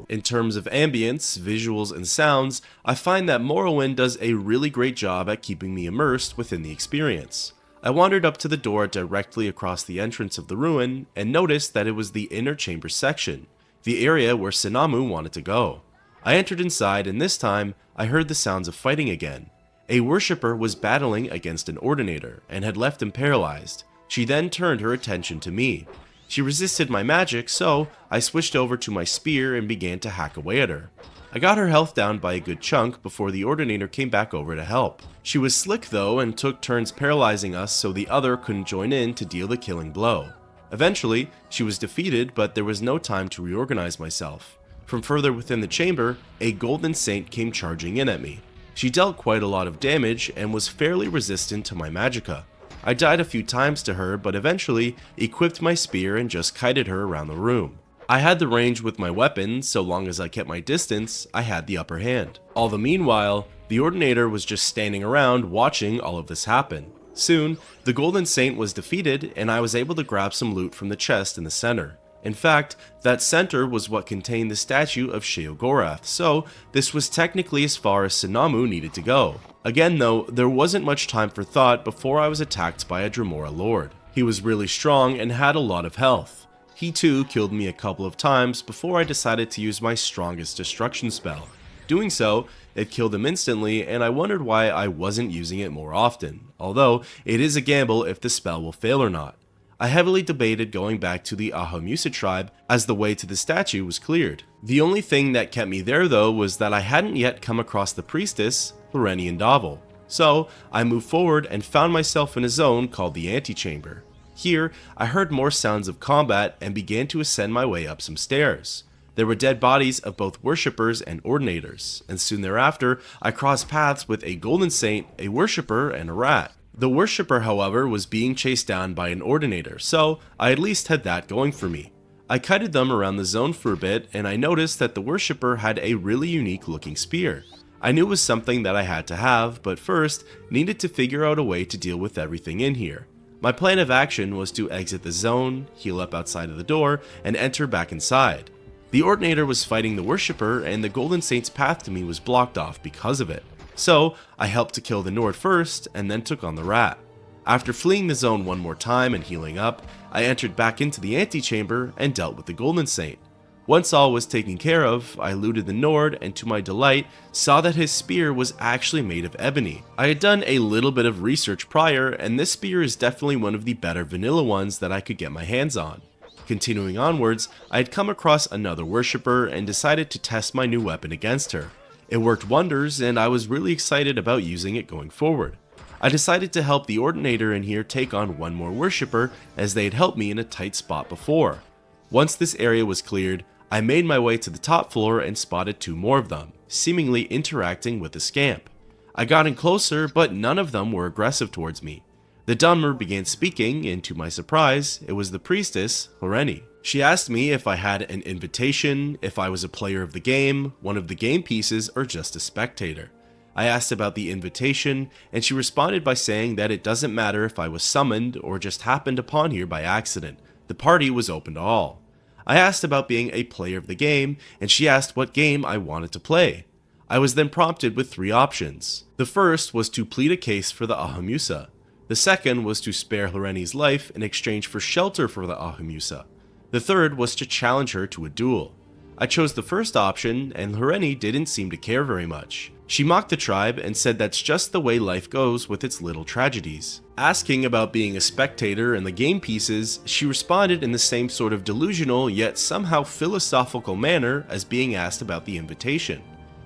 In terms of ambience, visuals, and sounds, I find that Morrowind does a really great job at keeping me immersed within the experience. I wandered up to the door directly across the entrance of the ruin and noticed that it was the inner chamber section, the area where Sinamu wanted to go. I entered inside, and this time, I heard the sounds of fighting again. A worshipper was battling against an Ordinator and had left him paralyzed. She then turned her attention to me. She resisted my magic, so I switched over to my spear and began to hack away at her. I got her health down by a good chunk before the Ordinator came back over to help. She was slick though and took turns paralyzing us so the other couldn't join in to deal the killing blow. Eventually, she was defeated, but there was no time to reorganize myself. From further within the chamber, a golden saint came charging in at me. She dealt quite a lot of damage and was fairly resistant to my magicka. I died a few times to her, but eventually equipped my spear and just kited her around the room. I had the range with my weapon, so long as I kept my distance, I had the upper hand. All the meanwhile, the Ordinator was just standing around watching all of this happen. Soon, the Golden Saint was defeated, and I was able to grab some loot from the chest in the center. In fact, that center was what contained the statue of Sheogorath, so this was technically as far as Sinamu needed to go. Again though, there wasn't much time for thought before I was attacked by a Dremora Lord. He was really strong and had a lot of health. He too killed me a couple of times before I decided to use my strongest destruction spell. Doing so, it killed him instantly, and I wondered why I wasn't using it more often, although it is a gamble if the spell will fail or not. I heavily debated going back to the Ahamusa tribe as the way to the statue was cleared. The only thing that kept me there though was that I hadn't yet come across the priestess, Lorenian Davel. So I moved forward and found myself in a zone called the Antechamber. Here, I heard more sounds of combat and began to ascend my way up some stairs. There were dead bodies of both worshippers and ordinators, and soon thereafter, I crossed paths with a golden saint, a worshipper, and a rat. The worshipper, however, was being chased down by an ordinator, so I at least had that going for me. I kited them around the zone for a bit, and I noticed that the worshipper had a really unique looking spear. I knew it was something that I had to have, but first, needed to figure out a way to deal with everything in here. My plan of action was to exit the zone, heal up outside of the door, and enter back inside. The ordinator was fighting the worshipper, and the golden saint's path to me was blocked off because of it. So, I helped to kill the Nord first, and then took on the rat. After fleeing the zone one more time and healing up, I entered back into the antechamber and dealt with the golden saint. Once all was taken care of, I looted the Nord, and to my delight, saw that his spear was actually made of ebony. I had done a little bit of research prior, and this spear is definitely one of the better vanilla ones that I could get my hands on. Continuing onwards, I had come across another worshipper and decided to test my new weapon against her. It worked wonders, and I was really excited about using it going forward. I decided to help the Ordinator in here take on one more worshipper, as they had helped me in a tight spot before. Once this area was cleared, I made my way to the top floor and spotted 2 more of them, seemingly interacting with the scamp. I got in closer, but none of them were aggressive towards me. The Dunmer began speaking, and to my surprise, it was the priestess, Loreni. She asked me if I had an invitation, if I was a player of the game, one of the game pieces, or just a spectator. I asked about the invitation, and she responded by saying that it doesn't matter if I was summoned or just happened upon here by accident. The party was open to all. I asked about being a player of the game, and she asked what game I wanted to play. I was then prompted with 3 options. The first was to plead a case for the Ahamusa. The second was to spare Loreni's life in exchange for shelter for the Ahamusa. The third was to challenge her to a duel. I chose the first option, and Loreni didn't seem to care very much. She mocked the tribe and said that's just the way life goes with its little tragedies. Asking about being a spectator in the game pieces, she responded in the same sort of delusional yet somehow philosophical manner as being asked about the invitation.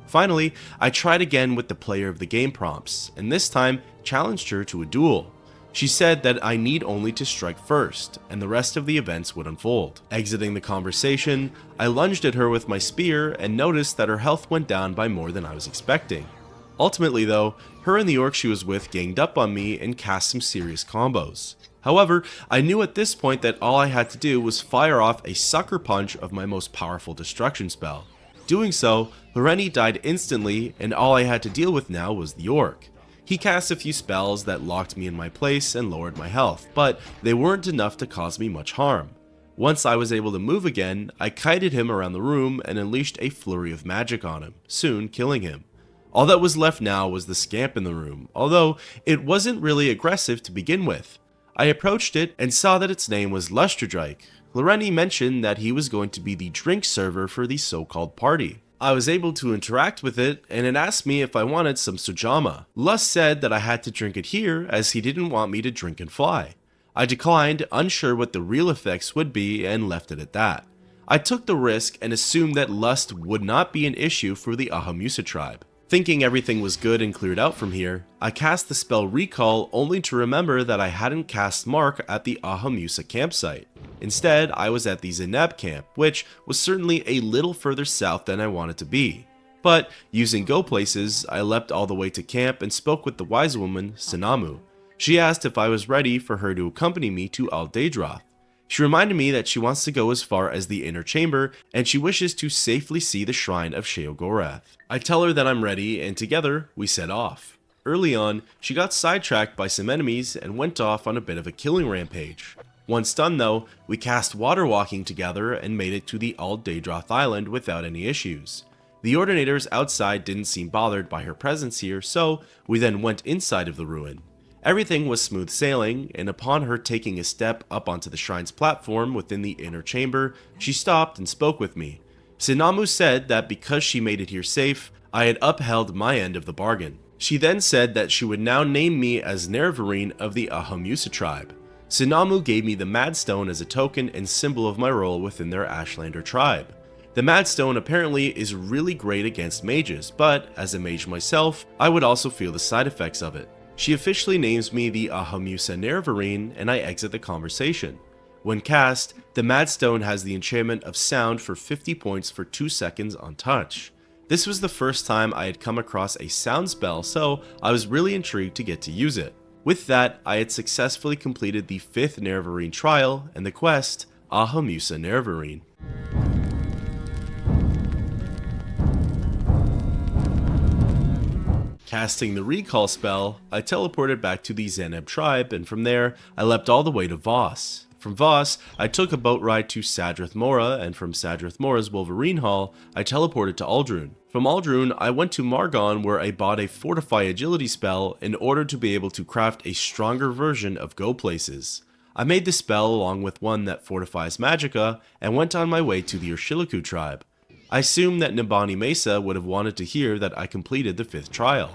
Finally, I tried again with the player of the game prompts, and this time challenged her to a duel. She said that I need only to strike first, and the rest of the events would unfold. Exiting the conversation, I lunged at her with my spear and noticed that her health went down by more than I was expecting. Ultimately though, her and the orc she was with ganged up on me and cast some serious combos. However, I knew at this point that all I had to do was fire off a sucker punch of my most powerful destruction spell. Doing so, Loreni died instantly, and all I had to deal with now was the orc. He cast a few spells that locked me in my place and lowered my health, but they weren't enough to cause me much harm. Once I was able to move again, I kited him around the room and unleashed a flurry of magic on him, soon killing him. All that was left now was the scamp in the room, although it wasn't really aggressive to begin with. I approached it and saw that its name was Lusterdrake. Loreni mentioned that he was going to be the drink server for the so-called party. I was able to interact with it, and it asked me if I wanted some sujama. Lust said that I had to drink it here, as he didn't want me to drink and fly. I declined, unsure what the real effects would be, and left it at that. I took the risk and assumed that lust would not be an issue for the Ahamusa tribe. Thinking everything was good and cleared out from here, I cast the spell Recall only to remember that I hadn't cast Mark at the Ahamusa campsite. Instead, I was at the Zeneb camp, which was certainly a little further south than I wanted to be. But, using Go Places, I leapt all the way to camp and spoke with the wise woman, Sinamu. She asked if I was ready for her to accompany me to Aldadroth. She reminded me that she wants to go as far as the inner chamber, and she wishes to safely see the shrine of Sheogorath. I tell her that I'm ready, and together, we set off. Early on, she got sidetracked by some enemies and went off on a bit of a killing rampage. Once done though, we cast water walking together and made it to the Aldadroth island without any issues. The Ordinators outside didn't seem bothered by her presence here, so we then went inside of the ruin. Everything was smooth sailing, and upon her taking a step up onto the shrine's platform within the inner chamber, she stopped and spoke with me. Sinamu said that because she made it here safe, I had upheld my end of the bargain. She then said that she would now name me as Nerevarine of the Ahamusa tribe. Sinamu gave me the Madstone as a token and symbol of my role within their Ashlander tribe. The Madstone apparently is really great against mages, but as a mage myself, I would also feel the side effects of it. She officially names me the Ahamusa Nerevarine, and I exit the conversation. When cast, the Madstone has the enchantment of sound for 50 points for 2 seconds on touch. This was the first time I had come across a sound spell, so I was really intrigued to get to use it. With that, I had successfully completed the 5th Nerevarine trial and the quest, Ahamusa Nerevarine. Casting the recall spell, I teleported back to the Zeneb tribe, and from there, I leapt all the way to Voss. From Voss, I took a boat ride to Sadrith Mora, and from Sadrith Mora's Wolverine Hall, I teleported to Aldrun. From Aldrun, I went to Margon, where I bought a Fortify Agility spell in order to be able to craft a stronger version of Go Places. I made the spell along with one that fortifies Magicka, and went on my way to the Urshilaku tribe. I assumed that Nibani Mesa would have wanted to hear that I completed the 5th trial.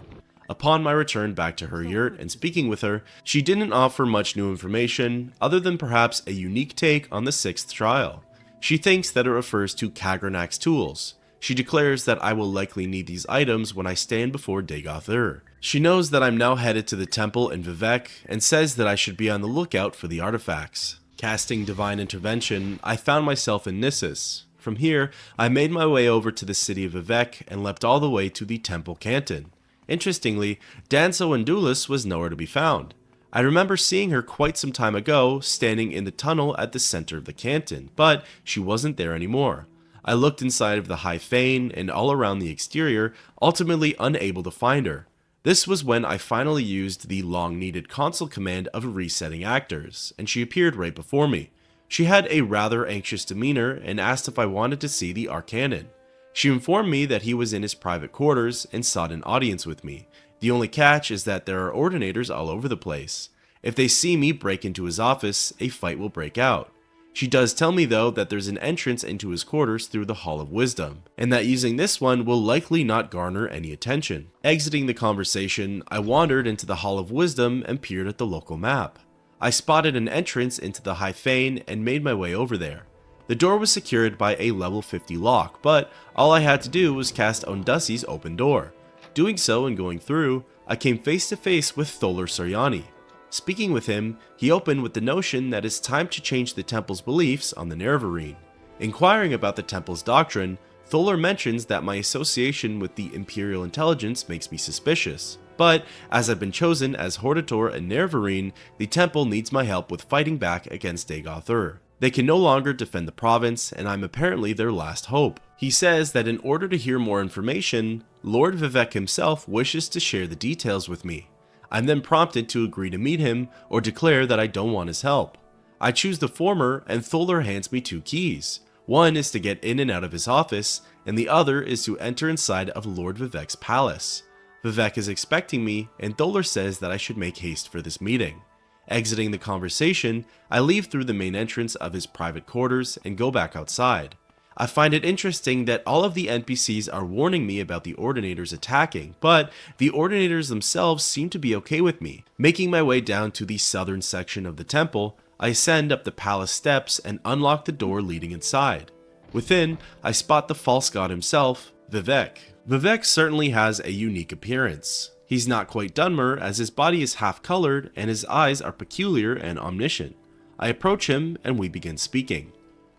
Upon my return back to her yurt and speaking with her, she didn't offer much new information, other than perhaps a unique take on the 6th trial. She thinks that it refers to Kagranak's tools. She declares that I will likely need these items when I stand before Dagoth-Ur. She knows that I'm now headed to the temple in Vivec and says that I should be on the lookout for the artifacts. Casting Divine Intervention, I found myself in Nissus. From here, I made my way over to the city of Vivec and leapt all the way to the temple canton. Interestingly, Danzo Indulus was nowhere to be found. I remember seeing her quite some time ago, standing in the tunnel at the center of the canton, but she wasn't there anymore. I looked inside of the High Fane and all around the exterior, ultimately unable to find her. This was when I finally used the long-needed console command of resetting actors, and she appeared right before me. She had a rather anxious demeanor and asked if I wanted to see the Arcanon. She informed me that he was in his private quarters and sought an audience with me. The only catch is that there are ordinators all over the place. If they see me break into his office, a fight will break out. She does tell me though that there's an entrance into his quarters through the Hall of Wisdom, and that using this one will likely not garner any attention. Exiting the conversation, I wandered into the Hall of Wisdom and peered at the local map. I spotted an entrance into the High Fane and made my way over there. The door was secured by a level 50 lock, but all I had to do was cast Ondussi's open door. Doing so and going through, I came face to face with Tholar Soryani. Speaking with him, he opened with the notion that it's time to change the temple's beliefs on the Nerevarine. Inquiring about the temple's doctrine, Tholar mentions that my association with the Imperial Intelligence makes me suspicious. But, as I've been chosen as Hortator and Nerevarine, the temple needs my help with fighting back against Dagoth-Ur. They can no longer defend the province, and I'm apparently their last hope. He says that in order to hear more information, Lord Vivec himself wishes to share the details with me. I'm then prompted to agree to meet him or declare that I don't want his help. I choose the former and Tholar hands me 2 keys. One is to get in and out of his office, and the other is to enter inside of Lord Vivec's palace. Vivec is expecting me, and Tholar says that I should make haste for this meeting. Exiting the conversation, I leave through the main entrance of his private quarters and go back outside. I find it interesting that all of the NPCs are warning me about the Ordinators attacking, but the Ordinators themselves seem to be okay with me. Making my way down to the southern section of the temple, I ascend up the palace steps and unlock the door leading inside. Within, I spot the false god himself, Vivec. Vivec certainly has a unique appearance. He's not quite Dunmer, as his body is half-colored and his eyes are peculiar and omniscient. I approach him and we begin speaking.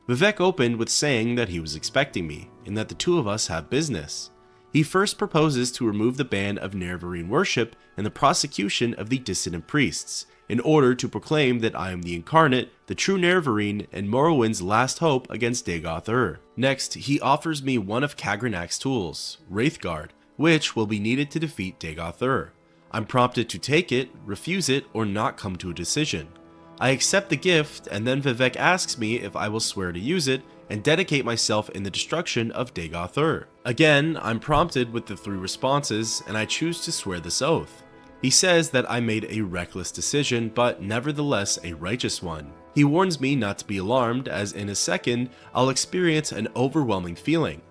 Vivec opened with saying that he was expecting me, and that the two of us have business. He first proposes to remove the ban of Nerevarine worship and the prosecution of the dissident priests, in order to proclaim that I am the Incarnate, the true Nerevarine, and Morrowind's last hope against Dagoth-Ur. Next, he offers me one of Kagranak's tools, Wraithguard, which will be needed to defeat Dagoth-Ur. I'm prompted to take it, refuse it, or not come to a decision. I accept the gift, and then Vivec asks me if I will swear to use it and dedicate myself in the destruction of Dagoth-Ur. Again, I'm prompted with the 3 responses, and I choose to swear this oath. He says that I made a reckless decision, but nevertheless a righteous one. He warns me not to be alarmed, as in a second, I'll experience an overwhelming feeling.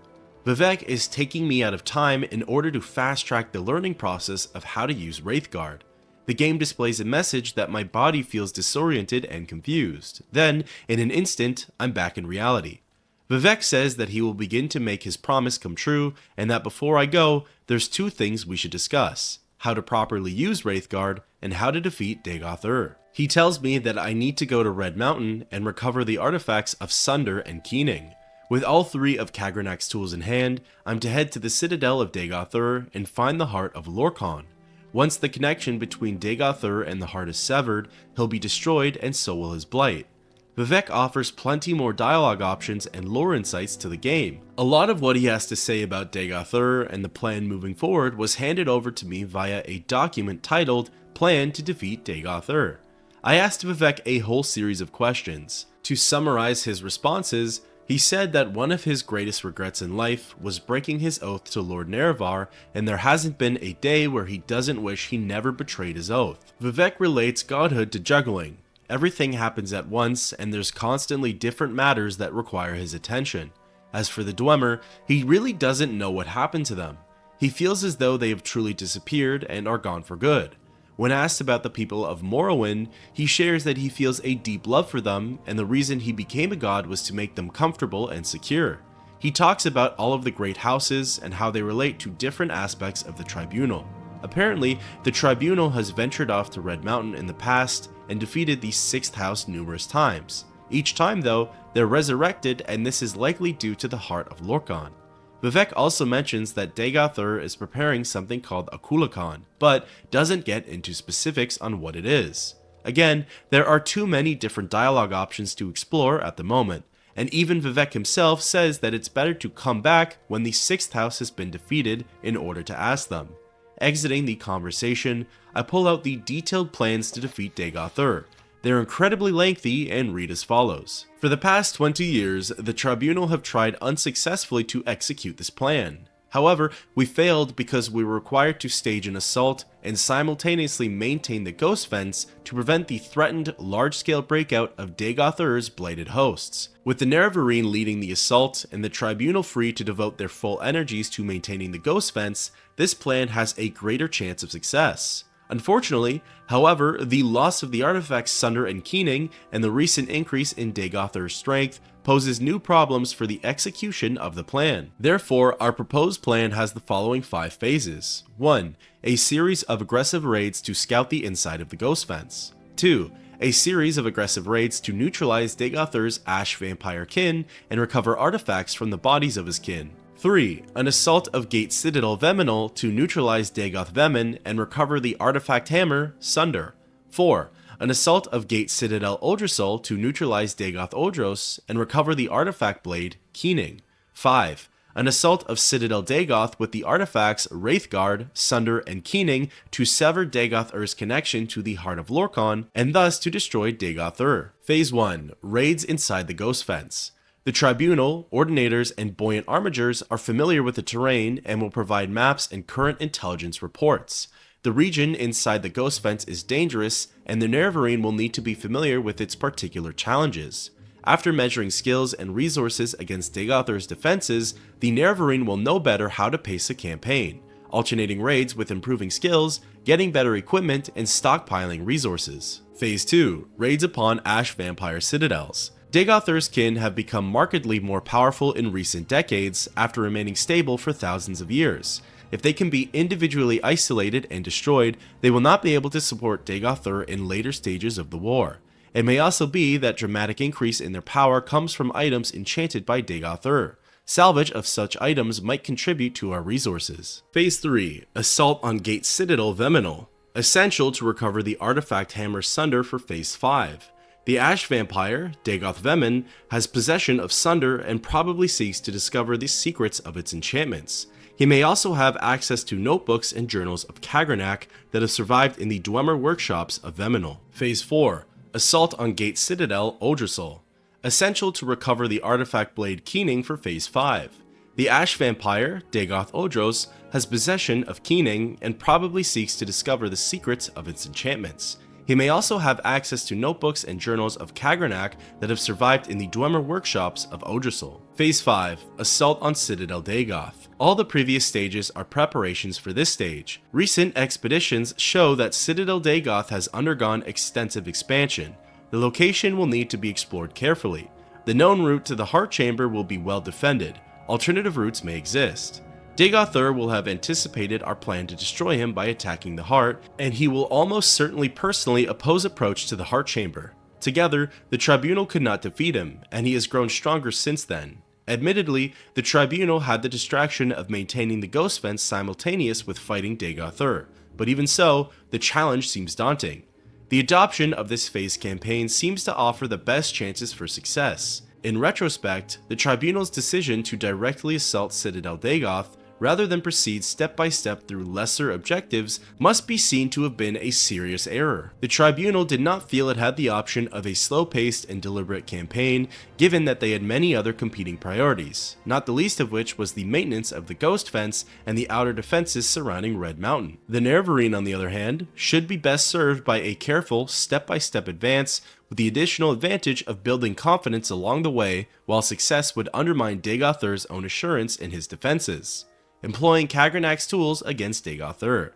Vivec is taking me out of time in order to fast-track the learning process of how to use Wraithguard. The game displays a message that my body feels disoriented and confused. Then, in an instant, I'm back in reality. Vivec says that he will begin to make his promise come true, and that before I go, there's 2 things we should discuss: how to properly use Wraithguard, and how to defeat Dagoth-Ur. He tells me that I need to go to Red Mountain and recover the artifacts of Sunder and Keening. With all 3 of Kagranak's tools in hand, I'm to head to the citadel of Dagoth-Ur and find the heart of Lorkhan. Once the connection between Dagoth-Ur and the heart is severed, he'll be destroyed and so will his blight. Vivec offers plenty more dialogue options and lore insights to the game. A lot of what he has to say about Dagoth-Ur and the plan moving forward was handed over to me via a document titled Plan to Defeat Dagoth-Ur. I asked Vivec a whole series of questions. To summarize his responses, he said that one of his greatest regrets in life was breaking his oath to Lord Nerevar, and there hasn't been a day where he doesn't wish he never betrayed his oath. Vivec relates godhood to juggling. Everything happens at once, and there's constantly different matters that require his attention. As for the Dwemer, he really doesn't know what happened to them. He feels as though they have truly disappeared and are gone for good. When asked about the people of Morrowind, he shares that he feels a deep love for them, and the reason he became a god was to make them comfortable and secure. He talks about all of the great houses and how they relate to different aspects of the Tribunal. Apparently, the Tribunal has ventured off to Red Mountain in the past and defeated the 6th House numerous times. Each time, though, they're resurrected, and this is likely due to the Heart of Lorkhan. Vivek also mentions that Dagoth-Ur is preparing something called a Kulakhan, but doesn't get into specifics on what it is. Again, there are too many different dialogue options to explore at the moment, and even Vivek himself says that it's better to come back when the 6th House has been defeated in order to ask them. Exiting the conversation, I pull out the detailed plans to defeat Dagoth-Ur. They're incredibly lengthy and read as follows. For the past 20 years, the Tribunal have tried unsuccessfully to execute this plan. However, we failed because we were required to stage an assault and simultaneously maintain the Ghost Fence to prevent the threatened large-scale breakout of Dagoth-Ur's blighted hosts. With the Nerevarine leading the assault and the Tribunal free to devote their full energies to maintaining the Ghost Fence, this plan has a greater chance of success. Unfortunately, however, the loss of the artifacts Sunder and Keening and the recent increase in Dagoth-Ur's strength poses new problems for the execution of the plan. Therefore, our proposed plan has the following 5 phases. 1. A series of aggressive raids to scout the inside of the Ghost Fence. 2. A series of aggressive raids to neutralize Dagoth-Ur's Ash Vampire kin and recover artifacts from the bodies of his kin. 3. An assault of Gate Citadel Veminal to neutralize Dagoth Vemin and recover the artifact hammer, Sunder. 4. An assault of Gate Citadel Odrasol to neutralize Dagoth Odros and recover the artifact blade, Keening. 5. An assault of Citadel Dagoth with the artifacts Wraithguard, Sunder, and Keening to sever Dagoth-Ur's connection to the Heart of Lorkhan and thus to destroy Dagoth-Ur. Phase 1. Raids inside the Ghost Fence. The Tribunal, Ordinators, and Buoyant Armigers are familiar with the terrain and will provide maps and current intelligence reports. The region inside the Ghost Fence is dangerous, and the Nerevarine will need to be familiar with its particular challenges. After measuring skills and resources against Dagoth-Ur's defenses, the Nerevarine will know better how to pace a campaign, alternating raids with improving skills, getting better equipment, and stockpiling resources. Phase 2. Raids upon Ash Vampire Citadels. Dagoth-Ur's kin have become markedly more powerful in recent decades after remaining stable for thousands of years. If they can be individually isolated and destroyed, they will not be able to support Dagoth-Ur in later stages of the war. It may also be that dramatic increase in their power comes from items enchanted by Dagoth-Ur. Salvage of such items might contribute to our resources. Phase 3. Assault on Gate Citadel Veminal. Essential to recover the artifact hammer Sunder for Phase 5. The Ash Vampire, Dagoth Vemin, has possession of Sunder and probably seeks to discover the secrets of its enchantments. He may also have access to notebooks and journals of Kagranak that have survived in the Dwemer workshops of Veminal. Phase 4. Assault on Gate Citadel Odrasol. Essential to recover the artifact blade Keening for Phase 5. The Ash Vampire, Dagoth Odros, has possession of Keening and probably seeks to discover the secrets of its enchantments. He may also have access to notebooks and journals of Kagranak that have survived in the Dwemer workshops of Odrasol. Phase 5. Assault on Citadel Dagoth. All the previous stages are preparations for this stage. Recent expeditions show that Citadel Dagoth has undergone extensive expansion. The location will need to be explored carefully. The known route to the Heart Chamber will be well defended. Alternative routes may exist. Dagoth-Ur will have anticipated our plan to destroy him by attacking the Heart, and he will almost certainly personally oppose approach to the Heart Chamber. Together, the Tribunal could not defeat him, and he has grown stronger since then. Admittedly, the Tribunal had the distraction of maintaining the Ghost Fence simultaneous with fighting Dagoth-Ur, but even so, the challenge seems daunting. The adoption of this phase campaign seems to offer the best chances for success. In retrospect, the Tribunal's decision to directly assault Citadel Dagoth rather than proceed step by step through lesser objectives must be seen to have been a serious error. The Tribunal did not feel it had the option of a slow-paced and deliberate campaign, given that they had many other competing priorities, not the least of which was the maintenance of the Ghost Fence and the outer defenses surrounding Red Mountain. The Nerevarine, on the other hand, should be best served by a careful, step-by-step advance with the additional advantage of building confidence along the way, while success would undermine Dagoth-Ur's own assurance in his defenses. Employing Kagranak's tools against Dagoth-Ur.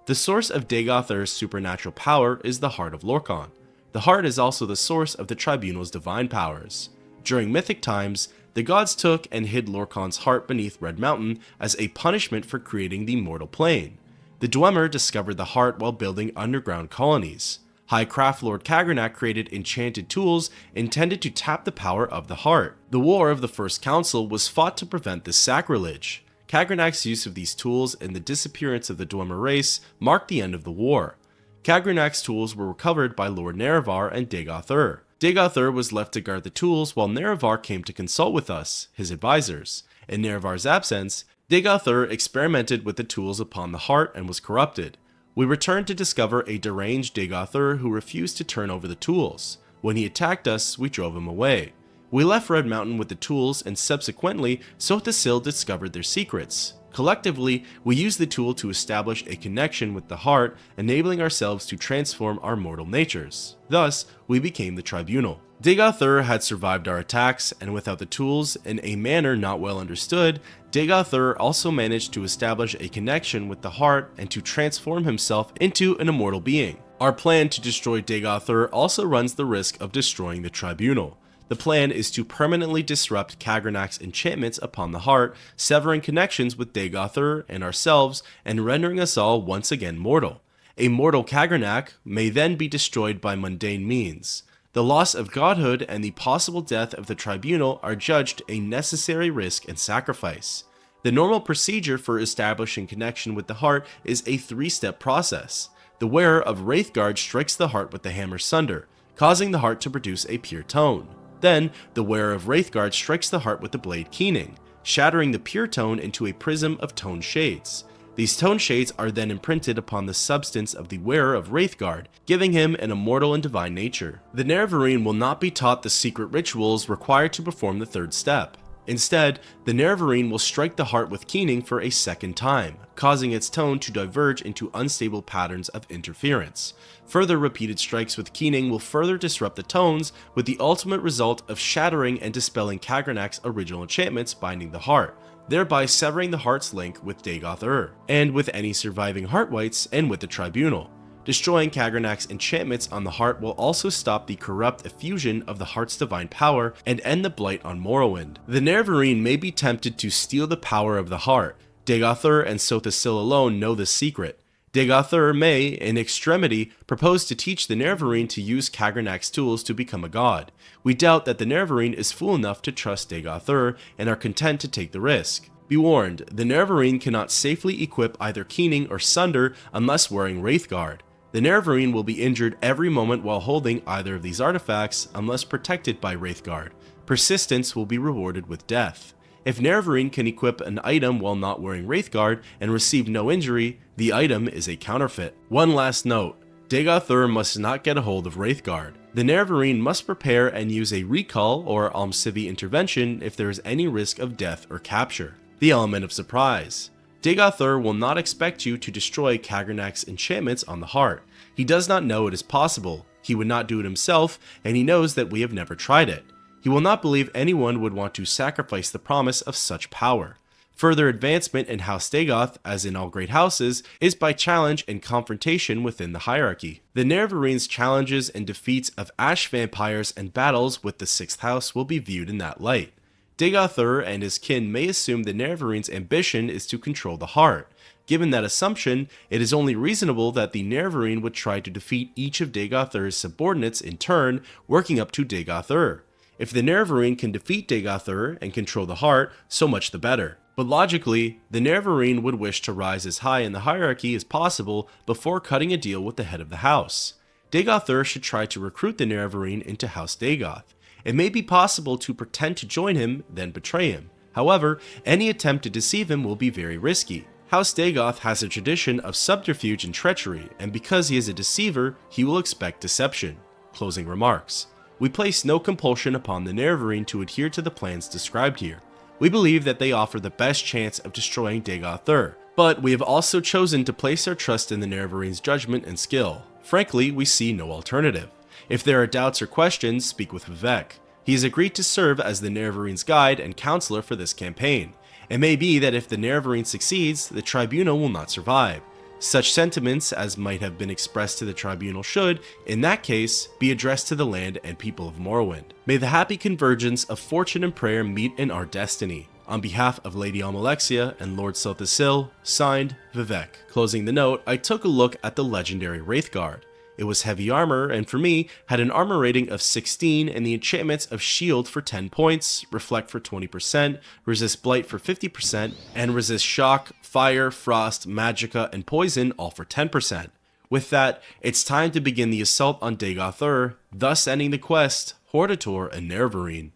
The source of Dagoth-Ur's supernatural power is the Heart of Lorkhan. The Heart is also the source of the Tribunal's divine powers. During mythic times, The gods took and hid Lorkhan's heart beneath Red Mountain as a punishment for creating the mortal plane. The Dwemer discovered the heart while building underground colonies. High Craft Lord Kagrenac created enchanted tools intended to tap the power of the heart. The War of the First Council was fought to prevent this sacrilege. Kagrenac's use of these tools and the disappearance of the Dwemer race marked the end of the war. Kagrenac's tools were recovered by Lord Nerevar and Dagoth-Ur. Dagoth-Ur was left to guard the tools while Nerevar came to consult with us, his advisors. In Nerevar's absence, Dagoth-Ur experimented with the tools upon the heart and was corrupted. We returned to discover a deranged Dagoth-Ur who refused to turn over the tools. When he attacked us, we drove him away. We left Red Mountain with the tools, and subsequently, Sothasil discovered their secrets. Collectively, we used the tool to establish a connection with the heart, enabling ourselves to transform our mortal natures. Thus, we became the Tribunal. Dagoth-Ur had survived our attacks, and without the tools, in a manner not well understood, Dagoth-Ur also managed to establish a connection with the heart and to transform himself into an immortal being. Our plan to destroy Dagoth-Ur also runs the risk of destroying the Tribunal. The plan is to permanently disrupt Kagrenac's enchantments upon the heart, severing connections with Dagoth-Ur and ourselves, and rendering us all once again mortal. A mortal Kagrenac may then be destroyed by mundane means. The loss of godhood and the possible death of the Tribunal are judged a necessary risk and sacrifice. The normal procedure for establishing connection with the heart is a 3-step process. The wearer of Wraithguard strikes the heart with the hammer Sunder, causing the heart to produce a pure tone. Then, the wearer of Wraithguard strikes the heart with the blade Keening, shattering the pure tone into a prism of tone shades. These tone shades are then imprinted upon the substance of the wearer of Wraithguard, giving him an immortal and divine nature. The Nerevarine will not be taught the secret rituals required to perform the 3rd step. Instead, the Nerevarine will strike the heart with Keening for a 2nd time, causing its tone to diverge into unstable patterns of interference. Further repeated strikes with Keening will further disrupt the tones, with the ultimate result of shattering and dispelling Kagrenac's original enchantments binding the heart, thereby severing the heart's link with Dagoth-Ur, and with any surviving heart wights and with the Tribunal. Destroying Kagrenac's enchantments on the heart will also stop the corrupt effusion of the heart's divine power and end the blight on Morrowind. The Nerevarine may be tempted to steal the power of the heart. Dagoth-Ur and Sothasil alone know this secret. Dagoth-Ur may, in extremity, propose to teach the Nerevarine to use Kagrenac's tools to become a god. We doubt that the Nerevarine is fool enough to trust Dagoth-Ur and are content to take the risk. Be warned, the Nerevarine cannot safely equip either Keening or Sunder unless wearing Wraithguard. The Nerevarine will be injured every moment while holding either of these artifacts unless protected by Wraithguard. Persistence will be rewarded with death. If Nerevarine can equip an item while not wearing Wraithguard and receive no injury, the item is a counterfeit. One last note, Dagoth-Ur must not get a hold of Wraithguard. The Nerevarine must prepare and use a recall or Almcivi intervention if there is any risk of death or capture. The element of surprise. Dagoth-Ur will not expect you to destroy Kagrenac's enchantments on the heart. He does not know it is possible, he would not do it himself, and he knows that we have never tried it. He will not believe anyone would want to sacrifice the promise of such power. Further advancement in House Dagoth, as in all great houses, is by challenge and confrontation within the hierarchy. The Nerevarine's challenges and defeats of Ash vampires and battles with the 6th house will be viewed in that light. Dagoth-Ur and his kin may assume the Nerevarine's ambition is to control the heart. Given that assumption, it is only reasonable that the Nerevarine would try to defeat each of Dagoth-Ur's subordinates in turn, working up to Dagoth-Ur. If the Nerevarine can defeat Dagoth-Ur and control the heart, so much the better. But logically, the Nerevarine would wish to rise as high in the hierarchy as possible before cutting a deal with the head of the house. Dagoth-Ur should try to recruit the Nerevarine into House Dagoth. It may be possible to pretend to join him, then betray him. However, any attempt to deceive him will be very risky. House Dagoth has a tradition of subterfuge and treachery, and because he is a deceiver, he will expect deception. Closing remarks. We place no compulsion upon the Nerevarine to adhere to the plans described here. We believe that they offer the best chance of destroying Dagoth-Ur, but we have also chosen to place our trust in the Nerevarine's judgment and skill. Frankly, we see no alternative. If there are doubts or questions, speak with Vivek. He has agreed to serve as the Nerevarines' guide and counselor for this campaign. It may be that if the Nerevarine succeeds, the Tribunal will not survive. Such sentiments as might have been expressed to the tribunal should, in that case, be addressed to the land and people of Morrowind. May the happy convergence of fortune and prayer meet in our destiny. On behalf of Lady Almalexia and Lord Silthasil, signed, Vivek. Closing the note, I took a look at the legendary Wraithguard. It was heavy armor, and for me, had an armor rating of 16 and the enchantments of Shield for 10 points, Reflect for 20%, Resist Blight for 50%, and Resist Shock, Fire, Frost, Magicka, and Poison all for 10%. With that, it's time to begin the assault on Dagoth, thus ending the quest, Hortator and Nerevarine.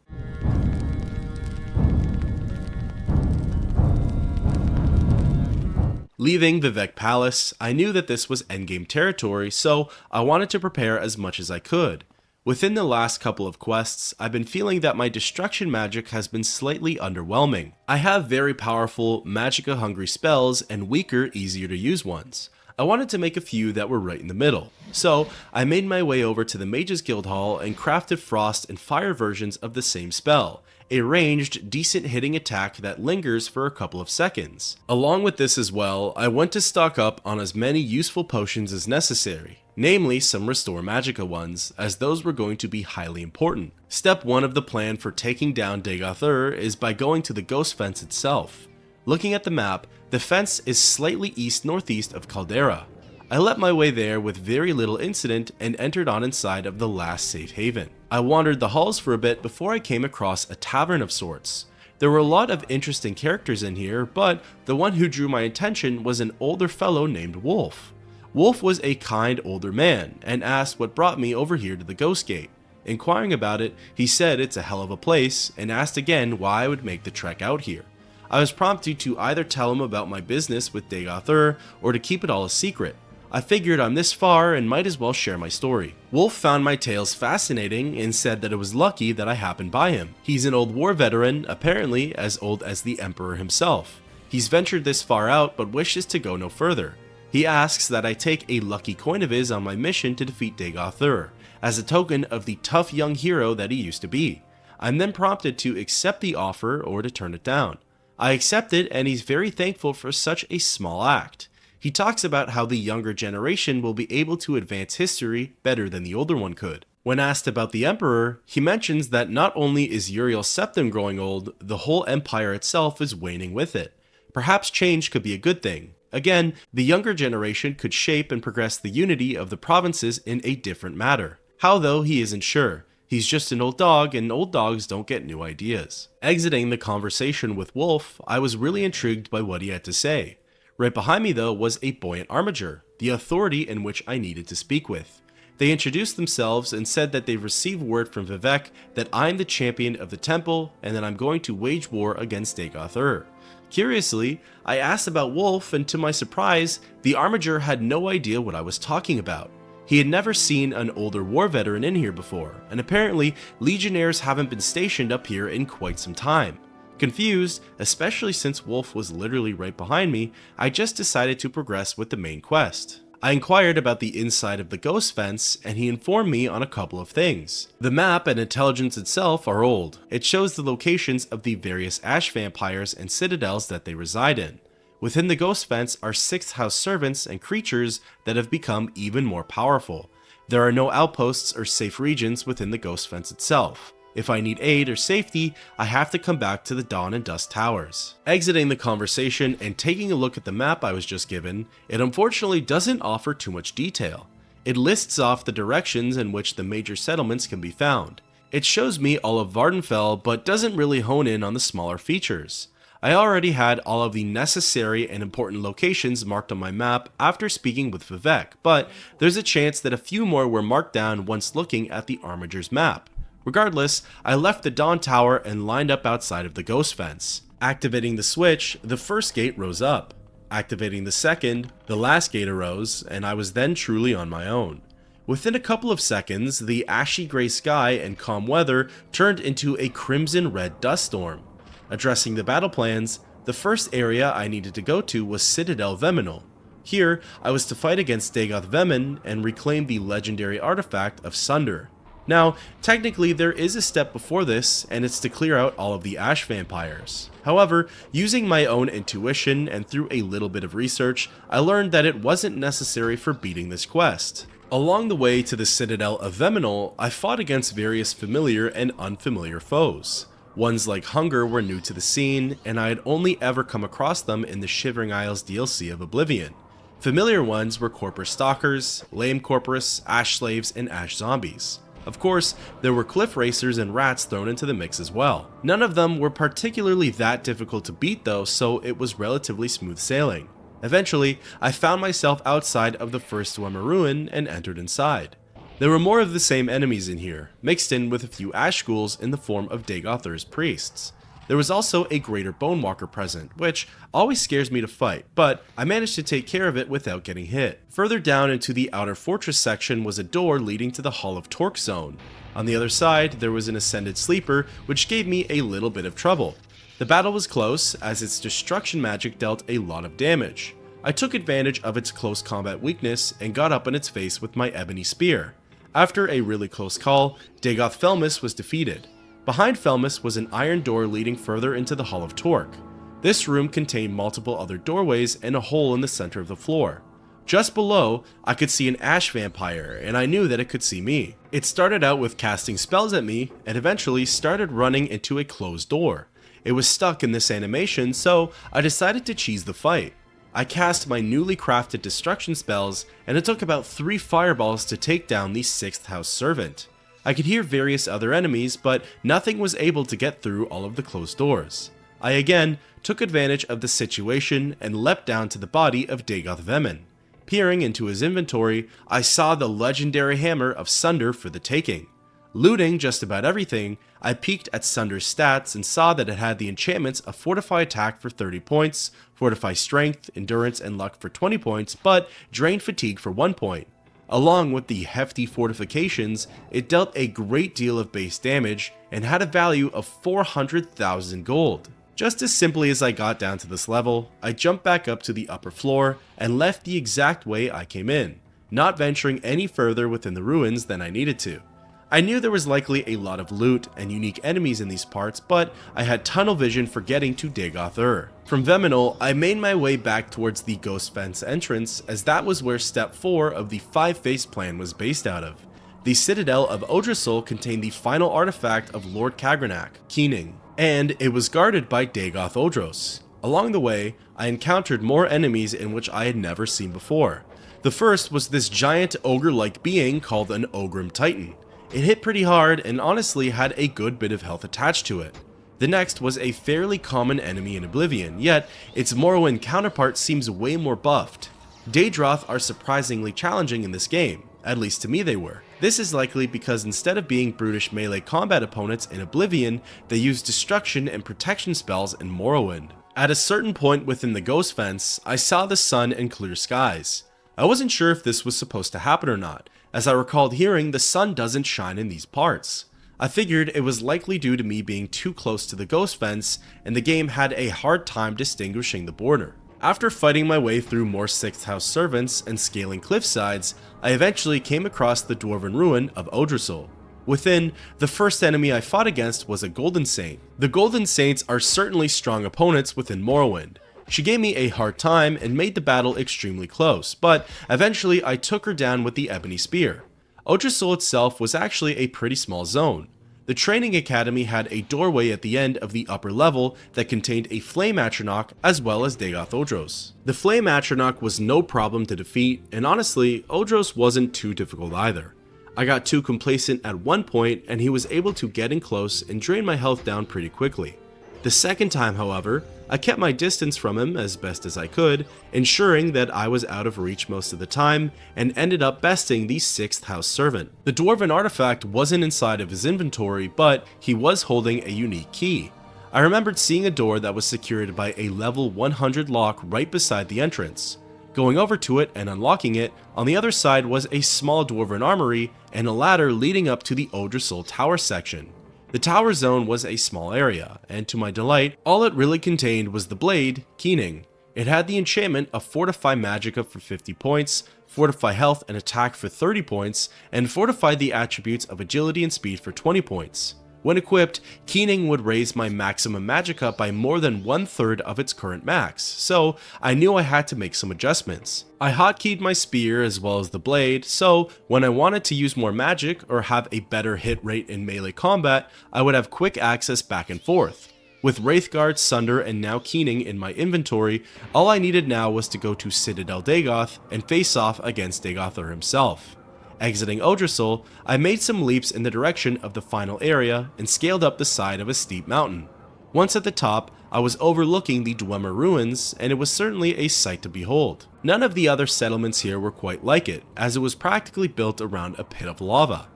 Leaving Vivek Palace, I knew that this was endgame territory, so I wanted to prepare as much as I could. Within the last couple of quests, I've been feeling that my destruction magic has been slightly underwhelming. I have very powerful, magicka-hungry spells and weaker, easier to use ones. I wanted to make a few that were right in the middle, so I made my way over to the Mages Guild Hall and crafted frost and fire versions of the same spell, a ranged, decent hitting attack that lingers for a couple of seconds. Along with this as well, I went to stock up on as many useful potions as necessary, namely some Restore Magicka ones, as those were going to be highly important. Step 1 of the plan for taking down Dagoth is by going to the Ghost Fence itself. Looking at the map, the fence is slightly east-northeast of Caldera. I let my way there with very little incident and entered on inside of the last safe haven. I wandered the halls for a bit before I came across a tavern of sorts. There were a lot of interesting characters in here, but the one who drew my attention was an older fellow named Wolf. Wolf was a kind older man and asked what brought me over here to the Ghost Gate. Inquiring about it, he said it's a hell of a place and asked again why I would make the trek out here. I was prompted to either tell him about my business with Dagoth or to keep it all a secret. I figured I'm this far and might as well share my story. Wolf found my tales fascinating and said that it was lucky that I happened by him. He's an old war veteran, apparently as old as the Emperor himself. He's ventured this far out but wishes to go no further. He asks that I take a lucky coin of his on my mission to defeat Dagoth, as a token of the tough young hero that he used to be. I'm then prompted to accept the offer or to turn it down. I accept it and he's very thankful for such a small act. He talks about how the younger generation will be able to advance history better than the older one could. When asked about the Emperor, he mentions that not only is Uriel's septum growing old, the whole empire itself is waning with it. Perhaps change could be a good thing. Again, the younger generation could shape and progress the unity of the provinces in a different matter. How though, he isn't sure. He's just an old dog, and old dogs don't get new ideas. Exiting the conversation with Wolf, I was really intrigued by what he had to say. Right behind me though was a buoyant armiger, the authority in which I needed to speak with. They introduced themselves and said that they've received word from Vivek that I'm the champion of the temple and that I'm going to wage war against Dagoth. Curiously, I asked about Wolf and to my surprise, the armiger had no idea what I was talking about. He had never seen an older war veteran in here before, and apparently legionnaires haven't been stationed up here in quite some time. Confused, especially since Wolf was literally right behind me, I just decided to progress with the main quest. I inquired about the inside of the Ghost Fence, and he informed me on a couple of things. The map and intelligence itself are old. It shows the locations of the various ash vampires and citadels that they reside in. Within the Ghost Fence are 6th house servants and creatures that have become even more powerful. There are no outposts or safe regions within the Ghost Fence itself. If I need aid or safety, I have to come back to the Dawn and Dusk Towers. Exiting the conversation and taking a look at the map I was just given, it unfortunately doesn't offer too much detail. It lists off the directions in which the major settlements can be found. It shows me all of Vardenfell, but doesn't really hone in on the smaller features. I already had all of the necessary and important locations marked on my map after speaking with Vivek, but there's a chance that a few more were marked down once looking at the armiger's map. Regardless, I left the Dawn Tower and lined up outside of the Ghost Fence. Activating the switch, the first gate rose up. Activating the second, the last gate arose, and I was then truly on my own. Within a couple of seconds, the ashy gray sky and calm weather turned into a crimson-red dust storm. Addressing the battle plans, the first area I needed to go to was Citadel Veminal. Here, I was to fight against Dagoth Vemin and reclaim the legendary artifact of Sunder. Now, technically there is a step before this, and it's to clear out all of the ash vampires. However, using my own intuition and through a little bit of research, I learned that it wasn't necessary for beating this quest. Along the way to the Citadel of Veminal, I fought against various familiar and unfamiliar foes. Ones like Hunger were new to the scene, and I had only ever come across them in the Shivering Isles DLC of Oblivion. Familiar ones were Corprus Stalkers, Lame Corprus, Ash Slaves, and Ash Zombies. Of course, there were Cliff Racers and Rats thrown into the mix as well. None of them were particularly that difficult to beat though, so it was relatively smooth sailing. Eventually, I found myself outside of the first Dwemer ruin and entered inside. There were more of the same enemies in here, mixed in with a few ash ghouls in the form of Dagothur's priests. There was also a greater Bone Walker present, which always scares me to fight, but I managed to take care of it without getting hit. Further down into the outer fortress section was a door leading to the Hall of Torque zone. On the other side, there was an Ascended Sleeper, which gave me a little bit of trouble. The battle was close, as its destruction magic dealt a lot of damage. I took advantage of its close combat weakness and got up on its face with my ebony spear. After a really close call, Dagoth Felmis was defeated. Behind Felmis was an iron door leading further into the Hall of Torque. This room contained multiple other doorways and a hole in the center of the floor. Just below, I could see an ash vampire, and I knew that it could see me. It started out with casting spells at me, and eventually started running into a closed door. It was stuck in this animation, so I decided to cheese the fight. I cast my newly crafted destruction spells, and it took about 3 fireballs to take down the 6th house servant. I could hear various other enemies, but nothing was able to get through all of the closed doors. I again took advantage of the situation and leapt down to the body of Dagoth Vemin. Peering into his inventory, I saw the legendary hammer of Sunder for the taking. Looting just about everything, I peeked at Sunder's stats and saw that it had the enchantments of Fortify Attack for 30 points, Fortify Strength, Endurance, and Luck for 20 points, but Drain Fatigue for 1 point. Along with the hefty fortifications, it dealt a great deal of base damage and had a value of 400,000 gold. Just as simply as I got down to this level, I jumped back up to the upper floor and left the exact way I came in, not venturing any further within the ruins than I needed to. I knew there was likely a lot of loot and unique enemies in these parts, but I had tunnel vision for getting to Dagoth. From Veminal, I made my way back towards the Ghost Fence entrance, as that was where step 4 of the 5-phase plan was based out of. The Citadel of Odrasul contained the final artifact of Lord Kagranak, Keening, and it was guarded by Dagoth Odros. Along the way, I encountered more enemies in which I had never seen before. The first was this giant ogre-like being called an Ogrim Titan. It hit pretty hard and honestly had a good bit of health attached to it. The next was a fairly common enemy in Oblivion, yet its Morrowind counterpart seems way more buffed. Daedroth are surprisingly challenging in this game, at least to me they were. This is likely because instead of being brutish melee combat opponents in Oblivion, they use destruction and protection spells in Morrowind. At a certain point within the Ghost Fence, I saw the sun and clear skies. I wasn't sure if this was supposed to happen or not, as I recalled hearing the sun doesn't shine in these parts. I figured it was likely due to me being too close to the Ghost Fence, and the game had a hard time distinguishing the border. After fighting my way through more 6th house servants and scaling cliff sides, I eventually came across the Dwarven ruin of Odrasul. Within, the first enemy I fought against was a Golden Saint. The Golden Saints are certainly strong opponents within Morrowind. She gave me a hard time and made the battle extremely close, but eventually I took her down with the Ebony Spear. Odrasul itself was actually a pretty small zone. The training academy had a doorway at the end of the upper level that contained a Flame Atronach as well as Dagoth Odros. The Flame Atronach was no problem to defeat, and honestly, Odros wasn't too difficult either. I got too complacent at one point and he was able to get in close and drain my health down pretty quickly. The second time, however, I kept my distance from him as best as I could, ensuring that I was out of reach most of the time, and ended up besting the 6th house servant. The Dwarven artifact wasn't inside of his inventory, but he was holding a unique key. I remembered seeing a door that was secured by a level 100 lock right beside the entrance. Going over to it and unlocking it, on the other side was a small Dwarven armory and a ladder leading up to the Odrasul tower section. The tower zone was a small area, and to my delight, all it really contained was the blade, Keening. It had the enchantment of Fortify Magicka for 50 points, Fortify Health and Attack for 30 points, and Fortify the attributes of Agility and Speed for 20 points. When equipped, Keening would raise my maximum Magicka by more than 1/3 of its current max, so I knew I had to make some adjustments. I hotkeyed my spear as well as the blade, so when I wanted to use more magic or have a better hit rate in melee combat, I would have quick access back and forth. With Wraithguard, Sunder, and now Keening in my inventory, all I needed now was to go to Citadel Dagoth and face off against Dagothar himself. Exiting Odrasil, I made some leaps in the direction of the final area and scaled up the side of a steep mountain. Once at the top, I was overlooking the Dwemer ruins, and it was certainly a sight to behold. None of the other settlements here were quite like it, as it was practically built around a pit of lava.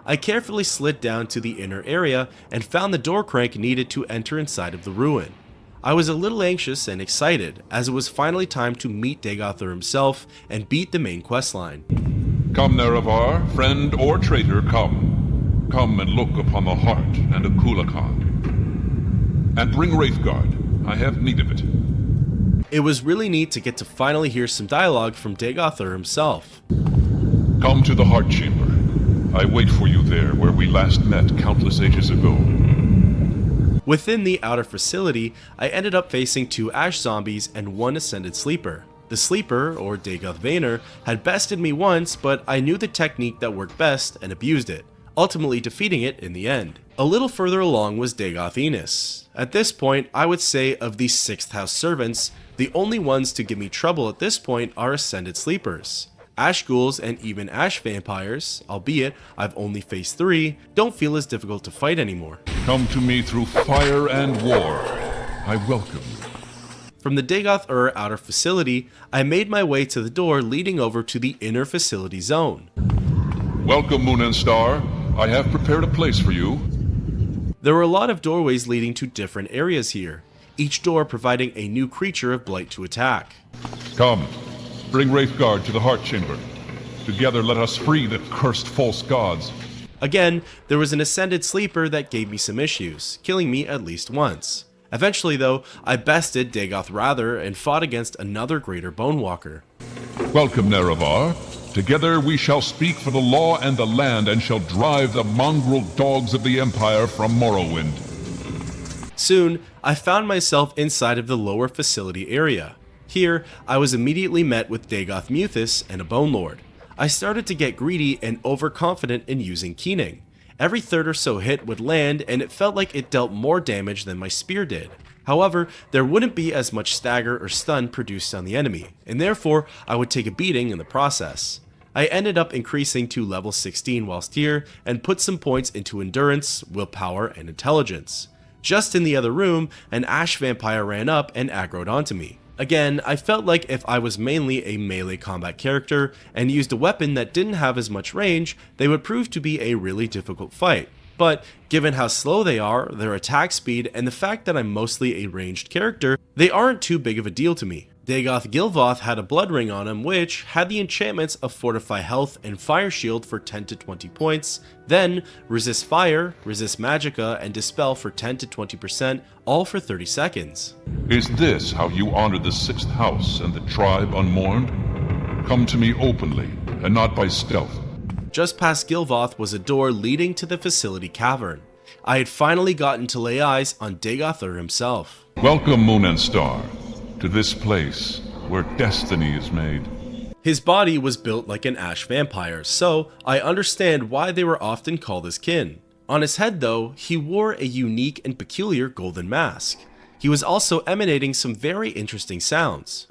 I carefully slid down to the inner area and found the door crank needed to enter inside of the ruin. I was a little anxious and excited, as it was finally time to meet Dagothar himself and beat the main questline. Come, Nerevar, friend or traitor, come. Come and look upon the heart and Akulakan. And bring Wraithguard, I have need of it. It was really neat to get to finally hear some dialogue from Dagothar himself. Come to the Heart Chamber. I wait for you there where we last met countless ages ago. Within the outer facility, I ended up facing 2 Ash Zombies and 1 Ascended Sleeper. The Sleeper, or Dagoth Vaynor, had bested me once, but I knew the technique that worked best and abused it, ultimately defeating it in the end. A little further along was Dagoth Enos. At this point, I would say of the 6th House servants, the only ones to give me trouble at this point are Ascended Sleepers. Ash Ghouls and even Ash Vampires, albeit I've only faced 3, don't feel as difficult to fight anymore. Come to me through fire and war. I welcome you. From the Dagoth outer facility, I made my way to the door leading over to the inner facility zone. Welcome, Moon and Star. I have prepared a place for you. There were a lot of doorways leading to different areas here, each door providing a new creature of blight to attack. Come, bring Wraithguard to the Heart Chamber. Together let us free the cursed false gods. Again, there was an Ascended Sleeper that gave me some issues, killing me at least once. Eventually though, I bested Dagoth Rather and fought against another greater Bonewalker. Welcome, Nerevar. Together we shall speak for the law and the land and shall drive the mongrel dogs of the Empire from Morrowind. Soon, I found myself inside of the lower facility area. Here, I was immediately met with Dagoth Muthus and a Bone Lord. I started to get greedy and overconfident in using Keening. Every third or so hit would land, and it felt like it dealt more damage than my spear did. However, there wouldn't be as much stagger or stun produced on the enemy, and therefore I would take a beating in the process. I ended up increasing to level 16 whilst here, and put some points into endurance, willpower, and intelligence. Just in the other room, an Ash Vampire ran up and aggroed onto me. Again, I felt like if I was mainly a melee combat character and used a weapon that didn't have as much range, they would prove to be a really difficult fight. But given how slow they are, their attack speed, and the fact that I'm mostly a ranged character, they aren't too big of a deal to me. Dagoth Gilvoth had a blood ring on him which had the enchantments of Fortify Health and Fire Shield for 10 to 20 points, then Resist Fire, Resist Magicka, and Dispel for 10 to 20%, all for 30 seconds. Is this how you honor the 6th House and the tribe unmourned? Come to me openly, and not by stealth. Just past Gilvoth was a door leading to the facility cavern. I had finally gotten to lay eyes on Dagothar himself. Welcome, Moon and Star, to this place where destiny is made. His body was built like an Ash Vampire, so I understand why they were often called his kin. On his head though, he wore a unique and peculiar golden mask. He was also emanating some very interesting sounds.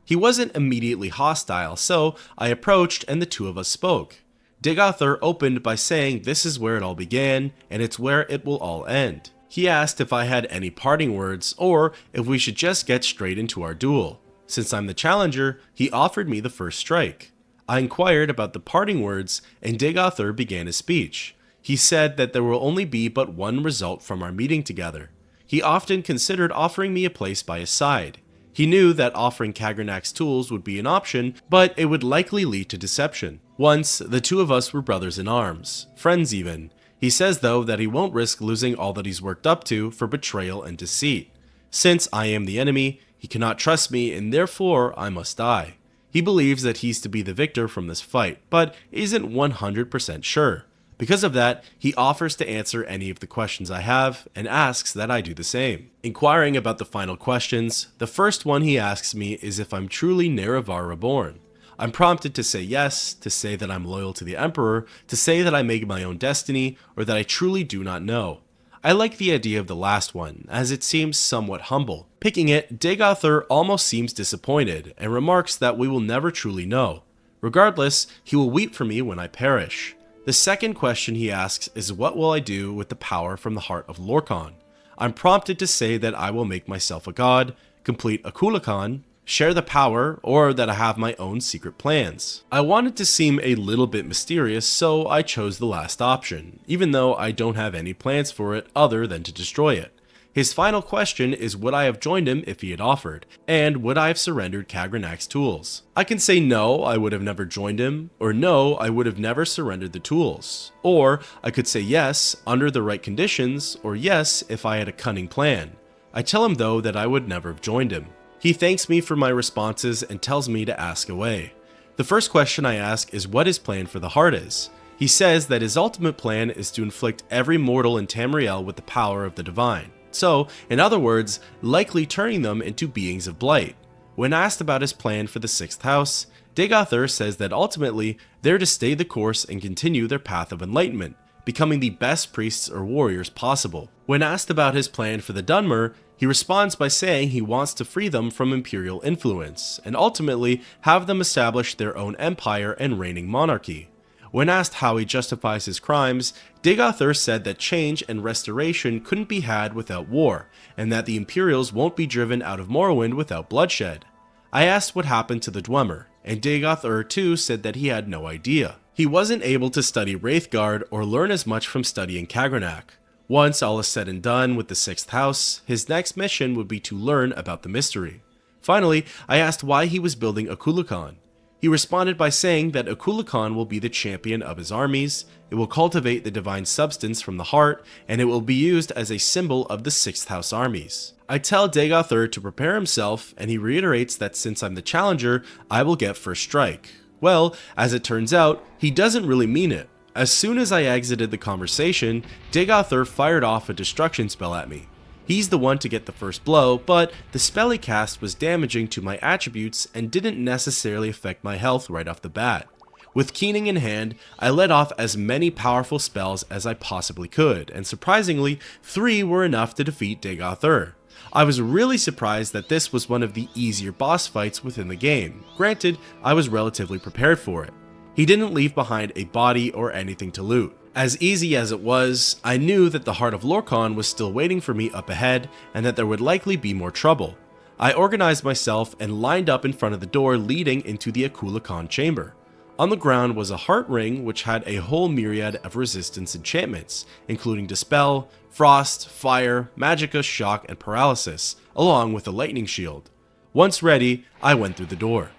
He wasn't immediately hostile, so I approached and the two of us spoke. Dagothar opened by saying this is where it all began, and it's where it will all end. He asked if I had any parting words, or if we should just get straight into our duel. Since I'm the challenger, he offered me the first strike. I inquired about the parting words, and Dagothar began his speech. He said that there will only be but one result from our meeting together. He often considered offering me a place by his side. He knew that offering Kagranak's tools would be an option, but it would likely lead to deception. Once, the two of us were brothers in arms, friends even. He says though that he won't risk losing all that he's worked up to for betrayal and deceit. Since I am the enemy, he cannot trust me and therefore I must die. He believes that he's to be the victor from this fight, but isn't 100% sure. Because of that, he offers to answer any of the questions I have and asks that I do the same. Inquiring about the final questions, the first one he asks me is if I'm truly Nerevar reborn. I'm prompted to say yes, to say that I'm loyal to the Emperor, to say that I make my own destiny, or that I truly do not know. I like the idea of the last one, as it seems somewhat humble. Picking it, Dagothr almost seems disappointed, and remarks that we will never truly know. Regardless, he will weep for me when I perish. The second question he asks is what will I do with the power from the heart of Lorkhan? I'm prompted to say that I will make myself a god, complete a Kulakan, share the power, or that I have my own secret plans. I wanted to seem a little bit mysterious, so I chose the last option, even though I don't have any plans for it other than to destroy it. His final question is would I have joined him if he had offered, and would I have surrendered Kagranak's tools? I can say no, I would have never joined him, or no, I would have never surrendered the tools. Or I could say yes, under the right conditions, or yes, if I had a cunning plan. I tell him though that I would never have joined him. He thanks me for my responses and tells me to ask away. The first question I ask is what his plan for the heart is. He says that his ultimate plan is to inflict every mortal in Tamriel with the power of the divine. So, in other words, likely turning them into beings of blight. When asked about his plan for the 6th house, Dagothr says that ultimately they're to stay the course and continue their path of enlightenment, becoming the best priests or warriors possible. When asked about his plan for the Dunmer, he responds by saying he wants to free them from imperial influence, and ultimately have them establish their own empire and reigning monarchy. When asked how he justifies his crimes, Dagothr said that change and restoration couldn't be had without war, and that the Imperials won't be driven out of Morrowind without bloodshed. I asked what happened to the Dwemer, and Dagothr too said that he had no idea. He wasn't able to study Wraithguard or learn as much from studying Kagranak. Once all is said and done with the 6th house, his next mission would be to learn about the mystery. Finally, I asked why he was building a Kulakan. He responded by saying that a Kulakan will be the champion of his armies, it will cultivate the divine substance from the heart, and it will be used as a symbol of the 6th house armies. I tell Dagothr to prepare himself, and he reiterates that since I'm the challenger, I will get first strike. Well, as it turns out, he doesn't really mean it. As soon as I exited the conversation, Dagothr fired off a destruction spell at me. He's the one to get the first blow, but the spell he cast was damaging to my attributes and didn't necessarily affect my health right off the bat. With Keening in hand, I let off as many powerful spells as I possibly could, and surprisingly, 3 were enough to defeat Dagothr. I was really surprised that this was one of the easier boss fights within the game. Granted, I was relatively prepared for it. He didn't leave behind a body or anything to loot. As easy as it was, I knew that the heart of Lorkhan was still waiting for me up ahead and that there would likely be more trouble. I organized myself and lined up in front of the door leading into the Akulakan chamber. On the ground was a heart ring which had a whole myriad of resistance enchantments, including Dispel, Frost, Fire, Magicka, Shock, and Paralysis, along with a lightning shield. Once ready, I went through the door.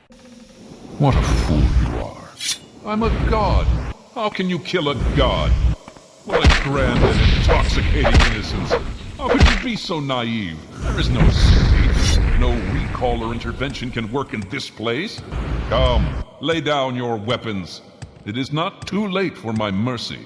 What a fool you are. I'm a god. How can you kill a god? What a grand and intoxicating innocence. How could you be so naive? There is no escape. No recall or intervention can work in this place. Come, lay down your weapons. It is not too late for my mercy.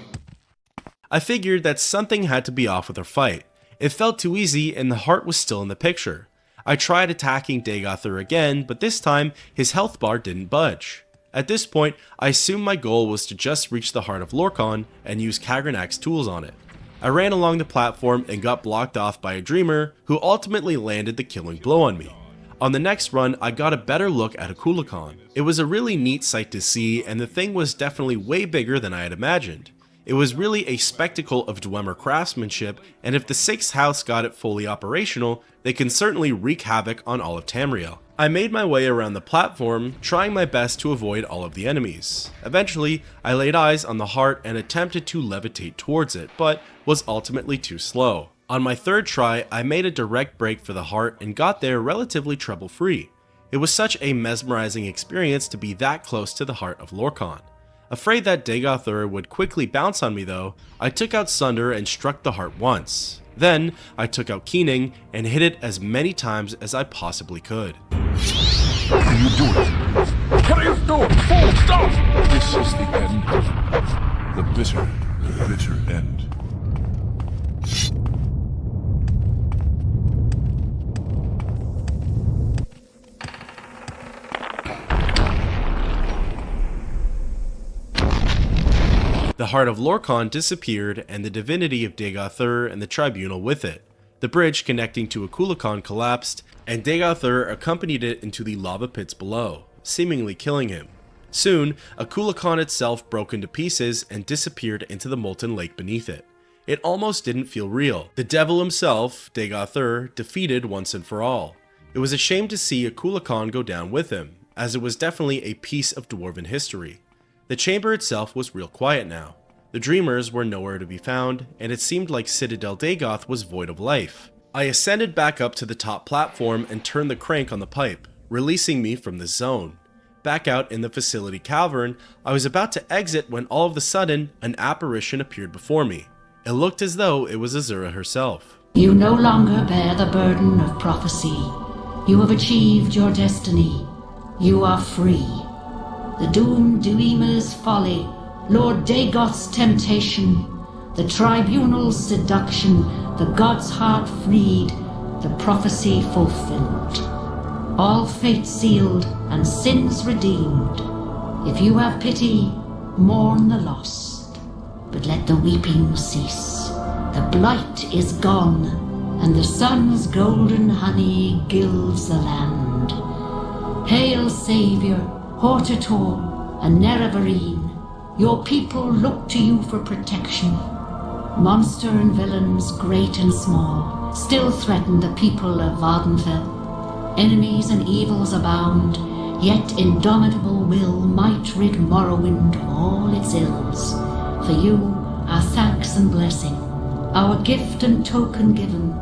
I figured that something had to be off with our fight. It felt too easy and the heart was still in the picture. I tried attacking Dagothr again, but this time his health bar didn't budge. At this point, I assumed my goal was to just reach the heart of Lorkhan and use Kagranak's tools on it. I ran along the platform and got blocked off by a dreamer who ultimately landed the killing blow on me. On the next run, I got a better look at a Kulakan. It was a really neat sight to see, and the thing was definitely way bigger than I had imagined. It was really a spectacle of Dwemer craftsmanship, and if the 6th house got it fully operational, they can certainly wreak havoc on all of Tamriel. I made my way around the platform, trying my best to avoid all of the enemies. Eventually, I laid eyes on the heart and attempted to levitate towards it, but was ultimately too slow. On my 3rd try, I made a direct break for the heart and got there relatively trouble-free. It was such a mesmerizing experience to be that close to the heart of Lorkhan. Afraid that Dagothr would quickly bounce on me though, I took out Sunder and struck the heart once. Then, I took out Keening and hit it as many times as I possibly could. What are you doing? What are you doing? Fool, stop! This is the end. The bitter end. The heart of Lorkhan disappeared, and the divinity of Dagothr and the tribunal with it. The bridge connecting to Akulakan collapsed, and Dagothr accompanied it into the lava pits below, seemingly killing him. Soon, Akulakan itself broke into pieces and disappeared into the molten lake beneath it. It almost didn't feel real. The devil himself, Dagothr, defeated once and for all. It was a shame to see Akulakan go down with him, as it was definitely a piece of dwarven history. The chamber itself was real quiet now. The dreamers were nowhere to be found, and it seemed like Citadel Dagoth was void of life. I ascended back up to the top platform and turned the crank on the pipe, releasing me from this zone. Back out in the facility cavern, I was about to exit when all of a sudden, an apparition appeared before me. It looked as though it was Azura herself. You no longer bear the burden of prophecy. You have achieved your destiny. You are free. The doom Duima's folly, Lord Dagoth's temptation, the tribunal's seduction, the god's heart freed, the prophecy fulfilled. All fate sealed and sins redeemed. If you have pity, mourn the lost, but let the weeping cease. The blight is gone, and the sun's golden honey gilds the land. Hail, Savior, Hortator, and Nerevarine. Your people look to you for protection. Monster and villains, great and small, still threaten the people of Vardenfell. Enemies and evils abound, yet indomitable will might rid Morrowind of all its ills. For you, our thanks and blessing, our gift and token given.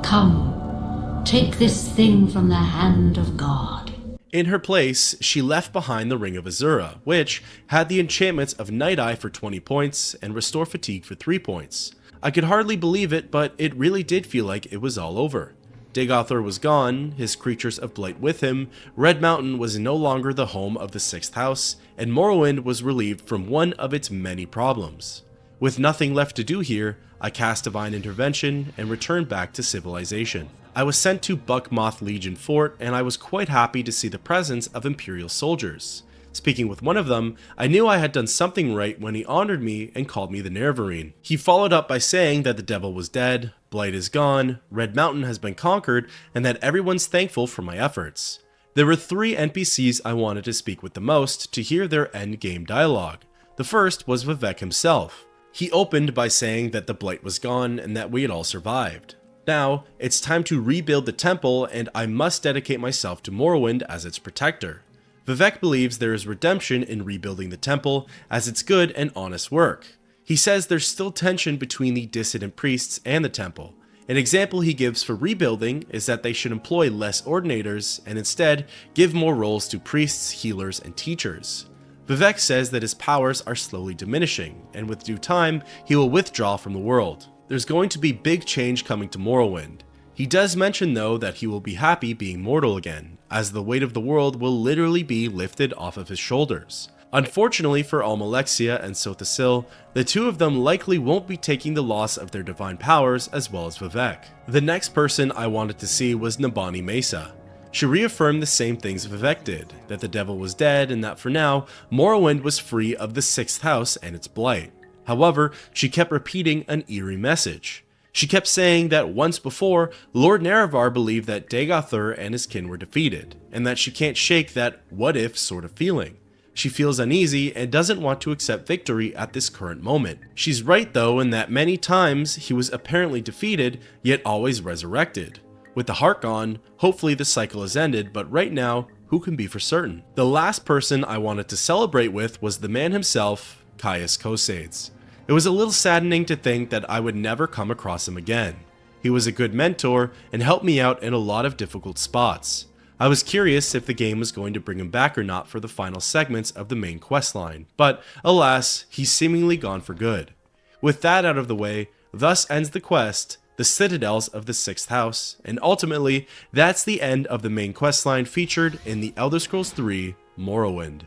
Come, take this thing from the hand of God. In her place, she left behind the Ring of Azura, which had the enchantments of Night Eye for 20 points and Restore Fatigue for 3 points. I could hardly believe it, but it really did feel like it was all over. Dagothr was gone, his creatures of blight with him, Red Mountain was no longer the home of the 6th house, and Morrowind was relieved from one of its many problems. With nothing left to do here, I cast Divine Intervention and returned back to civilization. I was sent to Buckmoth Legion Fort, and I was quite happy to see the presence of Imperial soldiers. Speaking with one of them, I knew I had done something right when he honored me and called me the Nerevarine. He followed up by saying that the devil was dead, blight is gone, Red Mountain has been conquered, and that everyone's thankful for my efforts. There were 3 NPCs I wanted to speak with the most to hear their endgame dialogue. The first was Vivek himself. He opened by saying that the blight was gone and that we had all survived. Now, it's time to rebuild the temple, and I must dedicate myself to Morrowind as its protector. Vivek believes there is redemption in rebuilding the temple, as it's good and honest work. He says there's still tension between the dissident priests and the temple. An example he gives for rebuilding is that they should employ less ordinators, and instead give more roles to priests, healers, and teachers. Vivek says that his powers are slowly diminishing, and with due time, he will withdraw from the world. There's going to be big change coming to Morrowind. He does mention though that he will be happy being mortal again, as the weight of the world will literally be lifted off of his shoulders. Unfortunately for Almalexia and Sothasil, the two of them likely won't be taking the loss of their divine powers as well as Vivek. The next person I wanted to see was Nabani Mesa. She reaffirmed the same things Vivek did, that the devil was dead and that for now, Morrowind was free of the 6th house and its blight. However, she kept repeating an eerie message. She kept saying that once before, Lord Nerevar believed that Dagothr and his kin were defeated, and that she can't shake that what-if sort of feeling. She feels uneasy and doesn't want to accept victory at this current moment. She's right though in that many times he was apparently defeated, yet always resurrected. With the heart gone, hopefully the cycle has ended, but right now, who can be for certain? The last person I wanted to celebrate with was the man himself, Caius Kosades. It was a little saddening to think that I would never come across him again. He was a good mentor and helped me out in a lot of difficult spots. I was curious if the game was going to bring him back or not for the final segments of the main questline, but alas, he's seemingly gone for good. With that out of the way, thus ends the quest, the Citadels of the Sixth House, and ultimately, that's the end of the main questline featured in the Elder Scrolls III Morrowind.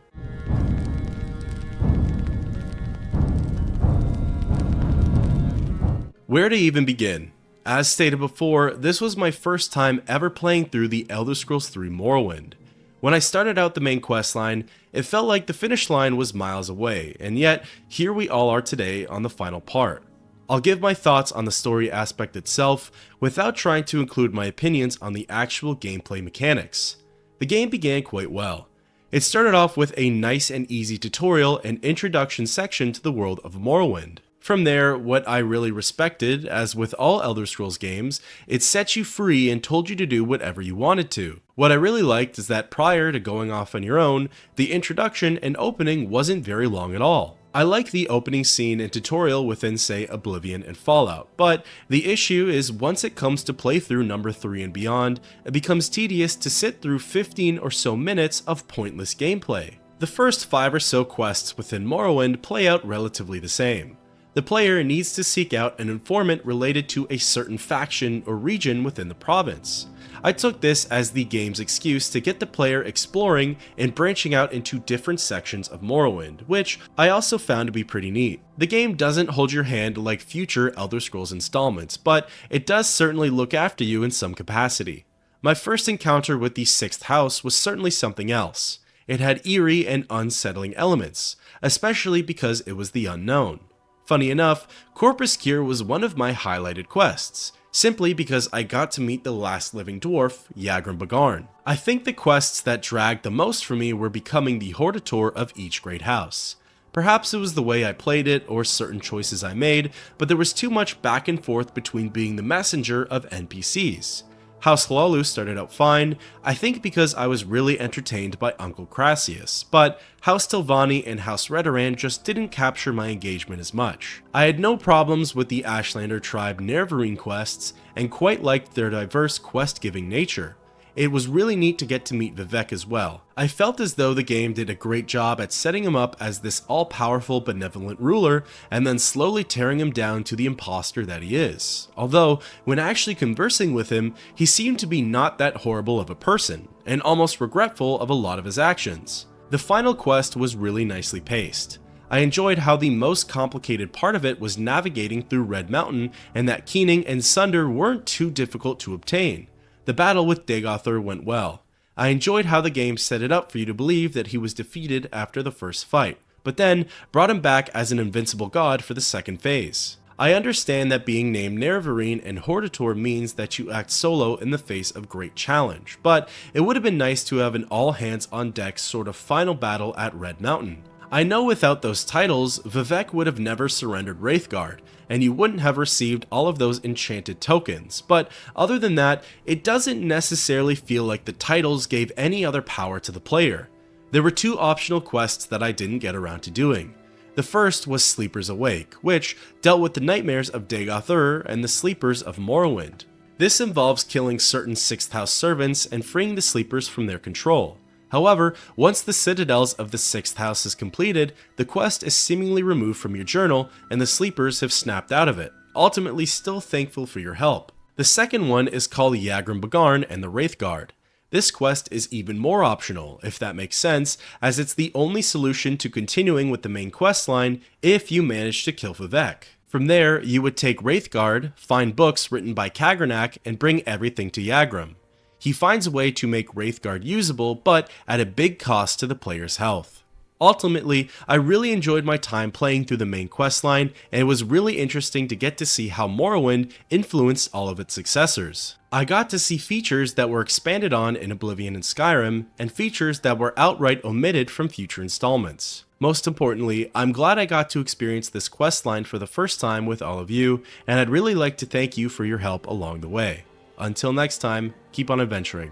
Where to even begin? As stated before, this was my first time ever playing through the Elder Scrolls III Morrowind. When I started out the main questline, it felt like the finish line was miles away, and yet here we all are today on the final part. I'll give my thoughts on the story aspect itself without trying to include my opinions on the actual gameplay mechanics. The game began quite well. It started off with a nice and easy tutorial and introduction section to the world of Morrowind. From there, what I really respected, as with all Elder Scrolls games, it set you free and told you to do whatever you wanted to. What I really liked is that prior to going off on your own, the introduction and opening wasn't very long at all. I like the opening scene and tutorial within, say, Oblivion and Fallout, but the issue is once it comes to playthrough number 3 and beyond, it becomes tedious to sit through 15 or so minutes of pointless gameplay. The first 5 or so quests within Morrowind play out relatively the same. The player needs to seek out an informant related to a certain faction or region within the province. I took this as the game's excuse to get the player exploring and branching out into different sections of Morrowind, which I also found to be pretty neat. The game doesn't hold your hand like future Elder Scrolls installments, but it does certainly look after you in some capacity. My first encounter with the Sixth House was certainly something else. It had eerie and unsettling elements, especially because it was the unknown. Funny enough, Corprus was one of my highlighted quests, simply because I got to meet the last living dwarf, Yagrum Bagarn. I think the quests that dragged the most for me were becoming the Hortator of each great house. Perhaps it was the way I played it or certain choices I made, but there was too much back and forth between being the messenger of NPCs. House Hlaalu started out fine, I think because I was really entertained by Uncle Crassius, but House Tilvani and House Redoran just didn't capture my engagement as much. I had no problems with the Ashlander tribe Nerevarine Quests, and quite liked their diverse quest-giving nature. It was really neat to get to meet Vivek as well. I felt as though the game did a great job at setting him up as this all-powerful benevolent ruler, and then slowly tearing him down to the imposter that he is. Although, when actually conversing with him, he seemed to be not that horrible of a person, and almost regretful of a lot of his actions. The final quest was really nicely paced. I enjoyed how the most complicated part of it was navigating through Red Mountain, and that Keening and Sunder weren't too difficult to obtain. The battle with Dagothr went well. I enjoyed how the game set it up for you to believe that he was defeated after the first fight, but then brought him back as an invincible god for the second phase. I understand that being named Nerevarine and Hortator means that you act solo in the face of great challenge, but it would have been nice to have an all-hands-on-deck sort of final battle at Red Mountain. I know without those titles, Vivek would have never surrendered Wraithguard, and you wouldn't have received all of those enchanted tokens, but other than that, it doesn't necessarily feel like the titles gave any other power to the player. There were 2 optional quests that I didn't get around to doing. The first was Sleepers Awake, which dealt with the nightmares of Dagothr and the sleepers of Morrowind. This involves killing certain Sixth House servants and freeing the sleepers from their control. However, once the Citadels of the Sixth House is completed, the quest is seemingly removed from your journal and the sleepers have snapped out of it, ultimately still thankful for your help. The second one is called Yagrum Bagarn and the Wraithguard. This quest is even more optional, if that makes sense, as it's the only solution to continuing with the main questline if you manage to kill Vivek. From there, you would take Wraithguard, find books written by Kagranak, and bring everything to Yagrum. He finds a way to make Wraithguard usable, but at a big cost to the player's health. Ultimately, I really enjoyed my time playing through the main questline, and it was really interesting to get to see how Morrowind influenced all of its successors. I got to see features that were expanded on in Oblivion and Skyrim, and features that were outright omitted from future installments. Most importantly, I'm glad I got to experience this questline for the first time with all of you, and I'd really like to thank you for your help along the way. Until next time, keep on adventuring.